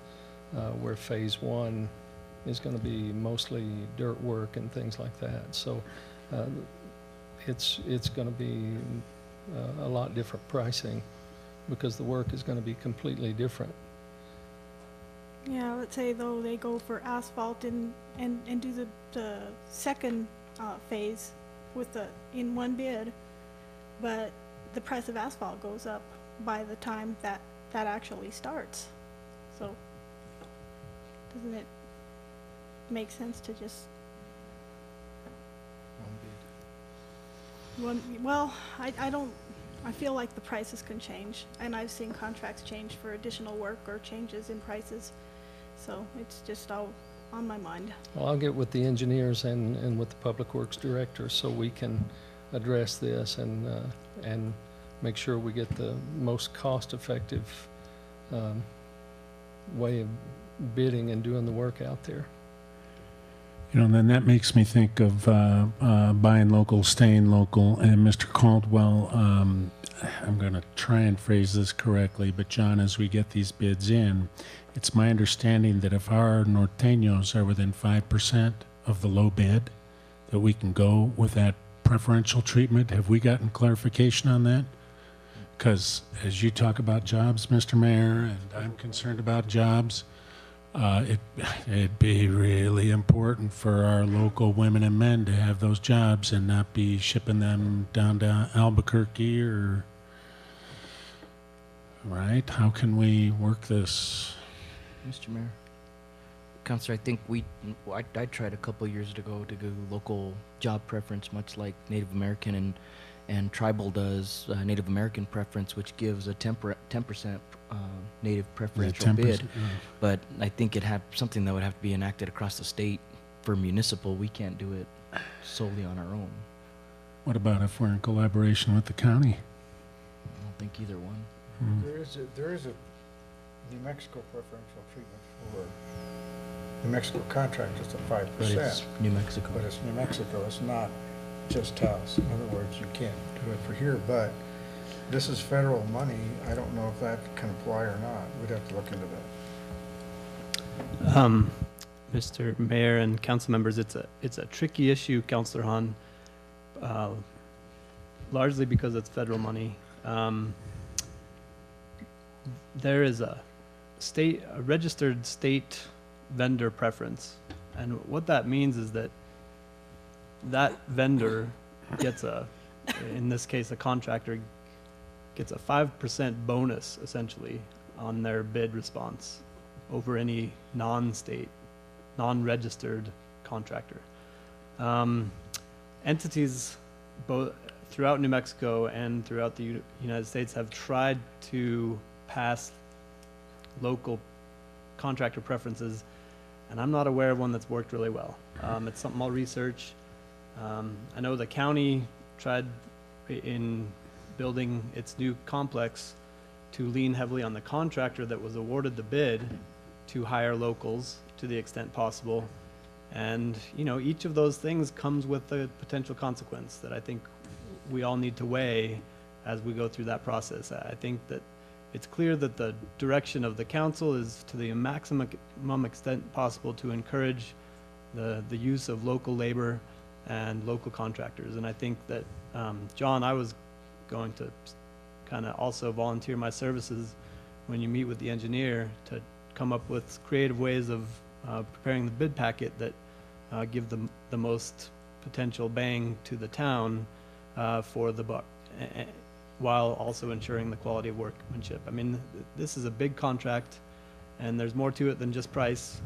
M: where Phase 1 is going to be mostly dirt work and things like that. So it's going to be a lot different pricing because the work is going to be completely different.
G: Yeah, let's say though they go for asphalt and do the second phase with in one bid, but the price of asphalt goes up by the time that actually starts. So doesn't it make sense to just well, I feel like the prices can change, and I've seen contracts change for additional work or changes in prices. So it's just all on my mind.
M: Well, I'll get with the engineers and with the Public Works Director so we can address this and make sure we get the most cost-effective way of bidding and doing the work out there.
J: You know, then that makes me think of buying local, staying local. And Mr. Caldwell, I'm going to try and phrase this correctly, but John, as we get these bids in, it's my understanding that if our norteños are within 5% of the low bid, that we can go with that preferential treatment. Have we gotten clarification on that? Because as you talk about jobs, Mr. Mayor, and I'm concerned about jobs, it'd be really important for our local women and men to have those jobs and not be shipping them down to Albuquerque or, right? How can we work this?
H: Mr. Mayor, Councilor, I think I tried a couple years ago to go local job preference, much like Native American and Tribal does Native American preference, which gives a 10% Native preferential bid. But I think it had something that would have to be enacted across the state for municipal. We can't do it solely on our own.
J: What about if we're in collaboration with the county?
H: I don't think either one.
C: There is a New Mexico preferential treatment for New Mexico contractors at 5%.
H: But it's New Mexico.
C: But it's New Mexico. It's not just Taos. In other words, you can't do it for here, but this is federal money. I don't know if that can apply or not. We'd have to look into that.
L: Mr. Mayor and council members, it's a tricky issue, Councilor Hahn, largely because it's federal money. There is a registered state vendor preference, and what that means is that vendor gets in this case, a contractor gets a 5% bonus essentially on their bid response over any non-state, non-registered contractor. Entities both throughout New Mexico and throughout the United States have tried to pass local contractor preferences, and I'm not aware of one that's worked really well. It's something I'll research. I know the county tried in building its new complex to lean heavily on the contractor that was awarded the bid to hire locals to the extent possible. And, you know, each of those things comes with a potential consequence that I think we all need to weigh as we go through that process. I think that it's clear that the direction of the council is to the maximum extent possible to encourage the use of local labor and local contractors. And I think that, John, I was going to kind of also volunteer my services when you meet with the engineer to come up with creative ways of preparing the bid packet that give the most potential bang to the town for the buck, while also ensuring the quality of workmanship. I mean, this is a big contract, and there's more to it than just price.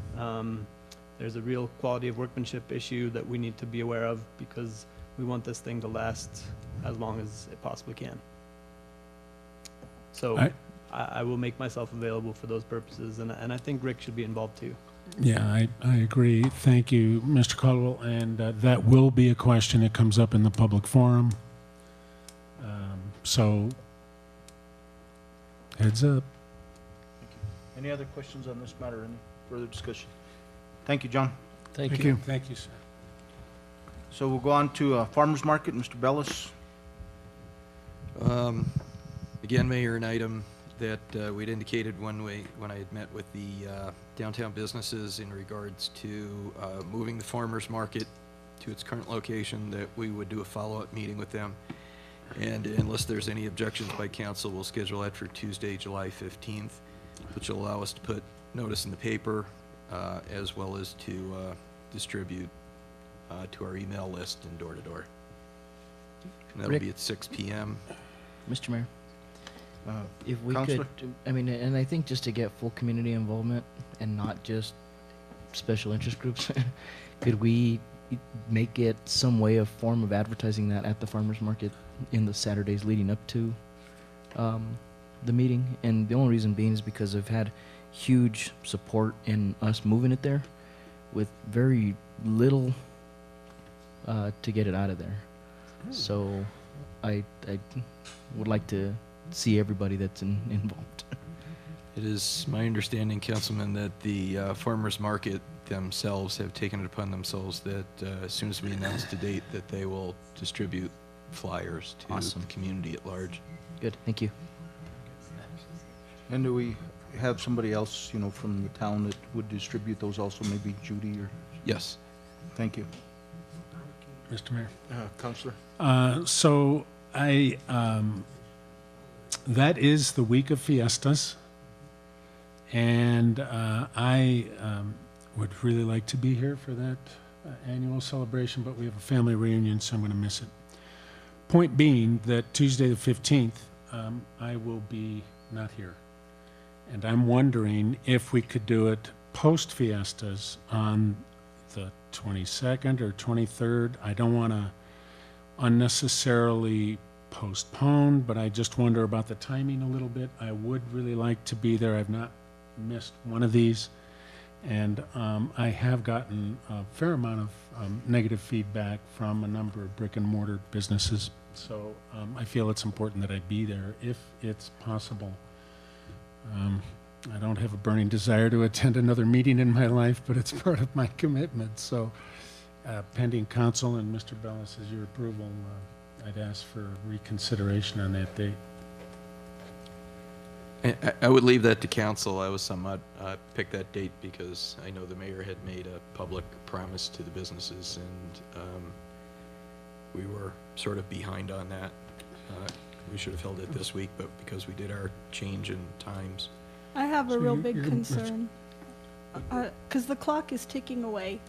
L: There's a real quality of workmanship issue that we need to be aware of because we want this thing to last as long as it possibly can. So I will make myself available for those purposes, and I think Rick should be involved too.
J: Yeah, I agree. Thank you, Mr. Caldwell. And that will be a question that comes up in the public forum. So, heads up.
A: Any other questions on this matter? Any further discussion? Thank you, John.
J: Thank you. Thank you, sir.
A: So we'll go on to Farmers Market, Mr. Bellis.
I: Again, Mayor, an item that we'd indicated when I had met with the downtown businesses in regards to moving the farmers market to its current location, that we would do a follow-up meeting with them. And unless there's any objections by council, we'll schedule that for Tuesday, July 15th, which will allow us to put notice in the paper as well as to distribute to our email list and door-to-door. And that'll
H: Rick?
I: be at 6 p.m.
H: Mr. Mayor, if we
A: Counselor?
H: could, I mean, and I think just to get full community involvement and not just special interest groups, could we make it some way of form of advertising that at the farmers market in the Saturdays leading up to the meeting? And the only reason being is because I've had huge support in us moving it there with very little to get it out of there. So I would like to see everybody that's involved.
I: It is my understanding, Councilman, that the farmers market themselves have taken it upon themselves that as soon as we announce the date, that they will distribute flyers to
H: Awesome.
I: the community at large.
H: Good, thank you.
A: And do we have somebody else, you know, from the town that would distribute those also, maybe Judy or?
I: Yes.
A: Thank you.
J: Mr. Mayor.
A: Counselor?
J: So that is the week of fiestas, and I would really like to be here for that annual celebration, but we have a family reunion, so I'm going to miss it. Point being that Tuesday the 15th, I will be not here, and I'm wondering if we could do it post fiestas on the 22nd or 23rd. I don't want to unnecessarily postpone, but I just wonder about the timing a little bit. I would really like to be there. I've not missed one of these, and I have gotten a fair amount of negative feedback from a number of brick and mortar businesses. So I feel it's important that I be there if it's possible. I don't have a burning desire to attend another meeting in my life, but it's part of my commitment. So pending council and Mr. Bellis, your approval, I'd ask for reconsideration on that date.
I: I would leave that to council. I was somewhat picked that date because I know the mayor had made a public promise to the businesses, and we were sort of behind on that. We should have held it this week, but because we did our change in times.
G: I have a
J: So
G: real
J: you're-
G: big
J: you're-
G: concern, because the clock is ticking away,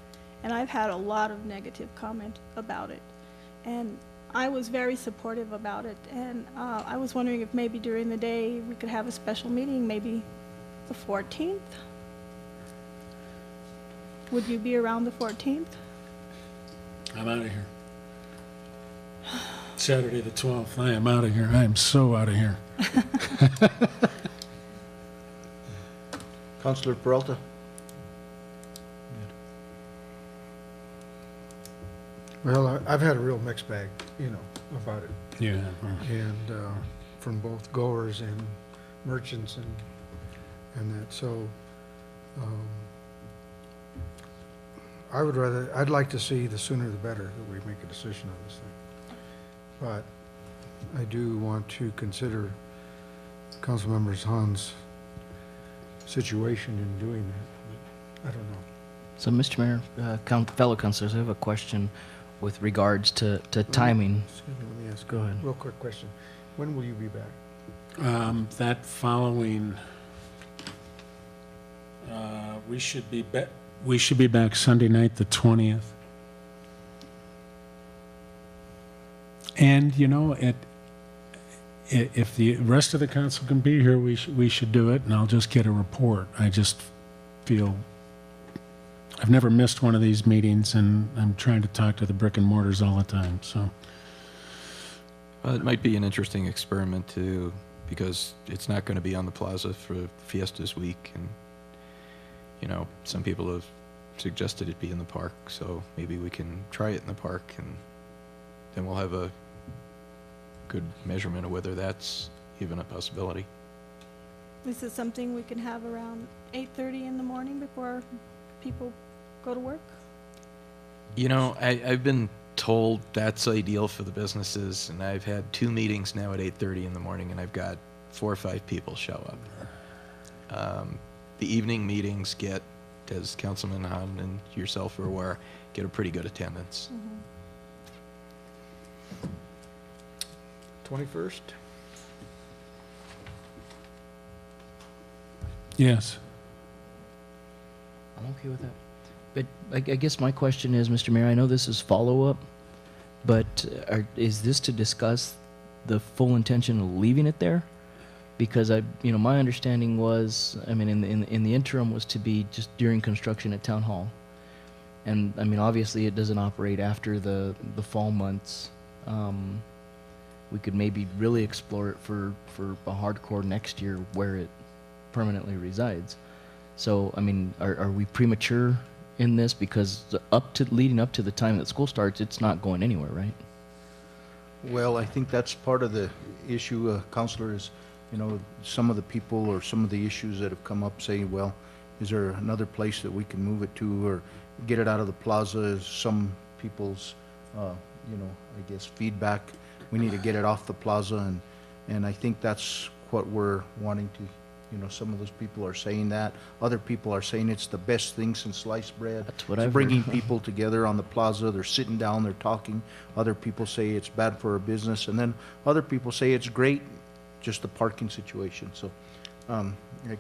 G: and I've had a lot of negative comment about it. And I was very supportive about it, and I was wondering if maybe during the day we could have a special meeting, maybe the 14th? Would you be around the 14th?
J: I'm out of here. Saturday the 12th, I am out of here. I am so out of here.
A: Counselor Peralta?
C: Well, I've had a real mixed bag, you know, about it.
J: Yeah.
C: And from both goers and merchants and that. So I'd like to see the sooner the better that we make a decision on this thing. But I do want to consider Councilmember Han's situation in doing that. I don't know.
H: So, Mr. Mayor, fellow councilors, I have a question with regards to timing.
C: Excuse me, let me ask
H: Go
C: a
H: ahead.
C: real quick question. When will you be back?
J: That following, we should be back Sunday night, the 20th. And, you know, if the rest of the council can be here, we should do it, and I'll just get a report. I just feel, I've never missed one of these meetings, and I'm trying to talk to the brick and mortars all the time, so.
I: It might be an interesting experiment to because it's not going to be on the plaza for Fiestas week, and you know, some people have suggested it be in the park, so maybe we can try it in the park, and then we'll have a good measurement of whether that's even a possibility.
G: This is something we can have around 8:30 in the morning before people go to work?
I: You know, I've been told that's ideal for the businesses, and I've had 2 meetings now at 8:30 in the morning, and I've got 4 or 5 people show up. The evening meetings get, as Councilman Hahn and yourself are aware, get a pretty good attendance.
A: 21st?
J: Yes.
H: I'm okay with that. But I guess my question is, Mr. Mayor, I know this is follow-up, but is this to discuss the full intention of leaving it there? Because my understanding was, I mean, in the interim was to be just during construction at Town Hall. And I mean, obviously it doesn't operate after the fall months. We could maybe really explore it for a hardcore next year where it permanently resides. So, I mean, are we premature in this? Because leading up to the time that school starts, it's not going anywhere, right?
A: Well, I think that's part of the issue, Counselor, is, you know, some of the people or some of the issues that have come up saying, well, is there another place that we can move it to or get it out of the plaza? Is some people's, you know, I guess feedback. We need to get it off the plaza, and I think that's what we're wanting to. You know, some of those people are saying that. Other people are saying it's the best thing since sliced bread.
H: That's what
A: It's
H: I've
A: bringing
H: heard.
A: people together on the plaza. They're sitting down, they're talking. Other people say it's bad for our business, and then other people say it's great, just the parking situation. So, I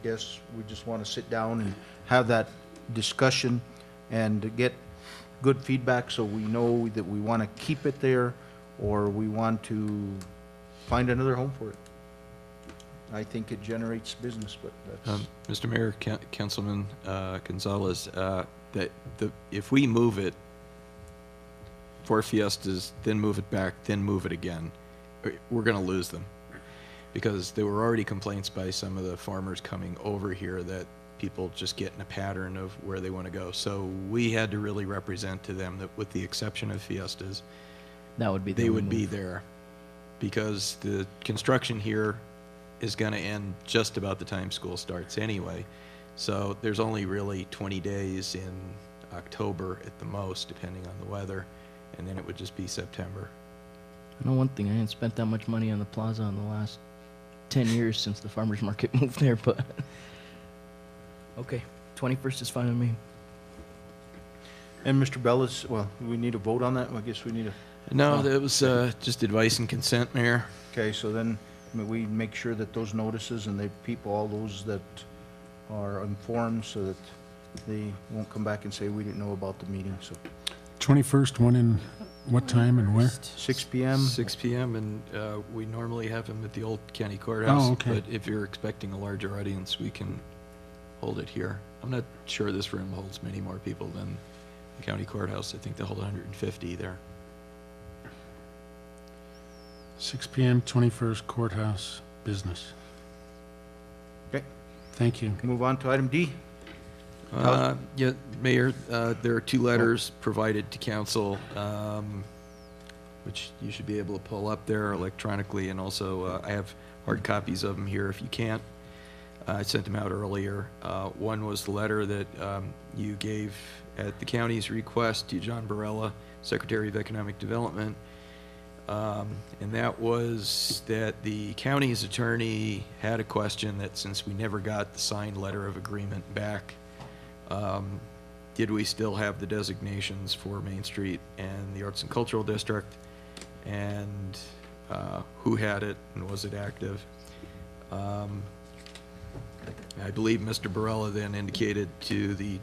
A: guess we just want to sit down and have that discussion and get good feedback so we know that we want to keep it there or we want to find another home for it. I think it generates business, but that's...
I: Mr. Mayor, Councilman Gonzalez, if we move it for Fiestas, then move it back, then move it again, we're going to lose them. Because there were already complaints by some of the farmers coming over here that people just get in a pattern of where they want to go. So we had to really represent to them that with the exception of Fiestas,
H: that would be
I: they would be there. Because the construction here is going to end just about the time school starts anyway. So there's only really 20 days in October at the most, depending on the weather, and then it would just be September.
H: I know one thing, I ain't spent that much money on the plaza in the last 10 years since the farmer's market moved there, but okay, 21st is fine with me.
A: And Mr. Bellis, well, we need a vote on that? I guess we need a...
I: No, that was just advice and consent, Mayor.
A: Okay, so then we make sure that those notices and they people, all those that are informed so that they won't come back and say we didn't know about the meeting, so.
J: 21st, when in what time and where?
A: 6 p.m.
I: 6 p.m. and we normally have them at the old county courthouse.
J: Oh, okay.
I: But if you're expecting a larger audience, we can hold it here. I'm not sure this room holds many more people than the county courthouse. I think they hold 150 there.
J: 6 p.m., 21st Courthouse Business.
A: Okay.
J: Thank you.
A: Move on to item D.
I: Yeah, Mayor, there are 2 letters provided to council, which you should be able to pull up there electronically, and also I have hard copies of them here if you can't. I sent them out earlier. One was the letter that you gave at the county's request to John Barella, Secretary of Economic Development, and that was that the county's attorney had a question that since we never got the signed letter of agreement back, did we still have the designations for Main Street and the Arts and Cultural District, and who had it and was it active? I believe Mr. Barella then indicated to the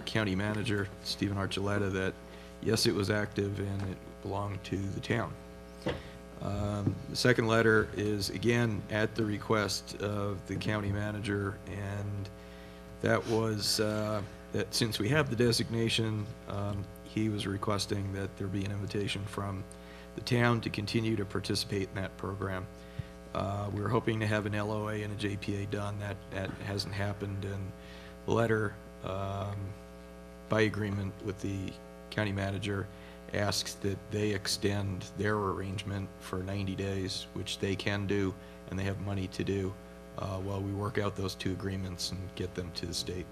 I: county manager, Stephen Archuleta, that yes, it was active and it belonged to the town. The second letter is again at the request of the county manager, and that was that since we have the designation, he was requesting that there be an invitation from the town to continue to participate in that program. We were hoping to have an LOA and a JPA done. That hasn't happened, and the letter, by agreement with the county manager, asks that they extend their arrangement for 90 days, which they can do, and they have money to do, while we work out those two agreements and get them to the state.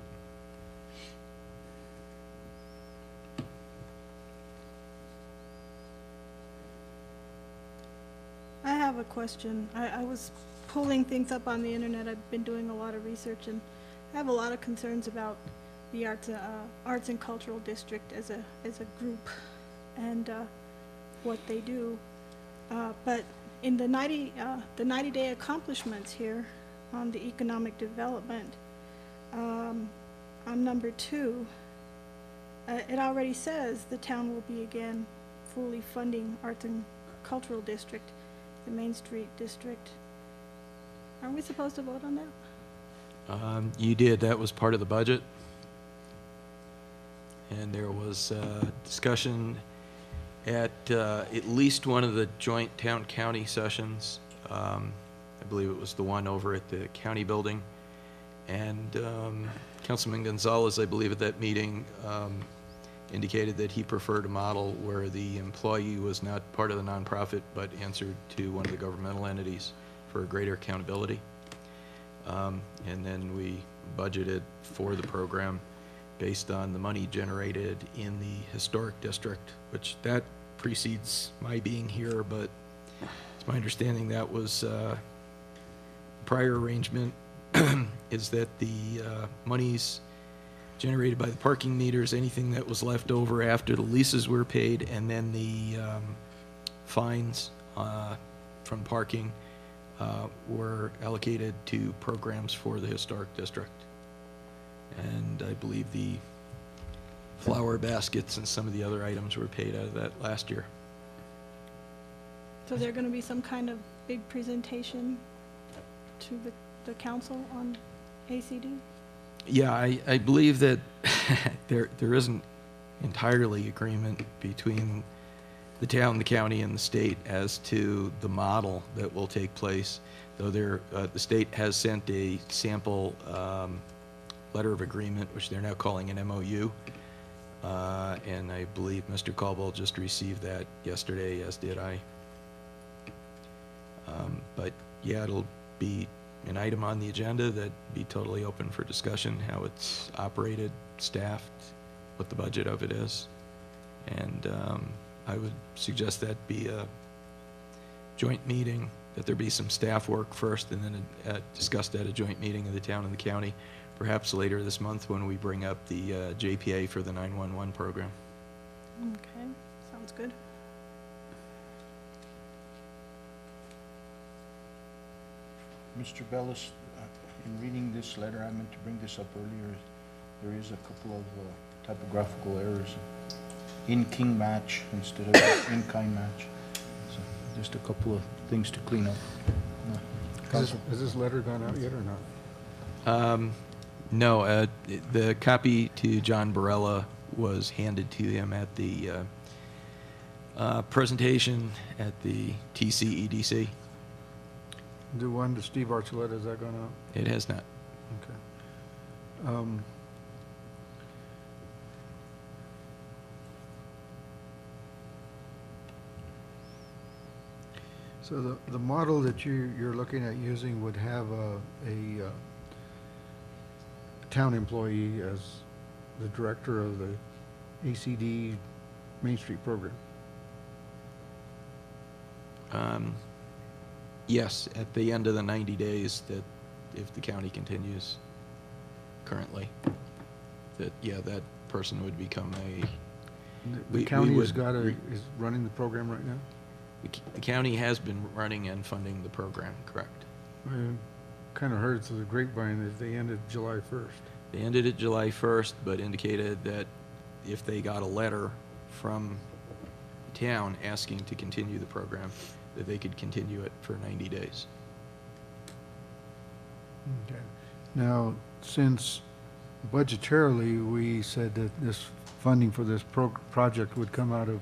G: I have a question. I was pulling things up on the internet. I've been doing a lot of research, and I have a lot of concerns about the arts and cultural district as a group, and what they do. But in the 90-day accomplishments here on the economic development, on number 2, it already says the town will be again fully funding arts and cultural district, the Main Street district. Aren't we supposed to vote on that?
I: You did. That was part of the budget. And there was discussion at least one of the joint town-county sessions. I believe it was the one over at the county building. And Councilman Gonzalez, I believe at that meeting, indicated that he preferred a model where the employee was not part of the nonprofit but answered to one of the governmental entities for greater accountability. And then we budgeted for the program based on the money generated in the historic district, which that precedes my being here, but it's my understanding that was prior arrangement is that the monies generated by the parking meters, anything that was left over after the leases were paid, and then the fines from parking were allocated to programs for the historic district. And I believe the flower baskets and some of the other items were paid out of that last year.
G: So there's going to be some kind of big presentation to the council on ACD?
I: Yeah, I believe that there isn't entirely agreement between the town, the county, and the state as to the model that will take place, though the state has sent a sample letter of agreement, which they're now calling an MOU, and I believe Mr. Caldwell just received that yesterday, as did I. But yeah, it'll be an item on the agenda that'd be totally open for discussion, how it's operated, staffed, what the budget of it is. And I would suggest that be a joint meeting, that there be some staff work first and then discussed at a joint meeting of the town and the county, perhaps later this month when we bring up the JPA for the 911 program.
G: Okay, sounds good.
A: Mr. Bellis, in reading this letter, I meant to bring this up earlier. There is a couple of typographical errors. In king match instead of in kind match. So just a couple of things to clean up.
C: Has this letter gone out yet or not?
I: No, the copy to John Barella was handed to him at the presentation at the TCEDC.
C: The one to Steve Archuleta, has that gone out?
I: It has not.
C: Okay. So the model that you're looking at using would have a town employee as the director of the ACD Main Street program?
I: Yes, at the end of the 90 days, that if the county continues currently, that, yeah, that person would become a...
C: The county is running the program right now?
I: The county has been running and funding the program, correct.
C: I kind of heard through the grapevine that they ended July 1st.
I: They ended it July 1st, but indicated that if they got a letter from town asking to continue the program, that they could continue it for 90 days.
C: Okay. Now, since budgetarily we said that this funding for this project would come out of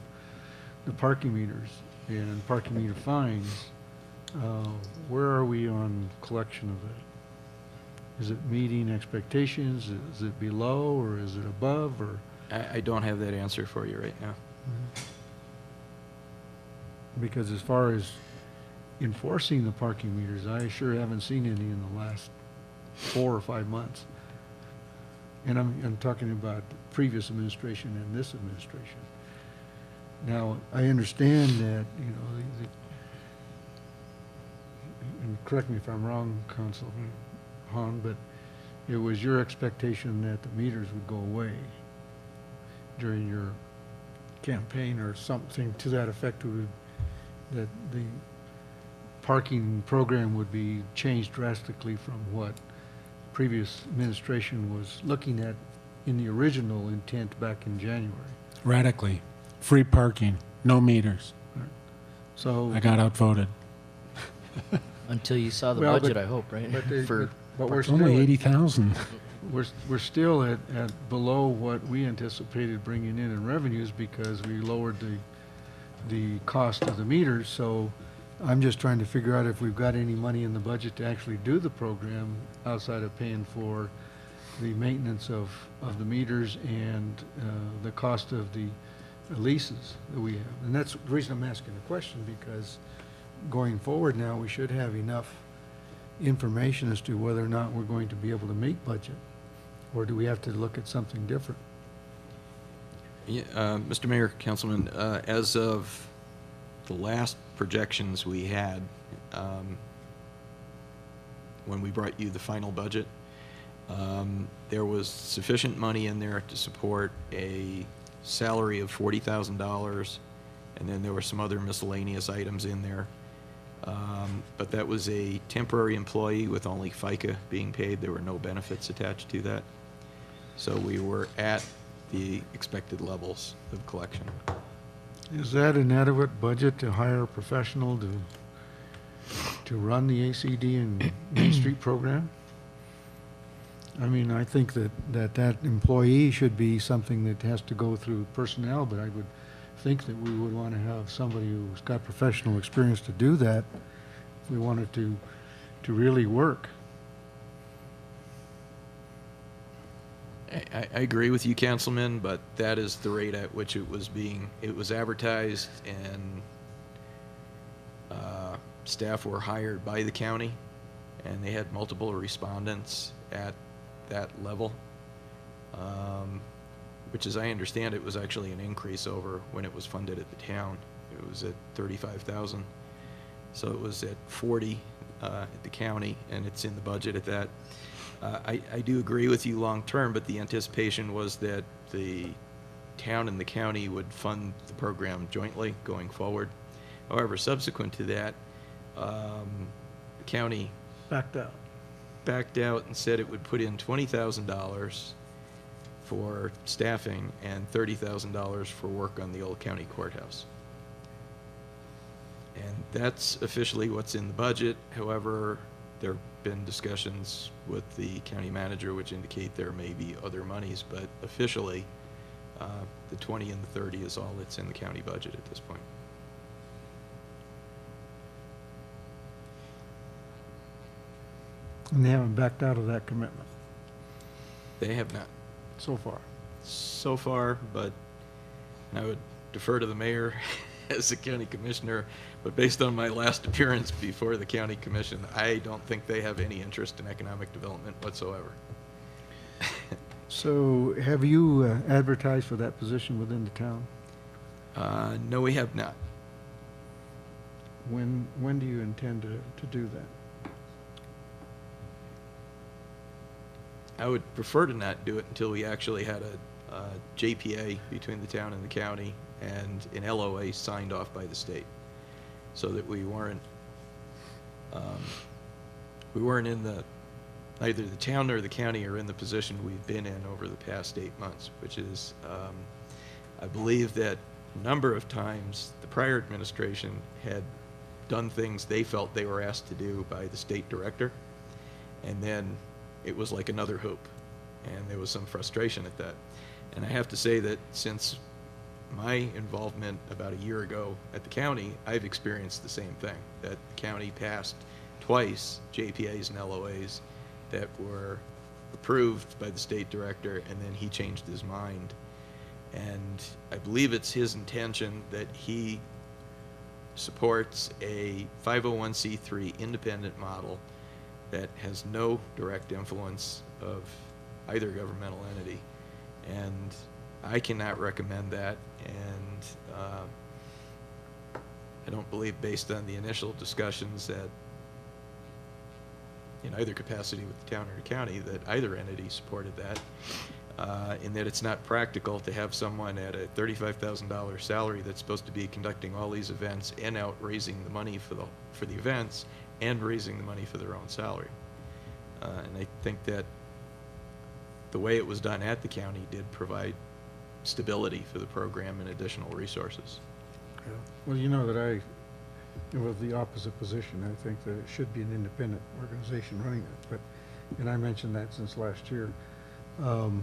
C: the parking meters and parking meter fines, Where are we on collection of that? Is it meeting expectations? Is it below, or is it above, or?
I: I don't have that answer for you right now.
C: Because as far as enforcing the parking meters, I sure haven't seen any in the last 4 or 5 months. And I'm talking about previous administration and this administration. Now, I understand that, you know, and correct me if I'm wrong, Councilman Hahn, but it was your expectation that the meters would go away during your campaign or something to that effect, that the parking program would be changed drastically from what previous administration was looking at in the original intent back in January.
J: Radically. Free parking, no meters.
C: So
J: I got outvoted.
H: Until you saw the
C: Well,
H: budget,
C: but-
H: I hope, right?
C: but we're still
J: Only
C: at-
J: 80,000.
C: We're still at below what we anticipated bringing in revenues because we lowered the cost of the meters. So I'm just trying to figure out if we've got any money in the budget to actually do the program outside of paying for the maintenance of the meters and the cost of the leases that we have. And that's the reason I'm asking the question, because going forward now, we should have enough information as to whether or not we're going to be able to meet budget, or do we have to look at something different?
I: Yeah, Mr. Mayor, Councilman, as of the last projections we had, when we brought you the final budget, there was sufficient money in there to support a salary of $40,000, and then there were some other miscellaneous items in there. But that was a temporary employee with only FICA being paid. There were no benefits attached to that. So we were at the expected levels of collection.
C: Is that an adequate budget to hire a professional to run the ACD and Main Street program? I mean, I think that employee should be something that has to go through personnel, but I would think that we would want to have somebody who's got professional experience to do that if we wanted to really work.
I: I agree with you, Councilman, but that is the rate at which it was advertised, and staff were hired by the county, and they had multiple respondents at that level, which, as I understand it, was actually an increase over when it was funded at the town. It was at 35,000, so it was at 40 at the county, and it's in the budget at that. I do agree with you long term, but the anticipation was that the town and the county would fund the program jointly going forward. However, subsequent to that, the county backed out and said it would put in $20,000 for staffing and $30,000 for work on the old county courthouse. And that's officially what's in the budget. However, there have been discussions with the county manager which indicate there may be other monies, but officially the 20 and the 30 is all that's in the county budget at this point.
C: And they haven't backed out of that commitment
I: They have not
C: so far.
I: so far, but I would defer to the mayor as the county commissioner, but based on my last appearance before the county commission, I don't think they have any interest in economic development whatsoever.
C: So have you advertised for that position within the town?
I: No, we have not.
C: When do you intend to do that?
I: I would prefer to not do it until we actually had a JPA between the town and the county and an LOA signed off by the state, so that we weren't in the, either the town or the county are in the position we've been in over the past 8 months, which is, I believe that a number of times the prior administration had done things they felt they were asked to do by the state director, and then it was like another hoop, and there was some frustration at that. And I have to say that since my involvement about a year ago at the county, I've experienced the same thing, that the county passed twice JPAs and LOAs that were approved by the state director, and then he changed his mind. And I believe it's his intention that he supports a 501c3 independent model that has no direct influence of either governmental entity. And I cannot recommend that, and I don't believe, based on the initial discussions that in either capacity with the town or the county, that either entity supported that, in that it's not practical to have someone at a $35,000 salary that's supposed to be conducting all these events and out raising the money for the events and raising the money for their own salary. And I think that the way it was done at the county did provide stability for the program and additional resources.
C: Yeah. Well, you know that I am of the opposite position. I think that it should be an independent organization running it, and I mentioned that since last year. And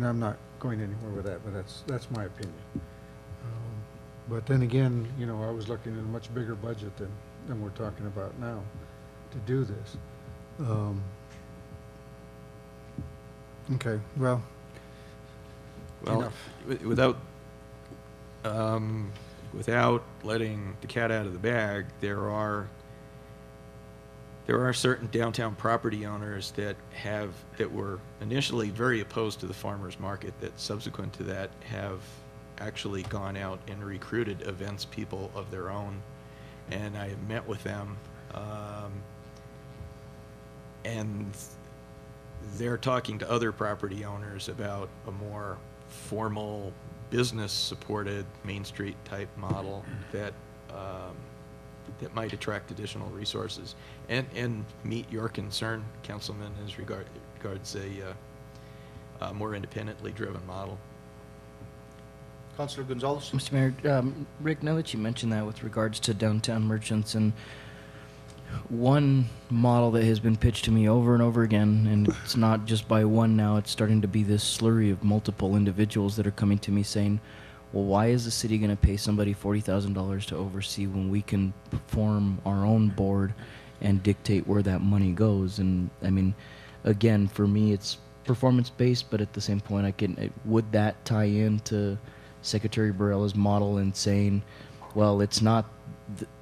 C: I'm not going anywhere with that, but that's my opinion. But then again, you know, I was looking at a much bigger budget than we're talking about now to do this. Okay, well,
I: without letting the cat out of the bag, there are certain downtown property owners that were initially very opposed to the farmers market, that subsequent to that have actually gone out and recruited events people of their own, and I have met with them, and they're talking to other property owners about a more formal business-supported Main Street type model that that might attract additional resources and meet your concern, Councilman, as regards a more independently driven model.
A: Councilor Gonzalez?
H: Mr. Mayor, Rick, now that you mentioned that with regards to downtown merchants, and one model that has been pitched to me over and over again, and it's not just by one now, it's starting to be this slurry of multiple individuals that are coming to me saying, well, why is the city going to pay somebody $40,000 to oversee when we can form our own board and dictate where that money goes? And I mean, again, for me, it's performance-based, but at the same point, would that tie into Secretary Barella's model in saying, well, it's not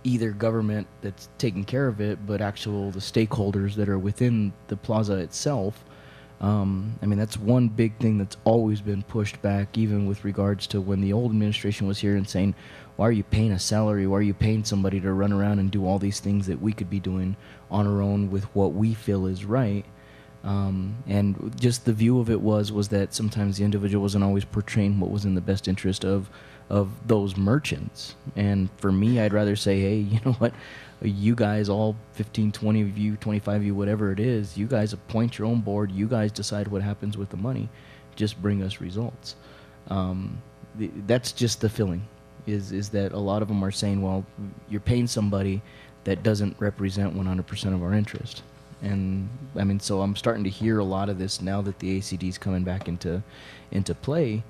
H: either government that's taking care of it, but the stakeholders that are within the plaza itself? I mean, that's one big thing that's always been pushed back, even with regards to when the old administration was here and saying, why are you paying a salary? Why are you paying somebody to run around and do all these things that we could be doing on our own with what we feel is right? And just the view of it was that sometimes the individual wasn't always portraying what was in the best interest of those merchants. And for me, I'd rather say, hey, you know what? You guys, all 15, 20 of you, 25 of you, whatever it is, you guys appoint your own board. You guys decide what happens with the money. Just bring us results. That's just the feeling, is that a lot of them are saying, well, you're paying somebody that doesn't represent 100% of our interest. And I mean, so I'm starting to hear a lot of this now that the ACD is coming back into play,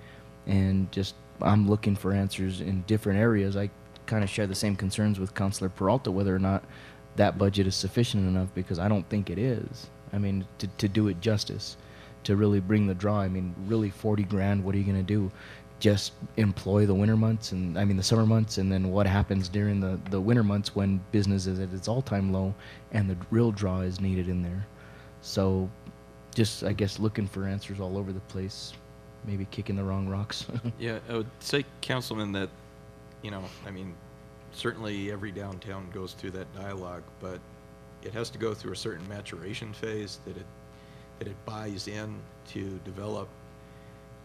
H: and just I'm looking for answers in different areas. I kind of share the same concerns with Councilor Peralta, whether or not that budget is sufficient enough, because I don't think it is. I mean, to do it justice, to really bring the draw. I mean, really 40 grand, what are you going to do? Just employ the winter months, and I mean the summer months, and then what happens during the winter months when business is at its all-time low and the real draw is needed in there? So just, I guess, looking for answers all over the place, maybe kicking the wrong rocks.
I: Yeah, I would say, Councilman, that, you know, I mean, certainly every downtown goes through that dialogue, but it has to go through a certain maturation phase that it buys in to develop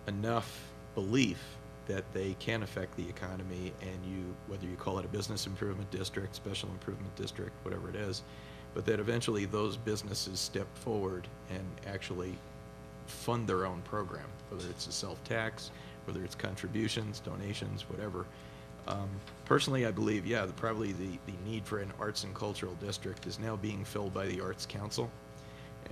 I: enough belief that they can affect the economy, and whether you call it a business improvement district, special improvement district, whatever it is, but that eventually those businesses step forward and actually fund their own program, whether it's a self-tax, whether it's contributions, donations, whatever. Personally, I believe, yeah, probably the need for an arts and cultural district is now being filled by the Arts Council,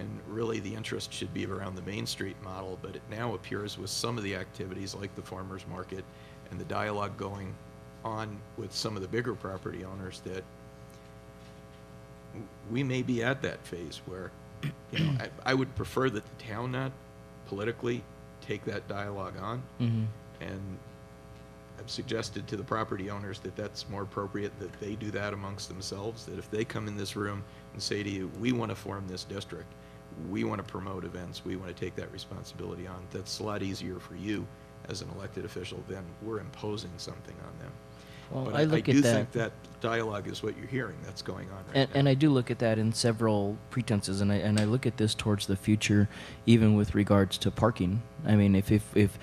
I: And really, the interest should be around the Main Street model, but it now appears with some of the activities like the farmers market and the dialogue going on with some of the bigger property owners that we may be at that phase where, you know, I would prefer that the town not politically take that dialogue on. And I've suggested to the property owners that that's more appropriate that they do that amongst themselves, that if they come in this room and say to you, we want to form this district, we want to promote events, we want to take that responsibility on, that's a lot easier for you as an elected official than we're imposing something on them.
H: Well,
I: But
H: I look
I: do
H: at that,
I: think that dialogue is what you're hearing that's going on right now.
H: and I do look at that in several pretenses, and I look at this towards the future, even with regards to parking. I mean, if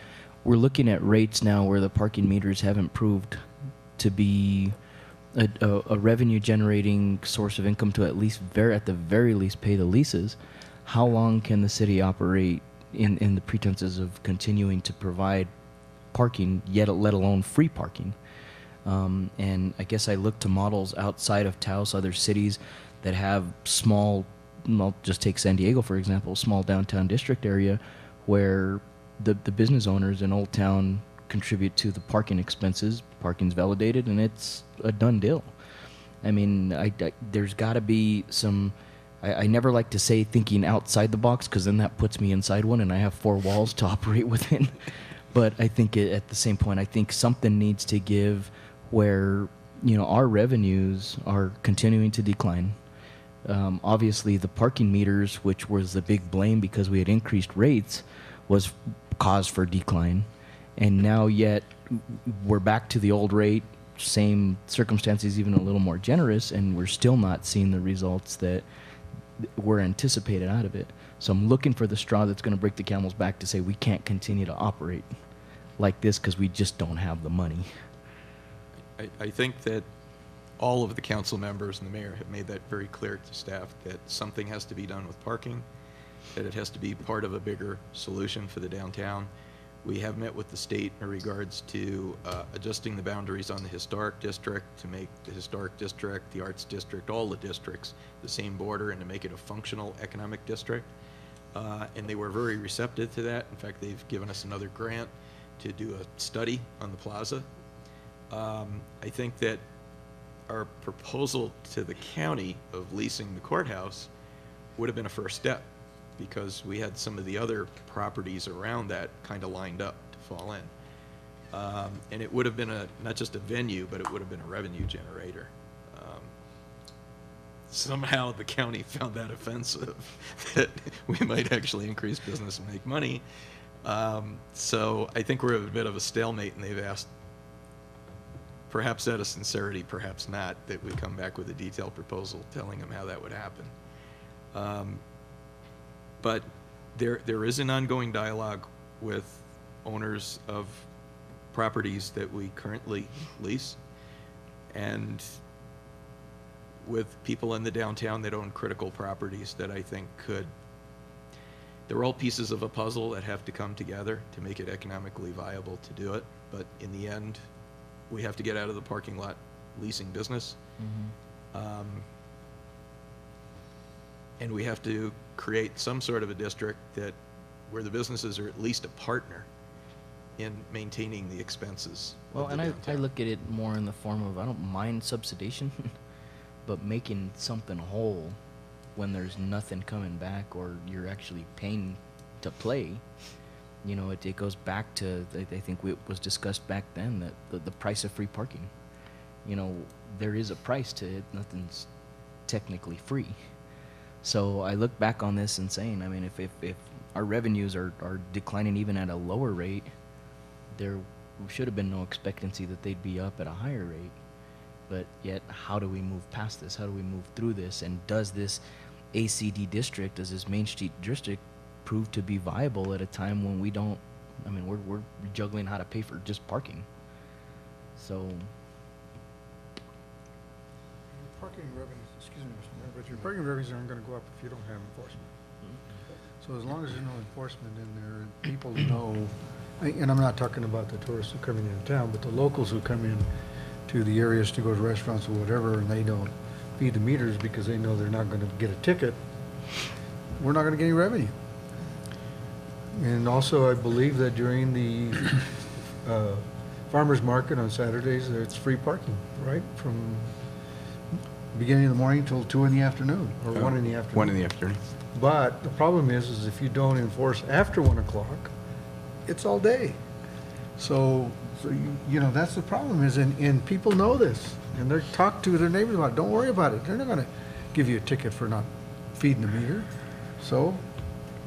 H: we're looking at rates now where the parking meters haven't proved to be a revenue generating source of income to at the very least pay the leases, how long can the city operate in the pretenses of continuing to provide parking, yet let alone free parking? And I guess I look to models outside of Taos, other cities that have small, well, just take San Diego, for example, small downtown district area where the business owners in Old Town contribute to the parking expenses. Parking's validated, and it's a done deal. I mean, there's got to be some... I never like to say thinking outside the box, because then that puts me inside one, and I have four walls to operate within. But I think at the same point, I think something needs to give where, you know, our revenues are continuing to decline. Obviously, the parking meters, which was the big blame because we had increased rates, was cause for decline. And now yet we're back to the old rate, same circumstances, even a little more generous, and we're still not seeing the results that were anticipated out of it. So I'm looking for the straw that's going to break the camel's back to say we can't continue to operate like this because we just don't have the money.
I: I think that all of the council members and the mayor have made that very clear to staff, that something has to be done with parking, that it has to be part of a bigger solution for the downtown. We have met with the state in regards to adjusting the boundaries on the historic district to make the historic district, the arts district, all the districts the same border, and to make it a functional economic district. And they were very receptive to that. In fact, they've given us another grant to do a study on the plaza. I think that our proposal to the county of leasing the courthouse would have been a first step, because we had some of the other properties around that kind of lined up to fall in. And it would have been not just a venue, but it would have been a revenue generator. Somehow the county found that offensive, that we might actually increase business and make money. So I think we're at a bit of a stalemate, and they've asked, perhaps out of sincerity, perhaps not, that we come back with a detailed proposal telling them how that would happen. But there is an ongoing dialogue with owners of properties that we currently lease, and with people in the downtown that own critical properties that I think they're all pieces of a puzzle that have to come together to make it economically viable to do it. But in the end, we have to get out of the parking lot leasing business. And we have to create some sort of a district where the businesses are at least a partner in maintaining the expenses.
H: Well, and I look at it more in the form of, I don't mind subsidization, but making something whole when there's nothing coming back, or you're actually paying to play. You know, it goes back to, I think it was discussed back then, that the price of free parking. You know, there is a price to it. Nothing's technically free. So I look back on this and saying, I mean, if our revenues are declining even at a lower rate, there should have been no expectancy that they'd be up at a higher rate. But yet, how do we move past this? How do we move through this? And does this ACD district, does this Main Street district prove to be viable at a time when we don't, I mean, we're juggling how to pay for just parking. So.
C: Parking revenues, excuse me, Mr. Mayor, but your parking revenues aren't gonna go up if you don't have enforcement. So as long as there's no enforcement in there, and people know, and I'm not talking about the tourists who are coming into town, but the locals who come in to the areas to go to restaurants or whatever, and they don't feed the meters because they know they're not gonna get a ticket, we're not gonna get any revenue. And also, I believe that during the farmer's market on Saturdays, it's free parking, right? From beginning of the morning till 2 in the afternoon, or 1 in the afternoon.
I: 1 in the afternoon.
C: But the problem is if you don't enforce after 1 o'clock, it's all day. So you know, that's the problem is, and people know this, and they're talk to their neighbors about it. Don't worry about it. They're not gonna give you a ticket for not feeding the meter. So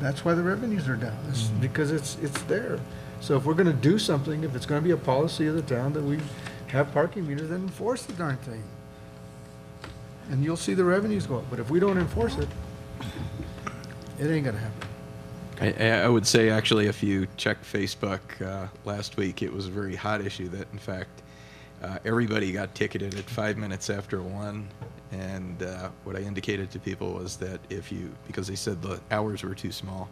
C: that's why the revenues are down. It's because it's there. So if we're gonna do something, if it's gonna be a policy of the town that we have parking meters, then enforce the darn thing. And you'll see the revenues go up. But if we don't enforce it, it ain't gonna happen.
I: I would say, actually, if you check Facebook last week, it was a very hot issue that, in fact, everybody got ticketed at 5 minutes after 1. And what I indicated to people was that because they said the hours were too small.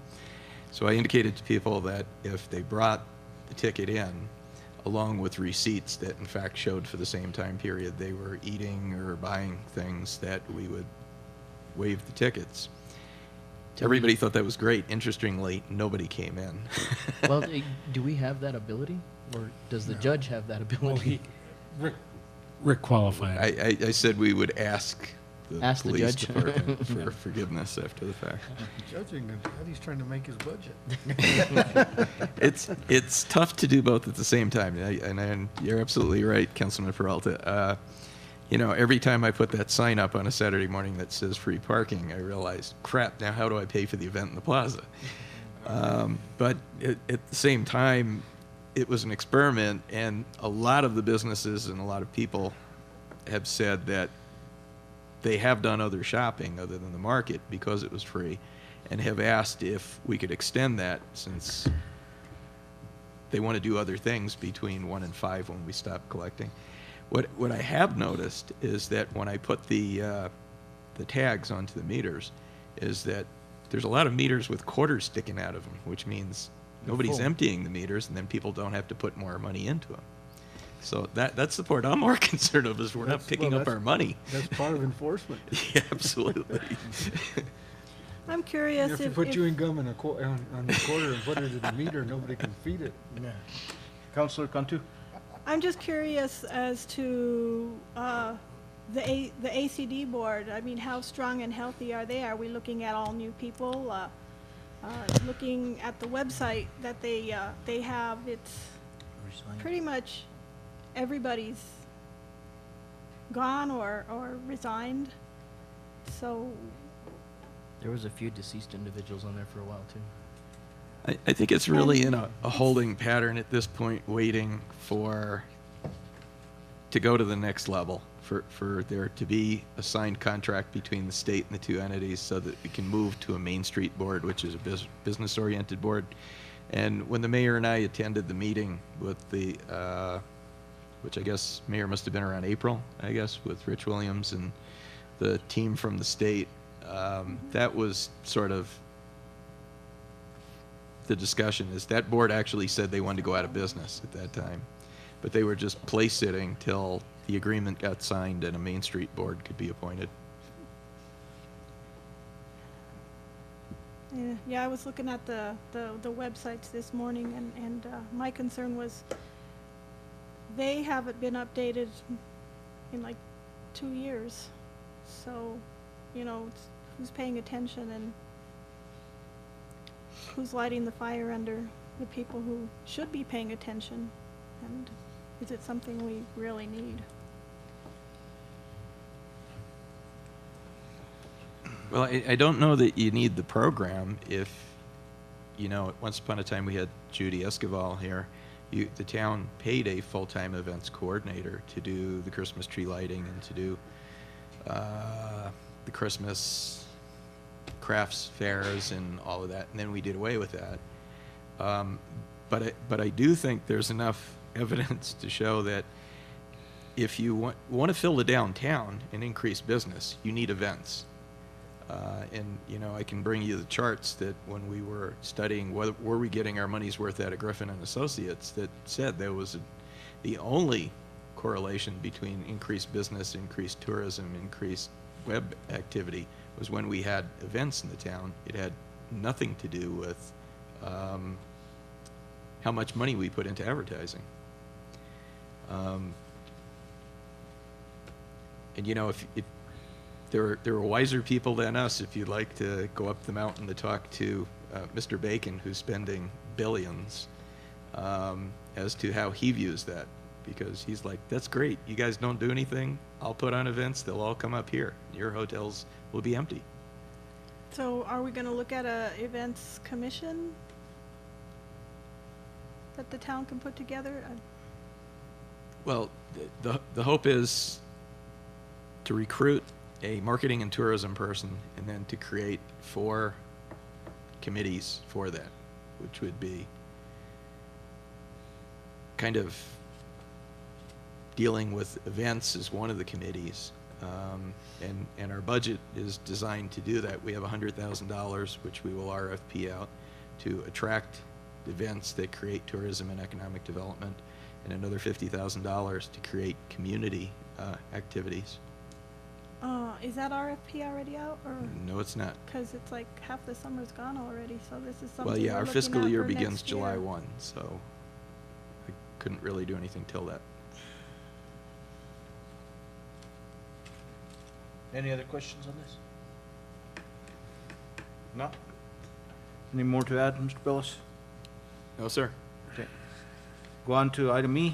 I: So I indicated to people that if they brought the ticket in, along with receipts that, in fact, showed for the same time period they were eating or buying things, that we would waive the tickets. Everybody thought that was great. Interestingly, nobody came in.
H: Well, do we have that ability, or does the judge have that ability?
J: Rick qualified.
I: I said we would ask the
H: Ask the
I: police
H: judge.
I: department for forgiveness after the fact.
C: Judging, he's trying to make his budget.
I: It's tough to do both at the same time, and you're absolutely right, Councilman Peralta. You know, every time I put that sign up on a Saturday morning that says free parking, I realized, crap, now how do I pay for the event in the plaza? But at the same time, it was an experiment, and a lot of the businesses and a lot of people have said that they have done other shopping other than the market because it was free, and have asked if we could extend that, since they want to do other things between 1 and 5 when we stop collecting. What I have noticed is that when I put the tags onto the meters, is that there's a lot of meters with quarters sticking out of them, which means nobody's
C: full.
I: emptying the meters, and then people don't have to put more money into them. So that's the part I'm more concerned of, is we're not picking up our money.
C: That's part of enforcement.
I: Yeah, absolutely.
G: I'm curious
C: If you put chewing gum in on the quarter and put it in the meter, nobody can feed it.
A: Yeah. Councilor Cantu?
G: I'm just curious as to the ACD board. I mean, how strong and healthy are they? Are we looking at all new people? Looking at the website that they have, it's pretty much everybody's gone or resigned. So
H: There was a few deceased individuals on there for a while, too.
I: I think it's really in a holding pattern at this point, waiting to go to the next level, for there to be a signed contract between the state and the two entities, so that we can move to a Main Street board, which is a business-oriented board. And when the mayor and I attended the meeting with which I guess mayor must have been around April, I guess, with Rich Williams and the team from the state, that was sort of the discussion. Is that board actually said they wanted to go out of business at that time, but they were just place sitting till the agreement got signed and a Main Street board could be appointed.
G: yeah, I was looking at the websites this morning, and my concern was they haven't been updated in like 2 years. So, you know, who's paying attention and who's lighting the fire under the people who should be paying attention, and is it something we really need?
I: Well, I don't know that you need the program if, you know, once upon a time we had Judy Escoval here. The town paid a full-time events coordinator to do the Christmas tree lighting and to do the Christmas crafts fairs and all of that, and then we did away with that. But I do think there's enough evidence to show that if you want to fill the downtown and increase business, you need events. And, you know, I can bring you the charts that when we were studying were we getting our money's worth out of Griffin and Associates, that said there was the only correlation between increased business, increased tourism, increased web activity was when we had events in the town. It had nothing to do with how much money we put into advertising. And you know, if there were wiser people than us, if you'd like to go up the mountain to talk to Mr. Bacon, who's spending billions, as to how he views that, because he's like, that's great, you guys don't do anything, I'll put on events, they'll all come up here, your hotels will be empty.
G: So are we gonna look at a events commission that the town can put together?
I: Well, the hope is to recruit a marketing and tourism person, and then to create 4 committees for that, which would be kind of dealing with events as one of the committees. And our budget is designed to do that. We have $100,000, which we will RFP out to attract events that create tourism and economic development, and another $50,000 to create community activities.
G: Is that RFP already out, or?
I: No, it's not.
G: Because it's like half the summer's gone already, so this is something
I: Well, yeah,
G: we're
I: our
G: looking
I: fiscal
G: at
I: year
G: for
I: begins
G: next
I: July
G: year.
I: 1, so I couldn't really do anything till that.
A: Any other questions on this? No? Any more to add, Mr. Billis?
I: No, sir.
A: Okay. Go on to item E.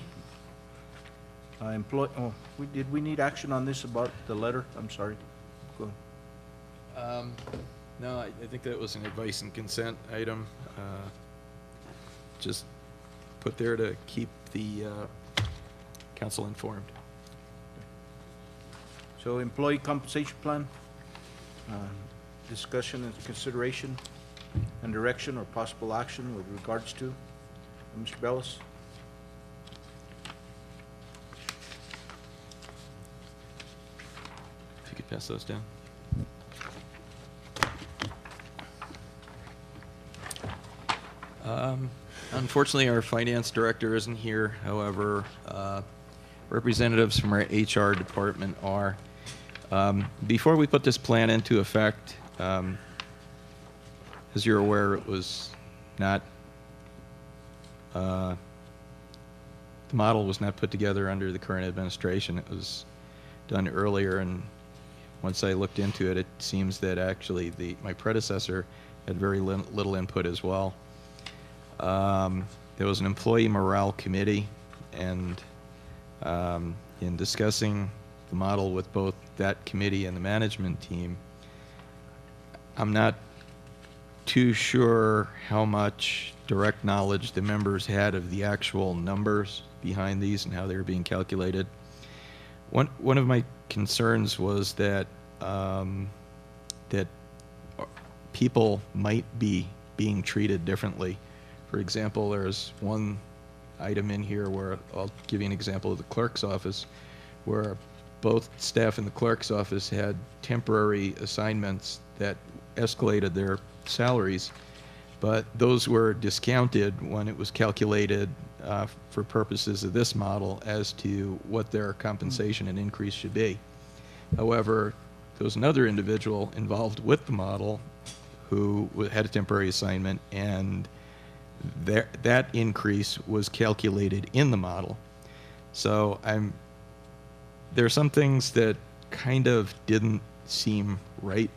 A: Did we need action on this about the letter? I'm sorry. Go.
I: No, I think that was an advice and consent item. Just put there to keep the council informed.
A: So employee compensation plan, discussion and consideration and direction or possible action with regards to, Mr. Bellis?
I: If you could pass those down. Unfortunately, our finance director isn't here. However, representatives from our HR department are. Before we put this plan into effect, as you're aware, it was not, the model was not put together under the current administration. It was done earlier, and once I looked into it, it seems that actually my predecessor had very little input as well. There was an employee morale committee, and in discussing the model with both that committee and the management team, I'm not too sure how much direct knowledge the members had of the actual numbers behind these and how they were being calculated. One of my concerns was that that people might be being treated differently. For example, there's one item in here where, I'll give you an example of the clerk's office, where both staff in the clerk's office had temporary assignments that escalated their salaries, but those were discounted when it was calculated for purposes of this model as to what their compensation and increase should be. However, there was another individual involved with the model who had a temporary assignment, and that increase was calculated in the model. So there are some things that kind of didn't seem right.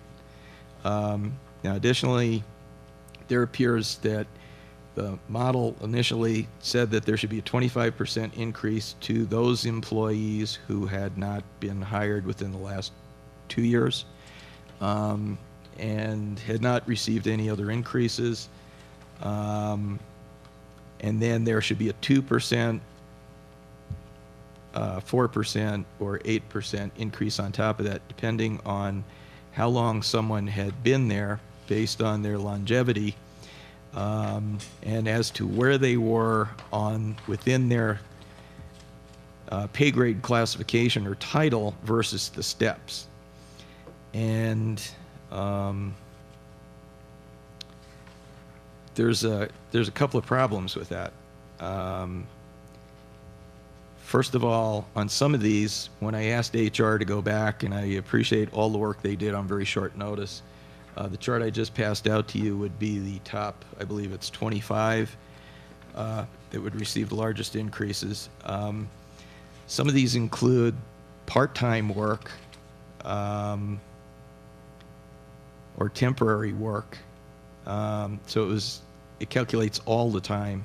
I: Now, additionally, there appears that the model initially said that there should be a 25% increase to those employees who had not been hired within the last 2 years and had not received any other increases. And then there should be a 2%, 4%, or 8% increase on top of that, depending on how long someone had been there based on their longevity, and as to where they were within their pay grade classification or title versus the steps. And there's a couple of problems with that. First of all, on some of these, when I asked HR to go back, and I appreciate all the work they did on very short notice, the chart I just passed out to you would be the top, I believe it's 25, that would receive the largest increases. Some of these include part-time work or temporary work. So it calculates all the time.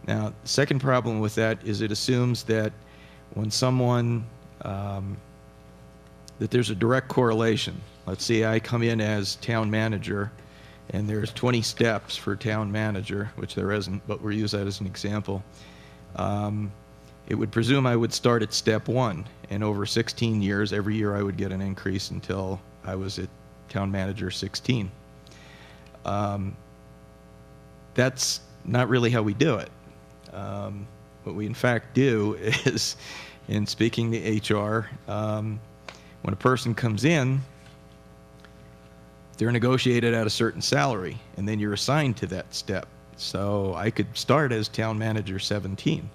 I: Now, the second problem with that is it assumes that when someone, that there's a direct correlation. Let's say I come in as town manager, and there's 20 steps for town manager, which there isn't, but we'll use that as an example. It would presume I would start at step 1, and over 16 years, every year I would get an increase until I was at town manager 16. That's not really how we do it. What we in fact do is, in speaking to HR, when a person comes in, they're negotiated at a certain salary, and then you're assigned to that step. So I could start as town manager 17.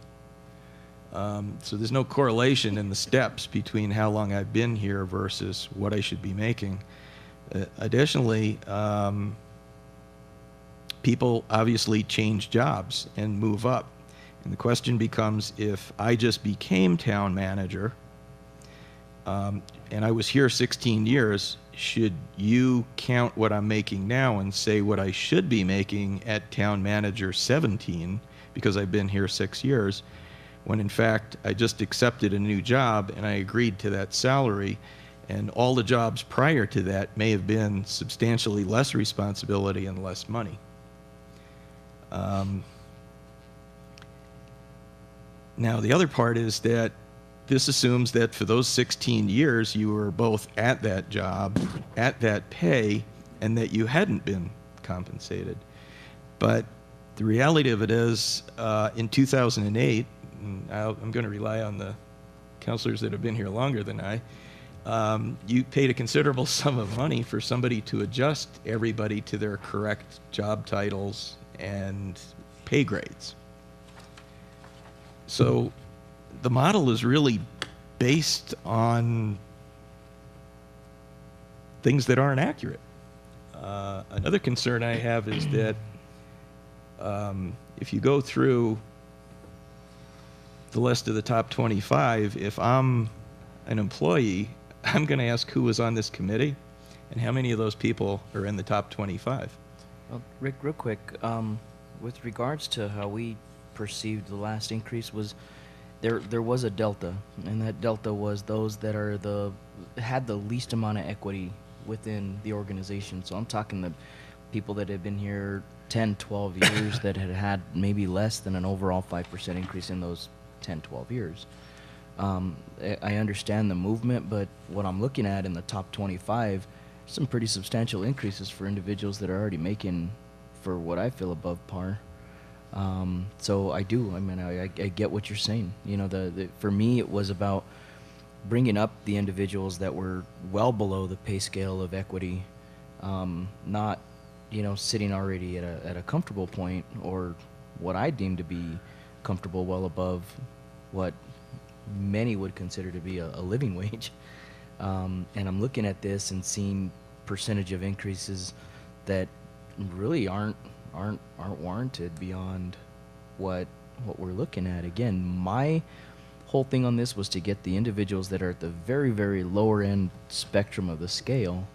I: So there's no correlation in the steps between how long I've been here versus what I should be making. Additionally, people obviously change jobs and move up. And the question becomes, if I just became town manager, and I was here 16 years, should you count what I'm making now and say what I should be making at town manager 17, because I've been here 6 years, when in fact I just accepted a new job and I agreed to that salary, and all the jobs prior to that may have been substantially less responsibility and less money. Now, the other part is that this assumes that for those 16 years you were both at that job, at that pay, and that you hadn't been compensated. But the reality of it is, in 2008, and I'm going to rely on the counselors that have been here longer than I, you paid a considerable sum of money for somebody to adjust everybody to their correct job titles and pay grades. So the model is really based on things that aren't accurate. Another concern I have is that if you go through the list of the top 25, if I'm an employee, I'm going to ask who was on this committee and how many of those people are in the top 25.
H: Well, Rick, real quick, with regards to how we perceived the last increase, was there was a delta, and that delta was those that are had the least amount of equity within the organization. So I'm talking the people that have been here 10, 12 years that had maybe less than an overall 5% increase in those 10, 12 years. I understand the movement, but what I'm looking at in the top 25, some pretty substantial increases for individuals that are already making, for what I feel, above par. So I get what you're saying. You know, for me, it was about bringing up the individuals that were well below the pay scale of equity, not, you know, sitting already at a comfortable point, or what I deem to be comfortable, well above what many would consider to be a living wage. And I'm looking at this and seeing percentage of increases that really aren't warranted beyond what we're looking at. Again, my whole thing on this was to get the individuals that are at the very, very lower end spectrum of the scale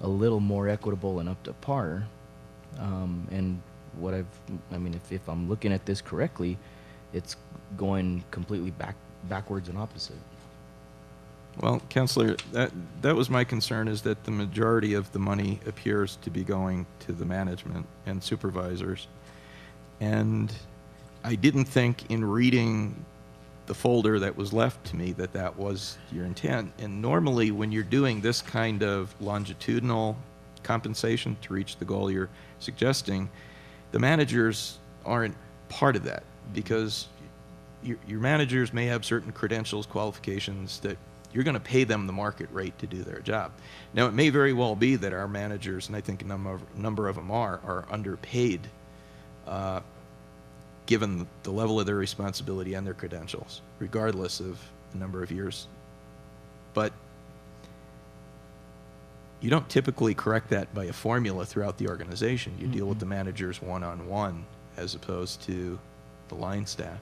H: a little more equitable and up to par. And what if I'm looking at this correctly, it's going completely backwards and opposite.
I: Well, Counselor, that was my concern, is that the majority of the money appears to be going to the management and supervisors. And I didn't think, in reading the folder that was left to me, that that was your intent. And normally when you're doing this kind of longitudinal compensation to reach the goal you're suggesting, the managers aren't part of that, because your managers may have certain credentials, qualifications, that you're going to pay them the market rate to do their job. Now, it may very well be that our managers, and I think a number of them are underpaid given the level of their responsibility and their credentials, regardless of the number of years. But you don't typically correct that by a formula throughout the organization. You deal with the managers one-on-one as opposed to the line staff.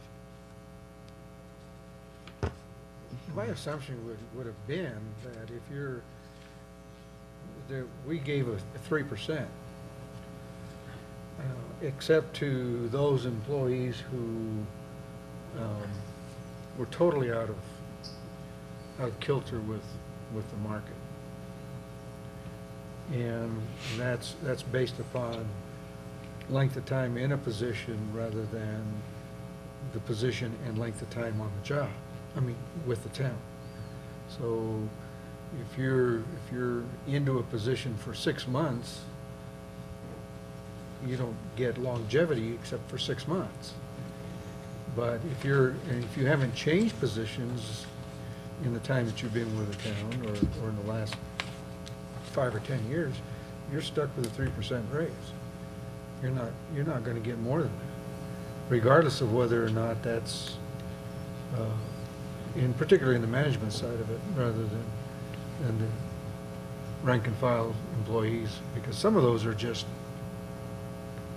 C: My assumption would have been that if you're, we gave a 3%, except to those employees who were totally out of kilter with the market. And that's based upon length of time in a position rather than the position and length of time on the job, I mean, with the town. So if you're into a position for 6 months, you don't get longevity except for 6 months. But if you haven't changed positions in the time that you've been with the town or in the last 5 or 10 years, you're stuck with a 3% raise. You're not going to get more than that, regardless of whether or not that's particularly in the management side of it, rather than the rank and file employees, because some of those are just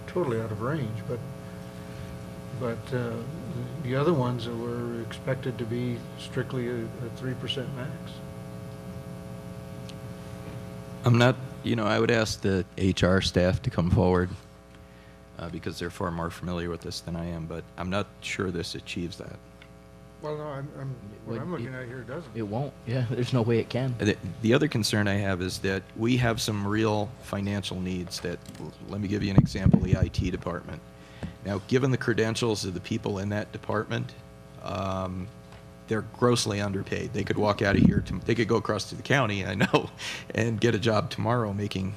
C: totally out of range. But the other ones were expected to be strictly a 3% max.
I: I'm not, I would ask the HR staff to come forward because they're far more familiar with this than I am, but I'm not sure this achieves that.
C: Well, no, what I'm looking at here doesn't.
H: It won't. Yeah, there's no way it can.
I: The other concern I have is that we have some real financial needs that, let me give you an example, the IT department. Now, given the credentials of the people in that department, they're grossly underpaid. They could walk out of here, they could go across to the county, I know, and get a job tomorrow making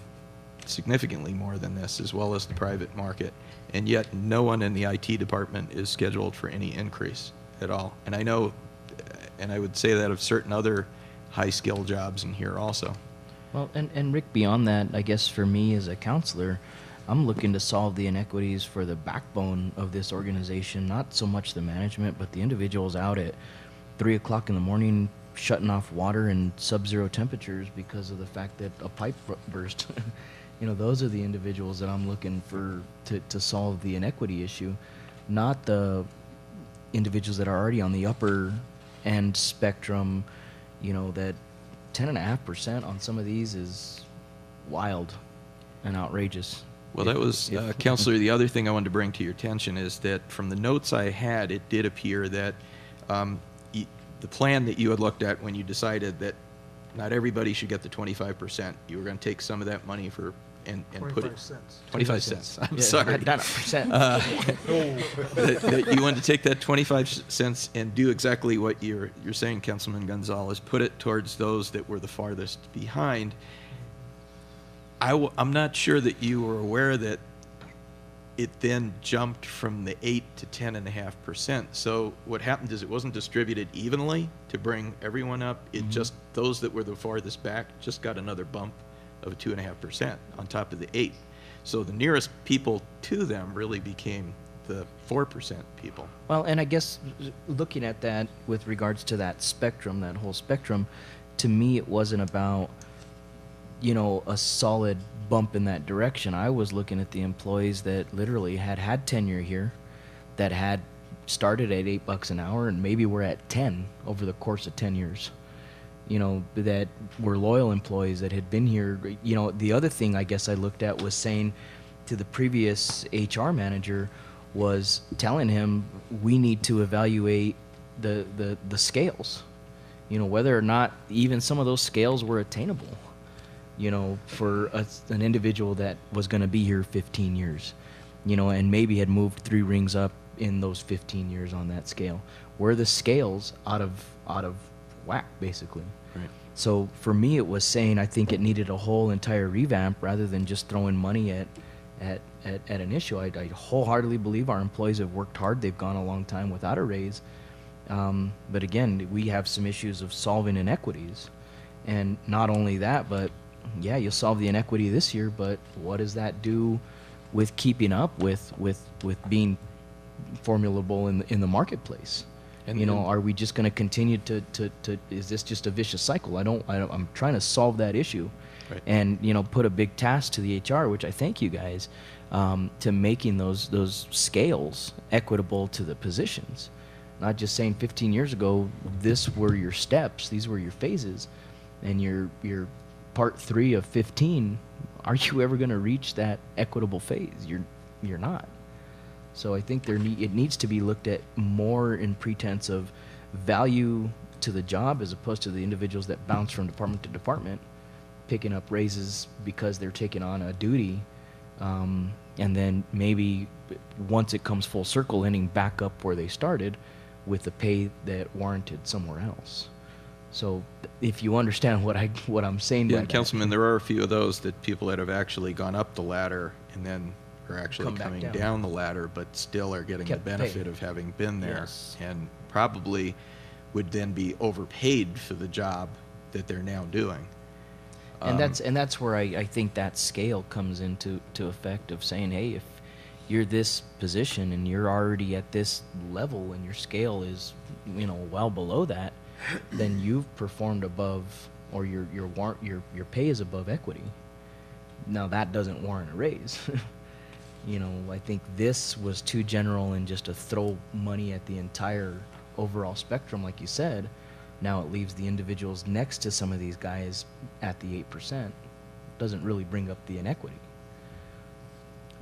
I: significantly more than this, as well as the private market. And yet, no one in the IT department is scheduled for any increase at all. And I know, and I would say that of certain other high-skill jobs in here also.
H: Well, and Rick, beyond that, I guess for me as a counselor, I'm looking to solve the inequities for the backbone of this organization, not so much the management, but the individuals out at 3 o'clock in the morning shutting off water in sub-zero temperatures because of the fact that a pipe burst. Those are the individuals that I'm looking for to solve the inequity issue, not the individuals that are already on the upper end spectrum. That 10.5% on some of these is wild and outrageous.
I: Well, that was, Counselor, the other thing I wanted to bring to your attention is that from the notes I had, it did appear that the plan that you had looked at when you decided that not everybody should get the 25%, you were going to take some of that money and put it 25 cents. I'm sorry.
H: Not a percent.
I: That you wanted to take that 25 cents and do exactly what you're saying, Councilman Gonzalez, put it towards those that were the farthest behind. I'm not sure that you were aware that it then jumped from the 8 to 10.5%. So what happened is it wasn't distributed evenly to bring everyone up. It just, those that were the farthest back just got another bump of 2.5% on top of the 8. So the nearest people to them really became the 4% people.
H: Well, and I guess looking at that with regards to that spectrum, that whole spectrum, to me it wasn't about, a solid bump in that direction. I was looking at the employees that literally had tenure here, that had started at $8 an hour and maybe were at 10 over the course of 10 years. That were loyal employees that had been here. The other thing I guess I looked at was saying to the previous HR manager was telling him we need to evaluate the scales, whether or not even some of those scales were attainable, for an individual that was going to be here 15 years, and maybe had moved 3 rings up in those 15 years on that scale. Were the scales out of whack, basically?
I: Right.
H: So for me, it was saying I think it needed a whole entire revamp rather than just throwing money at an issue. I wholeheartedly believe our employees have worked hard. They've gone a long time without a raise. But again, we have some issues of solving inequities. And not only that, but yeah, you'll solve the inequity this year, but what does that do with keeping up with being formulable in the marketplace.
I: And-
H: You know,
I: and-
H: are we just going to continue to, is this just a vicious cycle? I'm trying to solve that issue.
I: Right.
H: And, you know, put a big task to the HR, which I thank you guys, to making those scales equitable to the positions. Not just saying 15 years ago, this were your steps, these were your phases, and your part 3 of 15, are you ever going to reach that equitable phase? You're not. So I think it needs to be looked at more in pretense of value to the job as opposed to the individuals that bounce from department to department, picking up raises because they're taking on a duty, and then maybe once it comes full circle, ending back up where they started with the pay that warranted somewhere else. So if you understand what I'm saying by
I: Yeah,
H: that.
I: Councilman, there are a few of those that people that have actually gone up the ladder and then are actually
H: Come back
I: coming
H: down.
I: down the ladder, but still are getting
H: Kept
I: the benefit
H: pay.
I: of having been there,
H: Yes.
I: and probably would then be overpaid for the job that they're now doing.
H: And that's where I think that scale comes into effect of saying, hey, if you're this position and you're already at this level and your scale is, you know, well below that, then you've performed above, or your pay is above equity. Now that doesn't warrant a raise. You know, I think this was too general and just to throw money at the entire overall spectrum, like you said. Now it leaves the individuals next to some of these guys at the 8%. Doesn't really bring up the inequity.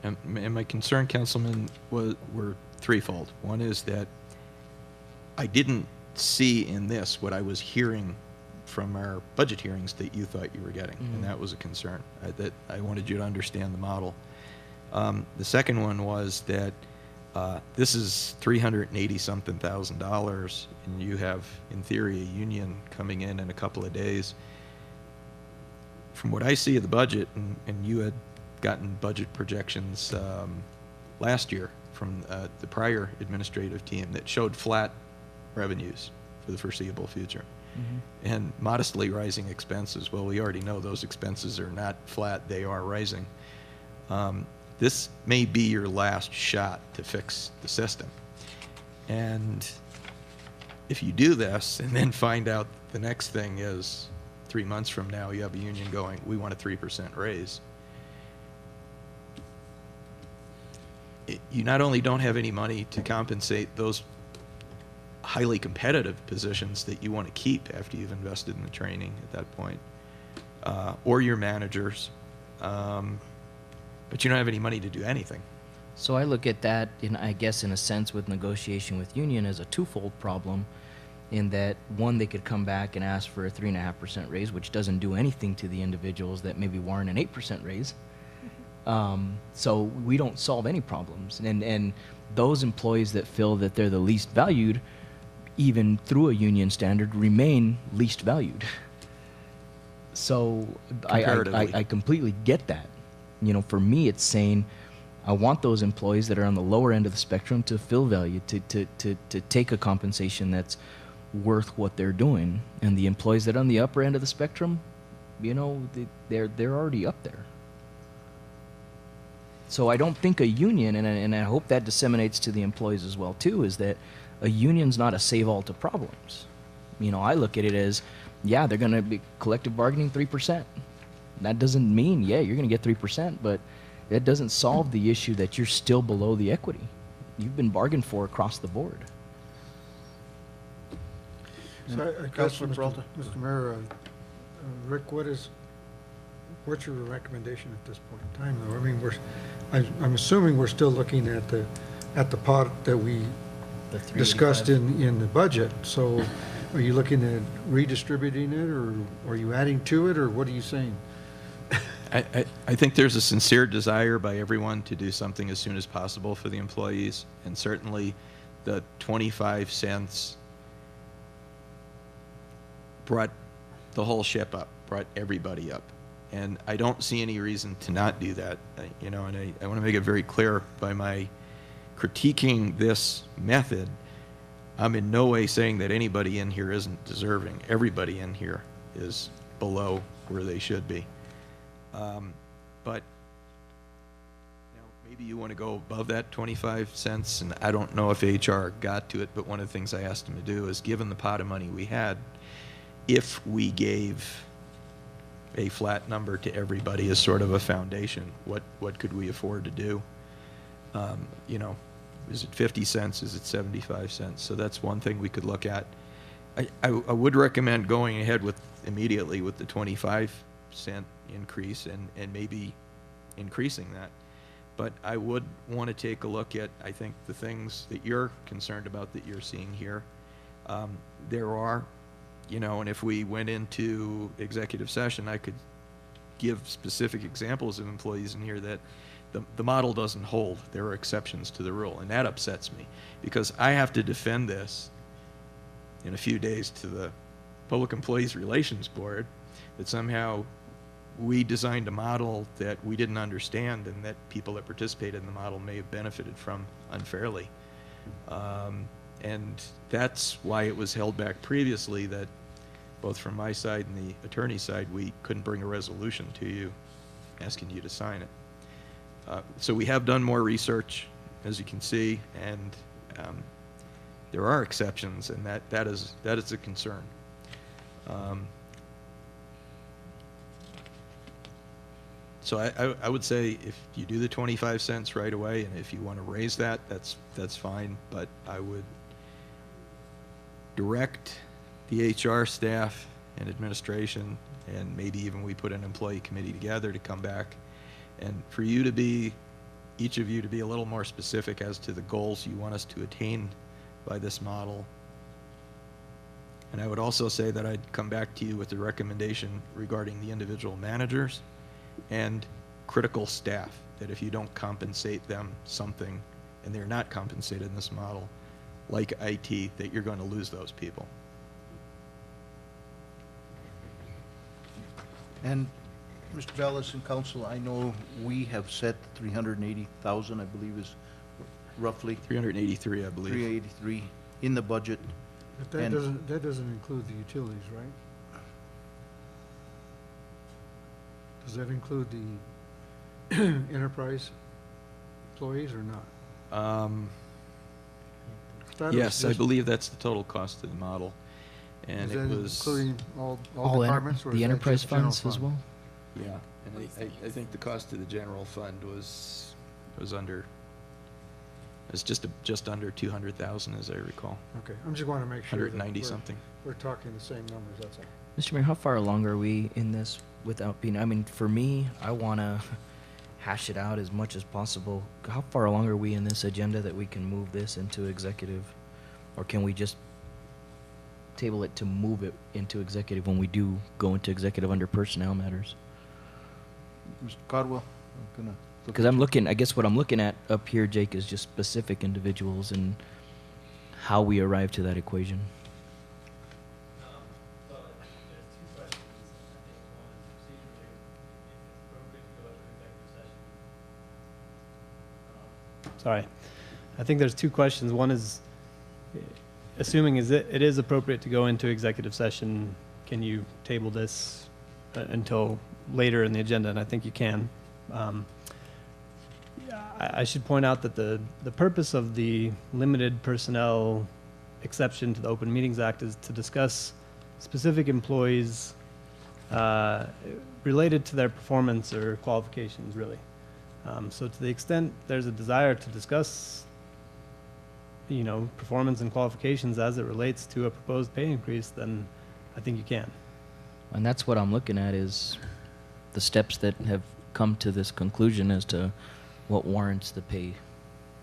I: And my concern, Councilman, were threefold. One is that I didn't see in this what I was hearing from our budget hearings that you thought you were getting, and that was a concern. That I wanted you to understand the model. The second one was that this is $380-something thousand, and you have, in theory, a union coming in a couple of days. From what I see of the budget, and you had gotten budget projections last year from the prior administrative team that showed flat revenues for the foreseeable future. And modestly rising expenses. Well, we already know those expenses are not flat, they are rising. This may be your last shot to fix the system. And if you do this and then find out the next thing is 3 months from now you have a union going, we want a 3% raise, you not only don't have any money to compensate those highly competitive positions that you want to keep after you've invested in the training at that point, or your managers, but you don't have any money to do anything.
H: So I look at that, I guess, in a sense, with negotiation with union as a twofold problem, in that, one, they could come back and ask for a 3.5% raise, which doesn't do anything to the individuals that maybe warrant an 8% raise. So we don't solve any problems. And those employees that feel that they're the least valued, even through a union standard, remain least valued. So I completely get that. You know, for me, it's saying I want those employees that are on the lower end of the spectrum to feel valued, to take a compensation that's worth what they're doing. And the employees that are on the upper end of the spectrum, you know, they're already up there. So I don't think a union, and I hope that disseminates to the employees as well too, is that a union's not a save-all to problems. You know, I look at it as, yeah, they're going to be collective bargaining 3%. That doesn't mean, yeah, you're going to get 3%, but that doesn't solve the issue that you're still below the equity. You've been bargained for across the board.
C: So I guess,
A: Councilor Peralta.
C: Mr. Mayor, Rick, what's your recommendation at this point in time, though? I mean, I'm assuming we're still looking at the pot that we discussed in the budget. So are you looking at redistributing it, or are you adding to it, or what are you saying?
I: I think there's a sincere desire by everyone to do something as soon as possible for the employees, and certainly the 25 cents brought the whole ship up, brought everybody up. And I don't see any reason to not do that. You know, and I want to make it very clear by my critiquing this method, I'm in no way saying that anybody in here isn't deserving. Everybody in here is below where they should be. But now maybe you want to go above that 25 cents, and I don't know if HR got to it, but one of the things I asked them to do is, given the pot of money we had, if we gave a flat number to everybody as sort of a foundation, what could we afford to do? You know, is it 50 cents? Is it 75 cents? So that's one thing we could look at. I would recommend going ahead with immediately with the 25-cent increase and maybe increasing that. But I would want to take a look at, I think, the things that you're concerned about that you're seeing here. There are, you know, and if we went into executive session, I could give specific examples of employees in here that the model doesn't hold. There are exceptions to the rule, and that upsets me because I have to defend this in a few days to the Public Employees Relations Board that somehow we designed a model that we didn't understand and that people that participated in the model may have benefited from unfairly. And that's why it was held back previously, that both from my side and the attorney's side, we couldn't bring a resolution to you asking you to sign it. So we have done more research, as you can see, and there are exceptions, and that is a concern. So I would say if you do the 25 cents right away, and if you want to raise that, that's fine, but I would direct the HR staff and administration, and maybe even we put an employee committee together to come back, and for you to be, each of you to be a little more specific as to the goals you want us to attain by this model. And I would also say that I'd come back to you with a recommendation regarding the individual managers and critical staff, that if you don't compensate them something, and they're not compensated in this model, like IT, that you're going to lose those people.
A: And Mr. Bellis and council, I know we have set 380,000, I believe is roughly.
I: 383, I believe.
A: 383 in the budget.
C: But that doesn't include the utilities, right? Does that include the enterprise employees or not?
I: Yes, I believe that's the total cost of the model. And
C: Is
I: it
C: that
I: was
C: including all departments? Or
H: the
C: is that
H: enterprise
C: just general
H: funds as
C: fund?
H: well?
I: Yeah, and I think the cost of the general fund was under, it's just under 200,000, as I recall.
C: Okay, I'm just wanting to make sure.
I: 190 something.
C: We're talking the same numbers, that's all.
H: Mr. Mayor, how far along are we in this without being, I mean, for me, I want to hash it out as much as possible. How far along are we in this agenda that we can move this into executive? Or can we just table it to move it into executive when we do go into executive under personnel matters?
A: Mr. Codwell, I'm gonna.
H: Because I'm looking, I guess what I'm looking at up here, Jake, is just specific individuals and how we arrive to that equation.
L: Sorry. I think there's two questions. One is, assuming it is appropriate to go into executive session, can you table this until later in the agenda? And I think you can. I should point out that the purpose of the limited personnel exception to the Open Meetings Act is to discuss specific employees related to their performance or qualifications, really. So to the extent there's a desire to discuss, you know, performance and qualifications as it relates to a proposed pay increase, then I think you can.
H: And that's what I'm looking at, is the steps that have come to this conclusion as to what warrants the pay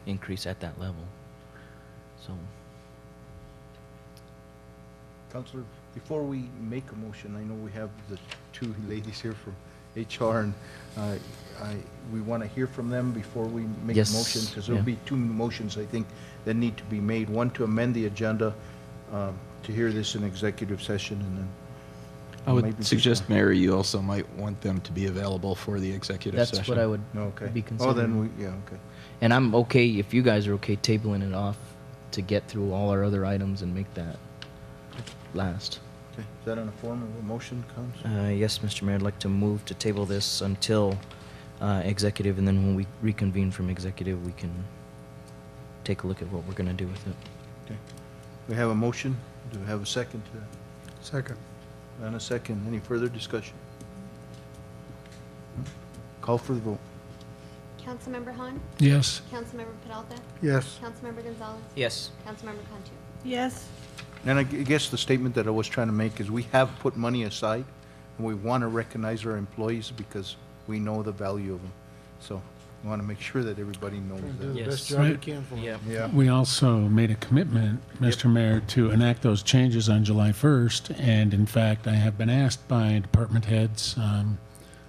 H: increase at that level. So,
A: Councilor, before we make a motion, I know we have the two ladies here from HR, and we want to hear from them before we make
H: Yes,
A: a motion, because there'll be two motions, I think, that need to be made. One to amend the agenda to hear this in executive session, and then
I: I
A: maybe
I: would
A: just
I: suggest, Mayor, you also might want them to be available for the executive session.
H: that's what I would
A: Okay.
H: be
A: Oh,
H: considering.
A: then we, yeah, okay.
H: And I'm okay, if you guys are okay, tabling it off to get through all our other items and make that last.
A: Okay, is that in a form of a motion, Council?
H: Yes, Mr. Mayor, I'd like to move to table this until executive, and then when we reconvene from executive, we can take a look at what we're going to do with it.
A: Okay. We have a motion. Do we have a second to that?
C: Second.
A: And a second. Any further discussion? Call for the vote.
B: Councilmember Han?
J: Yes.
B: Councilmember Peralta?
C: Yes.
B: Councilmember Gonzalez?
H: Yes.
B: Councilmember Concho?
G: Yes.
A: And I guess the statement that I was trying to make is we have put money aside, and we want to recognize our employees because we know the value of them. So we want to make sure that everybody knows
C: Do
A: that.
C: the
H: Yes.
C: best job we
J: Right.
C: can for them.
A: Yeah.
J: We also made a commitment, Mr. Mayor, to enact those changes on July 1st. And in fact, I have been asked by department heads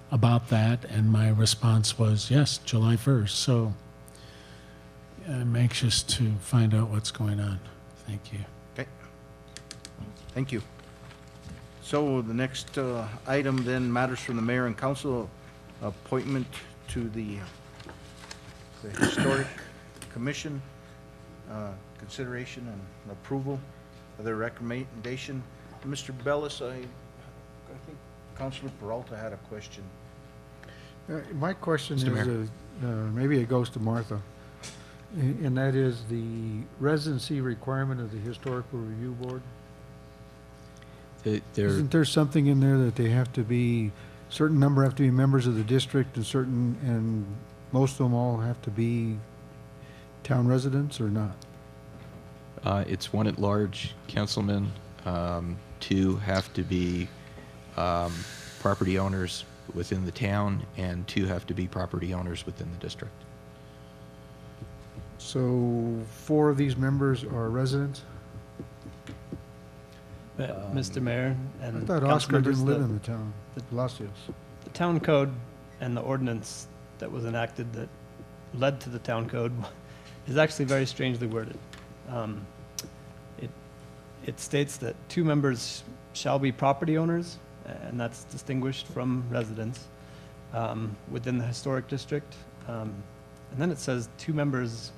J: about that, and my response was, yes, July 1st. So I'm anxious to find out what's going on. Thank you.
A: Okay. Thank you. So the next item then matters from the mayor and council, appointment to the Historic Commission, consideration and approval of their recommendation. Mr. Bellis, I think Councilor Peralta had a question.
C: My question
I: Mr.
C: is, maybe it goes to Martha, and that is the residency requirement of the Historical Review Board. Isn't there something in there that they have to be, certain number have to be members of the district and most of them all have to be town residents or not?
I: It's one at large, Councilman. Two have to be property owners within the town, and two have to be property owners within the district.
C: So 4 of these members are residents?
L: Mr. Mayor
C: I
L: and
C: thought
L: council
C: Oscar
L: members,
C: didn't live in the town, Palacios.
L: the town code and the ordinance that was enacted that led to the town code is actually very strangely worded. It states that 2 members shall be property owners, and that's distinguished from residents within the historic district. And then it says 2 members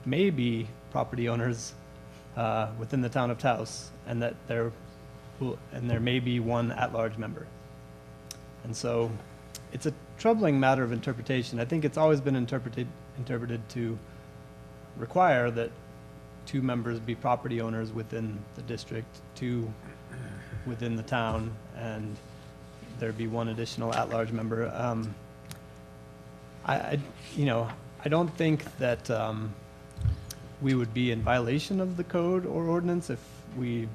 L: may be property owners within the town of Taos, and that there may be 1 at-large member. And so it's a troubling matter of interpretation. I think it's always been interpreted to require that 2 members be property owners within the district, 2 within the town, and there be 1 additional at-large member. I don't think that we would be in violation of the code or ordinance if we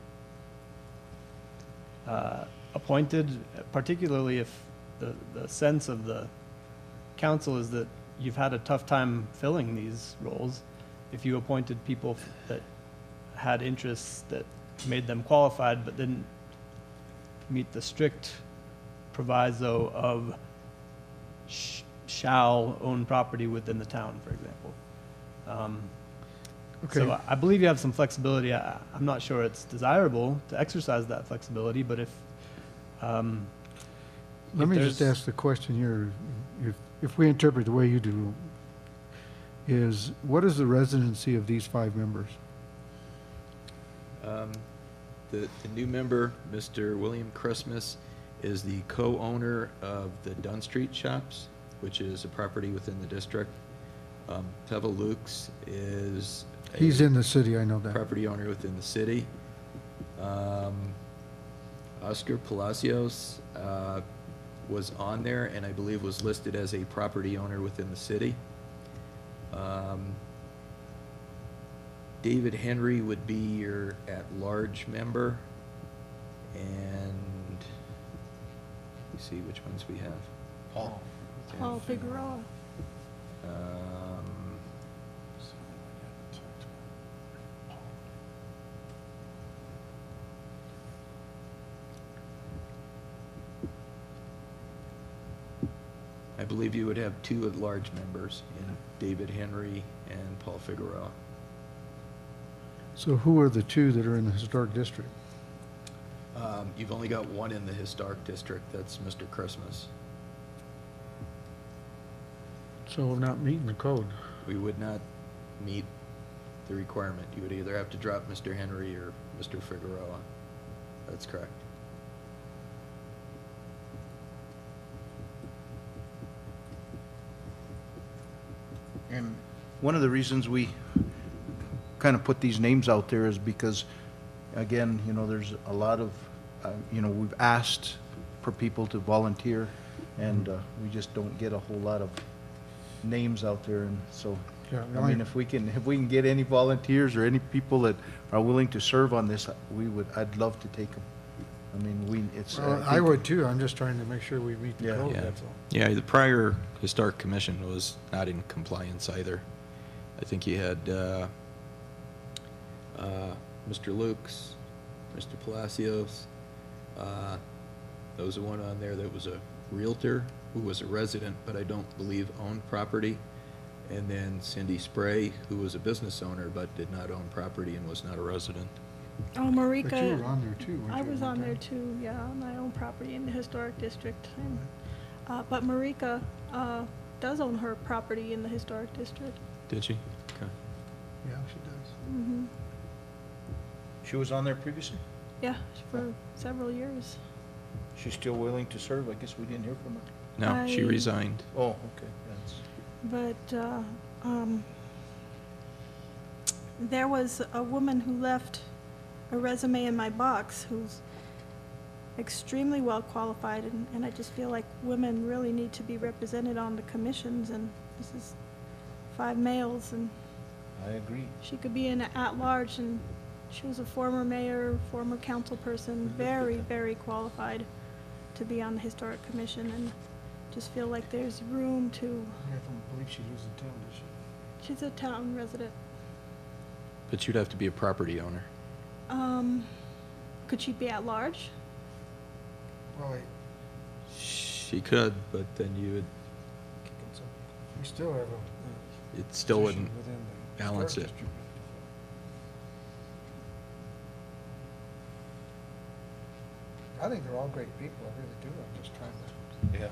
L: appointed, particularly if the sense of the council is that you've had a tough time filling these roles. If you appointed people that had interests that made them qualified but didn't meet the strict proviso of shall own property within the town, for example.
C: Okay.
L: So I believe you have some flexibility. I'm not sure it's desirable to exercise that flexibility, but if
C: Let me just ask the question here, if we interpret the way you do, is what is the residency of these 5 members?
I: The new member, Mr. William Christmas, is the co-owner of the Dunn Street Shops, which is a property within the district. Teva Lukes is
C: He's in the city, I know that.
I: property owner within the city. Oscar Palacios was on there and I believe was listed as a property owner within the city. David Henry would be your at-large member, and let me see which ones we have.
A: Paul.
G: Paul Figueroa.
I: I believe you would have 2 at-large members in David Henry and Paul Figueroa.
C: So who are the 2 that are in the historic district?
I: You've only got 1 in the historic district, that's Mr. Christmas.
C: So we're not meeting the code.
I: We would not meet the requirement. You would either have to drop Mr. Henry or Mr. Figueroa. That's correct.
A: And one of the reasons we kind of put these names out there is because, again, you know, there's a lot of, you know, we've asked for people to volunteer, and we just don't get a whole lot of names out there, and so,
C: Yeah,
A: I mean, if we can get any volunteers or any people that are willing to serve on this, I'd love to take them. I mean, it's.
C: Well, I would too. I'm just trying to make sure we meet the
A: Yeah.
C: code,
I: Yeah.
C: that's all.
I: Yeah, the prior historic commission was not in compliance either. I think you had Mr. Lukes, Mr. Palacios. There was one on there that was a realtor who was a resident, but I don't believe owned property. And then Cindy Spray, who was a business owner but did not own property and was not a resident.
G: Oh, Marika.
C: But you were on there too, weren't
G: I
C: you,
G: was
C: at
G: on
C: one
G: there
C: time?
G: too, yeah, on my own property in the historic district. But Marika does own her property in the historic district.
I: Did she? Okay.
C: Yeah, she does.
G: Mm-hmm.
A: She was on there previously?
G: Yeah, for several years.
A: She's still willing to serve? I guess we didn't hear from her.
I: No, she
G: I-
I: resigned.
A: Oh, okay, that's.
G: But there was a woman who left a resume in my box who's extremely well qualified, and I just feel like women really need to be represented on the commissions, and this is 5 males, and
A: I agree.
G: she could be in at-large, and she was a former mayor, former council person, very, very qualified to be on the historic commission, and just feel like there's room to.
C: I don't believe she lives in town, does she?
G: She's a town resident.
I: But you'd have to be a property owner.
G: Could she be at large?
C: Well,
I: She could, but then you would,
C: we still have a.
I: it still
C: position
I: wouldn't
C: within the
I: balance
C: historic
I: it.
C: district. I think they're all great people, I really do. I'm just trying to.
A: Yeah.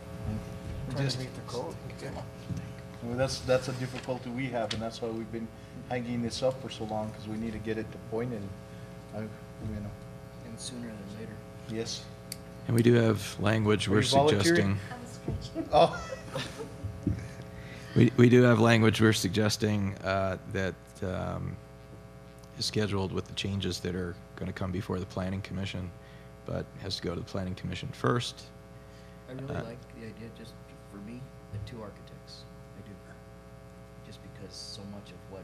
C: Trying
A: Just-
C: to meet the code.
A: Well, that's a difficulty we have, and that's why we've been hanging this up for so long, because we need to get it to point, and you know,
H: And sooner than later.
A: yes.
I: And we do have language
A: Are
I: we're
A: you volunteering?
I: suggesting.
B: I was stretching.
A: Oh.
I: We do have language we're suggesting that is scheduled with the changes that are going to come before the Planning Commission, but has to go to the Planning Commission first.
H: I really like the idea, just for me, the 2 architects. I do. Just because so much of what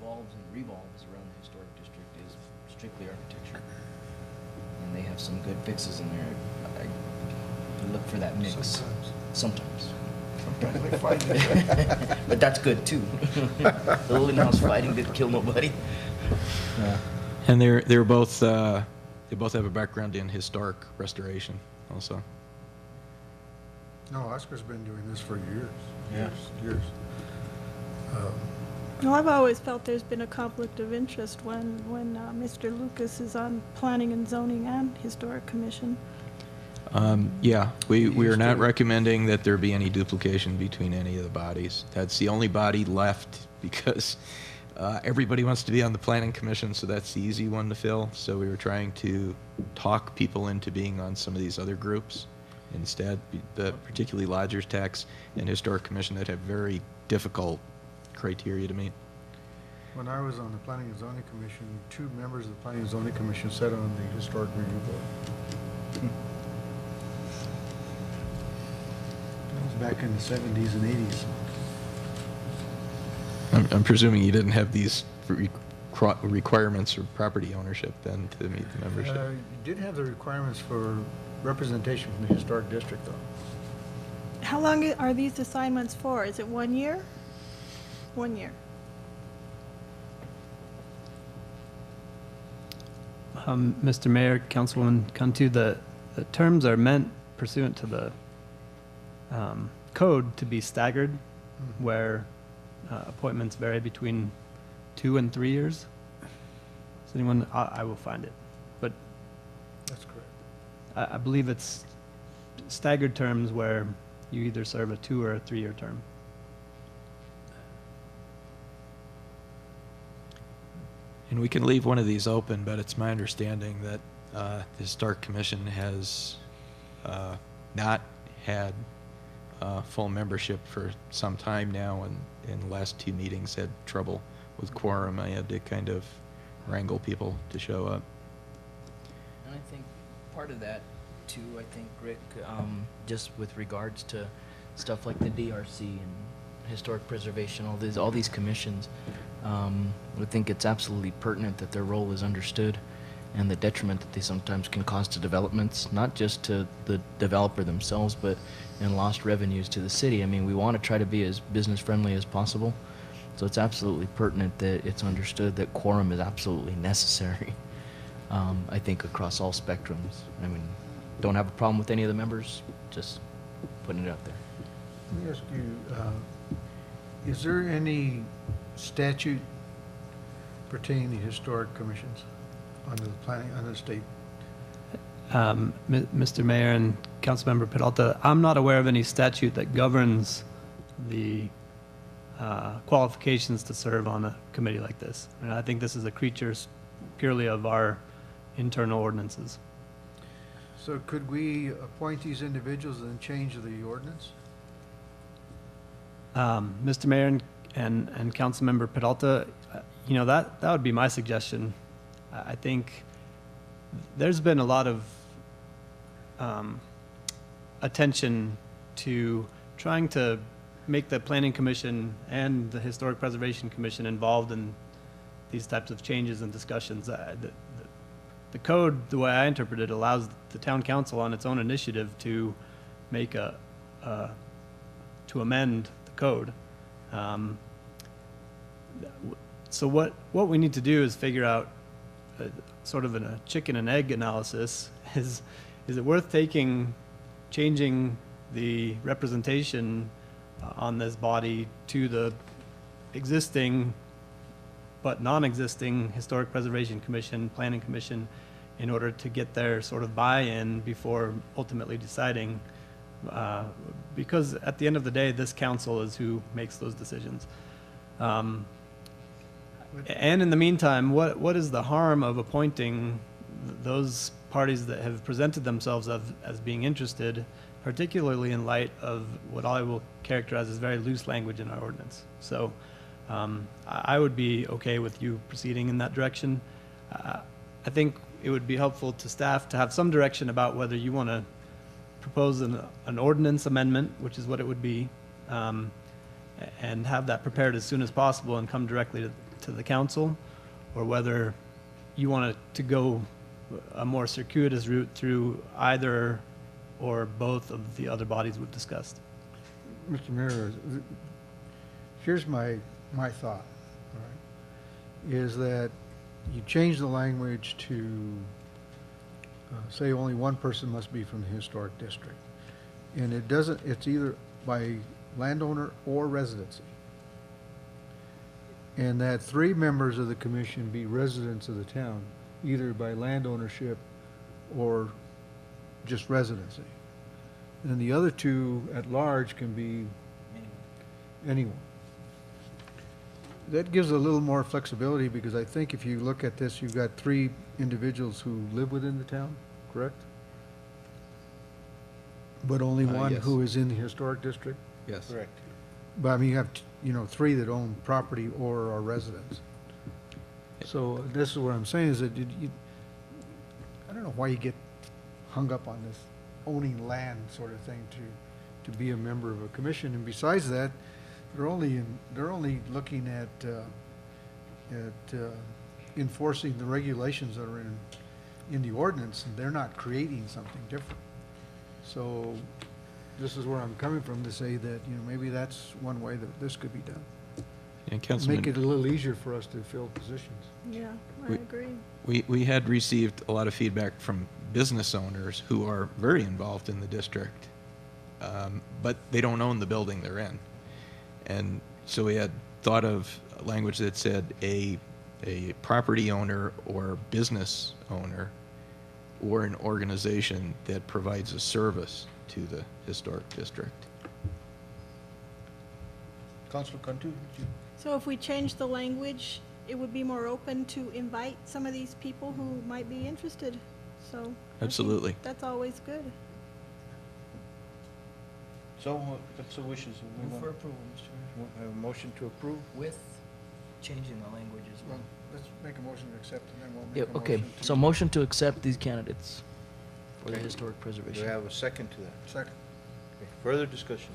H: evolves and revolves around the historic district is strictly architecture. And they have some good fixes in there. I look for that mix. Sometimes.
C: Sometimes they fight it.
H: But that's good too. The little in-house fighting didn't kill nobody.
I: And they're both they both have a background in historic restoration also.
C: No, Oscar's been doing this for years.
A: Yeah.
C: Years.
G: Well, I've always felt there's been a conflict of interest when Mr. Lucas is on Planning and Zoning and Historic Commission.
I: Yeah, we are not recommending that there be any duplication between any of the bodies. That's the only body left because everybody wants to be on the Planning Commission, so that's the easy one to fill. So we were trying to talk people into being on some of these other groups instead, particularly Lodgers Tax and Historic Commission that have very difficult criteria to meet.
C: When I was on the Planning and Zoning Commission, 2 members of the Planning and Zoning Commission sat on the Historic Review Board. That was back in the 70s and 80s.
I: I'm presuming you didn't have these requirements for property ownership then to meet the membership.
C: You did have the requirements for representation from the historic district, though.
G: How long are these assignments for? Is it 1 year? 1 year.
L: Mr. Mayor, Councilwoman Cantu, the terms are meant pursuant to the code to be staggered, where appointments vary between 2 and 3 years. Does anyone? I will find it, but
C: That's correct.
L: I believe it's staggered terms where you either serve a 2 or a 3-year term.
I: And we can leave one of these open, but it's my understanding that the Historic Commission has not had full membership for some time now, and in the last 2 meetings had trouble with quorum. I had to kind of wrangle people to show up.
H: And I think part of that, too, I think, Rick, just with regards to stuff like the DRC and historic preservation, all these commissions, I think it's absolutely pertinent that their role is understood and the detriment that they sometimes can cause to developments, not just to the developer themselves, but in lost revenues to the city. I mean, we want to try to be as business friendly as possible, so it's absolutely pertinent that it's understood that quorum is absolutely necessary. I think across all spectrums. I mean, don't have a problem with any of the members, just putting it out there.
C: Let me ask you, is there any statute pertaining to historic commissions under the planning, under the state?
L: Mr. Mayor and Councilmember Peralta, I'm not aware of any statute that governs the qualifications to serve on a committee like this. And I think this is a creature purely of our internal ordinances.
C: So could we appoint these individuals and then change the ordinance?
L: Mr. Mayor and Councilmember Peralta, you know, that would be my suggestion. I think there's been a lot of attention to trying to make the Planning Commission and the Historic Preservation Commission involved in these types of changes and discussions. The code, the way I interpret it, allows the town council on its own initiative to make to amend the code. So what we need to do is figure out sort of a chicken and egg analysis. Is it worth changing the representation on this body to the existing but non-existing Historic Preservation Commission, Planning Commission, in order to get their sort of buy-in before ultimately deciding? Because at the end of the day, this council is who makes those decisions. And in the meantime, what is the harm of appointing those parties that have presented themselves as being interested, particularly in light of what I will characterize as very loose language in our ordinance? So I would be okay with you proceeding in that direction. I think it would be helpful to staff to have some direction about whether you want to propose an ordinance amendment, which is what it would be, and have that prepared as soon as possible and come directly to the council, or whether you want to go a more circuitous route through either or both of the other bodies we've discussed.
C: Mr. Mayor, here's my thought, all right, is that you change the language to say only one person must be from the historic district. And it's either by landowner or residency. And that 3 members of the commission be residents of the town, either by land ownership or just residency. And the other 2 at large can be anyone. That gives a little more flexibility, because I think if you look at this, you've got 3 individuals who live within the town, correct? But only one
I: yes.
C: who is in the historic district?
I: Yes.
A: Correct.
C: But I mean, you have, 3 that own property or are residents. So this is what I'm saying, is that I don't know why you get hung up on this owning land sort of thing to be a member of a commission. And besides that, they're only looking at enforcing the regulations that are in the ordinance, and they're not creating something different. So this is where I'm coming from, to say that, maybe that's one way that this could be done.
I: And Councilman,
C: Make it a little easier for us to fill positions.
G: Yeah, I agree.
I: we had received a lot of feedback from business owners who are very involved in the district, but they don't own the building they're in. And so we had thought of language that said a property owner or business owner or an organization that provides a service to the historic district.
A: Councilor Cantu?
G: So if we change the language, it would be more open to invite some of these people who might be interested. So I think
I: Absolutely.
G: that's always good.
A: So, what's the wishes?
H: Move for approval, Mr. Mayor.
A: Have a motion to approve?
H: With changing the language as well.
C: Let's make a motion to accept, and then we'll
H: Yeah,
C: make a
H: okay,
C: motion to...
H: so motion to accept these candidates for the
A: Okay.
H: historic
A: Do
H: preservation.
A: we have a second to that?
C: Second.
A: Okay. Further discussion?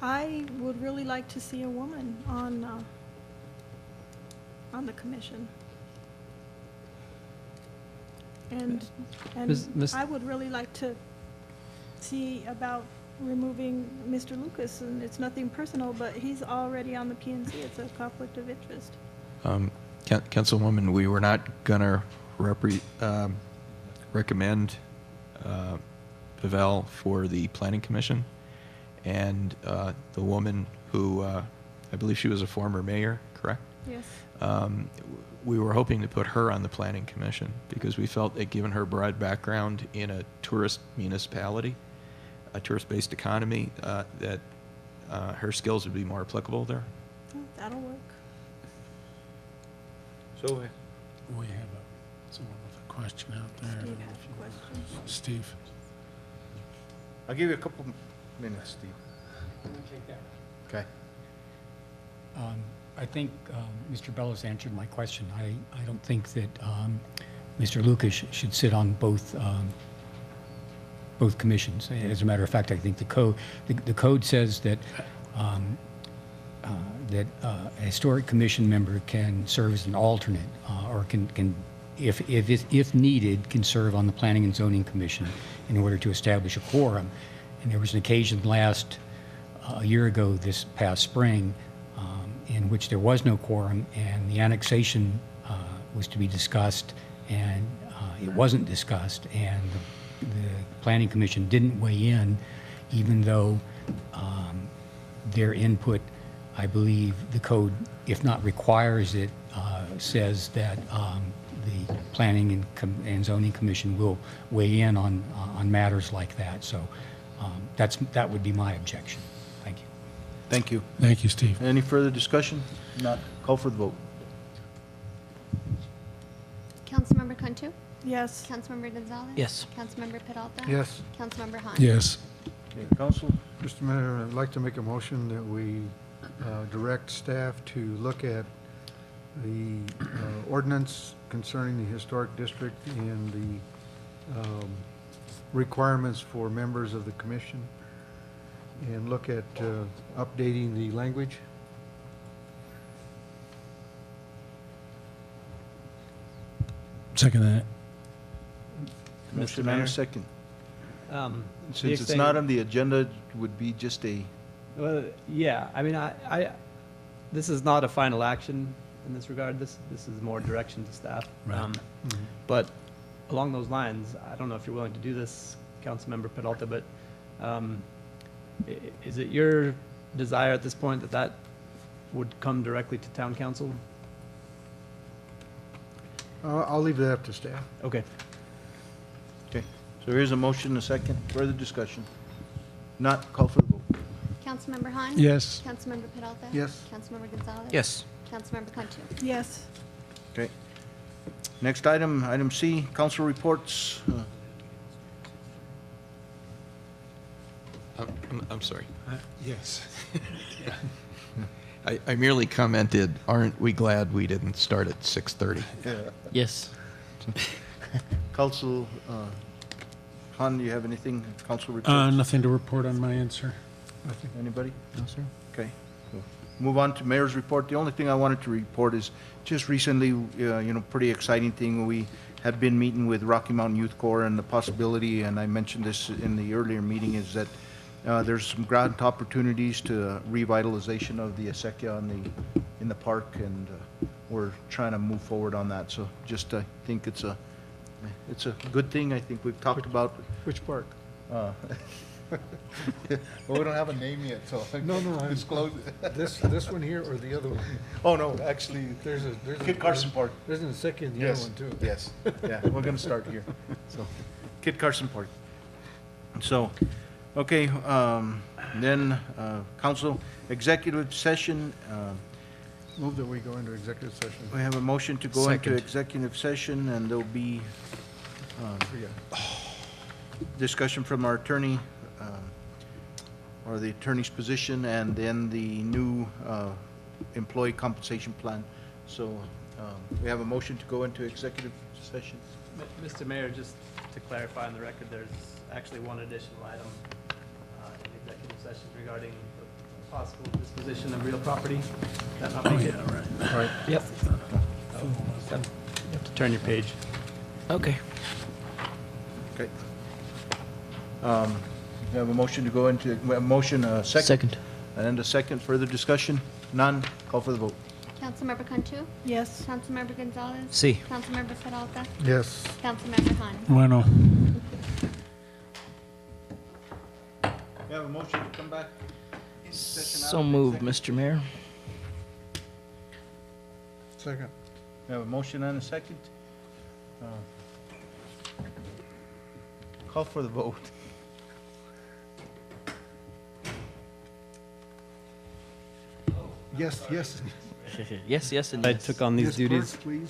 G: I would really like to see a woman on the commission. And I would really like to see about removing Mr. Lucas, and it's nothing personal, but he's already on the PNC. It's a conflict of interest.
I: Councilwoman, we were not gonna recommend Pavel for the Planning Commission, and the woman who, I believe she was a former mayor, correct?
G: Yes.
I: We were hoping to put her on the Planning Commission because we felt that given her broad background in a tourist municipality, a tourist-based economy, that her skills would be more applicable there.
G: Oh, that'll work.
A: So,
J: We have someone with a question out there.
G: Steve has a question.
J: Steve.
A: I'll give you a couple minutes, Steve. Okay.
D: I think Mr. Bellows answered my question. I don't think that Mr. Lucas should sit on both commissions. As a matter of fact, I think the code says that a historic commission member can serve as an alternate, or can if needed, can serve on the Planning and Zoning Commission in order to establish a quorum. And there was an occasion a year ago, this past spring, in which there was no quorum, and the annexation was to be discussed, and it wasn't discussed, and the Planning Commission didn't weigh in, even though their input, I believe the code, if not requires it, says that the Planning and Zoning Commission will weigh in on matters like that. So that would be my objection. Thank you.
A: Thank you.
J: Thank you, Steve.
A: Any further discussion? Not, call for the vote.
B: Councilmember Cantu?
G: Yes.
B: Councilmember Gonzalez?
H: Yes.
B: Councilmember Peralta?
C: Yes.
B: Councilmember Han?
J: Yes.
A: Okay, Council?
C: Mr. Mayor, I'd like to make a motion that we direct staff to look at the ordinance concerning the historic district and the requirements for members of the commission, and look at updating the language.
J: Second that.
A: Motion and a second.
L: The
A: Since it's not on the agenda, it would be just a,
L: Well, yeah, I mean, this is not a final action in this regard. This is more direction to staff.
J: Right.
L: But along those lines, I don't know if you're willing to do this, Councilmember Peralta, but is it your desire at this point that would come directly to town council?
C: I'll leave that up to staff.
L: Okay.
A: okay. So here's a motion, a second. Further discussion? Not, call for the vote.
B: Councilmember Han?
J: Yes.
B: Councilmember Peralta?
C: Yes.
B: Councilmember Gonzalez?
H: Yes.
B: Councilmember Cantu?
G: Yes.
A: Okay. Next item, item C, council reports.
I: I'm sorry.
J: Yes.
I: I merely commented, aren't we glad we didn't start at 6:30?
H: Yes.
A: Council, Han, do you have anything, council reports?
J: Nothing to report on my end, sir.
A: Anybody?
H: No, sir.
A: Okay. So move on to mayor's report. The only thing I wanted to report is just recently, pretty exciting thing. We had been meeting with Rocky Mountain Youth Corps, and the possibility, and I mentioned this in the earlier meeting, is that there's some grant opportunities to revitalization of the acequia in the park, and we're trying to move forward on that. So just I think it's a good thing. I think we've talked about.
C: Which park?
A: Well, we don't have a name yet, so
C: No, I'm
A: disclose it.
C: This one here or the other one?
A: Oh, no, actually,
C: There's
A: Kit Carson Park.
C: There's an second in the other one too.
A: Yes, yeah, we're gonna start here. So, Kit Carson Park. So, okay, then, council executive session,
C: Move that we go into executive session.
A: we have a motion to go into
J: Second.
A: executive session, and there'll be, discussion from our attorney. or the attorney's position, and then the new employee compensation plan. So we have a motion to go into executive session.
L: Mr. Mayor, just to clarify on the record, there's actually one additional item in executive session regarding the possible disposition of real property. That not make it?
A: Right. All right.
L: Yep. You have to turn your page.
H: Okay.
A: Okay. We have a motion to go into, we have a motion, second.
H: Second.
A: And a second, further discussion? None, call for the vote.
B: Councilmember Cantu?
G: Yes.
B: Councilmember Gonzalez?
H: Si.
B: Councilmember Peralta?
C: Yes.
B: Councilmember Han?
J: Bueno.
A: We have a motion to come back in session.
H: So moved, Mr. Mayor.
C: Second.
A: We have a motion and a second. Call for the vote.
C: Yes, yes.
H: Yes, yes, and
L: I
H: yes.
L: took on these
C: Yes,
L: duties.
C: clerk, please.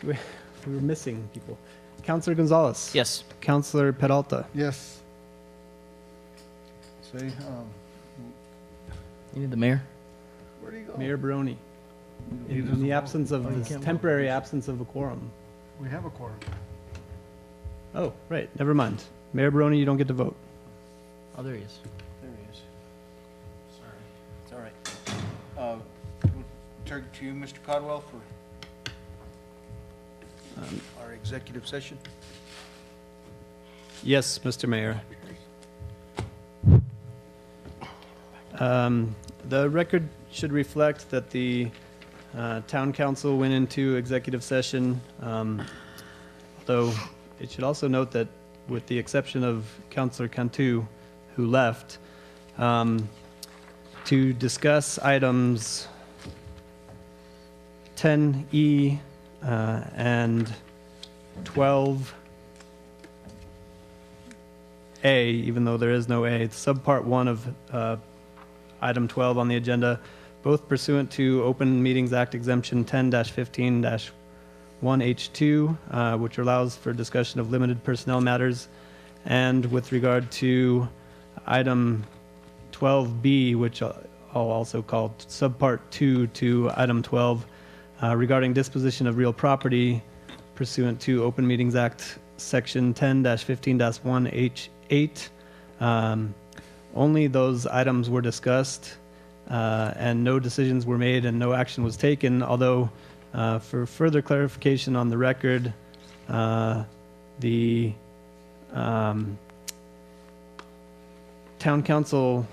L: We were missing people. Councilor Gonzalez.
H: Yes.
L: Councilor Peralta.
C: Yes.
A: Say,
H: You need the mayor?
C: Where'd he go?
L: Mayor Barrone.
C: He
L: In
C: doesn't
L: the
C: vote.
L: absence of this temporary absence of a quorum.
C: We have a quorum.
L: Oh, right. Never mind. Mayor Barrone, you don't get to vote.
H: Oh, there he is.
A: there he is. Sorry, it's all right. We'll turn to you, Mr. Codwell, for our executive session.
L: Yes, Mr. Mayor. The record should reflect that the town council went into executive session, though it should also note that with the exception of Councilor Cantu, who left, to discuss items 10E and 12A, even though there is no A, it's subpart 1 of item 12 on the agenda, both pursuant to Open Meetings Act exemption 10-15-1H2, which allows for discussion of limited personnel matters, and with regard to item 12B, which I'll also call subpart 2 to item 12, regarding disposition of real property pursuant to Open Meetings Act section 10-15-1H8. Only those items were discussed, and no decisions were made and no action was taken, although for further clarification on the record, the town council,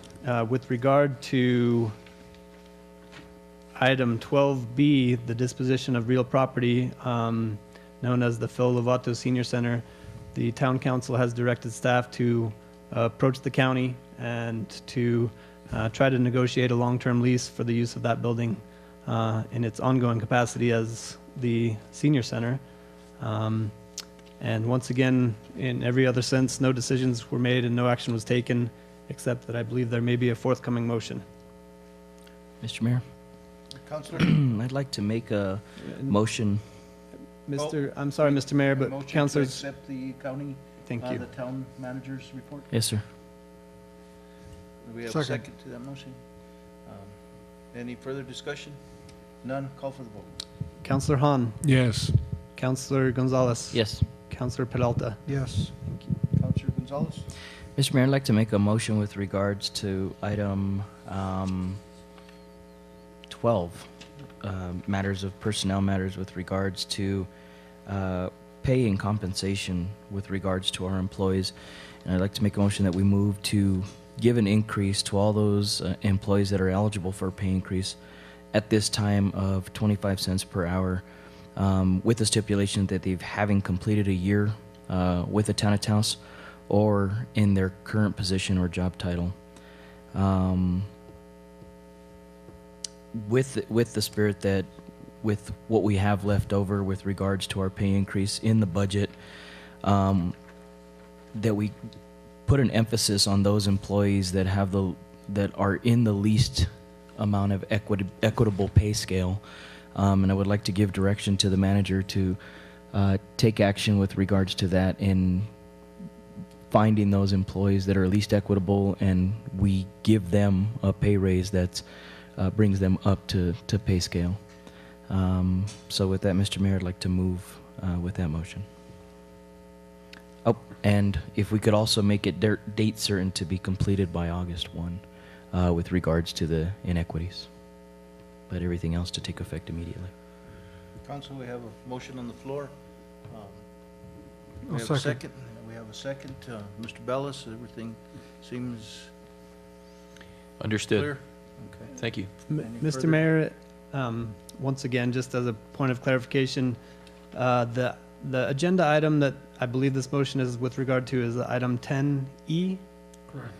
L: with regard to item 12B, the disposition of real property known as the Phil Lovato Senior Center, the town council has directed staff to approach the county and to try to negotiate a long-term lease for the use of that building in its ongoing capacity as the senior center. And once again, in every other sense, no decisions were made and no action was taken, except that I believe there may be a forthcoming motion.
H: Mr. Mayor?
A: Councilor?
H: I'd like to make a motion.
L: I'm sorry, Mr. Mayor, but
A: Motion to
L: councilors,
A: accept the county,
L: thank you.
A: the town manager's report?
H: Yes, sir.
A: Do we have a
C: Second.
A: second to that motion? Any further discussion? None, call for the vote.
L: Councilor Han,
J: Yes.
L: Councilor Gonzalez.
H: Yes.
L: Councilor Peralta.
C: Yes.
A: Councilor Gonzalez?
H: Mr. Mayor, I'd like to make a motion with regards to item 12, matters of personnel matters with regards to pay and compensation with regards to our employees. And I'd like to make a motion that we move to give an increase to all those employees that are eligible for a pay increase at this time of 25 cents per hour, with the stipulation that they've having completed a year with the Town of Taos or in their current position or job title. With the spirit that with what we have left over with regards to our pay increase in the budget, that we put an emphasis on those employees that have that are in the least amount of equitable pay scale. And I would like to give direction to the manager to take action with regards to that and finding those employees that are least equitable, and we give them a pay raise that brings them up to pay scale. So with that, Mr. Mayor, I'd like to move with that motion. Oh, and if we could also make it date certain to be completed by August 1 with regards to the inequities, but everything else to take effect immediately.
A: Council, we have a motion on the floor.
C: I'll
A: We have a
C: second.
A: second. We have a second. Mr. Bellis, everything seems
I: Understood.
A: clear? Okay.
I: Thank you.
A: Any
L: Mr.
A: further-
L: Mayor, once again, just as a point of clarification, the agenda item that I believe this motion is with regard to is item 10E.
C: Correct.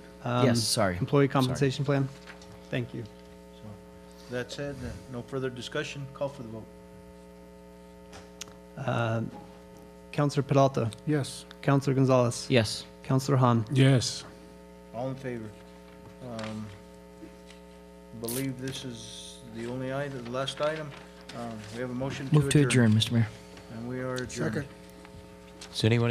H: Yes, sorry.
L: Employee compensation plan. Thank you.
A: So, that said, no further discussion. Call for the vote.
L: Councilor Peralta,
C: Yes.
L: Councilor Gonzalez,
H: Yes.
L: Councilor Han.
J: Yes.
A: All in favor? Believe this is the only item, the last item. We have a motion to adjourn.
H: Move to adjourn, Mr. Mayor.
A: And we are adjourned.
C: Second.
I: Does anyone